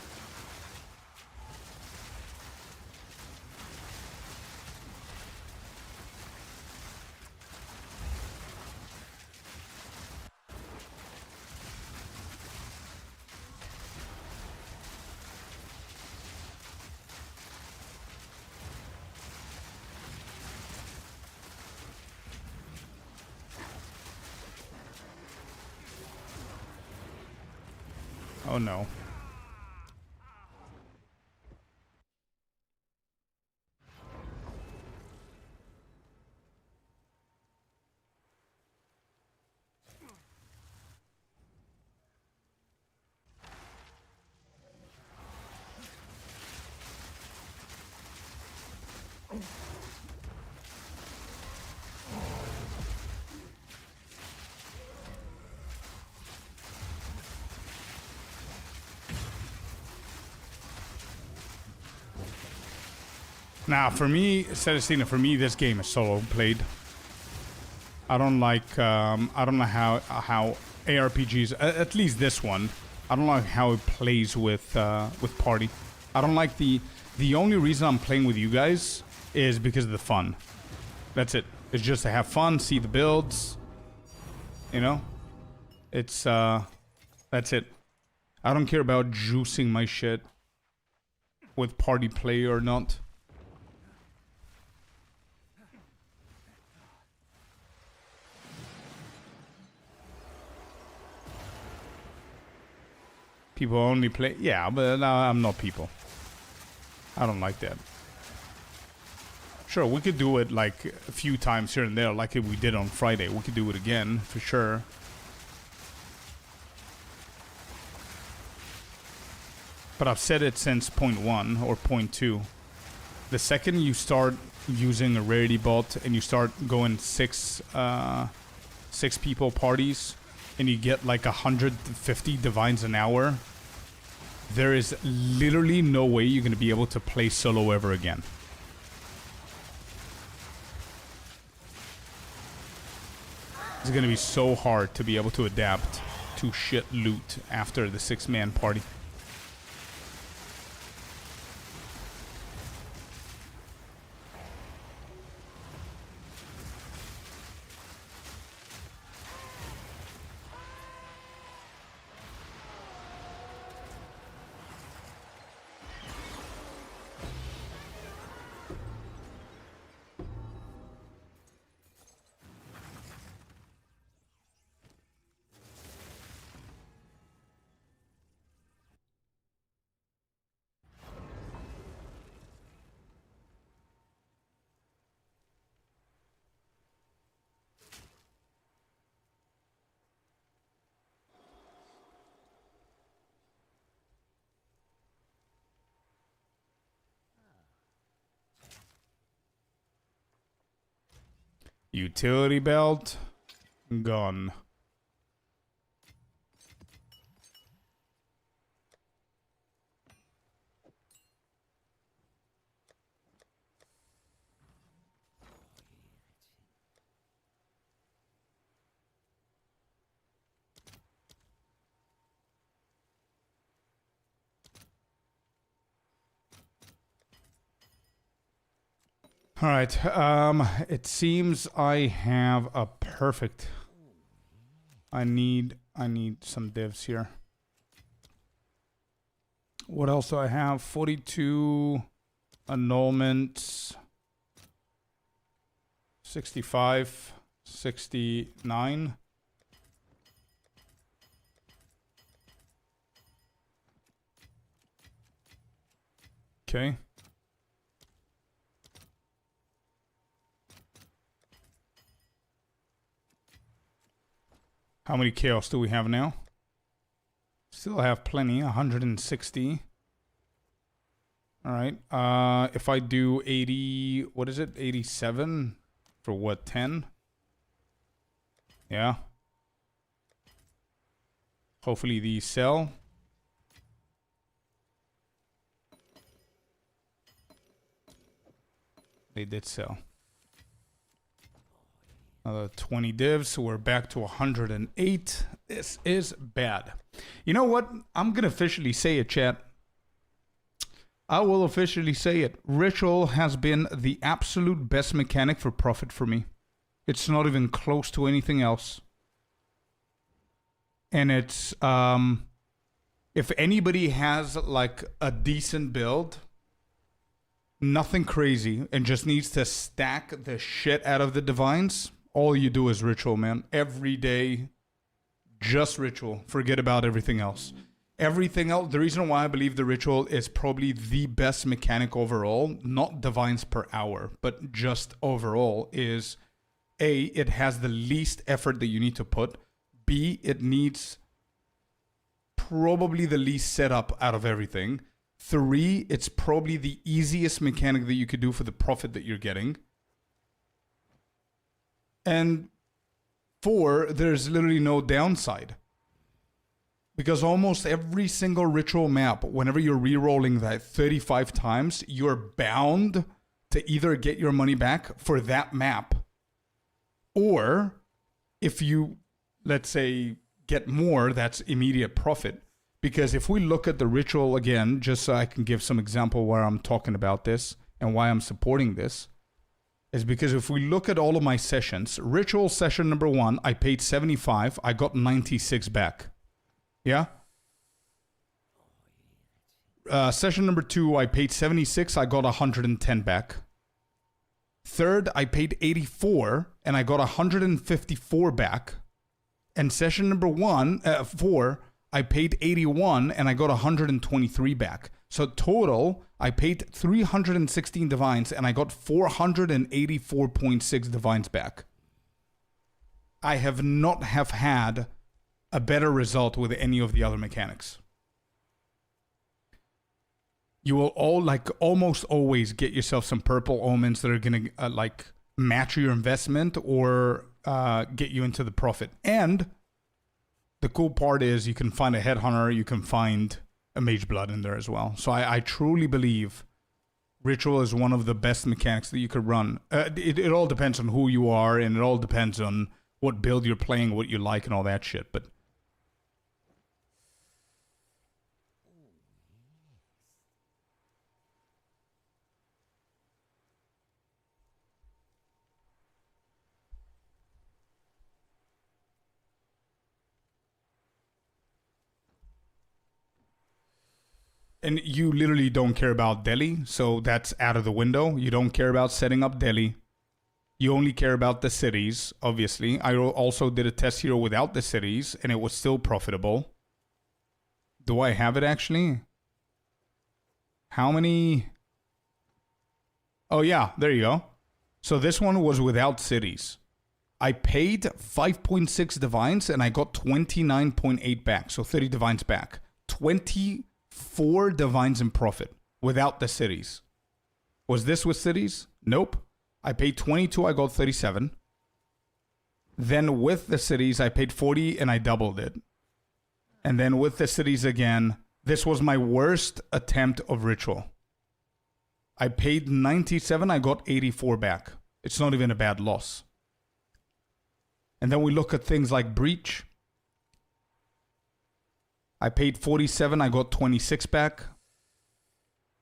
Oh no. Now, for me, Celestina, for me, this game is solo played. I don't like, I don't know how ARPGs, at least this one, I don't like how it plays with party. I don't like the only reason I'm playing with you guys is because of the fun. That's it. It's just to have fun, see the builds, you know? It's, that's it. I don't care about juicing my shit with party play or not. People only play... Yeah, but I'm not people. I don't like that. Sure, we could do it like a few times here and there, like we did on Friday. We could do it again, for sure. But I've said it since point 1 or point 2. The second you start using a rarity bot and you start going six people parties, and you get like 150 divines an hour, there is literally no way you're going to be able to play solo ever again. It's going to be so hard to be able to adapt to shit loot after the 6-man party. Utility belt gone. All right. It seems I have a perfect. I need some divs here. What else do I have? 42 annulments. 65, 69. Okay. How many chaos do we have now? Still have plenty, 160. All right. If I do 80, what is it? 87 for what, 10? Yeah. Hopefully these sell. They did sell. Another 20 divs, so we're back to 108. This is bad. You know what? I'm going to officially say it, chat. I will officially say it. Ritual has been the absolute best mechanic for profit for me. It's not even close to anything else. And it's, if anybody has like a decent build, nothing crazy, and just needs to stack the shit out of the divines, all you do is ritual, man. Every day, just ritual. Forget about everything else. Everything else, the reason why I believe the ritual is probably the best mechanic overall, not divines per hour, but just overall, is A, it has the least effort that you need to put. B, it needs probably the least setup out of everything. 3, it's probably the easiest mechanic that you could do for the profit that you're getting. And 4, there's literally no downside. Because almost every single ritual map, whenever you're re-rolling that 35 times, you're bound to either get your money back for that map, or if you, let's say, get more, that's immediate profit. Because if we look at the ritual again, just so I can give some example where I'm talking about this and why I'm supporting this, is because if we look at all of my sessions, ritual session number 1, I paid 75, I got 96 back. Yeah? Session number 2, I paid 76, I got 110 back. Third, I paid 84, and I got 154 back. And session number 4, I paid 81, and I got 123 back. So total, I paid 316 divines, and I got 484.6 divines back. I have not have had a better result with any of the other mechanics. You will almost always get yourself some purple omens that are going to match your investment or get you into the profit. And the cool part is you can find a headhunter, you can find a mage blood in there as well. So I truly believe ritual is one of the best mechanics that you could run. It all depends on who you are, and it all depends on what build you're playing, what you like, and all that shit. But and you literally don't care about Delhi, so that's out of the window. You don't care about setting up Delhi. You only care about the cities, obviously. I also did a test hero without the cities, and it was still profitable. Do I have it, actually? How many? Oh, yeah, there you go. So this one was without cities. I paid 5.6 divines, and I got 29.8 back, so 30 divines back. 24 divines in profit without the cities. Was this with cities? Nope. I paid 22, I got 37. Then with the cities, I paid 40 and I doubled it. And then with the cities again, this was my worst attempt of ritual. I paid 97, I got 84 back. It's not even a bad loss. And then we look at things like breach. I paid 47, I got 26 back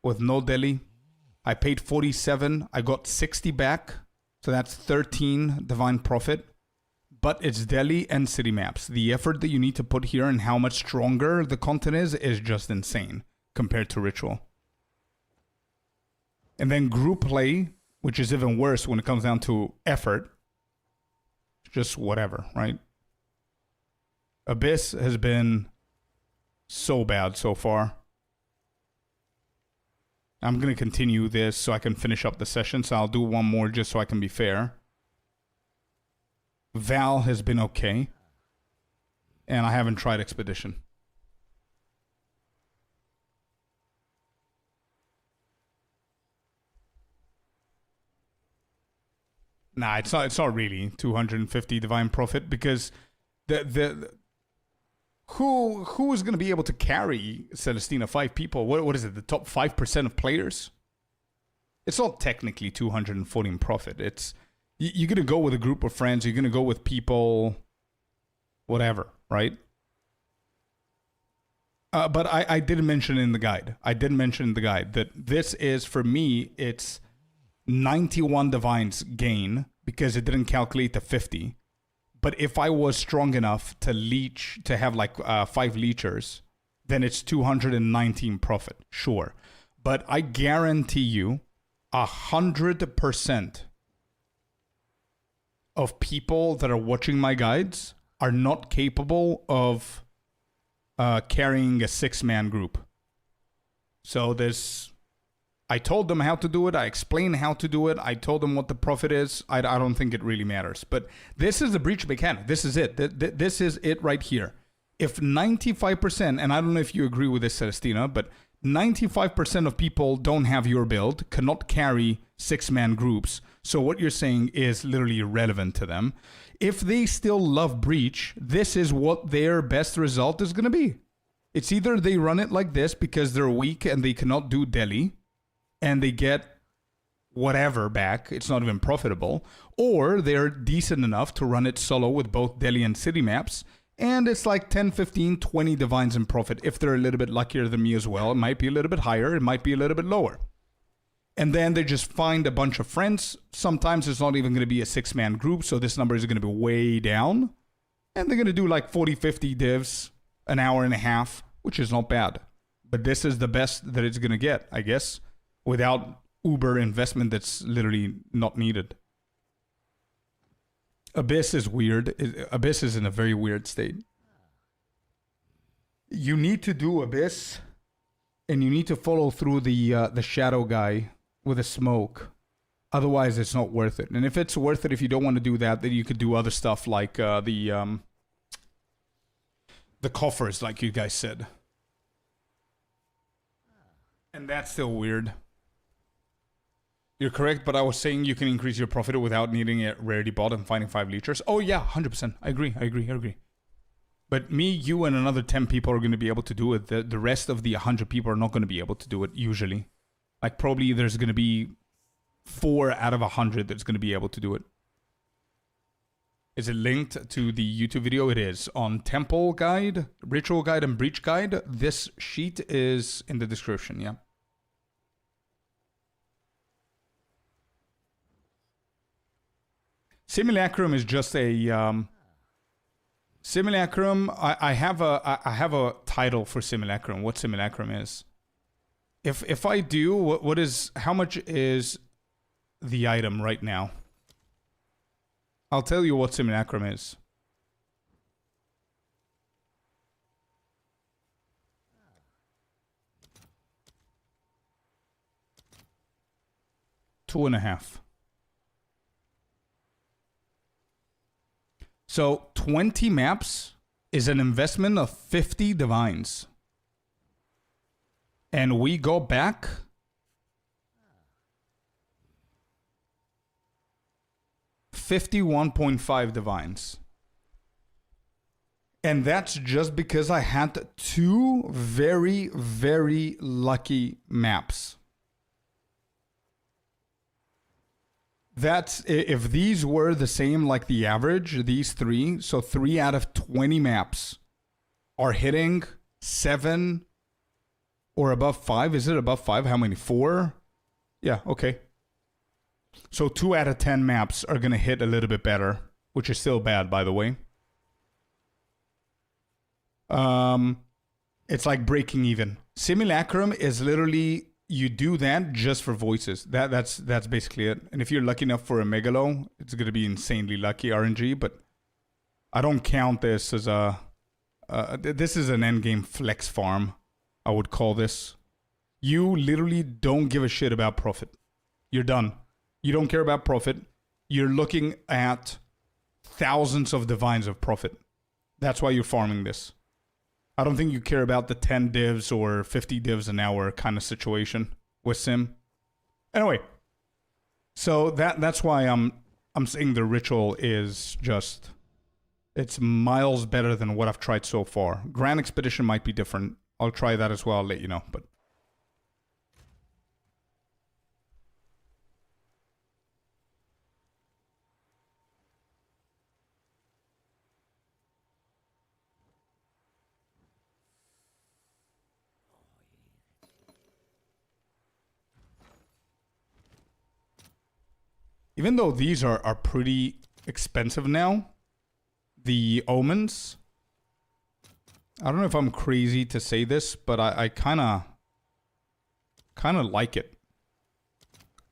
with no Delhi. I paid 47, I got 60 back. So that's 13 divine profit. But it's Delhi and city maps. The effort that you need to put here and how much stronger the content is just insane compared to ritual. And then group play, which is even worse when it comes down to effort. Just whatever, right? Abyss has been so bad so far. I'm going to continue this so I can finish up the session. So I'll do one more just so I can be fair. Val has been okay. And I haven't tried Expedition. Nah, it's not really 250 divine profit because the who is going to be able to carry Celestina? 5 people. What is it? The top 5% of players? It's not technically 240 in profit. It's you're going to go with a group of friends. You're going to go with people, whatever, right? But I did mention in the guide. That this is, for me, it's 91 divines gain because it didn't calculate the 50. But if I was strong enough to leech, to have like 5 leechers, then it's 219 profit, sure. But I guarantee you 100% of people that are watching my guides are not capable of carrying a 6-man group. So I told them how to do it. I explained how to do it. I told them what the profit is. I don't think it really matters. But this is the breach mechanic. This is it. This is it right here. If 95%, and I don't know if you agree with this, Celestina, but 95% of people don't have your build, cannot carry 6-man groups. So what you're saying is literally irrelevant to them. If they still love breach, this is what their best result is going to be. It's either they run it like this because they're weak and they cannot do Delhi, and they get whatever back, it's not even profitable, or they're decent enough to run it solo with both Delhi and city maps, and it's like 10, 15, 20 divines in profit. If they're a little bit luckier than me as well, it might be a little bit higher, it might be a little bit lower. And then they just find a bunch of friends. Sometimes it's not even going to be a 6-man group, so this number is going to be way down. And they're going to do like 40, 50 divs, an hour and a half, which is not bad. But this is the best that it's going to get, I guess, without uber investment that's literally not needed. Abyss is weird. Abyss is in a very weird state. You need to do Abyss, and you need to follow through the shadow guy with a smoke. Otherwise, it's not worth it. And if it's worth it, if you don't want to do that, then you could do other stuff like the coffers, like you guys said. And that's still weird. You're correct, but I was saying you can increase your profit without needing a rarity bot and finding 5 leechers. Oh yeah, 100%. I agree. But me, you, and another 10 people are going to be able to do it. The rest of the 100 people are not going to be able to do it, usually. Like, probably there's going to be 4 out of 100 that's going to be able to do it. Is it linked to the YouTube video? It is. On Temple Guide, Ritual Guide, and Breach Guide, this sheet is in the description, yeah. Simulacrum is just a... Simulacrum, I have a title for Simulacrum, what Simulacrum is. If I do, what is... How much is the item right now? I'll tell you what Simulacrum is. $2.5. So 20 maps is an investment of 50 divines. And we go back $51.5 divines. And that's just because I had 2 very, very lucky maps. That's, if these were the same like the average, these 3, so 3 out of 20 maps are hitting 7 or above 5. Is it above 5? How many? 4? Yeah, okay. So 2 out of 10 maps are going to hit a little bit better, which is still bad, by the way. It's like breaking even. Simulacrum is literally... You do that just for voices. That's basically it. And if you're lucky enough for a Megalo, it's going to be insanely lucky RNG, but I don't count this as a... this is an endgame flex farm, I would call this. You literally don't give a shit about profit. You're done. You don't care about profit. You're looking at thousands of divines of profit. That's why you're farming this. I don't think you care about the 10 divs or 50 divs an hour kind of situation with Sim. Anyway, so that's why I'm saying the ritual is just It's miles better than what I've tried so far. Grand Expedition might be different. I'll try that as well, I'll let you know, but... Even though these are pretty expensive now, the omens, I don't know if I'm crazy to say this, but I kind of like it.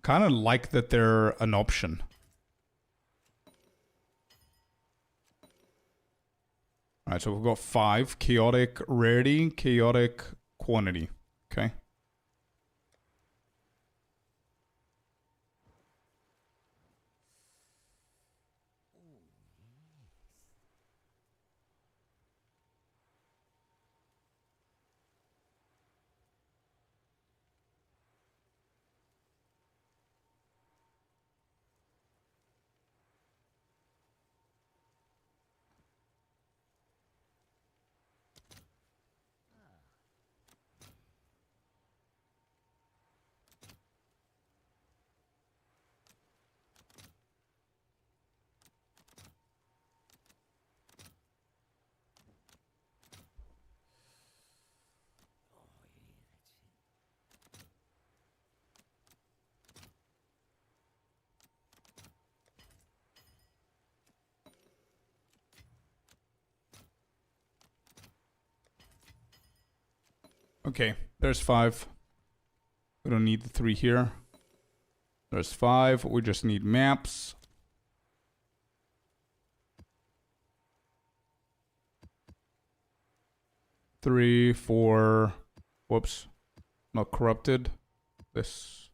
Kind of like that they're an option. Alright, so we've got 5. Chaotic rarity, chaotic quantity. Okay. Okay, there's 5. We don't need the 3 here. There's 5. We just need maps. Three, 4. Whoops. Not corrupted. This.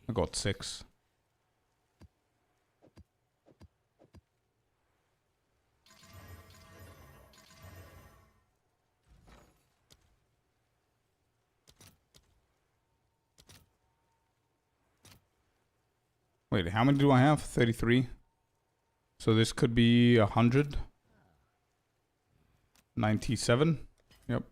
I got 6. Wait, how many do I have? 33. So this could be 100. 97. Yep.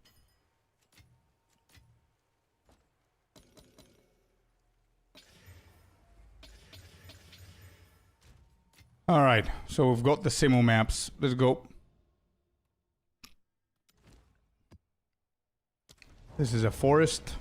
Alright, so we've got the Simu maps. Let's go. This is a forest.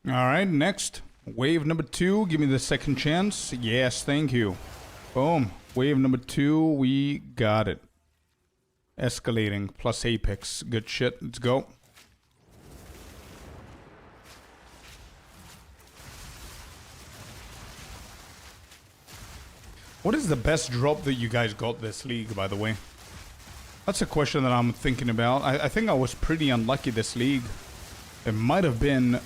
Alright, next. Wave number 2. Give me the second chance. Yes, thank you. Boom. Wave number 2. We got it. Escalating. Plus Apex. Good shit. Let's go. What is the best drop that you guys got this league, by the way? That's a question that I'm thinking about. I think I was pretty unlucky this league. It might have been...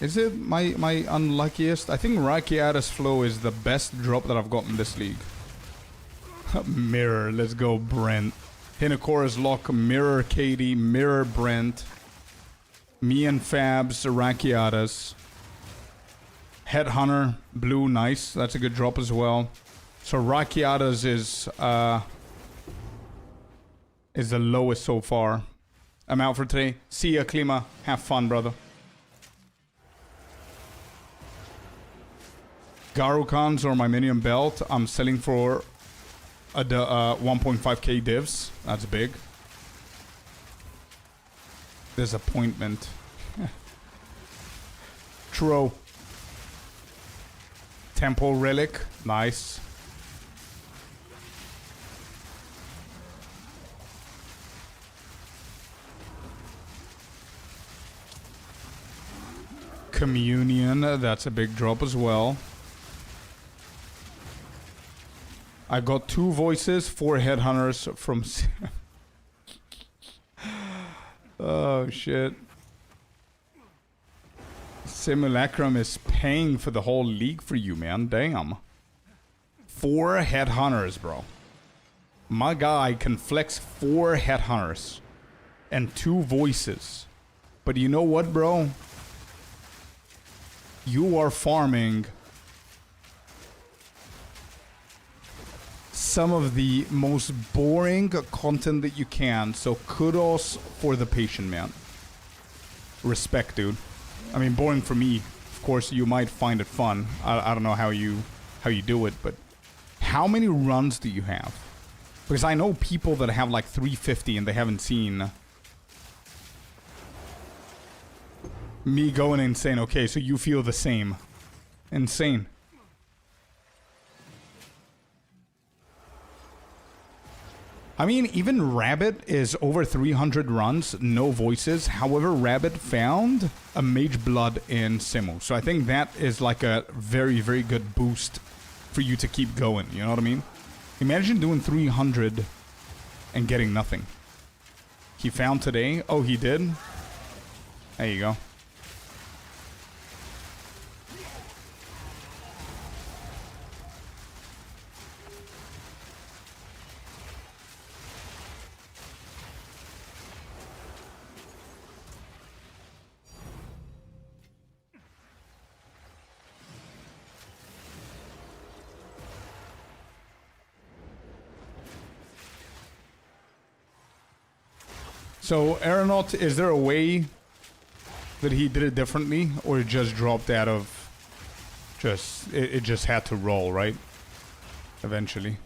Is it my unluckiest? I think Rakiata's Flow is the best drop that I've gotten this league. Mirror, let's go Brent. Hinocora's Lock, Mirror Katie, Mirror Brent. Me and Fabs, Rakiatas. Headhunter, blue, nice. That's a good drop as well. So Rakiatas is is the lowest so far. I'm out for today. See ya, Klima. Have fun, brother. Garukans or my minion belt. I'm selling for the 1.5k divs. That's big. Disappointment. True. Temple relic. Nice. Communion. That's a big drop as well. I got 2 voices, 4 headhunters from... Oh, shit. Simulacrum is paying for the whole league for you, man. Damn. 4 headhunters, bro. My guy can flex 4 headhunters and 2 voices. But you know what, bro? You are farming some of the most boring content that you can, so kudos for the patient, man. Respect, dude. I mean, boring for me. Of course, you might find it fun. I don't know how you do it, but how many runs do you have? Because I know people that have like 350 and they haven't seen me going insane. Okay, so you feel the same. Insane. I mean, even Rabbit is over 300 runs, no voices. However, Rabbit found a Mage Blood in Simu. So I think that is like a very, very good boost for you to keep going. You know what I mean? Imagine doing 300 and getting nothing. He found today. Oh, he did? There you go. So, Aeronaut, is there a way that he did it differently? Or it just dropped out of... It just had to roll, right? Eventually.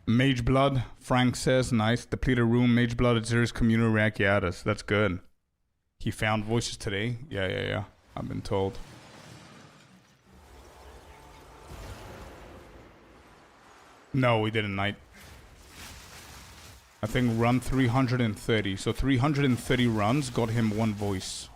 Mage Blood, Frank says, nice. Depleted room, Mage Blood at Zer's communal Reakiatus. That's good. He found voices today. Yeah. I've been told. No, we didn't, Knight. I think run 330. So 330 runs got him 1 voice.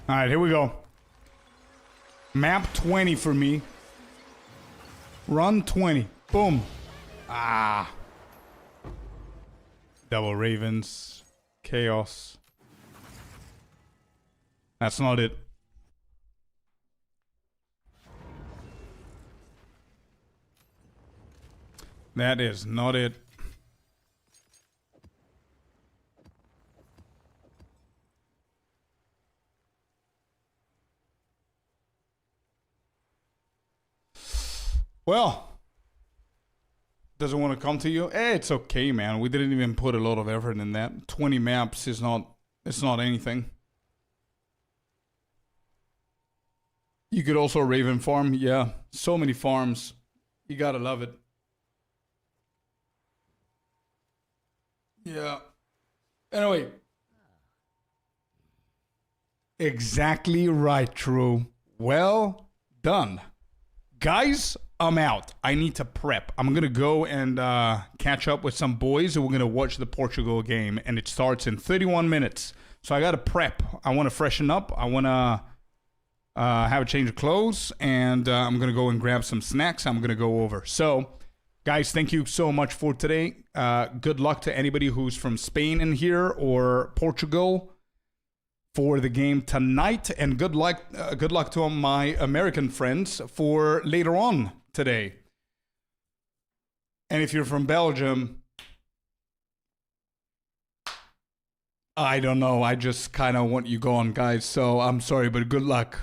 Alright, here we go. Map 20 for me. Run 20. Boom. Ah. Double Ravens. Chaos. That's not it. That is not it. Well, doesn't want to come to you. It's okay, man. We didn't even put a lot of effort in that. 20 maps is not, it's not anything. You could also Raven farm. Yeah, so many farms. You gotta love it. Yeah. Anyway. Exactly right, True. Well done. Guys, I'm out. I need to prep. I'm going to go and catch up with some boys, and we're going to watch the Portugal game, and it starts in 31 minutes. So I got to prep. I want to freshen up. I want to have a change of clothes, and I'm going to go and grab some snacks. I'm going to go over. So, guys, thank you so much for today. Good luck to anybody who's from Spain in here or Portugal for the game tonight, and good luck to my American friends for later on today. And if you're from Belgium, I don't know. I just kind of want you gone, guys. So I'm sorry, but good luck.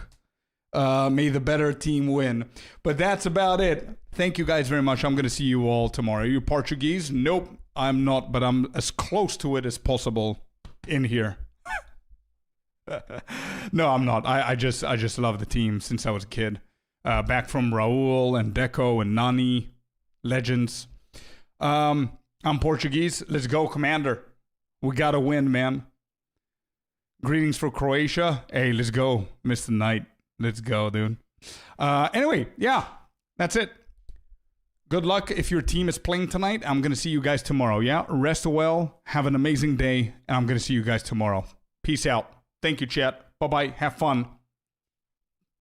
May the better team win. But that's about it. Thank you guys very much. I'm going to see you all tomorrow. Are you Portuguese? Nope, I'm not, but I'm as close to it as possible in here. No, I'm not. I just love the team since I was a kid. Back from Raul and Deco and Nani, legends. I'm Portuguese. Let's go, Commander. We gotta win, man. Greetings for Croatia. Hey, let's go, Mr. Knight. Let's go, dude. Anyway, yeah, that's it. Good luck if your team is playing tonight. I'm gonna see you guys tomorrow. Yeah, rest well. Have an amazing day, and I'm gonna see you guys tomorrow. Peace out. Thank you, chat. Bye-bye. Have fun.